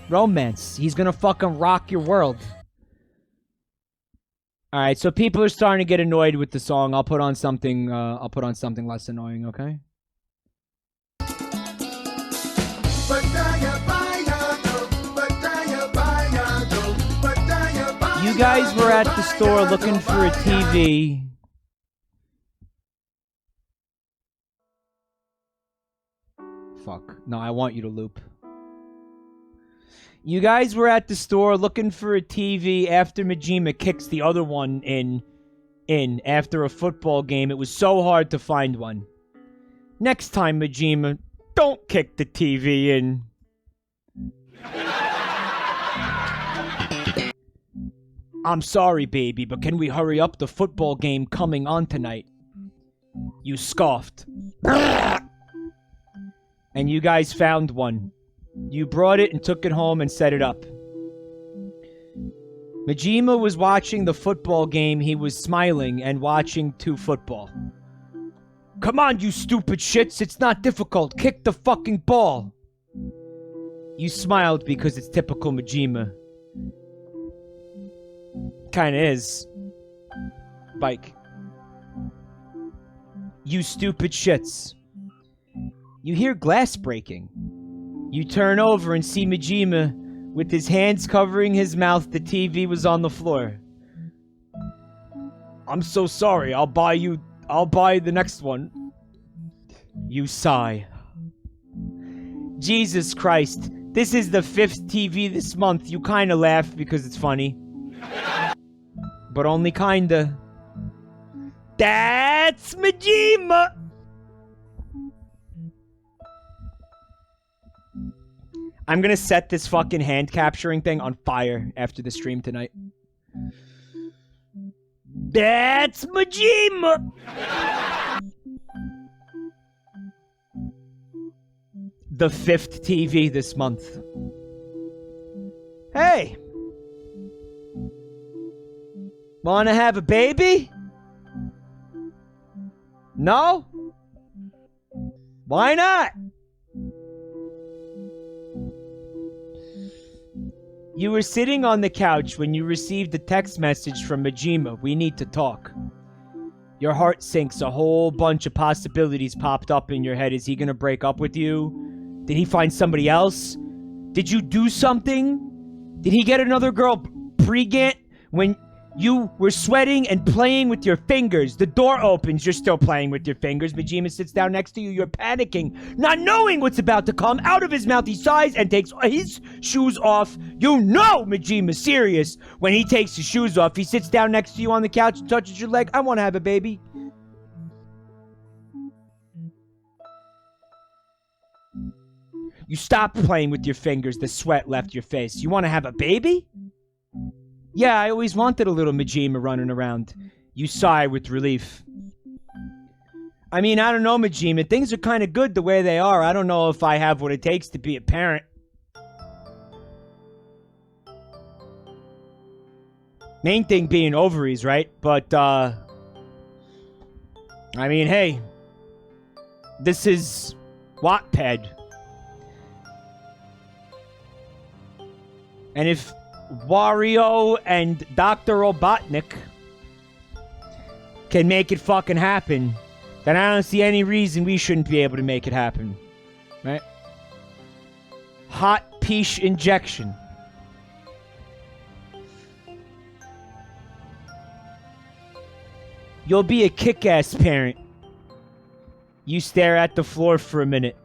romance. He's gonna fucking rock your world. Alright, so people are starting to get annoyed with the song. I'll put on something less annoying, okay? But now you're guys were at the store looking for a TV. Fuck. No, I want you to loop. You guys were at the store looking for a TV after Majima kicks the other one in after a football game. It was so hard to find one. Next time, Majima, don't kick the TV in. I'm sorry, baby, but can we hurry up the football game coming on tonight? You scoffed. And you guys found one. You brought it and took it home and set it up. Majima was watching the football game. He was smiling and watching two football. Come on, you stupid shits. It's not difficult. Kick the fucking ball. You smiled because it's typical Majima. Kinda is. Bike. You stupid shits. You hear glass breaking. You turn over and see Majima with his hands covering his mouth. The TV was on the floor. I'm so sorry. I'll buy the next one. You sigh. Jesus Christ. This is the 5th TV this month. You kinda laugh because it's funny. But only kinda. That's Majima! I'm gonna set this fucking hand capturing thing on fire after the stream tonight. That's Majima! The 5th TV this month. Hey! Wanna have a baby? No? Why not? You were sitting on the couch when you received a text message from Majima. We need to talk. Your heart sinks. A whole bunch of possibilities popped up in your head. Is he gonna break up with you? Did he find somebody else? Did you do something? Did he get another girl pregnant when you were sweating and playing with your fingers? The door opens. You're still playing with your fingers. Majima sits down next to you. You're panicking, not knowing what's about to come out of his mouth. He sighs and takes his shoes off. You know Majima's serious when he takes his shoes off. He sits down next to you on the couch and touches your leg. I want to have a baby. You stopped playing with your fingers. The sweat left your face. You want to have a baby? Yeah, I always wanted a little Majima running around. You sigh with relief. I mean, I don't know, Majima. Things are kind of good the way they are. I don't know if I have what it takes to be a parent. Main thing being ovaries, right? But, I mean, hey. This is Wattpad. And if Wario and Dr. Robotnik can make it fucking happen, then I don't see any reason we shouldn't be able to make it happen. Right? Hot peach injection. You'll be a kick-ass parent. You stare at the floor for a minute.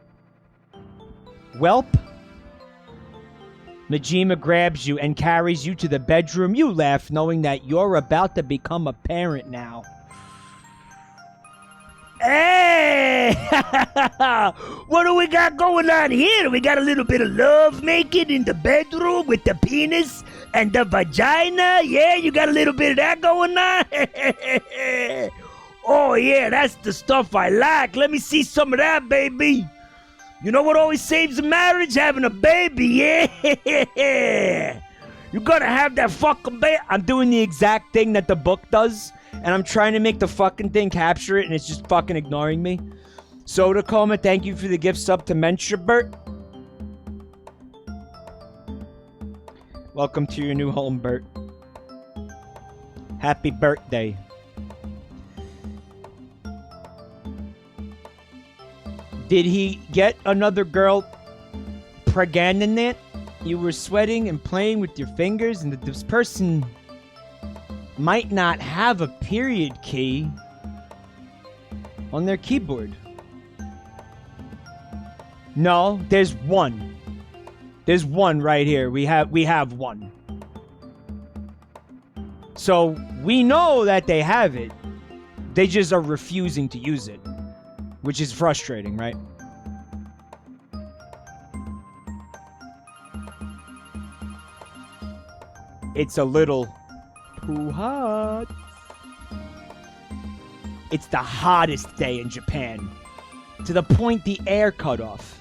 Welp. Majima grabs you and carries you to the bedroom. You laugh, knowing that you're about to become a parent now. Hey! What do we got going on here? We got a little bit of love making in the bedroom with the penis and the vagina. Yeah, you got a little bit of that going on? Oh, yeah, that's the stuff I like. Let me see some of that, baby. You know what always saves a marriage? Having a baby, yeah. You gotta have that fucking baby. I'm doing the exact thing that the book does, and I'm trying to make the fucking thing capture it, and it's just fucking ignoring me. Soda Coma, thank you for the gift sub to Menscherbert. Welcome to your new home, Bert. Happy birthday. Did he get another girl pregnant? You were sweating and playing with your fingers, and this person might not have a period key on their keyboard. No, there's one. There's one right here. We have one. So we know that they have it. They just are refusing to use it, which is frustrating, right? It's a little too hot. It's the hottest day in Japan, to the point the air cut off.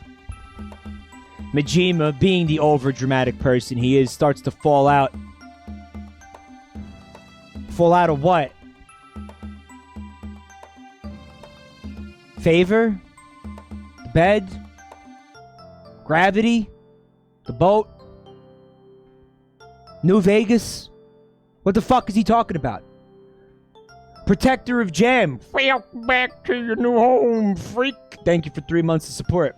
Majima, being the overdramatic person he is, starts to fall out. Fall out of what? Favor? The bed? Gravity? The boat? New Vegas? What the fuck is he talking about? Protector of Jam. Welcome back to your new home, freak. Thank you for 3 months of support.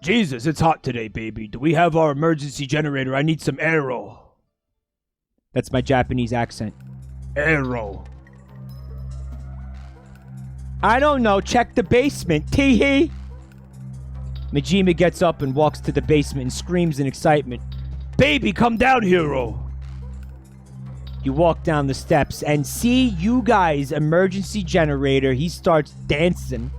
Jesus, it's hot today, baby. Do we have our emergency generator? I need some aero. That's my Japanese accent. Aero. I don't know. Check the basement. Tee-hee. Majima gets up and walks to the basement and screams in excitement. Baby, come down, hero. You walk down the steps and see you guys' emergency generator. He starts dancing.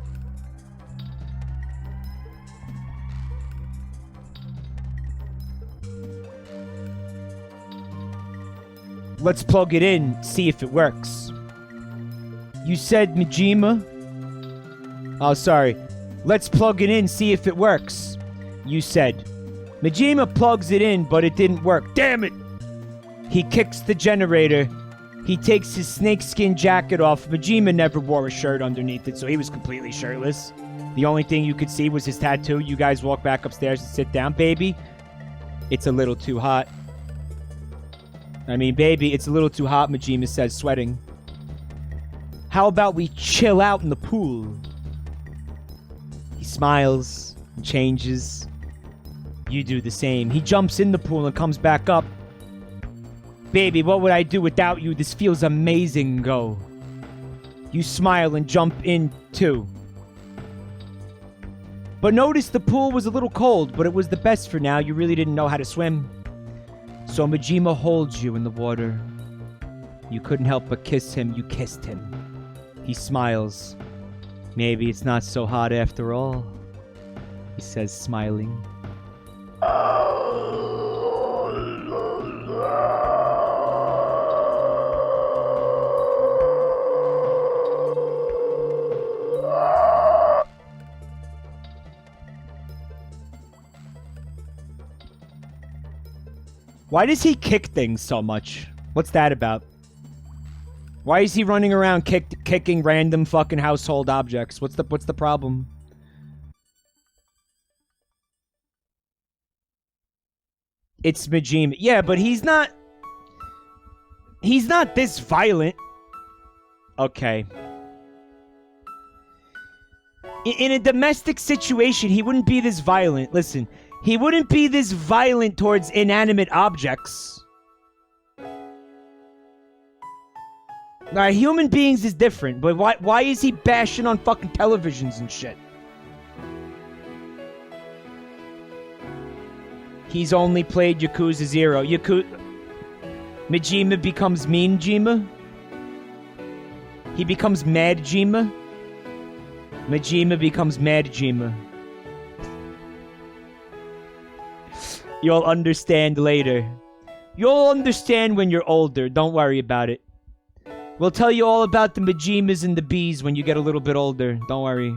Let's plug it in, see if it works. You said Majima? Oh, sorry. Let's plug it in, see if it works. You said. Majima plugs it in, but it didn't work. Damn it! He kicks the generator. He takes his snakeskin jacket off. Majima never wore a shirt underneath it, so he was completely shirtless. The only thing you could see was his tattoo. You guys walk back upstairs and sit down. Baby, it's a little too hot. I mean, baby, it's a little too hot, Majima says, sweating. How about we chill out in the pool? He smiles and changes. You do the same. He jumps in the pool and comes back up. Baby, what would I do without you? This feels amazing, go. You smile and jump in, too. But notice the pool was a little cold, but it was the best for now. You really didn't know how to swim. So Majima holds you in the water. You couldn't help but kiss him. You kissed him. He smiles. Maybe it's not so hot after all, he says, smiling. Why does he kick things so much? What's that about? Why is he running around kicking random fucking household objects? What's the problem? It's Majima. Yeah, but he's not this violent. Okay. In a domestic situation, he wouldn't be this violent. Listen, he wouldn't be this violent towards inanimate objects. Human beings is different, but why is he bashing on fucking televisions and shit? He's only played Yakuza 0. Majima becomes mean Jima? He becomes mad Jima? Majima becomes mad Jima. You'll understand later. You'll understand when you're older. Don't worry about it. We'll tell you all about the Majimas and the bees when you get a little bit older. Don't worry.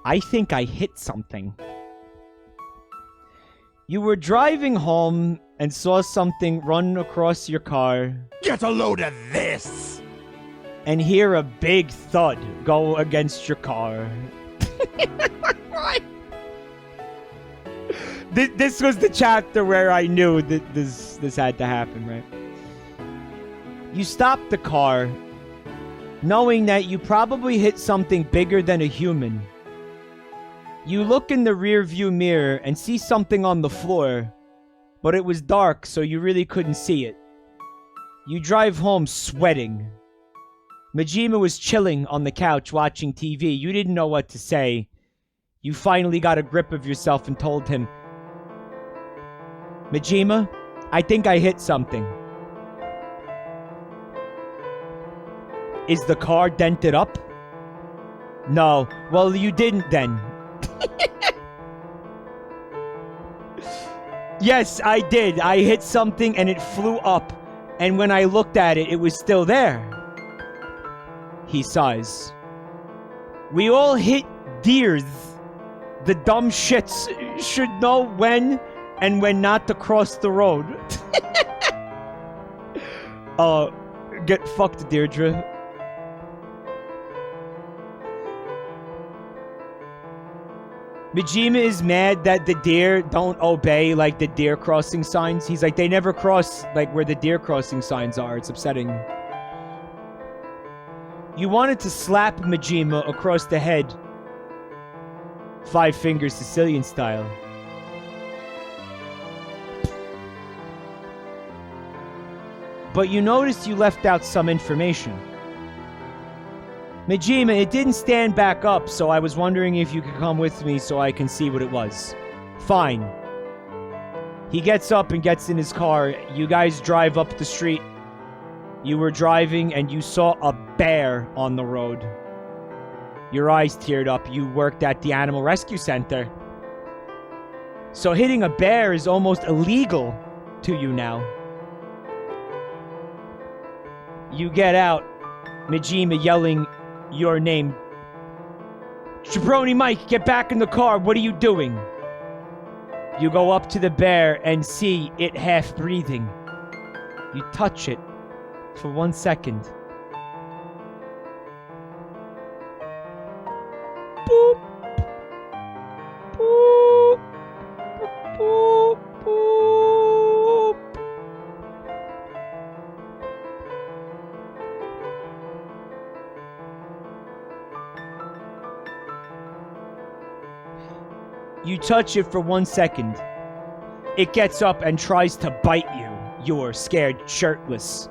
I think I hit something. You were driving home and saw something run across your car. Get a load of this! And hear a big thud go against your car. What? This was the chapter where I knew that this had to happen, right? You stopped the car, knowing that you probably hit something bigger than a human. You look in the rear view mirror and see something on the floor, but it was dark, so you really couldn't see it. You drive home sweating. Majima was chilling on the couch watching TV. You didn't know what to say. You finally got a grip of yourself and told him, Majima, I think I hit something. Is the car dented up? No. Well, you didn't then. Yes, I did. I hit something and it flew up. And when I looked at it, it was still there. He sighs. We all hit deers. The dumb shits should know when and when not to cross the road. Get fucked, Deirdre. Majima is mad that the deer don't obey, like, the deer crossing signs. He's like, they never cross, like, where the deer crossing signs are. It's upsetting. You wanted to slap Majima across the head. 5 fingers Sicilian style. But you noticed you left out some information. Majima, it didn't stand back up, so I was wondering if you could come with me so I can see what it was. Fine. He gets up and gets in his car. You guys drive up the street. You were driving and you saw a bear on the road. Your eyes teared up. You worked at the animal rescue center. So hitting a bear is almost illegal to you now. You get out. Majima yelling your name. Jabroni Mike, get back in the car. What are you doing? You go up to the bear and see it half breathing. You touch it for 1 second. Boop. Boop. Boop. Boop. You touch it for 1 second. It gets up and tries to bite you. You're scared shirtless.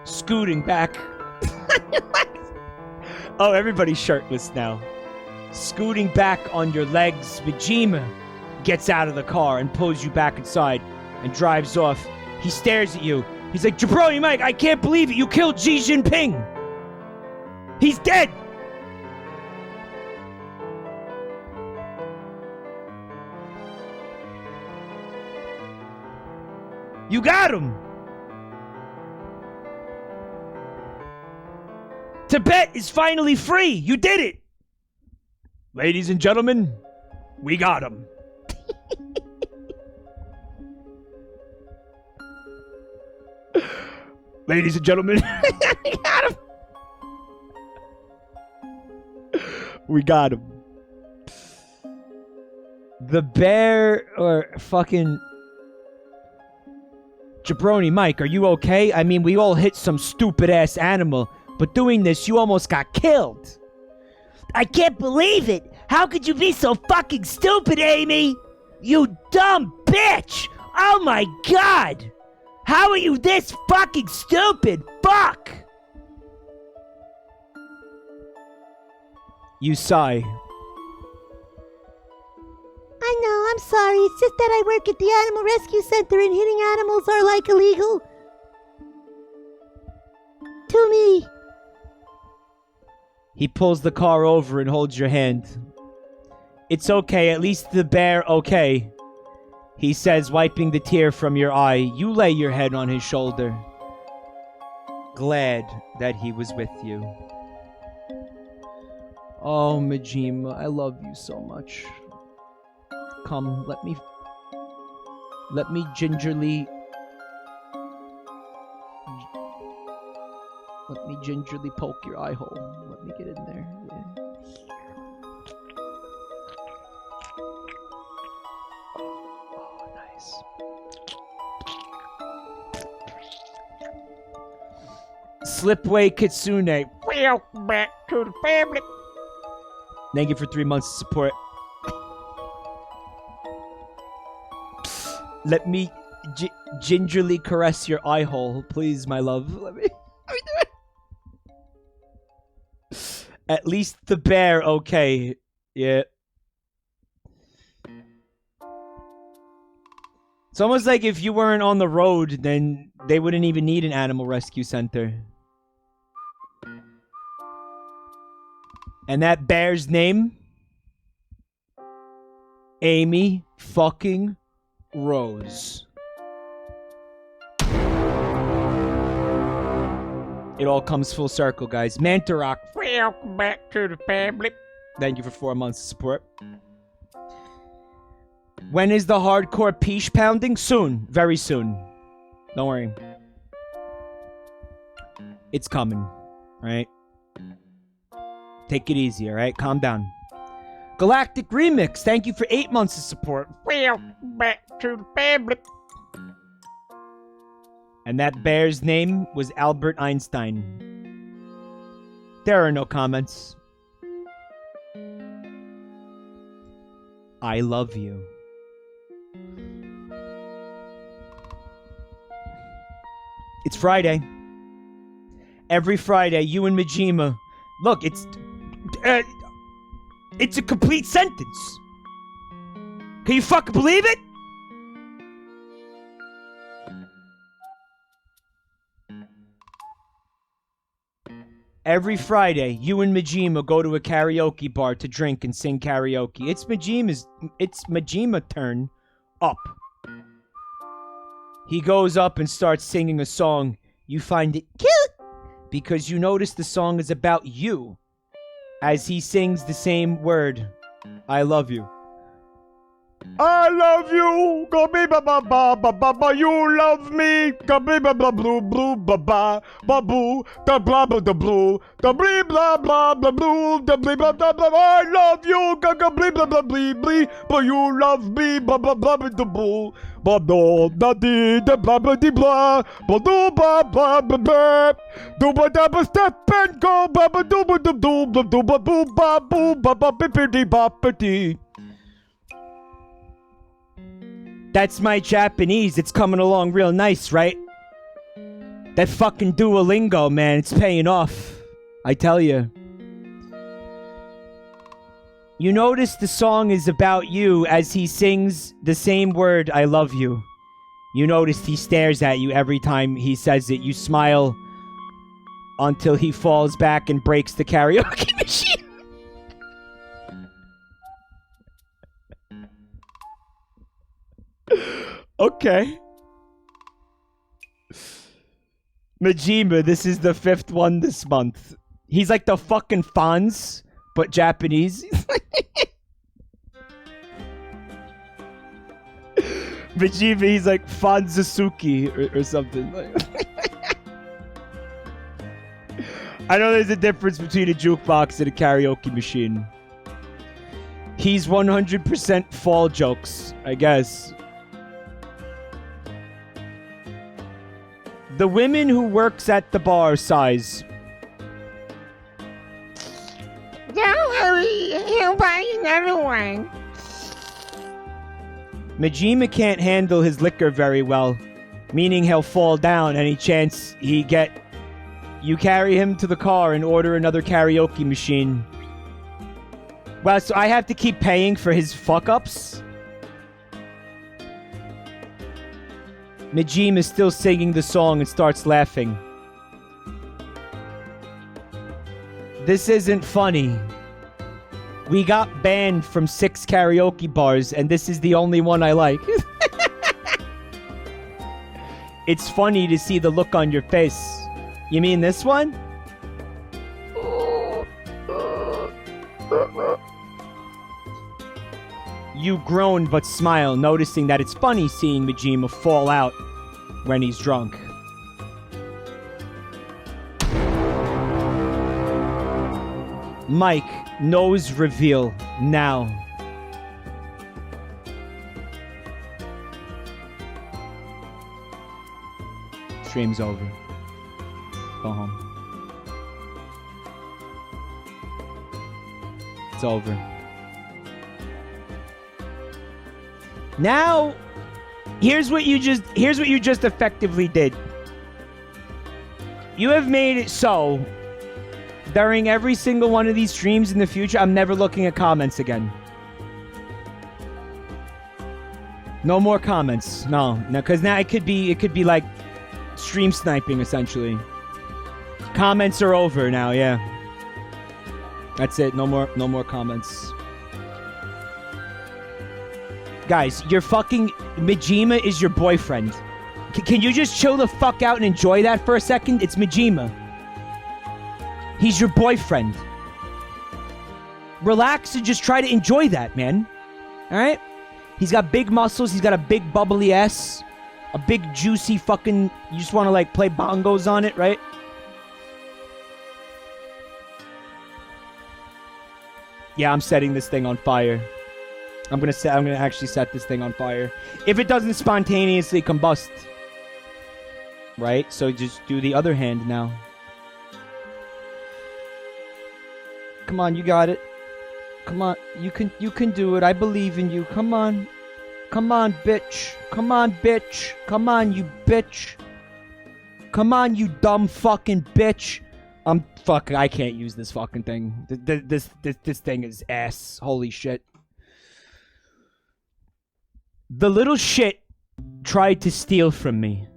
Scooting back. Oh, everybody's shirtless now. Scooting back on your legs, Majima gets out of the car and pulls you back inside and drives off. He stares at you. He's like, Jabroni Mike, I can't believe it. You killed Xi Jinping. He's dead. You got him! Tibet is finally free! You did it! Ladies and gentlemen, we got him. Ladies and gentlemen, we got him! We got him. The bear, or fucking... Jabroni Mike, are you okay? I mean, we all hit some stupid-ass animal, but doing this, you almost got killed. I can't believe it! How could you be so fucking stupid, Amy? You dumb bitch! Oh my god! How are you this fucking stupid? Fuck! You sigh. I know, I'm sorry. It's just that I work at the animal rescue center and hitting animals are, like, illegal. To me. He pulls the car over and holds your hand. It's okay, at least the bear okay. He says, wiping the tear from your eye. You lay your head on his shoulder. Glad that he was with you. Oh, Majima, I love you so much. Come, let me gingerly poke your eye hole. Let me get in there. Yeah. Oh, nice. Slipway Kitsune. Welcome back to the family. Thank you for 3 months of support. Let me gingerly caress your eye hole, please, my love. Let me do it. At least the bear, okay. Yeah. It's almost like if you weren't on the road, then they wouldn't even need an animal rescue center. And that bear's name? Amy fucking Rose. It all comes full circle, guys. Mantarock, welcome back to the family. Thank you for 4 months of support. When is the hardcore peach pounding? Soon. Very soon. Don't worry. It's coming. Alright? Take it easy, alright? Calm down. Galactic Remix, thank you for 8 months of support. Welcome back to the family. And that bear's name was Albert Einstein. There are no comments. I love you. It's Friday. Every Friday, you and Majima. Look, it's a complete sentence. Can you fucking believe it? Every Friday, you and Majima go to a karaoke bar to drink and sing karaoke. It's Majima turn up. He goes up and starts singing a song. You find it cute because you notice the song is about you as he sings the same word. I love you. I love you, go be ba ba ba ba ba ba. You love me, go be ba ba blue blue ba ba ba boo, da blah blah da blue, da blee blah blah blah blue, da blee blah blah blah. I love you, go go blee blah blah blee blee, but you love me, ba ba blah blah da boo, ba do da dee da blah blah dee blah, ba do ba blah blah blah, do ba da ba step and go ba ba do ba do do ba do ba boo ba boo ba ba bippity ba bippity. That's my Japanese. It's coming along real nice, right? That fucking Duolingo, man, it's paying off. I tell you. You notice the song is about you as he sings the same word, I love you. You notice he stares at you every time he says it. You smile until he falls back and breaks the karaoke machine. Okay. Majima, this is the 5th one this month. He's like the fucking Fonz, but Japanese. Majima, he's like Fonzasuki or something. I know there's a difference between a jukebox and a karaoke machine. He's 100% fall jokes, I guess. The women who works at the bar sighs. Don't worry, he'll buy another one. Majima can't handle his liquor very well, meaning he'll fall down any chance he get. You carry him to the car and order another karaoke machine. Well, so I have to keep paying for his fuck-ups? Majima is still singing the song and starts laughing. This isn't funny. We got banned from 6 karaoke bars, and this is the only one I like. It's funny to see the look on your face. You mean this one? You groan but smile, noticing that it's funny seeing Majima fall out when he's drunk. Mike, nose reveal, now. Stream's over. Go home. It's over. Now, here's what you just effectively did. You have made it so during every single one of these streams in the future, I'm never looking at comments again. No more comments. No, because now it could be like stream sniping essentially. Comments are over now. Yeah, that's it. No more comments. Guys, your fucking Majima is your boyfriend. Can you just chill the fuck out and enjoy that for a second? It's Majima. He's your boyfriend. Relax and just try to enjoy that, man. Alright? He's got big muscles. He's got a big bubbly ass. A big juicy fucking... You just want to like play bongos on it, right? Yeah, I'm setting this thing on fire. I'm gonna actually set this thing on fire. If it doesn't spontaneously combust. Right? So just do the other hand now. Come on, you got it. Come on, you can do it. I believe in you. Come on. Come on, bitch. Come on, bitch. Come on, you bitch. Come on, you dumb fucking bitch. Fuck, I can't use this fucking thing. This thing is ass. Holy shit. The little shit tried to steal from me.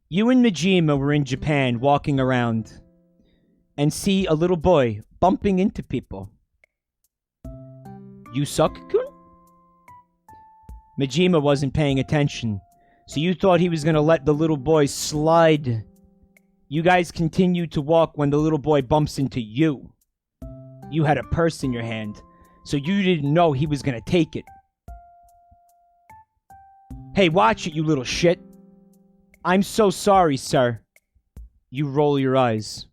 You and Majima were in Japan walking around and see a little boy bumping into people. You suck-kun? Majima wasn't paying attention, so you thought he was gonna let the little boy slide. You guys continued to walk when the little boy bumps into you. You had a purse in your hand, so you didn't know he was gonna take it. Hey, watch it, you little shit. I'm so sorry, sir. You roll your eyes.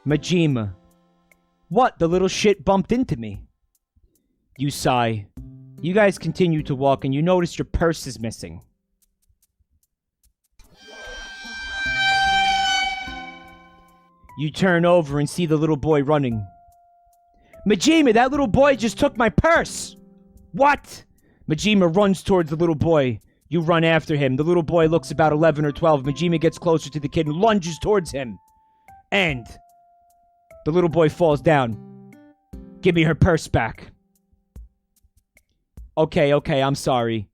Majima. What? The little shit bumped into me. You sigh. You guys continue to walk and you notice your purse is missing. You turn over and see the little boy running. Majima, that little boy just took my purse! What? Majima runs towards the little boy. You run after him. The little boy looks about 11 or 12. Majima gets closer to the kid and lunges towards him. And the little boy falls down. Give me her purse back. Okay, I'm sorry.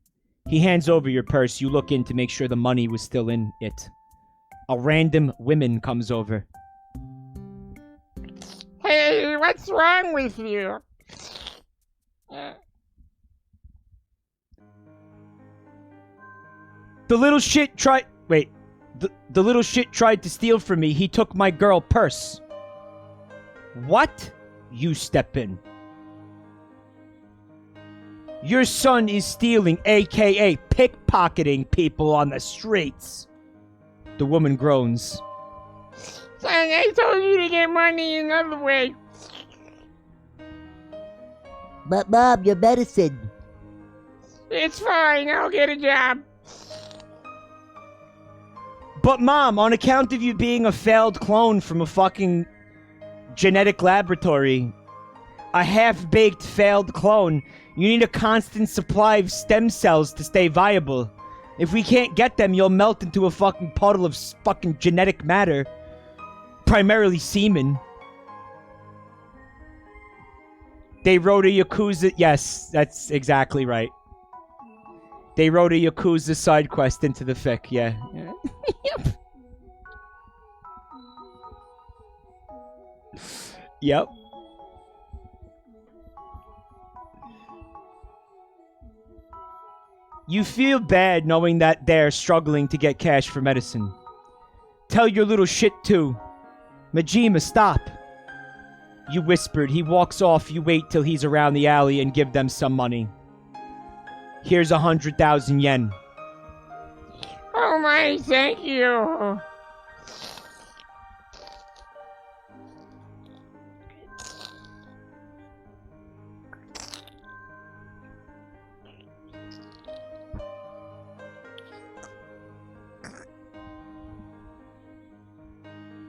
He hands over your purse. You look in to make sure the money was still in it. A random woman comes over. Hey, what's wrong with you? The little shit tried... Wait. The little shit tried to steal from me. He took my girl purse. What? You step in. Your son is stealing, a.k.a. pickpocketing people on the streets. The woman groans. Son, I told you to get money another way. But Mom, your medicine. It's fine, I'll get a job. But Mom, on account of you being a failed clone from a fucking genetic laboratory, a half-baked failed clone, you need a constant supply of stem cells to stay viable. If we can't get them, you'll melt into a fucking puddle of fucking genetic matter. Primarily semen. They wrote a Yakuza... Yes, that's exactly right. They wrote a Yakuza side quest into the fic, yeah. Yep. Yep. You feel bad knowing that they're struggling to get cash for medicine. Tell your little shit too. Majima, stop. You whispered. He walks off. You wait till he's around the alley and give them some money. Here's 100,000 yen. Oh my, thank you.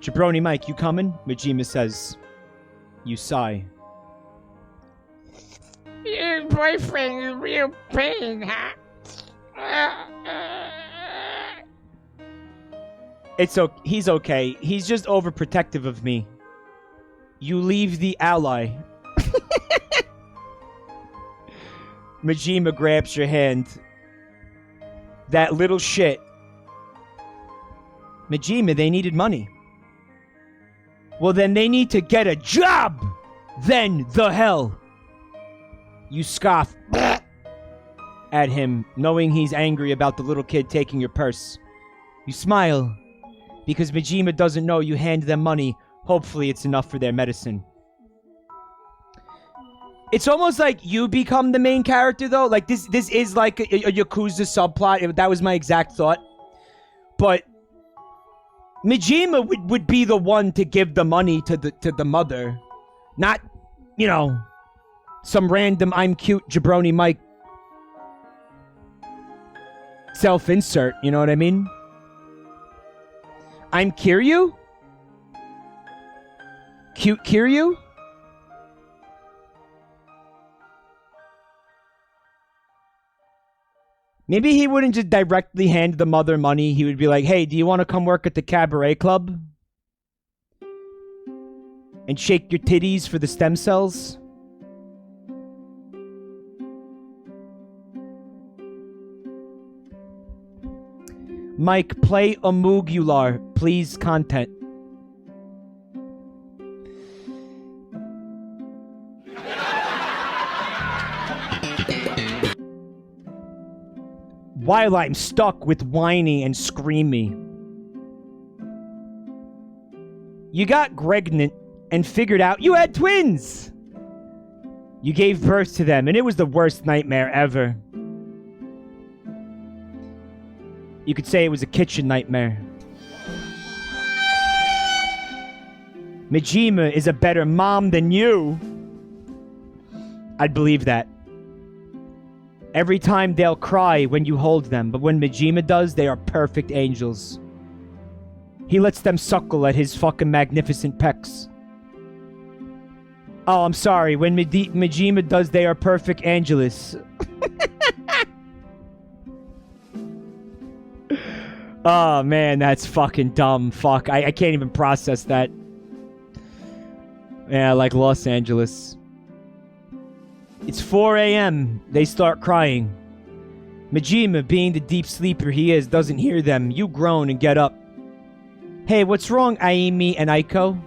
Jabroni Mike, you coming? Majima says. You sigh. Yeah, boyfriend in real pain, huh? He's okay. He's just overprotective of me. You leave the ally. Majima grabs your hand. That little shit. Majima, they needed money. Well, then they need to get a job! Then the hell! You scoff at him, knowing he's angry about the little kid taking your purse. You smile, because Majima doesn't know you hand them money. Hopefully it's enough for their medicine. It's almost like you become the main character, though. Like, this is like a Yakuza subplot. That was my exact thought. But Majima would be the one to give the money to the mother. Not, you know, some random I'm cute Jabroni Mike self-insert, you know what I mean? I'm Kiryu? Cute Kiryu? Maybe he wouldn't just directly hand the mother money. He would be like, hey, do you want to come work at the cabaret club? And shake your titties for the stem cells? Mike, play a Mugular, please, content. While I'm stuck with whiny and screamy. You got pregnant and figured out you had twins! You gave birth to them, and it was the worst nightmare ever. You could say it was a kitchen nightmare. Majima is a better mom than you. I'd believe that. Every time they'll cry when you hold them, but when Majima does, they are perfect angels. He lets them suckle at his fucking magnificent pecs. Oh, I'm sorry. When Majima does, they are perfect angelus. Oh, man, that's fucking dumb. Fuck, I can't even process that. Yeah, like Los Angeles. It's 4 a.m. They start crying. Majima, being the deep sleeper he is, doesn't hear them. You groan and get up. Hey, what's wrong, Aimi and Aiko?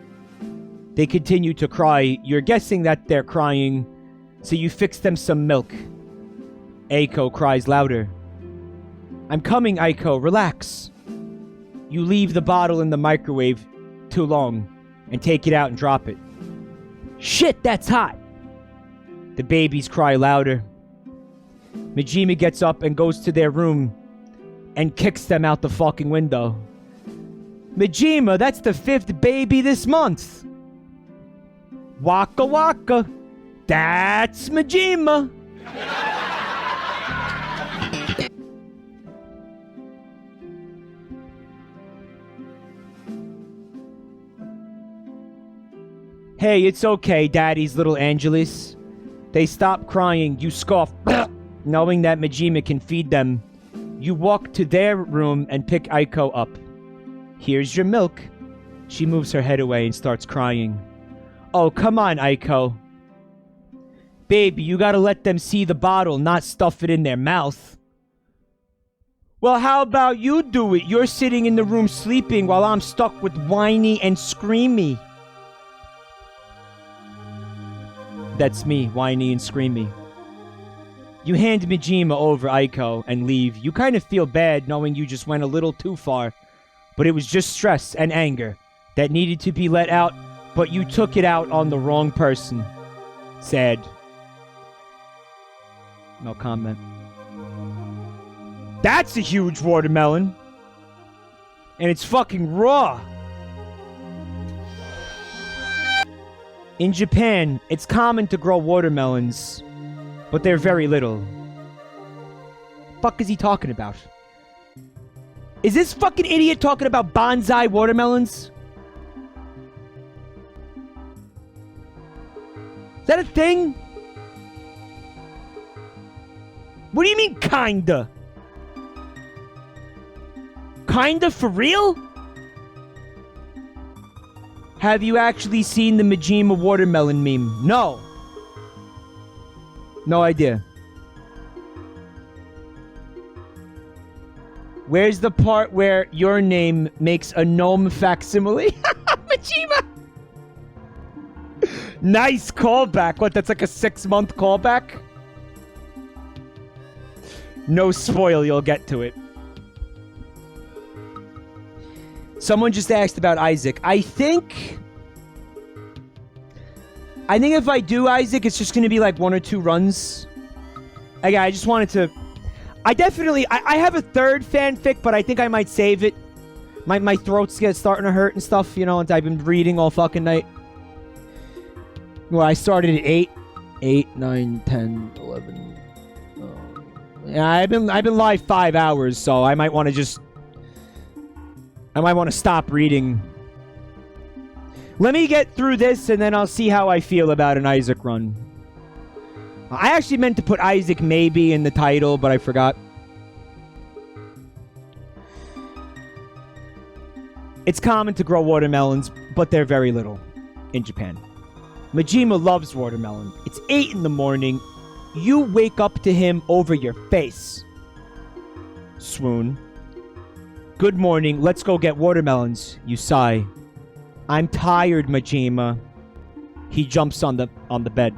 They continue to cry. You're guessing that they're crying, so you fix them some milk. Aiko cries louder. I'm coming, Aiko. Relax. You leave the bottle in the microwave too long and take it out and drop it. Shit, that's hot. The babies cry louder. Majima gets up and goes to their room and kicks them out the fucking window. Majima, that's the 5th baby this month. Waka waka. That's Majima. Hey, it's okay, Daddy's little Angelis. They stop crying. You scoff, knowing that Majima can feed them. You walk to their room and pick Aiko up. Here's your milk. She moves her head away and starts crying. Oh, come on, Aiko. Baby, you gotta let them see the bottle, not stuff it in their mouth. Well, how about you do it? You're sitting in the room sleeping while I'm stuck with whiny and screamy. That's me, whiny and screamy. You hand Majima over Aiko and leave. You kind of feel bad knowing you just went a little too far. But it was just stress and anger that needed to be let out, but you took it out on the wrong person. Sad. No comment. That's a huge watermelon. And it's fucking raw. In Japan, it's common to grow watermelons, but they're very little. Fuck is he talking about? Is this fucking idiot talking about bonsai watermelons? Is that a thing? What do you mean, kinda? Kinda for real? Have you actually seen the Majima watermelon meme? No. No idea. Where's the part where your name makes a gnome facsimile? Majima! Nice callback. What, that's like a 6-month callback? No spoil, you'll get to it. Someone just asked about Isaac. I think if I do Isaac, it's just going to be like 1 or 2 runs. Again, I just wanted to... I have a third fanfic, but I think I might save it. My throat's starting to hurt and stuff, you know, and I've been reading all fucking night. Well, I started at 8, 9, 10, 11. Yeah, I've been live 5 hours, so I might want to just... I might want to stop reading. Let me get through this, and then I'll see how I feel about an Isaac run. I actually meant to put Isaac maybe in the title, but I forgot. It's common to grow watermelons, but they're very little in Japan. Majima loves watermelon. It's 8 in the morning. You wake up to him over your face. Swoon. Good morning, let's go get watermelons. You sigh. I'm tired, Majima. He jumps on the bed.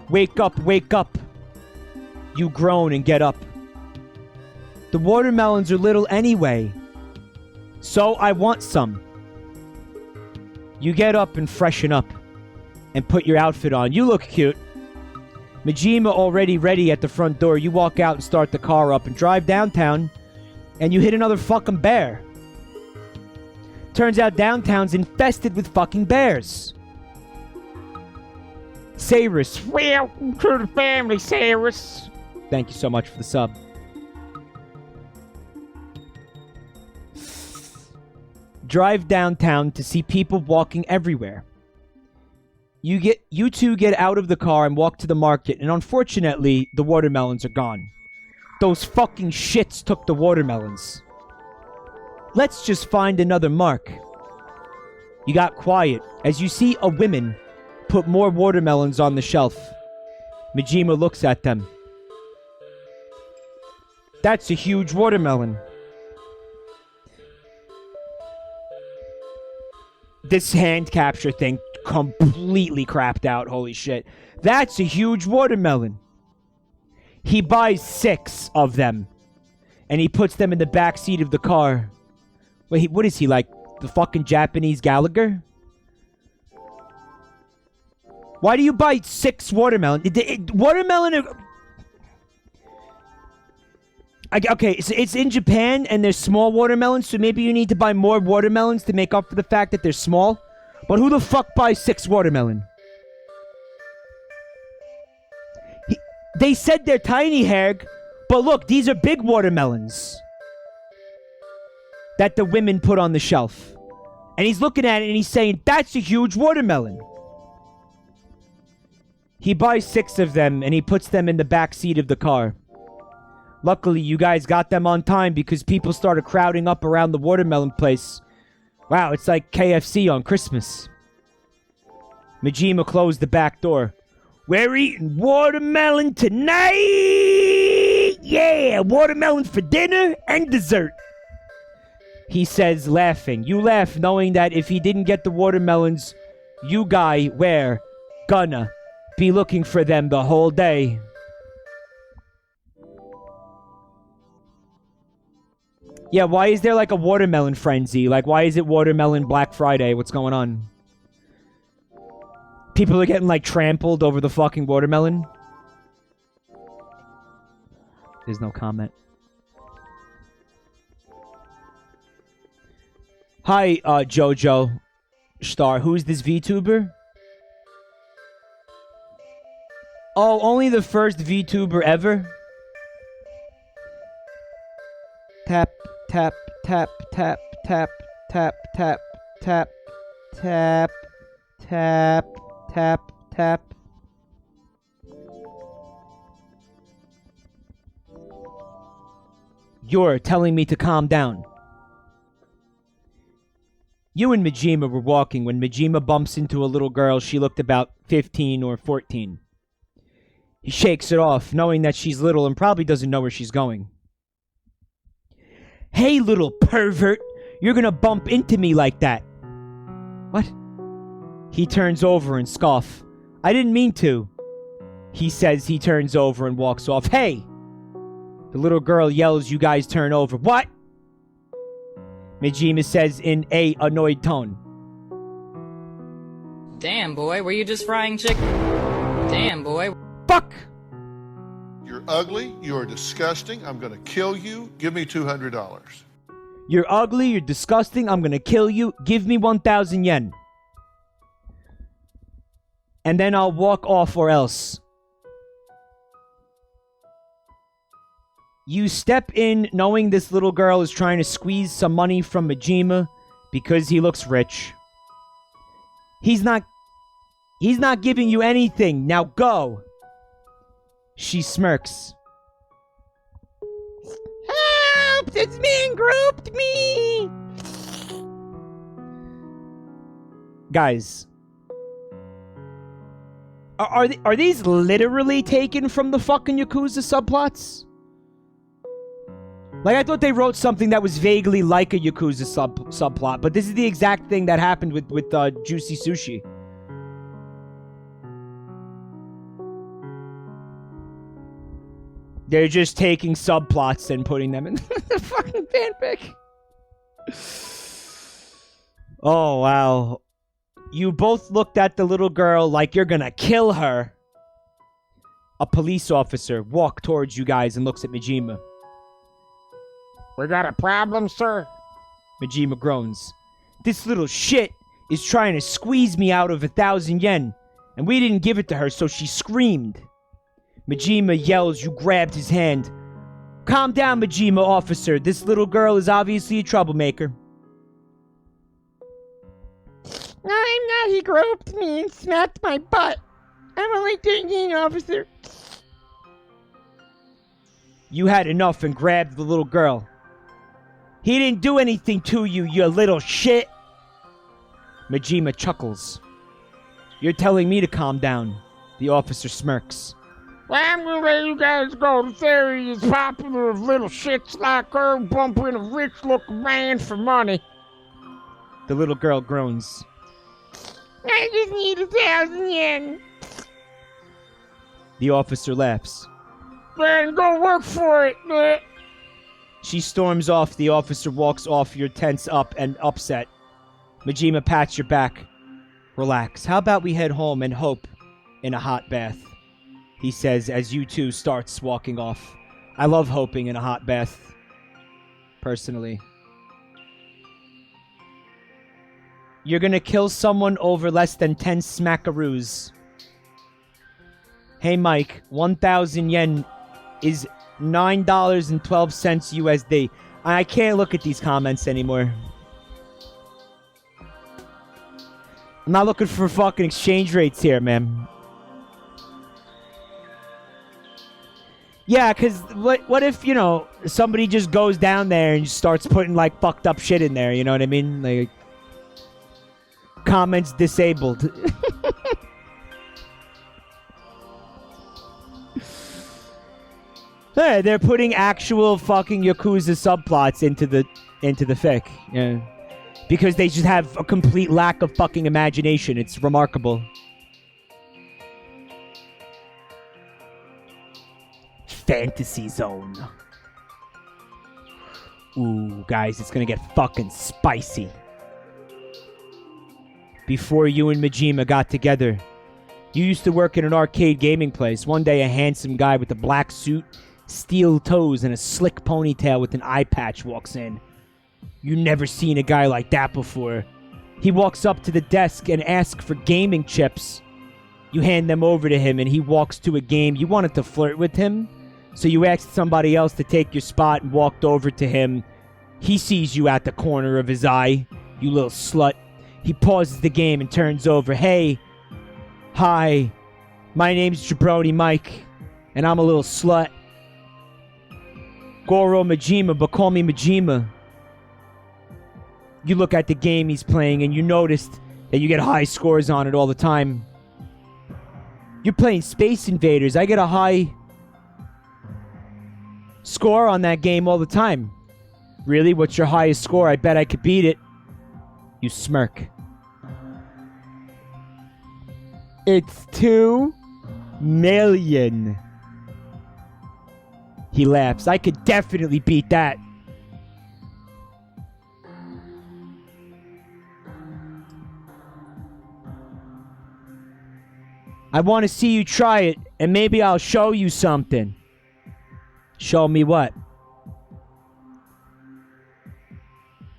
Wake up, wake up. You groan and get up. The watermelons are little anyway. So I want some. You get up and freshen up and put your outfit on. You look cute. Majima already ready at the front door. You walk out and start the car up and drive downtown. And you hit another fucking bear. Turns out downtown's infested with fucking bears. Cyrus. Welcome to the family, Cyrus. Thank you so much for the sub. Drive downtown to see people walking everywhere. You two get out of the car and walk to the market, and unfortunately, the watermelons are gone. Those fucking shits took the watermelons. Let's just find another mark. You got quiet as you see a woman put more watermelons on the shelf. Majima looks at them. That's a huge watermelon. This hand capture thing completely crapped out. Holy shit. That's a huge watermelon. He buys 6 of them. And he puts them in the back seat of the car. Wait, what is he, like the fucking Japanese Gallagher? Why do you buy 6 watermelon? Watermelon... Okay, so it's in Japan and there's small watermelons, so maybe you need to buy more watermelons to make up for the fact that they're small. But who the fuck buys 6 watermelon? They said they're tiny, Herg, but look, these are big watermelons that the women put on the shelf. And he's looking at it and he's saying, that's a huge watermelon. He buys 6 of them and he puts them in the back seat of the car. Luckily, you guys got them on time because people started crowding up around the watermelon place. Wow, it's like KFC on Christmas. Majima closed the back door. We're eating watermelon tonight! Yeah, watermelon for dinner and dessert. He says, laughing. You laugh, knowing that if he didn't get the watermelons, you guy were gonna be looking for them the whole day. Yeah, why is there like a watermelon frenzy? Like, why is it watermelon Black Friday? What's going on? People are getting, like, trampled over the fucking watermelon? There's no comment. Hi, Jojo Star. Who's this VTuber? Oh, only the first VTuber ever? Tap, tap, tap, tap, tap, tap, tap, tap, tap, tap, tap, tap. You're telling me to calm down. You and Majima were walking when Majima bumps into a little girl. She looked about 15 or 14. He shakes it off, knowing that she's little and probably doesn't know where she's going. Hey, little pervert! You're gonna bump into me like that! What? He turns over and scoffs. I didn't mean to. He says he turns over and walks off. Hey! The little girl yells, you guys turn over. What? Majima says in a annoyed tone. Damn, boy, were you just frying chicken? Damn, boy. Fuck! You're ugly. You are disgusting. I'm going to kill you. Give me $200. You're ugly. You're disgusting. I'm gonna kill you. Give me 1,000 yen. And then I'll walk off or else. You step in knowing this little girl is trying to squeeze some money from Majima because he looks rich. He's not giving you anything. Now go. She smirks. Help! This man groped me! Guys. Are these literally taken from the fucking Yakuza subplots? Like, I thought they wrote something that was vaguely like a Yakuza subplot, but this is the exact thing that happened with Juicy Sushi. They're just taking subplots and putting them in the fucking fanfic. Oh, wow. You both looked at the little girl like you're gonna kill her. A police officer walks towards you guys and looks at Majima. We got a problem, sir? Majima groans. This little shit is trying to squeeze me out of 1,000 yen, and we didn't give it to her, so she screamed. Majima yells, you grabbed his hand. Calm down, Majima officer. This little girl is obviously a troublemaker. No, I'm not. He groped me and smacked my butt. I'm only 13, officer. You had enough and grabbed the little girl. He didn't do anything to you, you little shit. Majima chuckles. You're telling me to calm down. The officer smirks. Well, I'm gonna let you guys go. This area is popular of little shits like her bumping a rich-looking man for money. The little girl groans. I just need 1,000 yen. The officer laughs. Then go work for it. She storms off. The officer walks off. You're tense up and upset. Majima pats your back. Relax. How about we head home and hope in a hot bath? He says as you two starts walking off. I love hoping in a hot bath. Personally. You're gonna kill someone over less than 10 smackaroos. Hey Mike, 1,000 yen is $9.12 USD. I can't look at these comments anymore. I'm not looking for fucking exchange rates here, man. Yeah, because what if, you know, somebody just goes down there and starts putting, like, fucked up shit in there, you know what I mean? Like, comments disabled. Hey, they're putting actual fucking Yakuza subplots into the fic. Yeah. Because they just have a complete lack of fucking imagination. It's remarkable. Fantasy Zone. Ooh, guys, it's gonna get fucking spicy. Before you and Majima got together, you used to work in an arcade gaming place. One day, a handsome guy with a black suit, steel toes, and a slick ponytail with an eye patch walks in. You never seen a guy like that before. He walks up to the desk and asks for gaming chips. You hand them over to him and he walks to a game. You wanted to flirt with him, so you asked somebody else to take your spot and walked over to him. He sees you at the corner of his eye, you little slut. He pauses the game and turns over. Hey, hi, my name's Jabroni Mike, and I'm a little slut. Goro Majima, but call me Majima. You look at the game he's playing and you noticed that you get high scores on it all the time. You're playing Space Invaders. I get a high score on that game all the time. Really? What's your highest score? I bet I could beat it. You smirk. It's 2 million. He laughs. I could definitely beat that. I want to see you try it, and maybe I'll show you something. Show me what?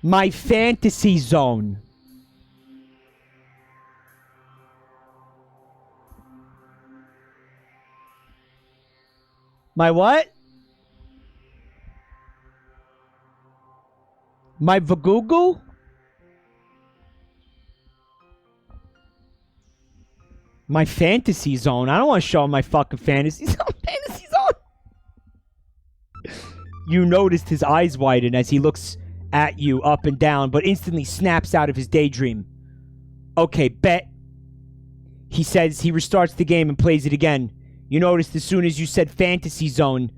My fantasy zone. My what? My Vagugu? My fantasy zone. I don't want to show him my fucking fantasy zone. Fantasy zone. You noticed his eyes widen as he looks at you up and down, but instantly snaps out of his daydream. Okay, bet. He says he restarts the game and plays it again. You noticed as soon as you said fantasy zone,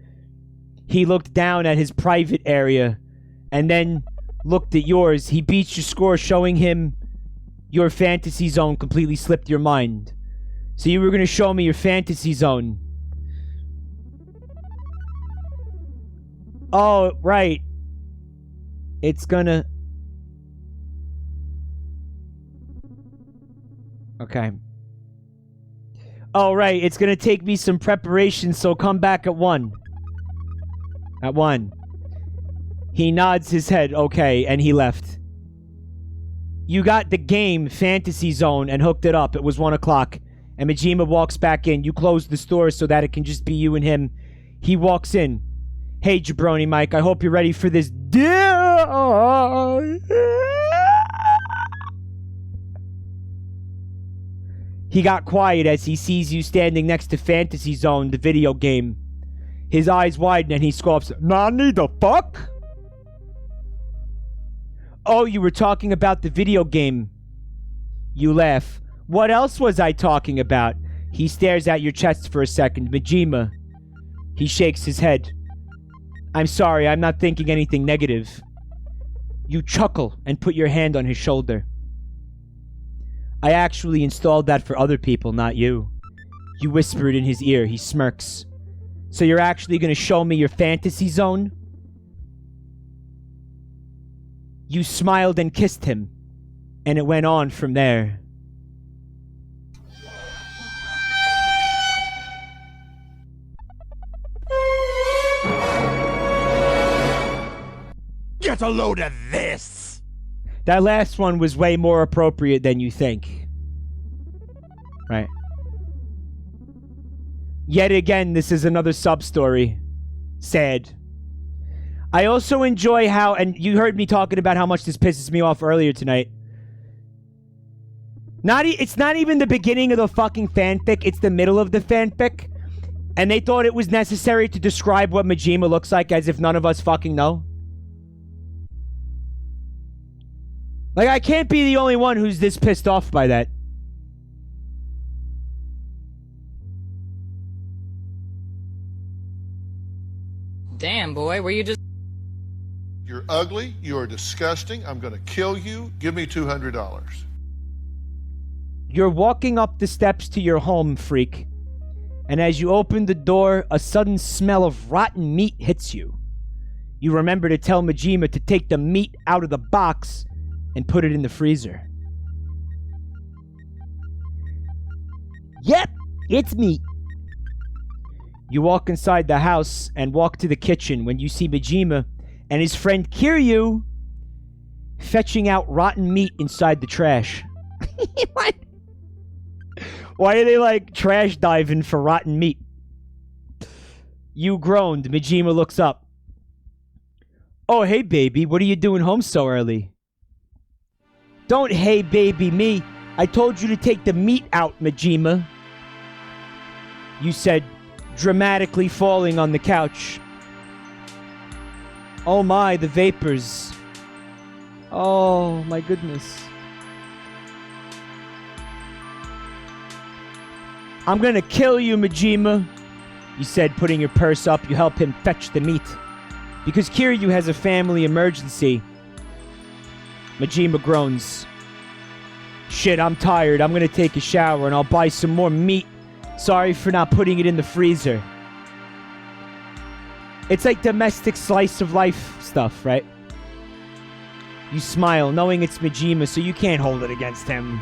he looked down at his private area and then looked at yours. He beats your score, showing him your fantasy zone completely slipped your mind. So you were going to show me your fantasy zone. Oh, right. It's gonna... Okay. Oh, right. It's gonna take me some preparation, so come back at 1. At 1. He nods his head. Okay, and he left. You got the game, Fantasy Zone, and hooked it up. It was 1 o'clock. And Majima walks back in. You close the store so that it can just be you and him. He walks in. Hey, Jabroni Mike, I hope you're ready for this deal. He got quiet as he sees you standing next to Fantasy Zone, the video game. His eyes widen and he scoffs, Nani the fuck? Oh, you were talking about the video game. You laugh. What else was I talking about? He stares at your chest for a second. Majima. He shakes his head. I'm sorry, I'm not thinking anything negative. You chuckle and put your hand on his shoulder. I actually installed that for other people, not you. You whisper it in his ear. He smirks. So you're actually going to show me your fantasy zone? You smiled and kissed him, and it went on from there. Get a load of this! That last one was way more appropriate than you think. Right. Yet again, this is another sub-story. Sad. I also enjoy how, and you heard me talking about how much this pisses me off earlier tonight. It's not even the beginning of the fucking fanfic, it's the middle of the fanfic. And they thought it was necessary to describe what Majima looks like as if none of us fucking know. Like, I can't be the only one who's this pissed off by that. Damn, boy, were you just... You're ugly. You are disgusting. I'm going to kill you. Give me $200. You're walking up the steps to your home, freak. And as you open the door, a sudden smell of rotten meat hits you. You remember to tell Majima to take the meat out of the box and put it in the freezer. Yep, it's me. You walk inside the house and walk to the kitchen when you see Majima and his friend Kiryu fetching out rotten meat inside the trash. What? Why are they like trash diving for rotten meat? You groaned. Majima looks up. Oh, hey baby, what are you doing home so early? Don't hey baby me. I told you to take the meat out, Majima. You said, dramatically falling on the couch. Oh my, the vapors. Oh my goodness. I'm gonna kill you, Majima. You said, putting your purse up, you help him fetch the meat. Because Kiryu has a family emergency. Majima groans. Shit, I'm tired. I'm gonna take a shower and I'll buy some more meat. Sorry for not putting it in the freezer. It's like domestic slice of life stuff, right? You smile, knowing it's Majima, so you can't hold it against him.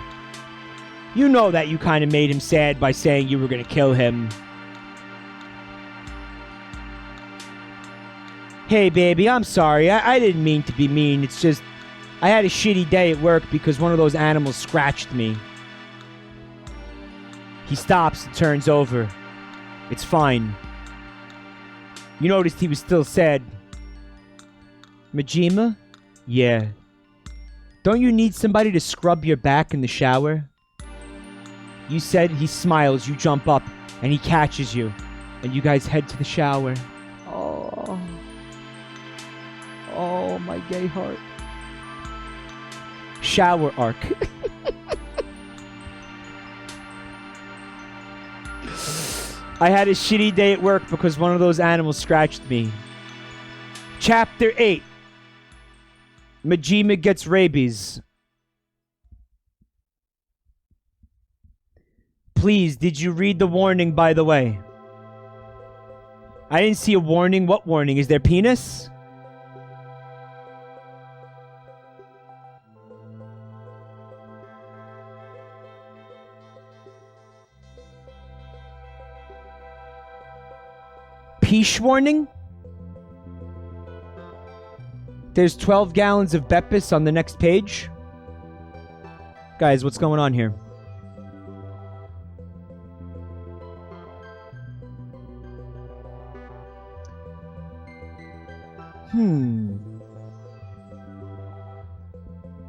You know that you kind of made him sad by saying you were gonna kill him. Hey, baby, I'm sorry. I didn't mean to be mean. It's just, I had a shitty day at work because one of those animals scratched me. He stops and turns over. It's fine. You noticed he was still sad. Majima? Yeah. Don't you need somebody to scrub your back in the shower? You said. He smiles, you jump up, and he catches you. And you guys head to the shower. Oh. Oh, my gay heart. Shower arc. I had a shitty day at work because one of those animals scratched me. Chapter 8. Majima gets rabies. Please, did you read the warning, by the way? I didn't see a warning. What warning? Is there penis? Peace warning? There's 12 gallons of Beppis on the next page. Guys, what's going on here?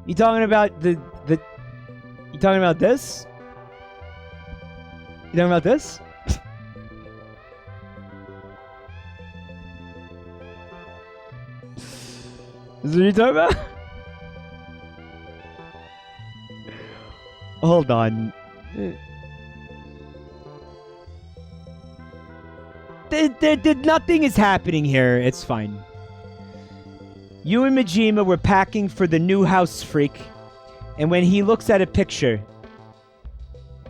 You talking about you talking about this? You talking about this? Is what you're talking about? Hold on. Nothing is happening here. It's fine. You and Majima were packing for the new house freak, and when he looks at a picture...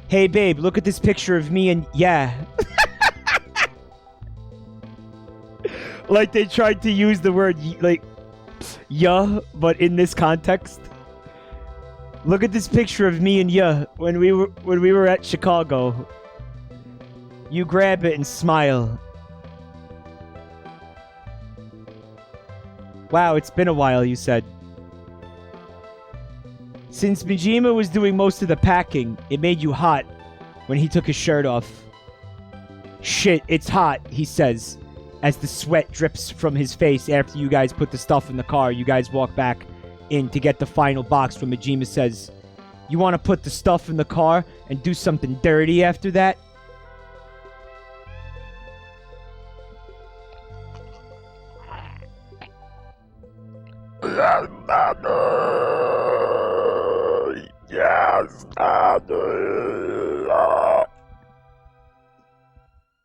Hey babe, look at this picture of me and... Yeah. Like they tried to use the word, like... Yeah, but in this context. Look at this picture of me and ya when we were at Chicago. You grab it and smile. Wow, it's been a while, you said. Since Majima was doing most of the packing, it made you hot when he took his shirt off. Shit, it's hot, he says, as the sweat drips from his face after you guys put the stuff in the car. You guys walk back in to get the final box when Majima says, you want to put the stuff in the car and do something dirty after that?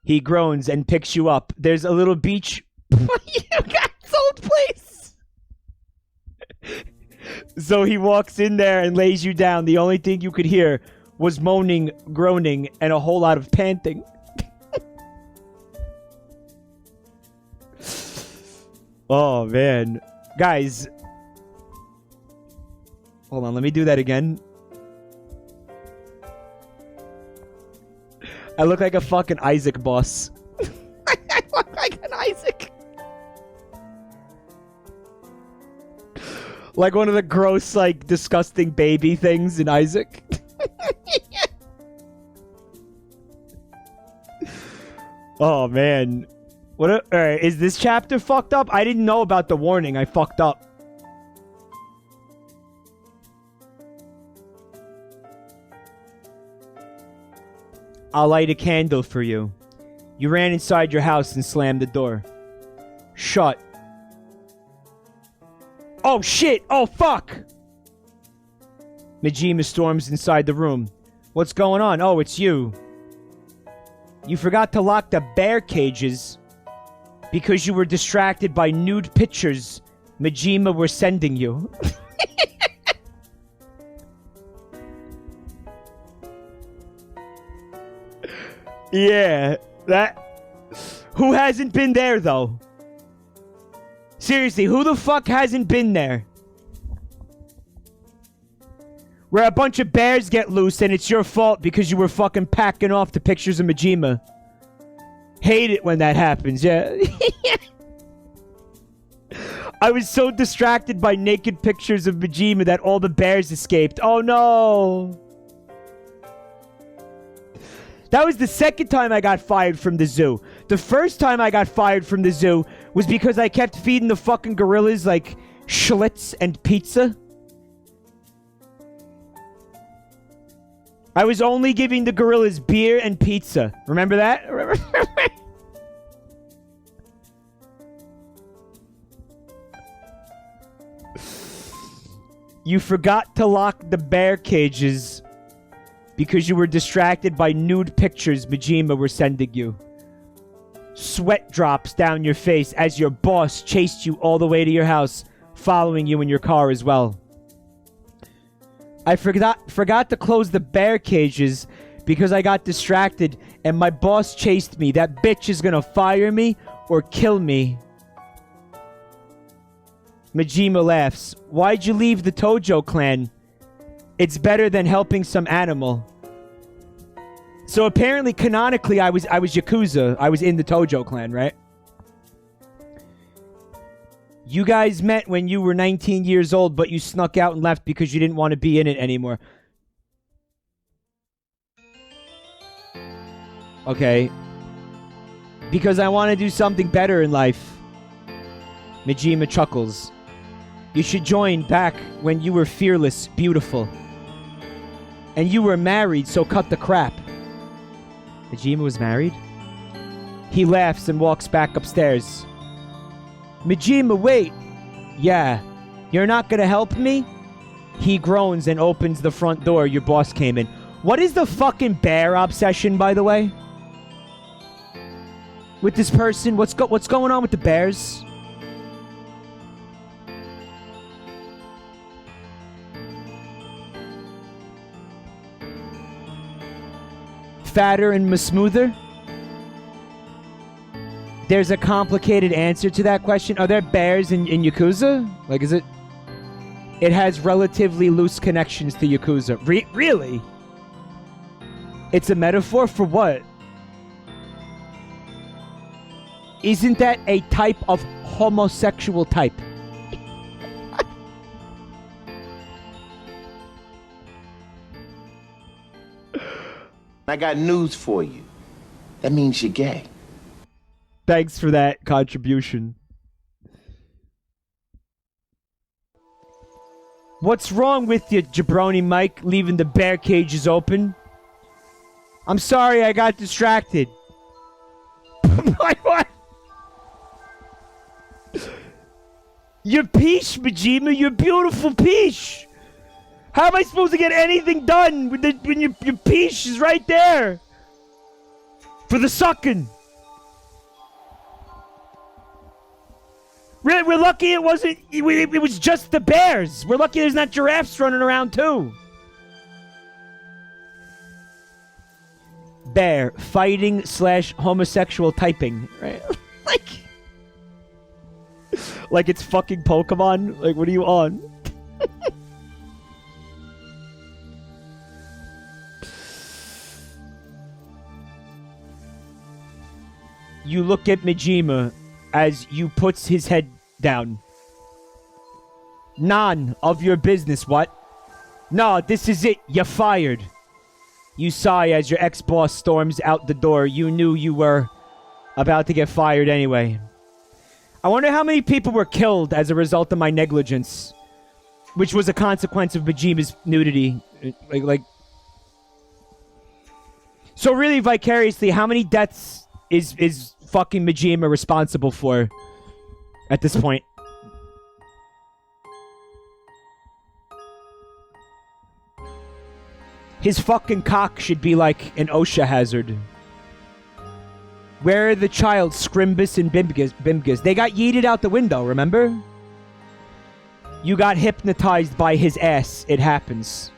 He groans and picks you up. There's a little beach. You got old place. So he walks in there and lays you down. The only thing you could hear was moaning, groaning, and a whole lot of panting. Oh, man. Guys. Hold on, let me do that again. I look like a fucking Isaac boss. I look like an Isaac. Like one of the gross, like, disgusting baby things in Isaac. Oh, man. Alright, is this chapter fucked up? I didn't know about the warning. I fucked up. I'll light a candle for you. You ran inside your house and slammed the door. Shut. Oh, shit! Oh, fuck! Majima storms inside the room. What's going on? Oh, it's you. You forgot to lock the bear cages because you were distracted by nude pictures Majima were sending you. Yeah, that... Who hasn't been there, though? Seriously, who the fuck hasn't been there? Where a bunch of bears get loose and it's your fault because you were fucking packing off the pictures of Majima. Hate it when that happens, yeah. I was so distracted by naked pictures of Majima that all the bears escaped. Oh no! That was the second time I got fired from the zoo. The first time I got fired from the zoo was because I kept feeding the fucking gorillas, like, Schlitz and pizza. I was only giving the gorillas beer and pizza. Remember that? You forgot to lock the bear cages because you were distracted by nude pictures Majima were sending you. Sweat drops down your face as your boss chased you all the way to your house, following you in your car as well. I forgot to close the bear cages because I got distracted and my boss chased me. That bitch is gonna fire me or kill me. Majima laughs. Why'd you leave the Tojo clan? It's better than helping some animal. So apparently, canonically, I was Yakuza. I was in the Tojo clan, right? You guys met when you were 19 years old, but you snuck out and left because you didn't want to be in it anymore. Okay. Because I want to do something better in life. Majima chuckles. You should join back when you were fearless, beautiful. And you were married, so cut the crap. Majima was married? He laughs and walks back upstairs. Majima, wait! Yeah, you're not gonna help me? He groans and opens the front door. Your boss came in. What is the fucking bear obsession, by the way? With this person? What's going on with the bears? Fatter and smoother? There's a complicated answer to that question. Are there bears in Yakuza? Like, is it... It has relatively loose connections to Yakuza. Really? It's a metaphor for what? Isn't that a type of homosexual type? I got news for you. That means you're gay. Thanks for that contribution. What's wrong with you, Jabroni Mike, leaving the bear cages open? I'm sorry, I got distracted. What? You're peach, Majima. You're beautiful peach. How am I supposed to get anything done when your peach is right there? For the sucking. We're lucky it wasn't... It was just the bears. We're lucky there's not giraffes running around too. Bear. Fighting / homosexual typing. Right? Like it's fucking Pokemon? Like, what are you on? You look at Majima as you puts his head down. None of your business, what? No, this is it. You're fired. You sigh as your ex-boss storms out the door. You knew you were about to get fired anyway. I wonder how many people were killed as a result of my negligence, which was a consequence of Majima's nudity. Like. So really, vicariously, how many deaths is fucking Majima responsible for at this point? His fucking cock should be like an OSHA hazard. Where are the child Scrimbus and Bimgus? They got yeeted out the window, remember? You got hypnotized by his ass. It happens.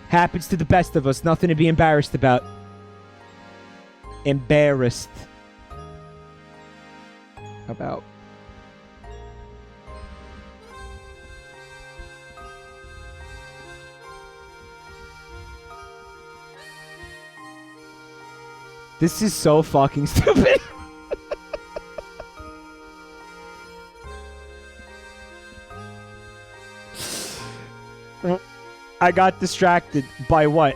Happens to the best of us. Nothing to be embarrassed about. Embarrassed about. This is so fucking stupid. I got distracted by what?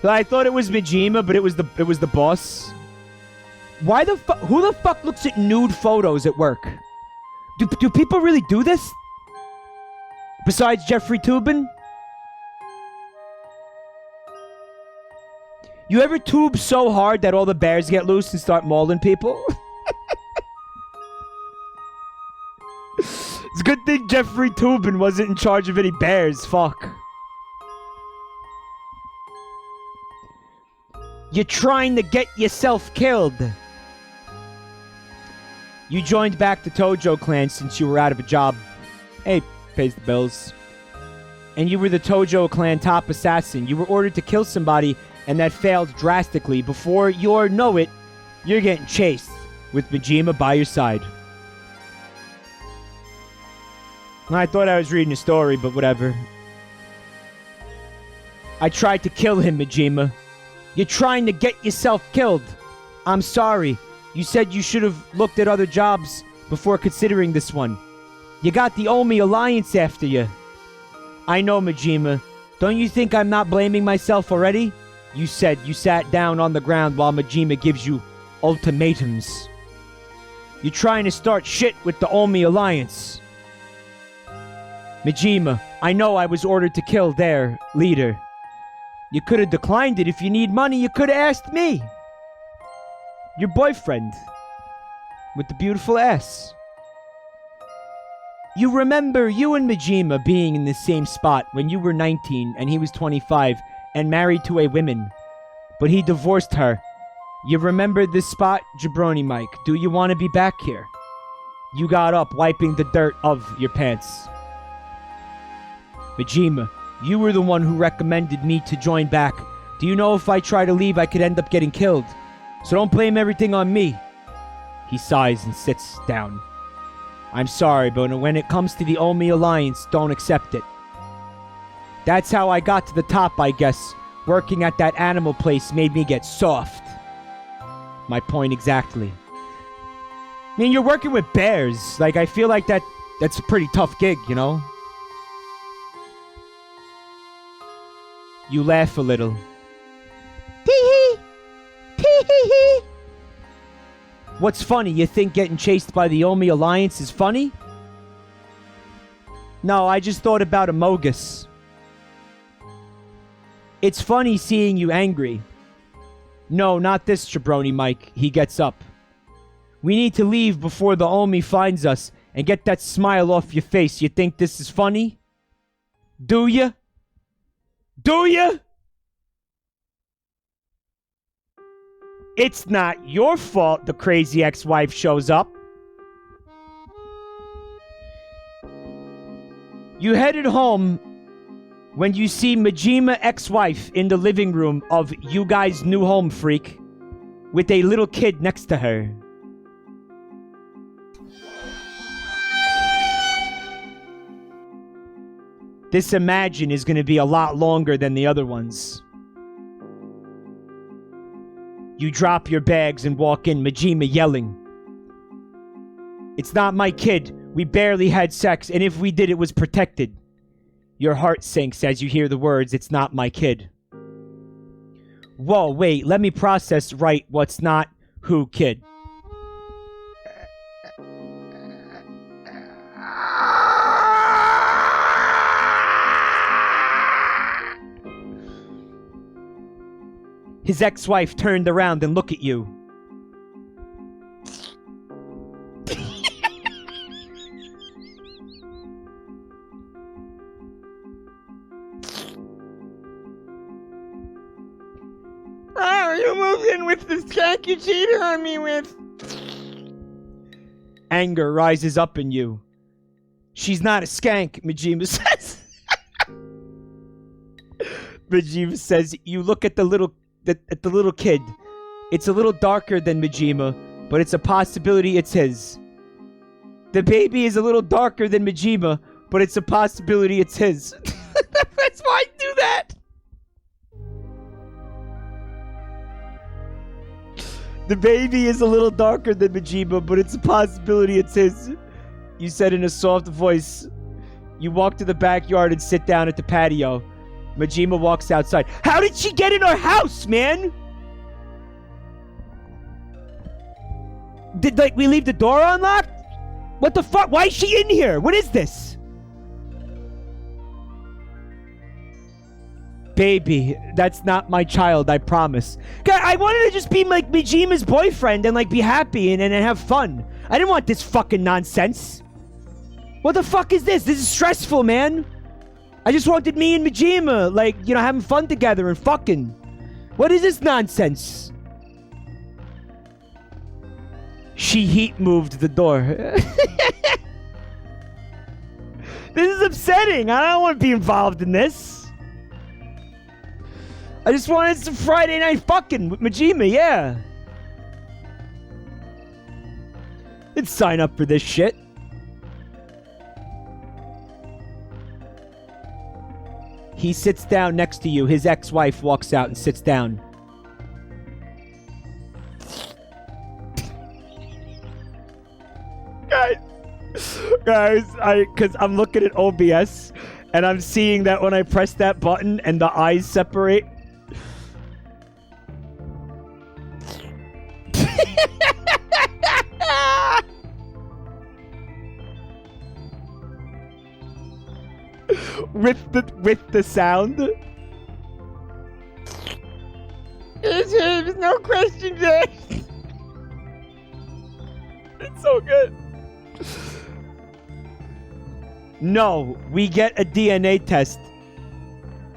I thought it was Majima, but it was the boss. Why the fuck? Who the fuck looks at nude photos at work? Do people really do this? Besides Jeffrey Toobin? You ever tube so hard that all the bears get loose and start mauling people? It's a good thing Jeffrey Toobin wasn't in charge of any bears. Fuck. You're trying to get yourself killed. You joined back the Tojo clan since you were out of a job. Hey, pays the bills. And you were the Tojo clan top assassin. You were ordered to kill somebody, and that failed drastically. Before you know it, you're getting chased with Majima by your side. I thought I was reading a story, but whatever. I tried to kill him, Majima. You're trying to get yourself killed. I'm sorry. You said you should have looked at other jobs before considering this one. You got the Omi Alliance after you. I know, Majima. Don't you think I'm not blaming myself already? You said you sat down on the ground while Majima gives you ultimatums. You're trying to start shit with the Omi Alliance. Majima, I know I was ordered to kill their leader. You could have declined it. If you need money, you could have asked me. Your boyfriend. With the beautiful ass. You remember you and Majima being in the same spot when you were 19 and he was 25 and married to a woman. But he divorced her. You remember this spot, Jabroni Mike? Do you want to be back here? You got up, wiping the dirt of your pants. Majima, you were the one who recommended me to join back. Do you know if I try to leave, I could end up getting killed? So don't blame everything on me. He sighs and sits down. I'm sorry, but when it comes to the Omi Alliance, don't accept it. That's how I got to the top, I guess. Working at that animal place made me get soft. My point exactly. I mean, you're working with bears. Like, I feel like that's a pretty tough gig, you know? You laugh a little. Tee-hee! Tee-hee-hee! What's funny? You think getting chased by the Omi Alliance is funny? No, I just thought about Amogus. It's funny seeing you angry. No, not this Jabroni Mike. He gets up. We need to leave before the Omi finds us and get that smile off your face. You think this is funny? Do ya? Do ya? It's not your fault the crazy ex-wife shows up. You headed home when you see Majima ex-wife in the living room of you guys' new home, freak, with a little kid next to her. This Imagine is going to be a lot longer than the other ones. You drop your bags and walk in, Majima yelling. It's not my kid. We barely had sex, and if we did, it was protected. Your heart sinks as you hear the words, it's not my kid. Whoa, wait, let me process right what's not who kid. His ex-wife turned around and looked at you. in with the skank you cheated on me with. Anger rises up in you. She's not a skank, Majima says. Majima says, you look at the little kid. It's a little darker than Majima, but it's a possibility it's his. The baby is a little darker than Majima, but it's a possibility it's his. That's why I do that. The baby is a little darker than Majima, but it's a possibility it's his. You said in a soft voice. You walk to the backyard and sit down at the patio. Majima walks outside. How did she get in our house, man? Did, we leave the door unlocked? What the fuck? Why is she in here? What is this? Baby, that's not my child, I promise. God, I wanted to just be like Mijima's boyfriend and be happy and have fun. I didn't want this fucking nonsense. What the fuck is this? This is stressful, man. I just wanted me and Majima, having fun together and fucking. What is this nonsense? She heat moved the door. This is upsetting. I don't want to be involved in this. I just wanted some Friday night fucking with Majima, yeah. Didn't sign up for this shit. He sits down next to you. His ex-wife walks out and sits down. Guys, because I'm looking at OBS and I'm seeing that when I press that button and the eyes separate. with the sound. There's no questions asked. It's so good. No, we get a DNA test.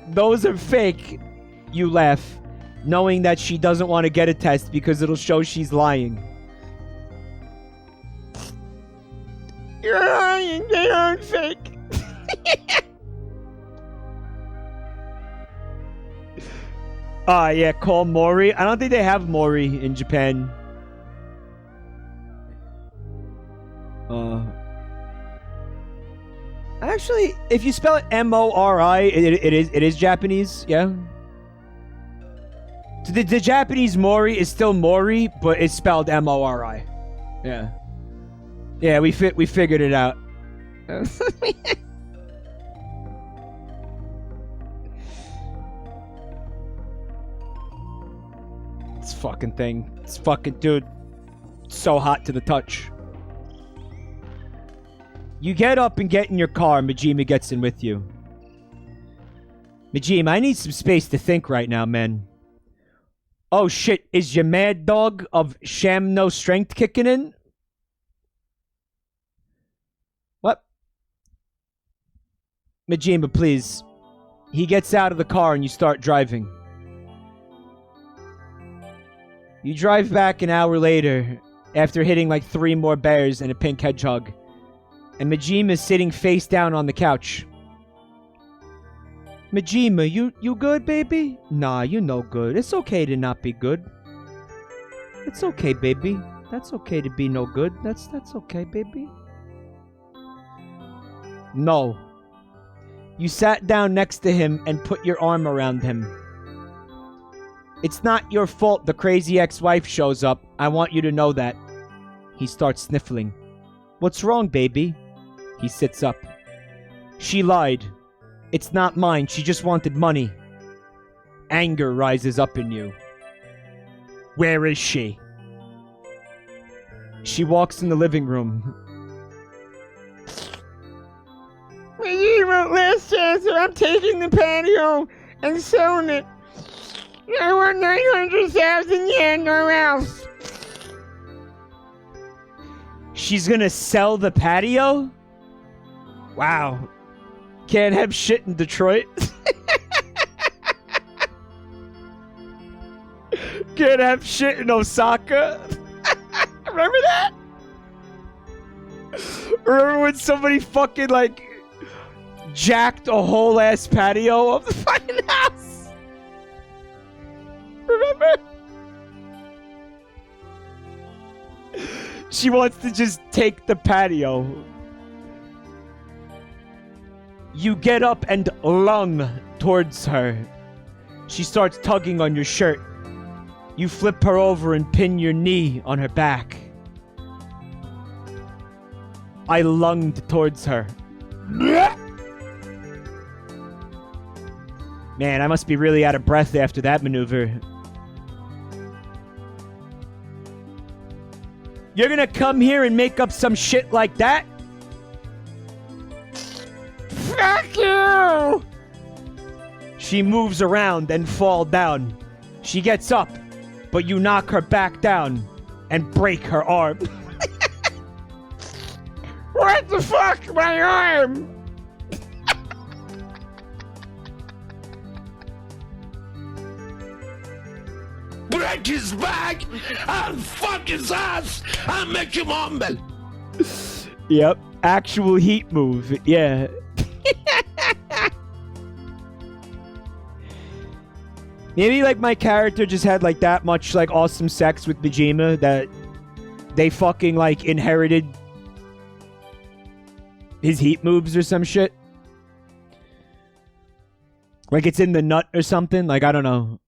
Those are fake. You laugh, knowing that she doesn't want to get a test because it'll show she's lying. You're lying. They aren't fake. Yeah, call Mori. I don't think they have Mori in Japan. Actually, if you spell it M-O-R-I, it is Japanese, yeah? The Japanese Mori is still Mori, but it's spelled M-O-R-I. Yeah. Yeah, we figured it out. This fucking thing. This fucking dude. So hot to the touch. You get up and get in your car. Majima gets in with you. Majima, I need some space to think right now, man. Oh shit, is your mad dog of sham no strength kicking in? What? Majima, please. He gets out of the car and you start driving. You drive back an hour later after hitting 3 more bears and a pink hedgehog. And Majima is sitting face down on the couch. Majima, you good, baby? Nah, you no good. It's okay to not be good. It's okay, baby. That's okay to be no good. That's okay, baby. No. You sat down next to him and put your arm around him. It's not your fault the crazy ex-wife shows up. I want you to know that. He starts sniffling. What's wrong, baby? He sits up. She lied. It's not mine. She just wanted money. Anger rises up in you. Where is she? She walks in the living room. Majima, last chance, or I'm taking the patio and selling it. I want 900,000 yen or else. She's gonna sell the patio? Wow. Can't have shit in Detroit. Can't have shit in Osaka. Remember that? Remember when somebody fucking like jacked a whole ass patio of the fucking house? Remember? She wants to just take the patio. You get up and lung towards her. She starts tugging on your shirt. You flip her over and pin your knee on her back. I lunged towards her. Man, I must be really out of breath after that maneuver. You're gonna come here and make up some shit like that? Fuck you! She moves around and falls down. She gets up, but you knock her back down and break her arm. What the fuck? My arm! Break his back and fuck his ass and make him humble. Yep, actual heat move, yeah. Maybe like my character just had like that much like awesome sex with Majima that they fucking like inherited his heat moves or some shit. Like it's in the nut or something, like I don't know.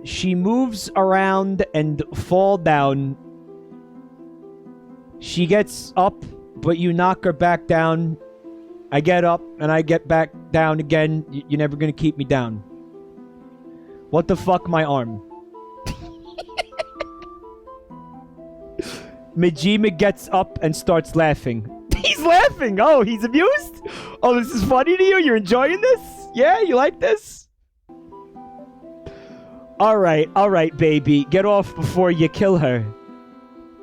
She moves around and fall down. She gets up, but you knock her back down. I get up and I get back down again. You're never gonna keep me down. What the fuck, my arm? Majima gets up and starts laughing. He's laughing! Oh, he's amused? Oh, this is funny to you? You're enjoying this? Yeah, you like this? Alright, baby. Get off before you kill her.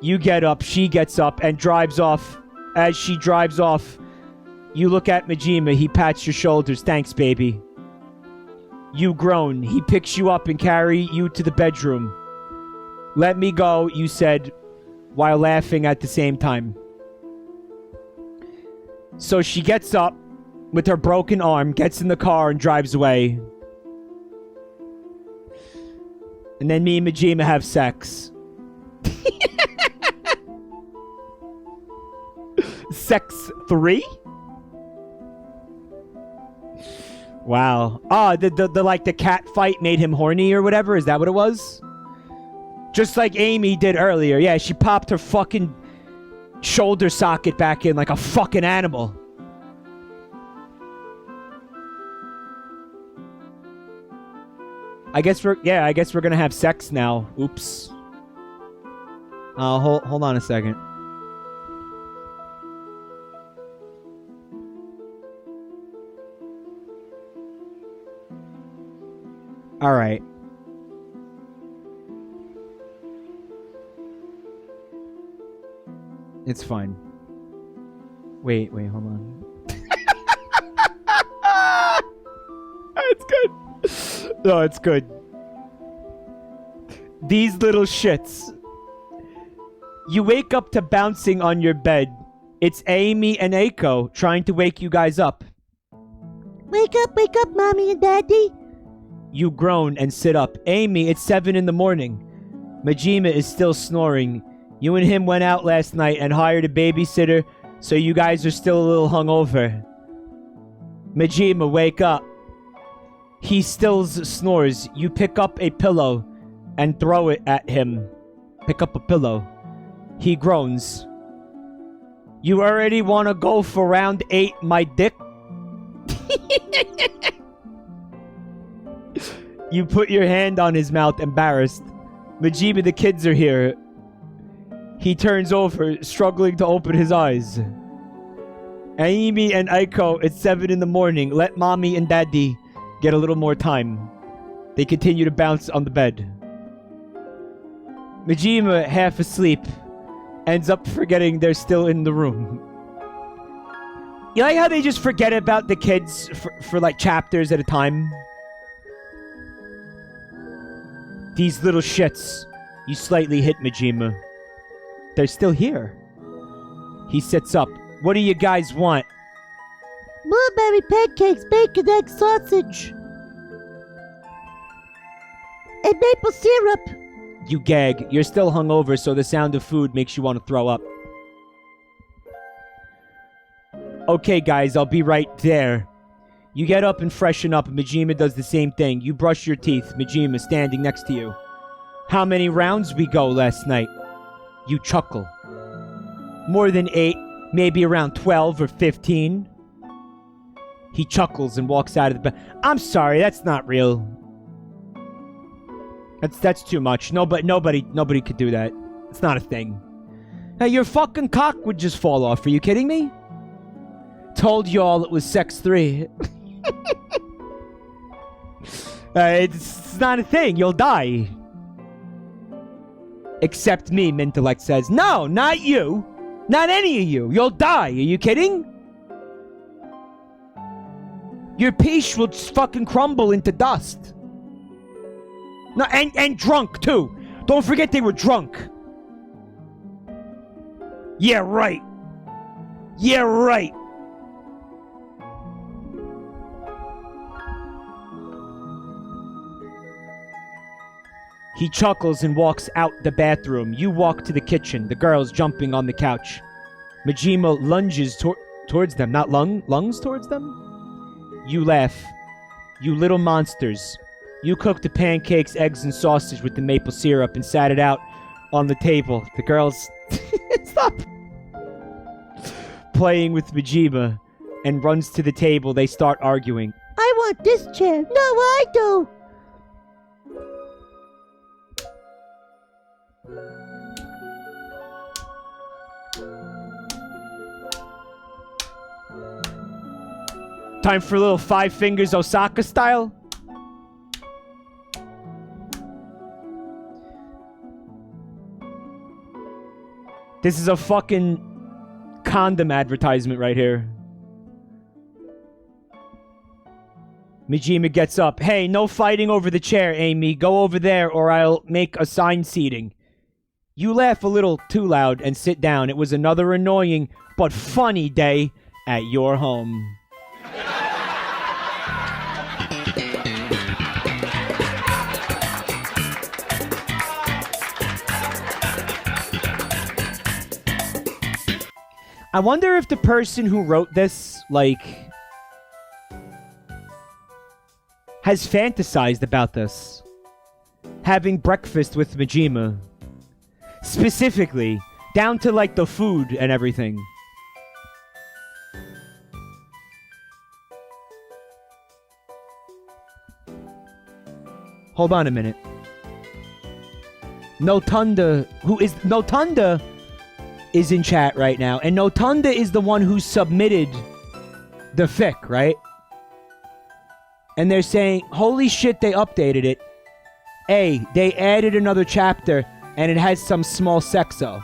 You get up, she gets up, and drives off. As she drives off, you look at Majima. He pats your shoulders. Thanks, baby. You groan. He picks you up and carry you to the bedroom. Let me go, you said, while laughing at the same time. So she gets up with her broken arm, gets in the car, and drives away. And then me and Majima have sex. Sex 3? Wow. Oh, the like the cat fight made him horny or whatever? Is that what it was? Just like Amy did earlier. Yeah, she popped her fucking shoulder socket back in like a fucking animal. I guess we're gonna have sex now. Oops. Hold on a second. All right. It's fine. Wait, hold on. It's good. No, it's good. These little shits. You wake up to bouncing on your bed. It's Amy and Aiko trying to wake you guys up. Wake up, Mommy and Daddy. You groan and sit up. Amy, it's 7 in the morning. Majima is still snoring. You and him went out last night and hired a babysitter, so you guys are still a little hungover. Majima, wake up. He still snores. You pick up a pillow and throw it at him. Pick up a pillow. He groans. You already want to go for round 8, my dick? You put your hand on his mouth, embarrassed. Majima, the kids are here. He turns over, struggling to open his eyes. Amy and Aiko, it's 7 in the morning. Let Mommy and Daddy get a little more time. They continue to bounce on the bed. Majima, half asleep, ends up forgetting they're still in the room. You like how they just forget about the kids for like chapters at a time? These little shits. You slightly hit Majima. They're still here. He sits up. What do you guys want? Blueberry pancakes, bacon, egg, sausage. And maple syrup. You gag. You're still hungover, so the sound of food makes you want to throw up. Okay, guys, I'll be right there. You get up and freshen up, and Majima does the same thing. You brush your teeth, Majima standing next to you. How many rounds we go last night? You chuckle. More than 8, maybe around 12 or 15. He chuckles and walks out of the bed. I'm sorry, that's not real. That's too much. Nobody could do that. It's not a thing. Hey, your fucking cock would just fall off. Are you kidding me? Told y'all it was sex 3. It's not a thing. You'll die. Except me, Mintellect says. No, not you. Not any of you. You'll die. Are you kidding? Your piece will just fucking crumble into dust. No, and drunk, too. Don't forget they were drunk. Yeah, right. Yeah, right. He chuckles and walks out the bathroom. You walk to the kitchen. The girl's jumping on the couch. Majima lunges towards them. Not lungs towards them? You laugh. You little monsters. You cooked the pancakes, eggs, and sausage with the maple syrup and sat it out on the table. The girls stop playing with Majima and runs to the table. They start arguing. I want this chair. No, I do. Time for a little Five Fingers Osaka style. This is a fucking condom advertisement right here. Majima gets up. Hey, no fighting over the chair, Amy. Go over there or I'll make assigned seating. You laugh a little too loud and sit down. It was another annoying but funny day at your home. I wonder if the person who wrote this, like, has fantasized about this. Having breakfast with Majima. Specifically, down to, like, the food and everything. Hold on a minute. Notunda, Notunda is in chat right now, and Notunda is the one who submitted the fic, right? And they're saying, holy shit, they updated it. They added another chapter, and it has some small sexo.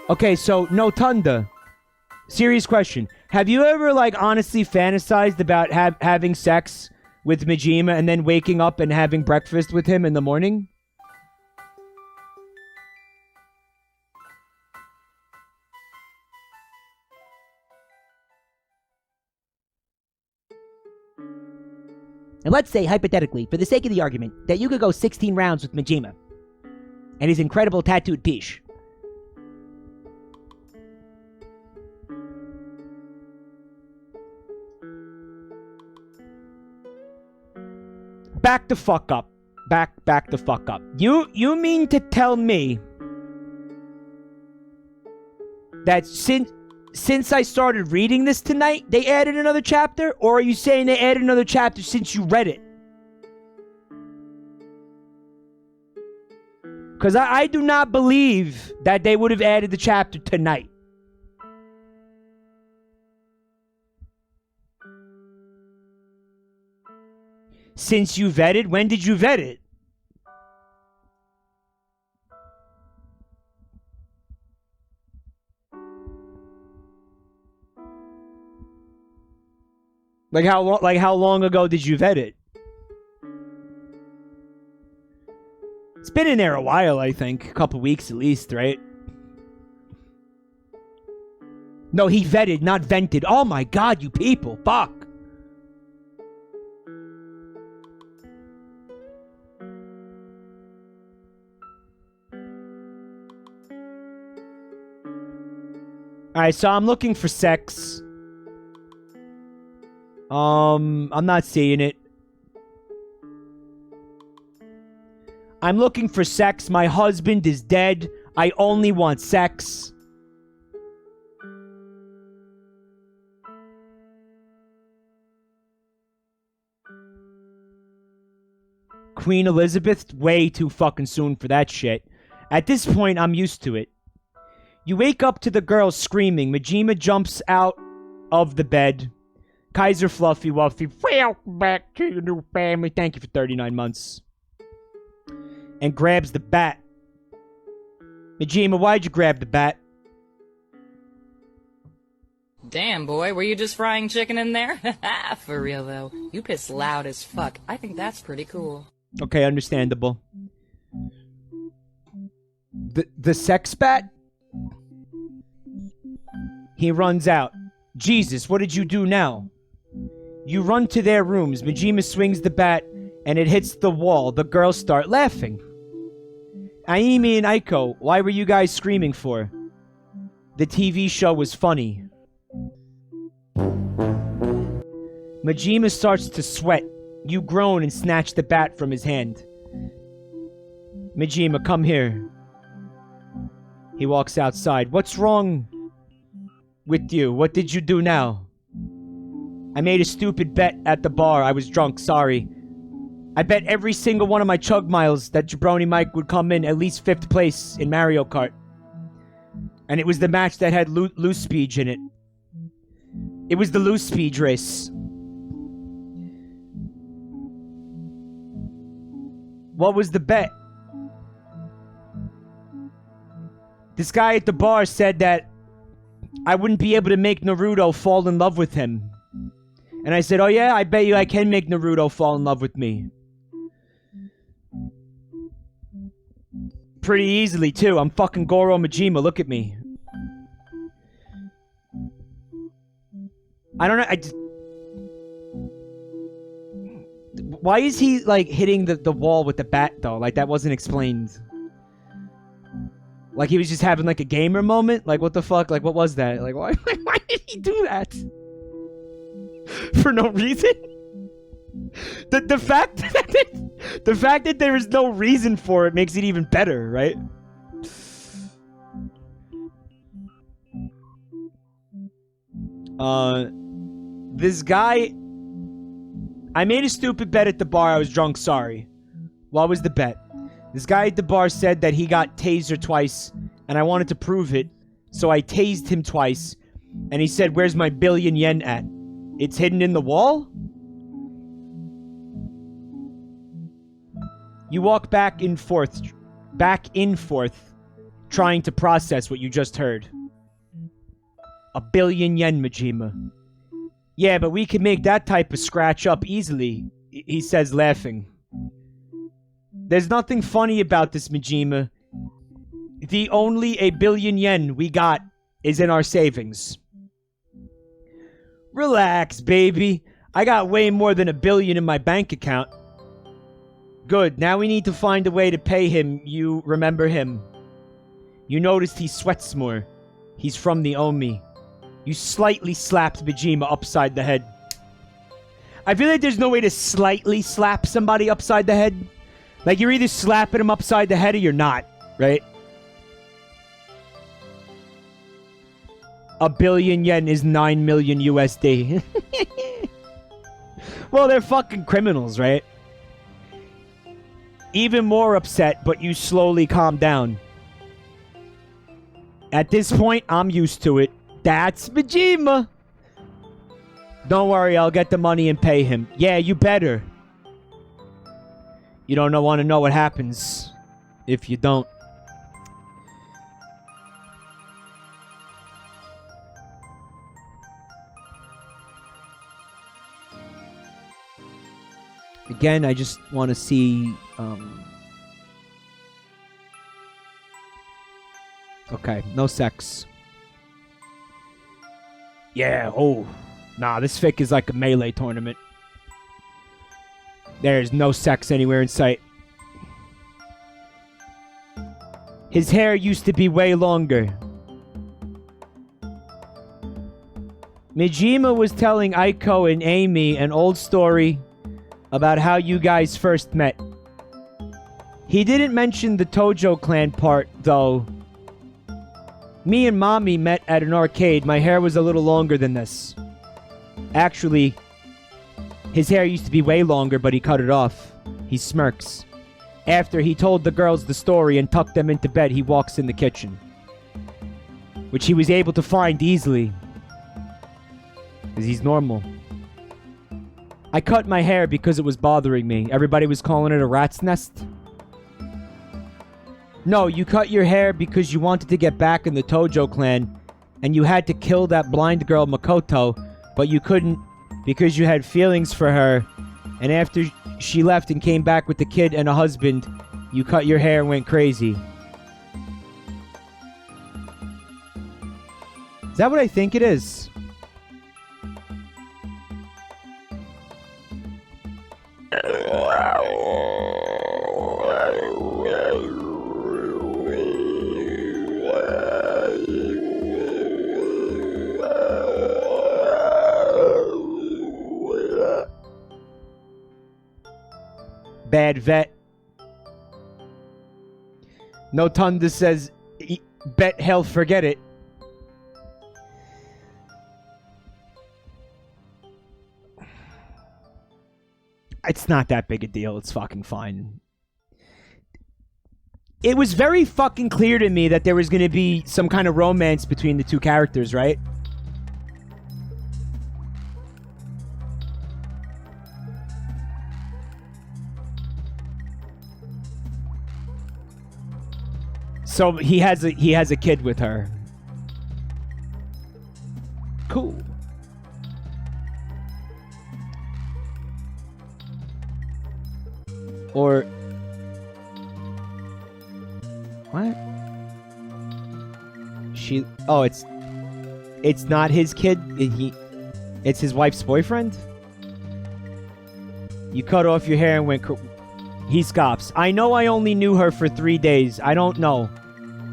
Okay, so Notunda, serious question. Have you ever, like, honestly fantasized about having sex with Majima and then waking up and having breakfast with him in the morning? And let's say, hypothetically, for the sake of the argument, that you could go 16 rounds with Majima and his incredible tattooed piche. Back the fuck up. Back the fuck up. You mean to tell me that since I started reading this tonight, they added another chapter? Or are you saying they added another chapter since you read it? Because I do not believe that they would have added the chapter tonight. Since you vetted? When did you vet it? Like how long ago did you vet it? been in there a while, I think. A couple weeks at least, right? No, he vetted, not vented. Oh my god, you people. Fuck. Alright, so I'm looking for sex. I'm not seeing it. I'm looking for sex. My husband is dead. I only want sex. Queen Elizabeth, way too fucking soon for that shit. At this point, I'm used to it. You wake up to the girl screaming. Majima jumps out of the bed. Kaiser Fluffy Wuffy, welcome back to your new family. Thank you for 39 months. And grabs the bat. Majima, why'd you grab the bat? Damn, boy, were you just frying chicken in there? For real, though. You piss loud as fuck. I think that's pretty cool. Okay, understandable. The sex bat? He runs out. Jesus, what did you do now? You run to their rooms. Majima swings the bat, and it hits the wall. The girls start laughing. Aimi and Aiko, why were you guys screaming for? The TV show was funny. Majima starts to sweat. You groan and snatch the bat from his hand. Majima, come here. He walks outside. What's wrong with you? What did you do now? I made a stupid bet at the bar. I was drunk, sorry. I bet every single one of my chug miles that Jabroni Mike would come in at least 5th place in Mario Kart. And it was the match that had loose speed in it. It was the loose speed race. What was the bet? This guy at the bar said that I wouldn't be able to make Naruto fall in love with him. And I said, oh yeah, I bet you I can make Naruto fall in love with me. Pretty easily, too. I'm fucking Goro Majima, look at me. I don't know, why is he, like, hitting the wall with the bat, though? Like, that wasn't explained. Like, he was just having, like, a gamer moment? Like, what the fuck? Like, what was that? Like, why did he do that? For no reason? The fact that there is no reason for it makes it even better, right? This guy... I made a stupid bet at the bar. I was drunk, sorry. What was the bet? This guy at the bar said that he got tasered twice, and I wanted to prove it, so I tased him twice, and he said, where's my billion yen at? It's hidden in the wall? You walk back and forth, trying to process what you just heard. 1 billion yen, Majima. Yeah, but we can make that type of scratch up easily, he says, laughing. There's nothing funny about this, Majima. The only 1 billion yen we got is in our savings. Relax, baby. I got way more than 1 billion in my bank account. Good, now we need to find a way to pay him. You remember him. You noticed he sweats more. He's from the Omi. You slightly slapped Majima upside the head. I feel like there's no way to slightly slap somebody upside the head. Like, you're either slapping him upside the head or you're not, right? 1 billion yen is 9 million USD. Well, they're fucking criminals, right? Even more upset, but you slowly calm down. At this point, I'm used to it. That's Majima. Don't worry, I'll get the money and pay him. Yeah, you better. You don't want to know what happens if you don't. Again, I just want to see Okay, no sex. Yeah, oh. Nah, this fic is like a melee tournament. There's no sex anywhere in sight. His hair used to be way longer. Majima was telling Aiko and Amy an old story about how you guys first met. He didn't mention the Tojo clan part, though. Me and Mommy met at an arcade. My hair was a little longer than this. Actually, his hair used to be way longer, but he cut it off. He smirks. After he told the girls the story and tucked them into bed, he walks in the kitchen, which he was able to find easily, because he's normal. I cut my hair because it was bothering me. Everybody was calling it a rat's nest. No, you cut your hair because you wanted to get back in the Tojo clan, and you had to kill that blind girl Makoto, but you couldn't because you had feelings for her, and after she left and came back with the kid and a husband, you cut your hair and went crazy. Is that what I think it is? Bad vet. No Tunda says, bet hell forget it. It's not that big a deal. It's fucking fine. It was very fucking clear to me that there was going to be some kind of romance between the two characters, right? So he has a kid with her. Cool. Or what? It's not his kid. It's his wife's boyfriend. You cut off your hair and went. He scoffs. I know I only knew her for 3 days. I don't know.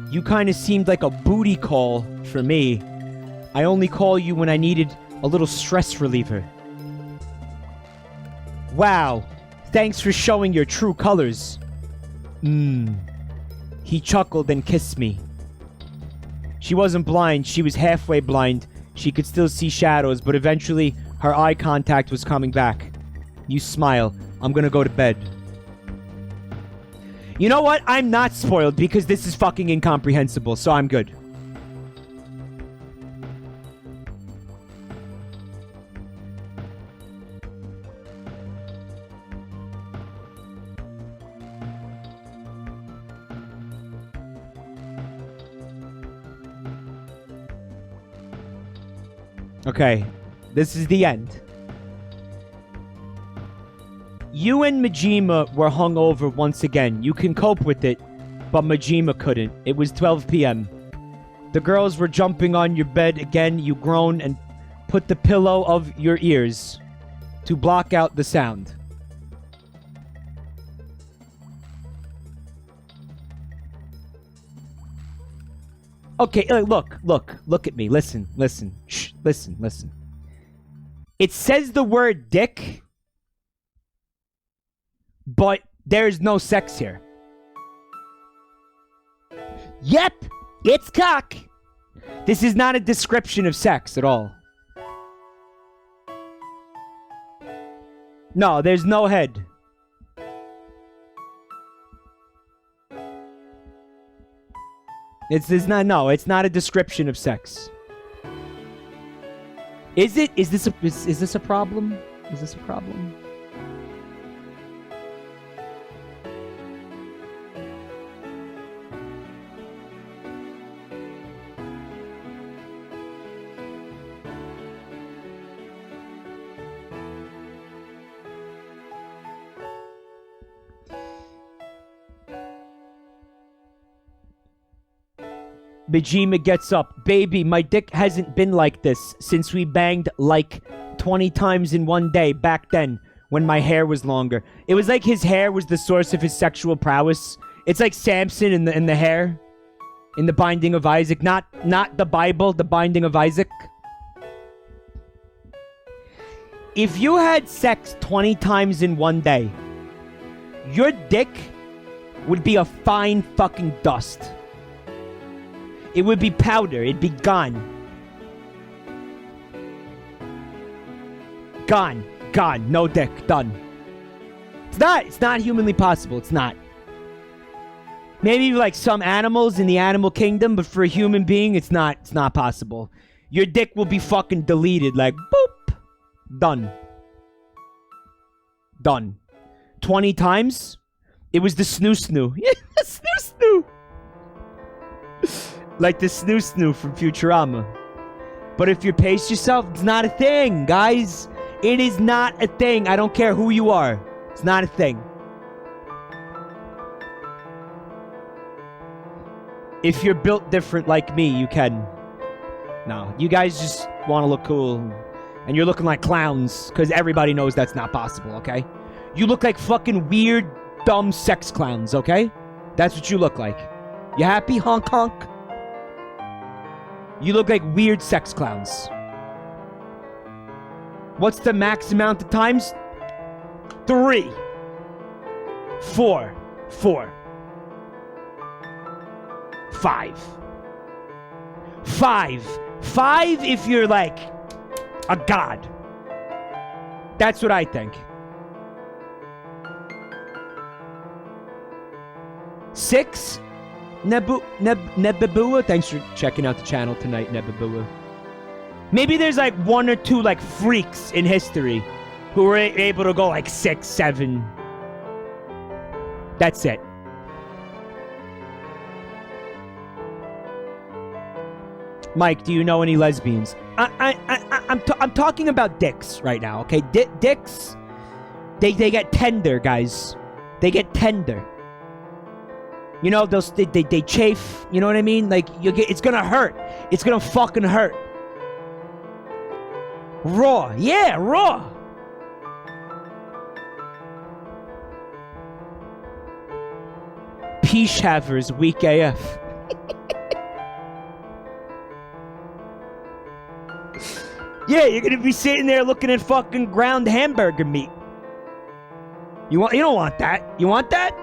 You kind of seemed like a booty call for me. I only call you when I needed a little stress reliever. Wow. Thanks for showing your true colors. He chuckled and kissed me. She wasn't blind. She was halfway blind. She could still see shadows, but eventually her eye contact was coming back. You smile. I'm gonna go to bed. You know what? I'm not spoiled because this is fucking incomprehensible, so I'm good. Okay, this is the end. You and Majima were hungover once again. You can cope with it, but Majima couldn't. It was 12 p.m. The girls were jumping on your bed again. You groaned and put the pillow of your ears to block out the sound. Okay, look at me. Listen. Shh, listen. It says the word dick, but there's no sex here. Yep, it's cock. This is not a description of sex at all. No, there's no head. It's not a description of sex. Is it? Is this a problem? Is this a problem? Bijima gets up. Baby, my dick hasn't been like this since we banged like 20 times in one day back then when my hair was longer. It was like his hair was the source of his sexual prowess. It's like Samson in the hair. In the Binding of Isaac. Not the Bible, the Binding of Isaac. If you had sex 20 times in one day, your dick would be a fine fucking dust. It would be powder. It'd be gone. Gone. Gone. No dick. Done. It's not humanly possible. It's not. Maybe like some animals in the animal kingdom, but for a human being, it's not possible. Your dick will be fucking deleted. Like, boop. Done. Done. 20 times? It was the snoo-snoo. Yeah, the snoo-snoo. Like the snoo-snoo from Futurama. But if you pace yourself, it's not a thing, guys. It is not a thing. I don't care who you are. It's not a thing. If you're built different like me, you can. No, you guys just want to look cool. And you're looking like clowns, because everybody knows that's not possible, okay? You look like fucking weird, dumb sex clowns, okay? That's what you look like. You happy, honk honk? You look like weird sex clowns. What's the max amount of times? 3. 4. 5. 5 if you're like a god. That's what I think. 6? Nebabua? Thanks for checking out the channel tonight, Nebabua. Maybe there's like 1 or 2 like freaks in history who were able to go like 6, 7. That's it. Mike, do you know any lesbians? I'm talking about dicks right now, okay? Dicks, they get tender, guys. They get tender. You know, they chafe. You know what I mean? Like it's gonna hurt. It's gonna fucking hurt. Raw, yeah, raw. Peacehavers, weak AF. Yeah, you're gonna be sitting there looking at fucking ground hamburger meat. You don't want that. You want that?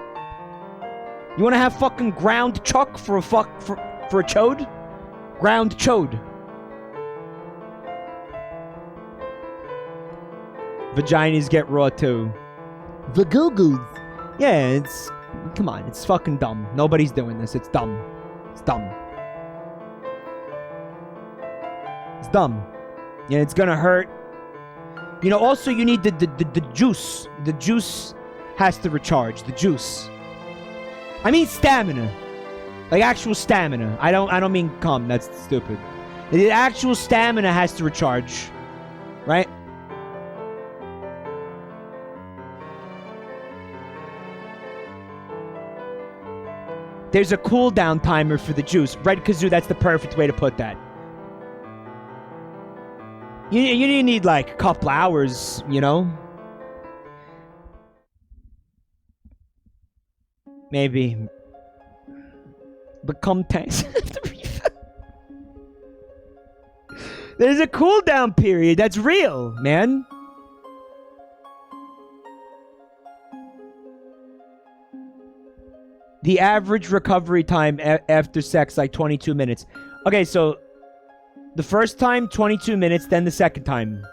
You want to have fucking ground chuck for a chode? Ground chode. Vaginas get raw too. Vagoo-goos. Yeah, come on, it's fucking dumb. Nobody's doing this. It's dumb. It's dumb. It's dumb. Yeah, it's gonna hurt. You know, also you need the juice. The juice has to recharge. The juice. I mean stamina. Like actual stamina. I don't mean cum. That's stupid. The actual stamina has to recharge. Right? There's a cooldown timer for the juice. Red Kazoo, that's the perfect way to put that. You need like a couple hours, you know? Maybe. Become tanks. There's a cooldown period. That's real, man. The average recovery time after sex, like 22 minutes. Okay, so the first time, 22 minutes, then the second time.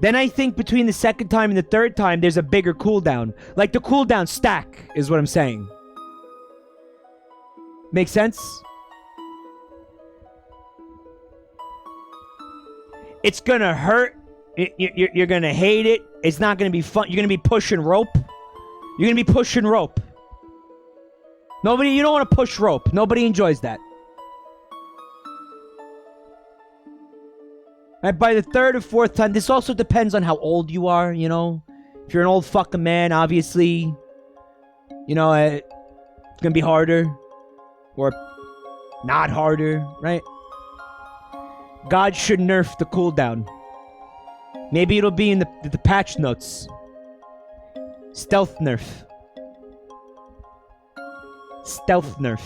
Then I think between the second time and the third time, there's a bigger cooldown. Like the cooldown stack is what I'm saying. Make sense? It's gonna hurt. You're gonna hate it. It's not gonna be fun. You're gonna be pushing rope. You're gonna be pushing rope. You don't want to push rope. Nobody enjoys that. Right, by the third or fourth time, this also depends on how old you are, you know? If you're an old fucking man, obviously, you know, it's gonna be harder. Or not harder, right? God should nerf the cooldown. Maybe it'll be in the patch notes. Stealth nerf. Stealth nerf.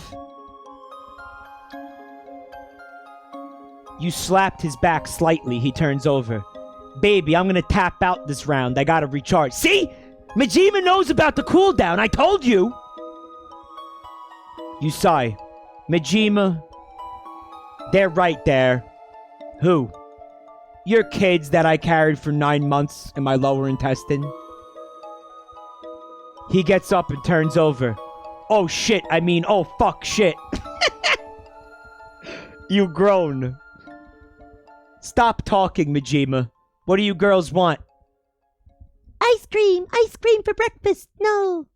You slapped his back slightly. He turns over. Baby, I'm gonna tap out this round. I gotta recharge. See? Majima knows about the cooldown. I told you. You sigh. Majima. They're right there. Who? Your kids that I carried for 9 months in my lower intestine. He gets up and turns over. Oh shit, I mean, oh fuck shit. You groan. Stop talking, Majima. What do you girls want? Ice cream! Ice cream for breakfast! No!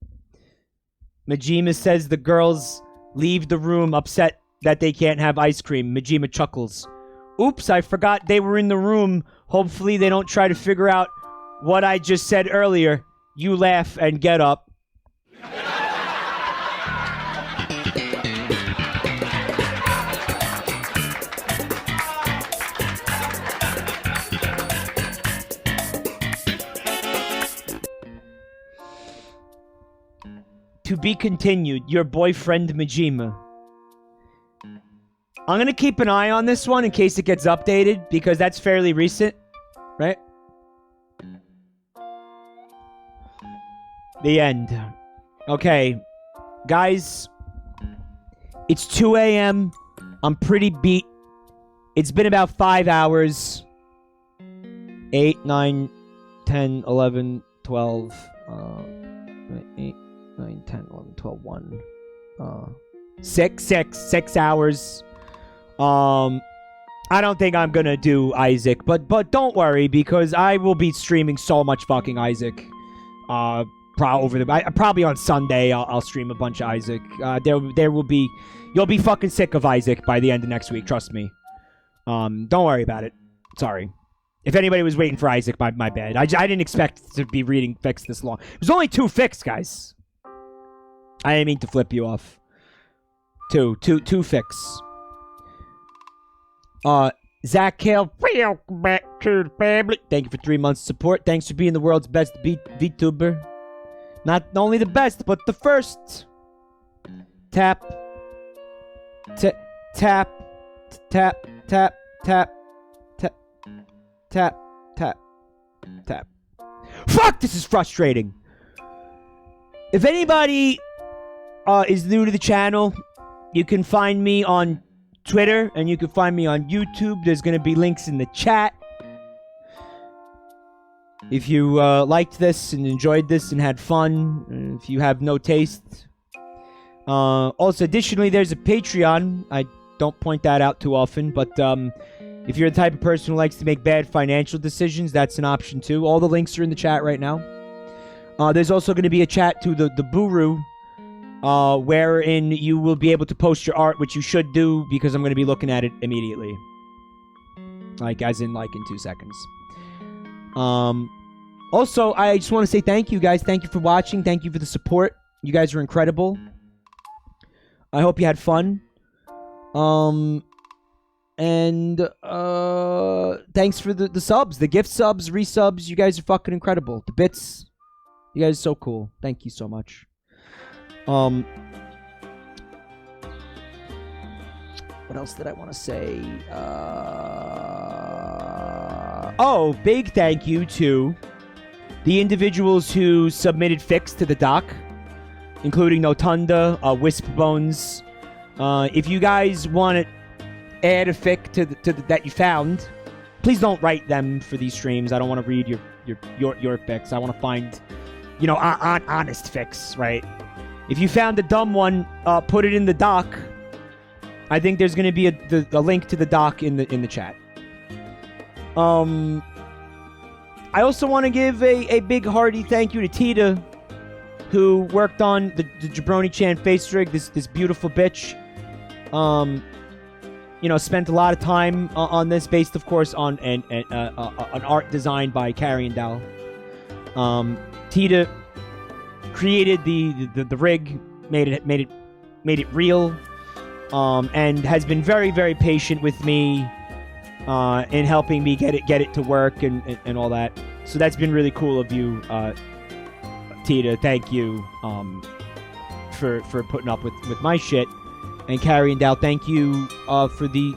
Majima says the girls leave the room upset that they can't have ice cream. Majima chuckles. Oops, I forgot they were in the room. Hopefully they don't try to figure out what I just said earlier. You laugh and get up. To be continued, your boyfriend Majima. I'm gonna keep an eye on this one in case it gets updated, because that's fairly recent, right? The end. Okay, guys, it's 2 a.m. I'm pretty beat. It's been about 5 hours. 8, 9, 10, 11, 12, 8, 9, 10, 11, 12, 1, 6 hours. I don't think I'm gonna do Isaac, but don't worry, because I will be streaming so much fucking Isaac. Probably on Sunday, I'll stream a bunch of Isaac. There will be, you'll be fucking sick of Isaac by the end of next week, trust me. Don't worry about it. Sorry. If anybody was waiting for Isaac, my bad. I didn't expect to be reading fics this long. There's only 2 fics, guys. I didn't mean to flip you off. Two fics. Zach Kale, welcome back to the family. Thank you for 3 months of support. Thanks for being the world's best VTuber. Not only the best, but the first. Tap. Tap. Tap. Tap. Tap. Tap. Tap. Tap. Tap. Fuck, this is frustrating. If anybody is new to the channel, you can find me on Twitter, and you can find me on YouTube. There's going to be links in the chat. If you liked this and enjoyed this and had fun, if you have no taste. Also, additionally, there's a Patreon. I don't point that out too often, but if you're the type of person who likes to make bad financial decisions, that's an option too. All the links are in the chat right now. There's also going to be a chat to the Buru, wherein you will be able to post your art, which you should do, because I'm going to be looking at it immediately. As in 2 seconds. Also, I just want to say thank you, guys. Thank you for watching. Thank you for the support. You guys are incredible. I hope you had fun. And thanks for the subs, the gift subs, resubs. You guys are fucking incredible. The bits. You guys are so cool. Thank you so much. What else did I want to say? Oh, big thank you to the individuals who submitted fics to the doc, including Notunda, Wispbones. If you guys want to add a fic to that you found, please don't write them for these streams. I don't want to read your fics. I want to find, honest fics, right? If you found a dumb one, put it in the doc. I think there's going to be a link to the doc in the chat. I also want to give a big hearty thank you to Tita, who worked on the Jabroni-Chan face rig, this beautiful bitch. Spent a lot of time on this, based, of course, on an art designed by Carrion Dow. Tita created the rig, made it real. and has been very, very patient with me in helping me get it to work and all that. So that's been really cool of you, Tita. Thank you for putting up with my shit. And Carrie and Dal, thank you for the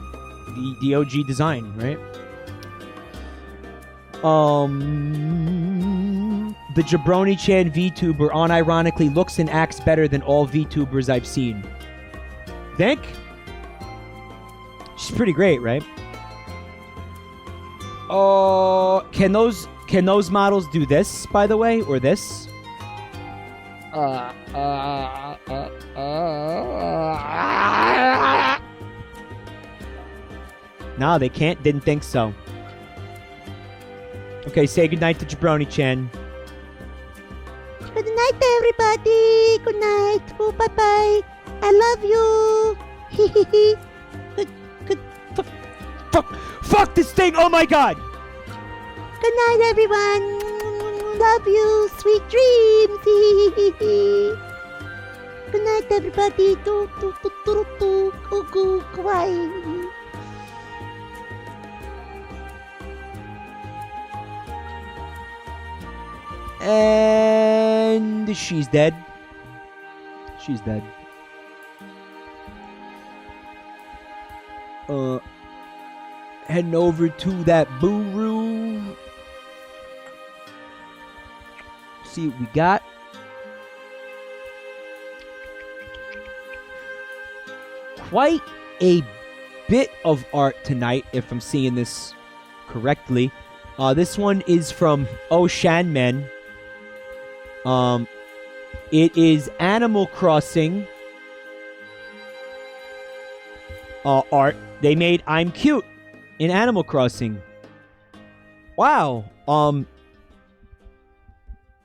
OG design, right? The Jabroni-Chan VTuber unironically looks and acts better than all VTubers I've seen. Think? She's pretty great, right? Can those models do this, by the way, or this? No, they can't. Didn't think so. Okay, say goodnight to Jabroni-Chan. Good night, everybody. Good night. Oh, bye-bye. I love you. Fuck this thing. Oh my god. Good night, everyone. Love you. Sweet dreams. Good night, everybody. Kawaii. And she's dead. She's dead. Heading over to that Boo-Roo. See what we got. Quite a bit of art tonight, if I'm seeing this correctly. This one is from Shanman. It is Animal Crossing art. They made I'm Cute in Animal Crossing. Wow.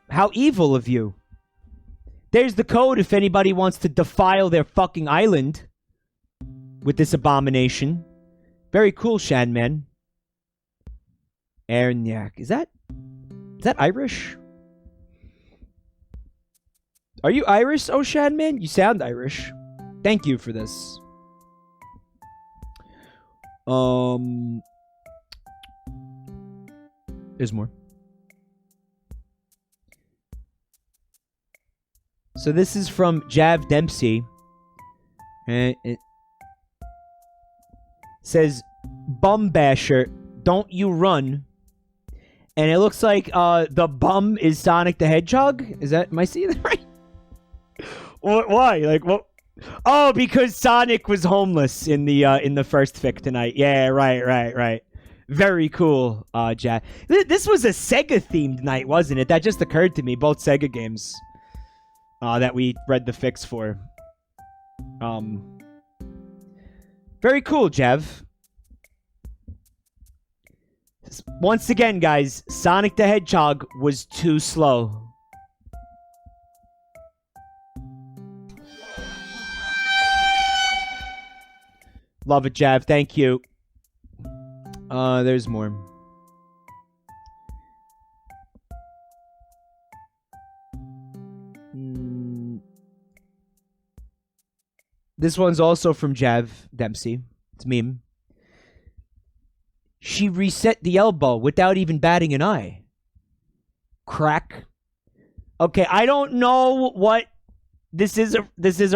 How evil of you. There's the code if anybody wants to defile their fucking island with this abomination. Very cool, Shanman. Erniak. Is that Irish? Are you Irish, Shanman? You sound Irish. Thank you for this. There's more. So this is from Jav Dempsey. And it says, Bum Basher, don't you run. And it looks like the bum is Sonic the Hedgehog. Am I seeing that right? Why? Like, what? Oh, because Sonic was homeless in the first fic tonight. Yeah, right. Very cool, Jack. This was a Sega-themed night, wasn't it? That just occurred to me. Both Sega games that we read the fics for. Very cool, Jev. Once again, guys, Sonic the Hedgehog was too slow. Love it, Jav. Thank you. There's more. This one's also from Jav Dempsey. It's meme. She reset the elbow without even batting an eye. Crack. Okay, I don't know what this is a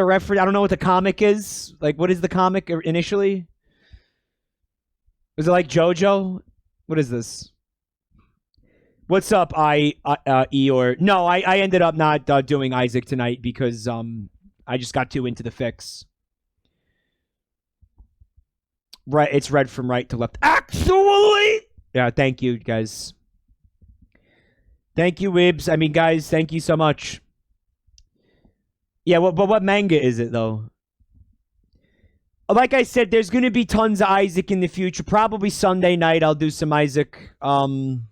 reference. I don't know what the comic is. Like, what is the comic initially? Was it like JoJo? What is this? What's up, Eeyore? No, I ended up not doing Isaac tonight because I just got too into the fix. Right, it's read from right to left. Actually! Yeah, thank you, guys. Thank you, Wibs. I mean, guys, thank you so much. Yeah, but what manga is it, though? Like I said, there's going to be tons of Isaac in the future. Probably Sunday night I'll do some Isaac. I'm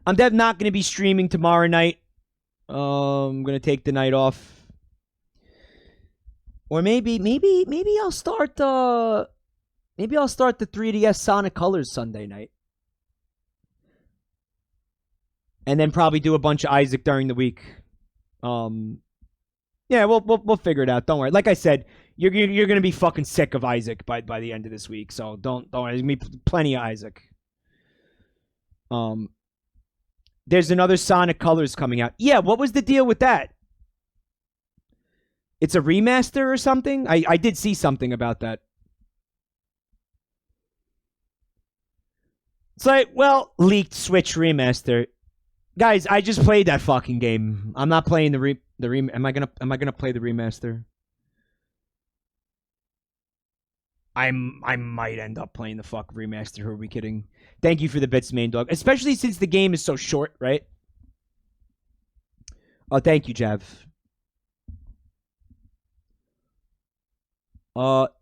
definitely not going to be streaming tomorrow night. I'm going to take the night off. Or maybe I'll start the 3DS Sonic Colors Sunday night. And then probably do a bunch of Isaac during the week. Yeah, we'll figure it out. Don't worry. Like I said, you're gonna be fucking sick of Isaac by the end of this week. So don't worry. There's gonna be plenty of Isaac. There's another Sonic Colors coming out. Yeah, what was the deal with that? It's a remaster or something? I did see something about that. It's like, well, leaked Switch remaster. Guys, I just played that fucking game. I'm not playing am I gonna play the remaster? I might end up playing the fuck remaster. Who are we kidding? Thank you for the bits, main dog. Especially since the game is so short, right? Oh, thank you, Jav.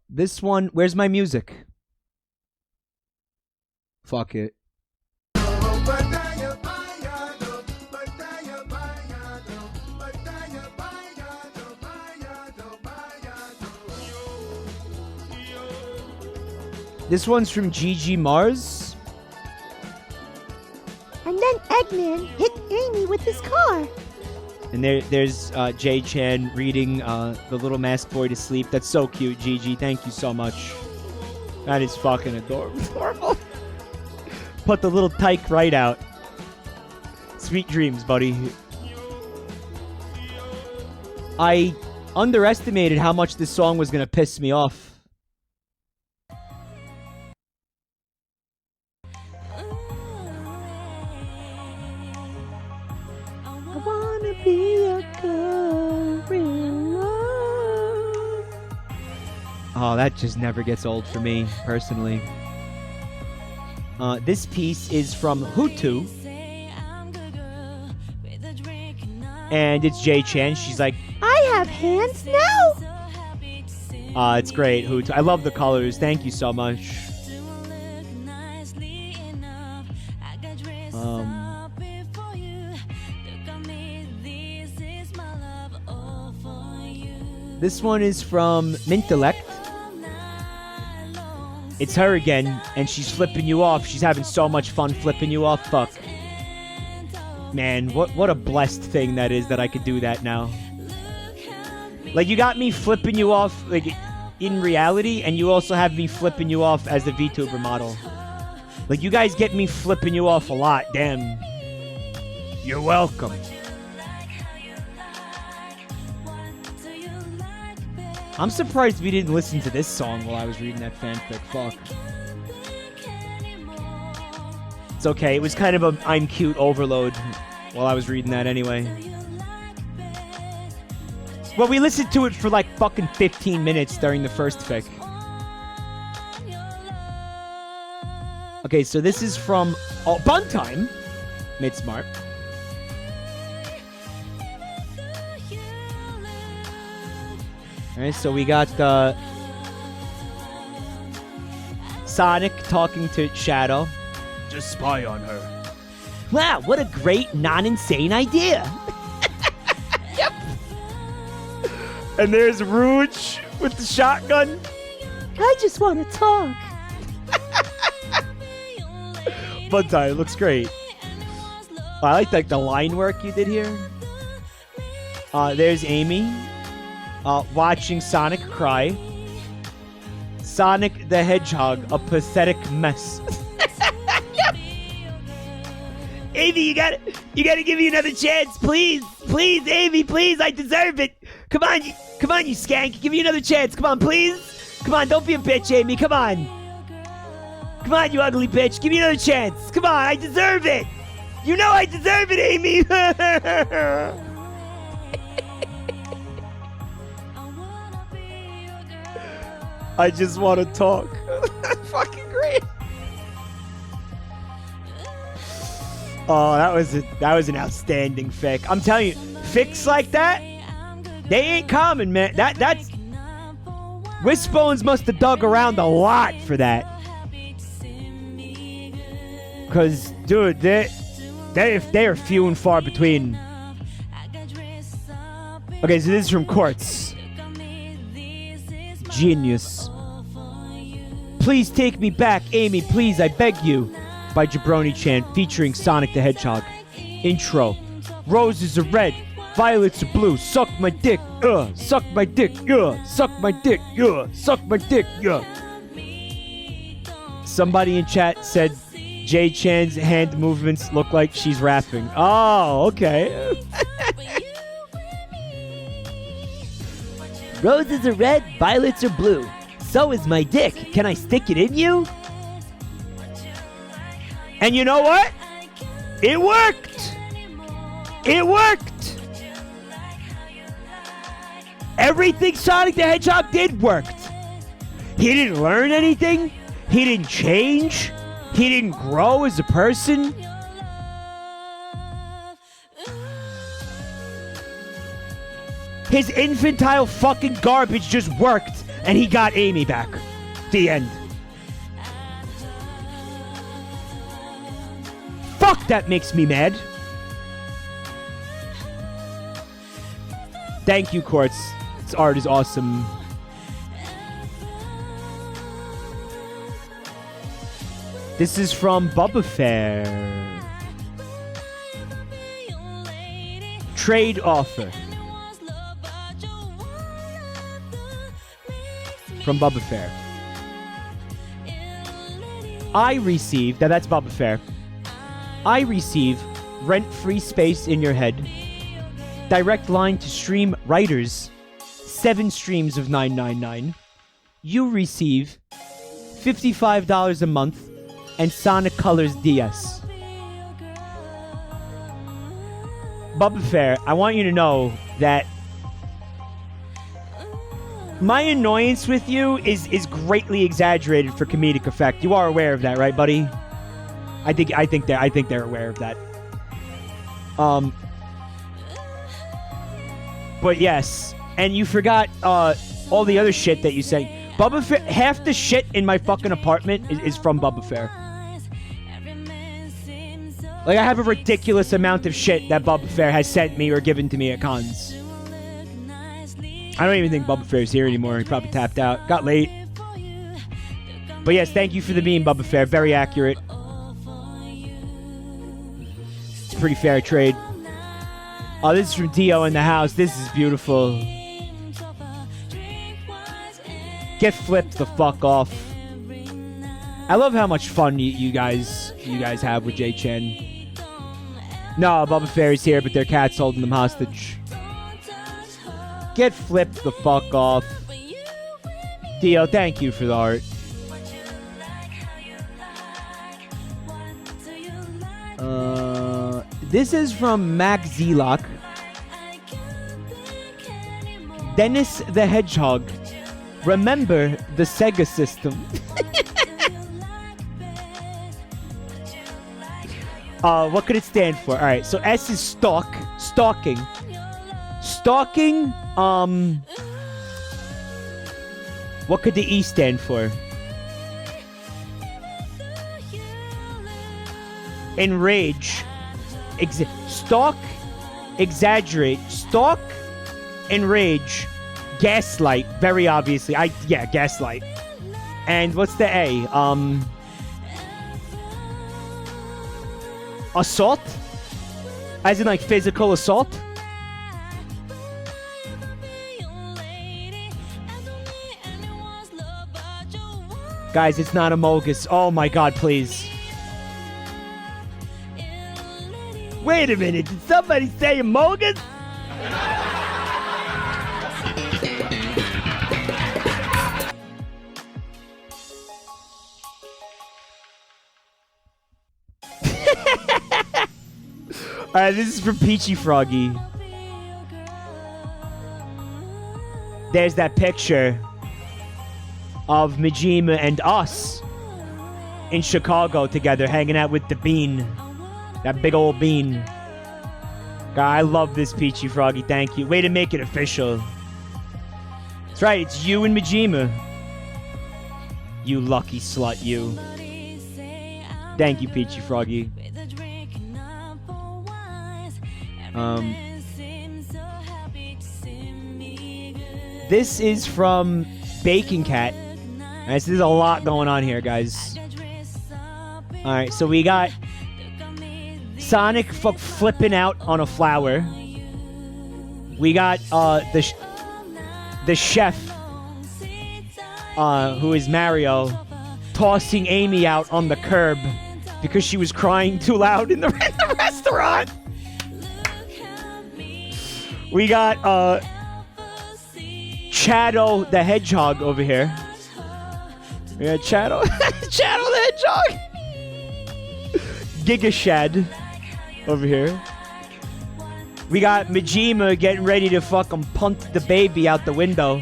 This one, where's my music? Fuck it. This one's from GG Mars. And then Eggman hit Amy with his car. And there's Jay-Chan reading The Little Mask Boy to Sleep. That's so cute, GG. Thank you so much. That is fucking adorable. Put the little tyke right out. Sweet dreams, buddy. I underestimated how much this song was going to piss me off. I wanna be a gorilla. Oh, that just never gets old for me, personally. This piece is from Hutu. And it's Jay-Chan. She's like, I have hands now. It's great, Hutu. I love the colors. Thank you so much. This one is from Mintelect. It's her again, and she's flipping you off. She's having so much fun flipping you off. Fuck. Man, what a blessed thing that is that I could do that now. Like, you got me flipping you off, like, in reality, and you also have me flipping you off as the VTuber model. Like, you guys get me flipping you off a lot, damn. You're welcome. I'm surprised we didn't listen to this song while I was reading that fanfic. Fuck. It's okay. It was kind of a I'm cute overload while I was reading that anyway. Well, we listened to it for like fucking 15 minutes during the first fic. Okay, so this is from Bun Time. Mid Smart. Alright, so we got Sonic talking to Shadow. Just spy on her. Wow, what a great, non-insane idea. Yep. And there's Rouge with the shotgun. I just want to talk. Fun time, it looks great. I like the line work you did here. There's Amy. Watching Sonic cry. Sonic the Hedgehog, a pathetic mess. Yep. Amy, you gotta give me another chance, please. Please, Amy, please, I deserve it. Come on, you skank. Give me another chance. Come on, please. Come on, don't be a bitch, Amy. Come on. Come on, you ugly bitch. Give me another chance. Come on, I deserve it. You know I deserve it, Amy. I just want to talk. Fucking great. Oh, that was an outstanding fic. I'm telling you, fics like that, they ain't common, man. That's Wishbones must have dug around a lot for that. Cause, dude, they are few and far between. Okay, so this is from Quartz. Genius. Please take me back, Amy, please, I beg you. By Jabroni-Chan, featuring Sonic the Hedgehog. Intro. Roses are red, Violets are blue. Suck my dick. Suck my dick. Suck my dick. Suck my dick. Somebody in chat said Jay Chan's hand movements look like she's rapping. Oh, okay. Roses are red, violets are blue. So is my dick. Can I stick it in you? And you know what? It worked. It worked. Everything Sonic the Hedgehog did worked. He didn't learn anything. He didn't change. He didn't grow as a person. His infantile fucking garbage just worked, and he got Amy back. The end. Fuck, that makes me mad. Thank you, Quartz. This art is awesome. This is from Bubba Fair. Trade offer. From Bubba Fair. I receive, that's Bubba Fair. I receive rent-free space in your head. Direct line to stream writers. 7 streams of $9.99. You receive $55 a month and Sonic Colors DS. Bubba Fair, I want you to know that my annoyance with you is greatly exaggerated for comedic effect. You are aware of that, right, buddy? I think they're aware of that. But yes, and you forgot all the other shit that you said. Bubba Fair, half the shit in my fucking apartment is from Bubba Fair. Like, I have a ridiculous amount of shit that Bubba Fair has sent me or given to me at cons. I don't even think Bubba Fair's here anymore. He probably tapped out. Got late. But yes, thank you for the meme, Bubba Fair. Very accurate. It's a pretty fair trade. Oh, this is from Dio in the house. This is beautiful. Get flipped the fuck off. I love how much fun you guys have with J-Chan. No, Bubba Fair is here, but their cat's holding them hostage. Get flipped the fuck off. Dio, thank you for the art. This is from Mac Zelok. Dennis the Hedgehog. Remember the Sega system. What could it stand for? Alright, so S is stalking. Stalking, what could the E stand for? Enrage. Stalk, exaggerate. Stalk, enrage. Gaslight, very obviously. Gaslight. And what's the A? Assault? As in, like, physical assault? Guys, it's not Amogus. Oh my god, please. Wait a minute, did somebody say Amogus? Alright, this is from Peachy Froggy. There's that picture of Majima and us in Chicago together, hanging out with the bean. That big old bean. God, I love this Peachy Froggy, thank you. Way to make it official. That's right, it's you and Majima. You lucky slut, you. Thank you, Peachy Froggy. This is from Bacon Cat. There's a lot going on here, guys. Alright, so we got Sonic flipping out on a flower. We got the chef, who is Mario, tossing Amy out on the curb because she was crying too loud in the restaurant. We got Chado the Hedgehog over here. We got Chado the Hedgehog. Giga Shed over here. We got Majima getting ready to fucking punt the baby out the window.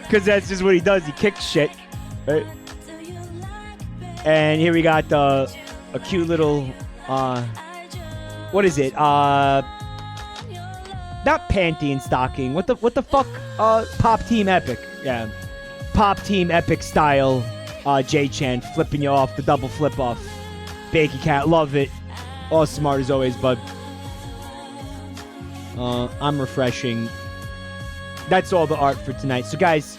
Because that's just what he does. He kicks shit. Right? And here we got a cute little... what is it? Not panty and stocking. What the fuck? Pop Team Epic. Yeah. Pop Team Epic style J-Chan flipping you off, the double flip off. Bakey Cat, love it. All smart as always, bud. I'm refreshing. That's all the art for tonight. So guys,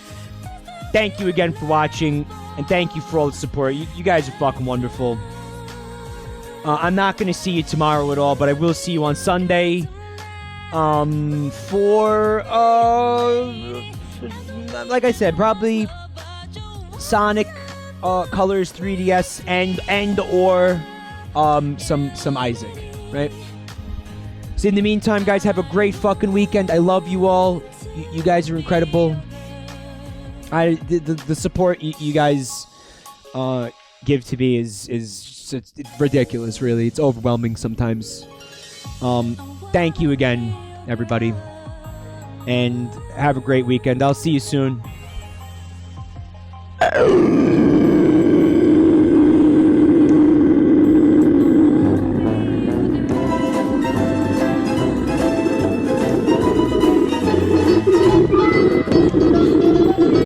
thank you again for watching, and thank you for all the support. You guys are fucking wonderful. I'm not going to see you tomorrow at all, but I will see you on Sunday. For like I said, probably Sonic Colors 3DS and or some Isaac, right? So in the meantime, guys, have a great fucking weekend. I love you all. You guys are incredible. The support you guys give to me is it's ridiculous, really. It's overwhelming sometimes. Thank you again, everybody. And have a great weekend. I'll see you soon.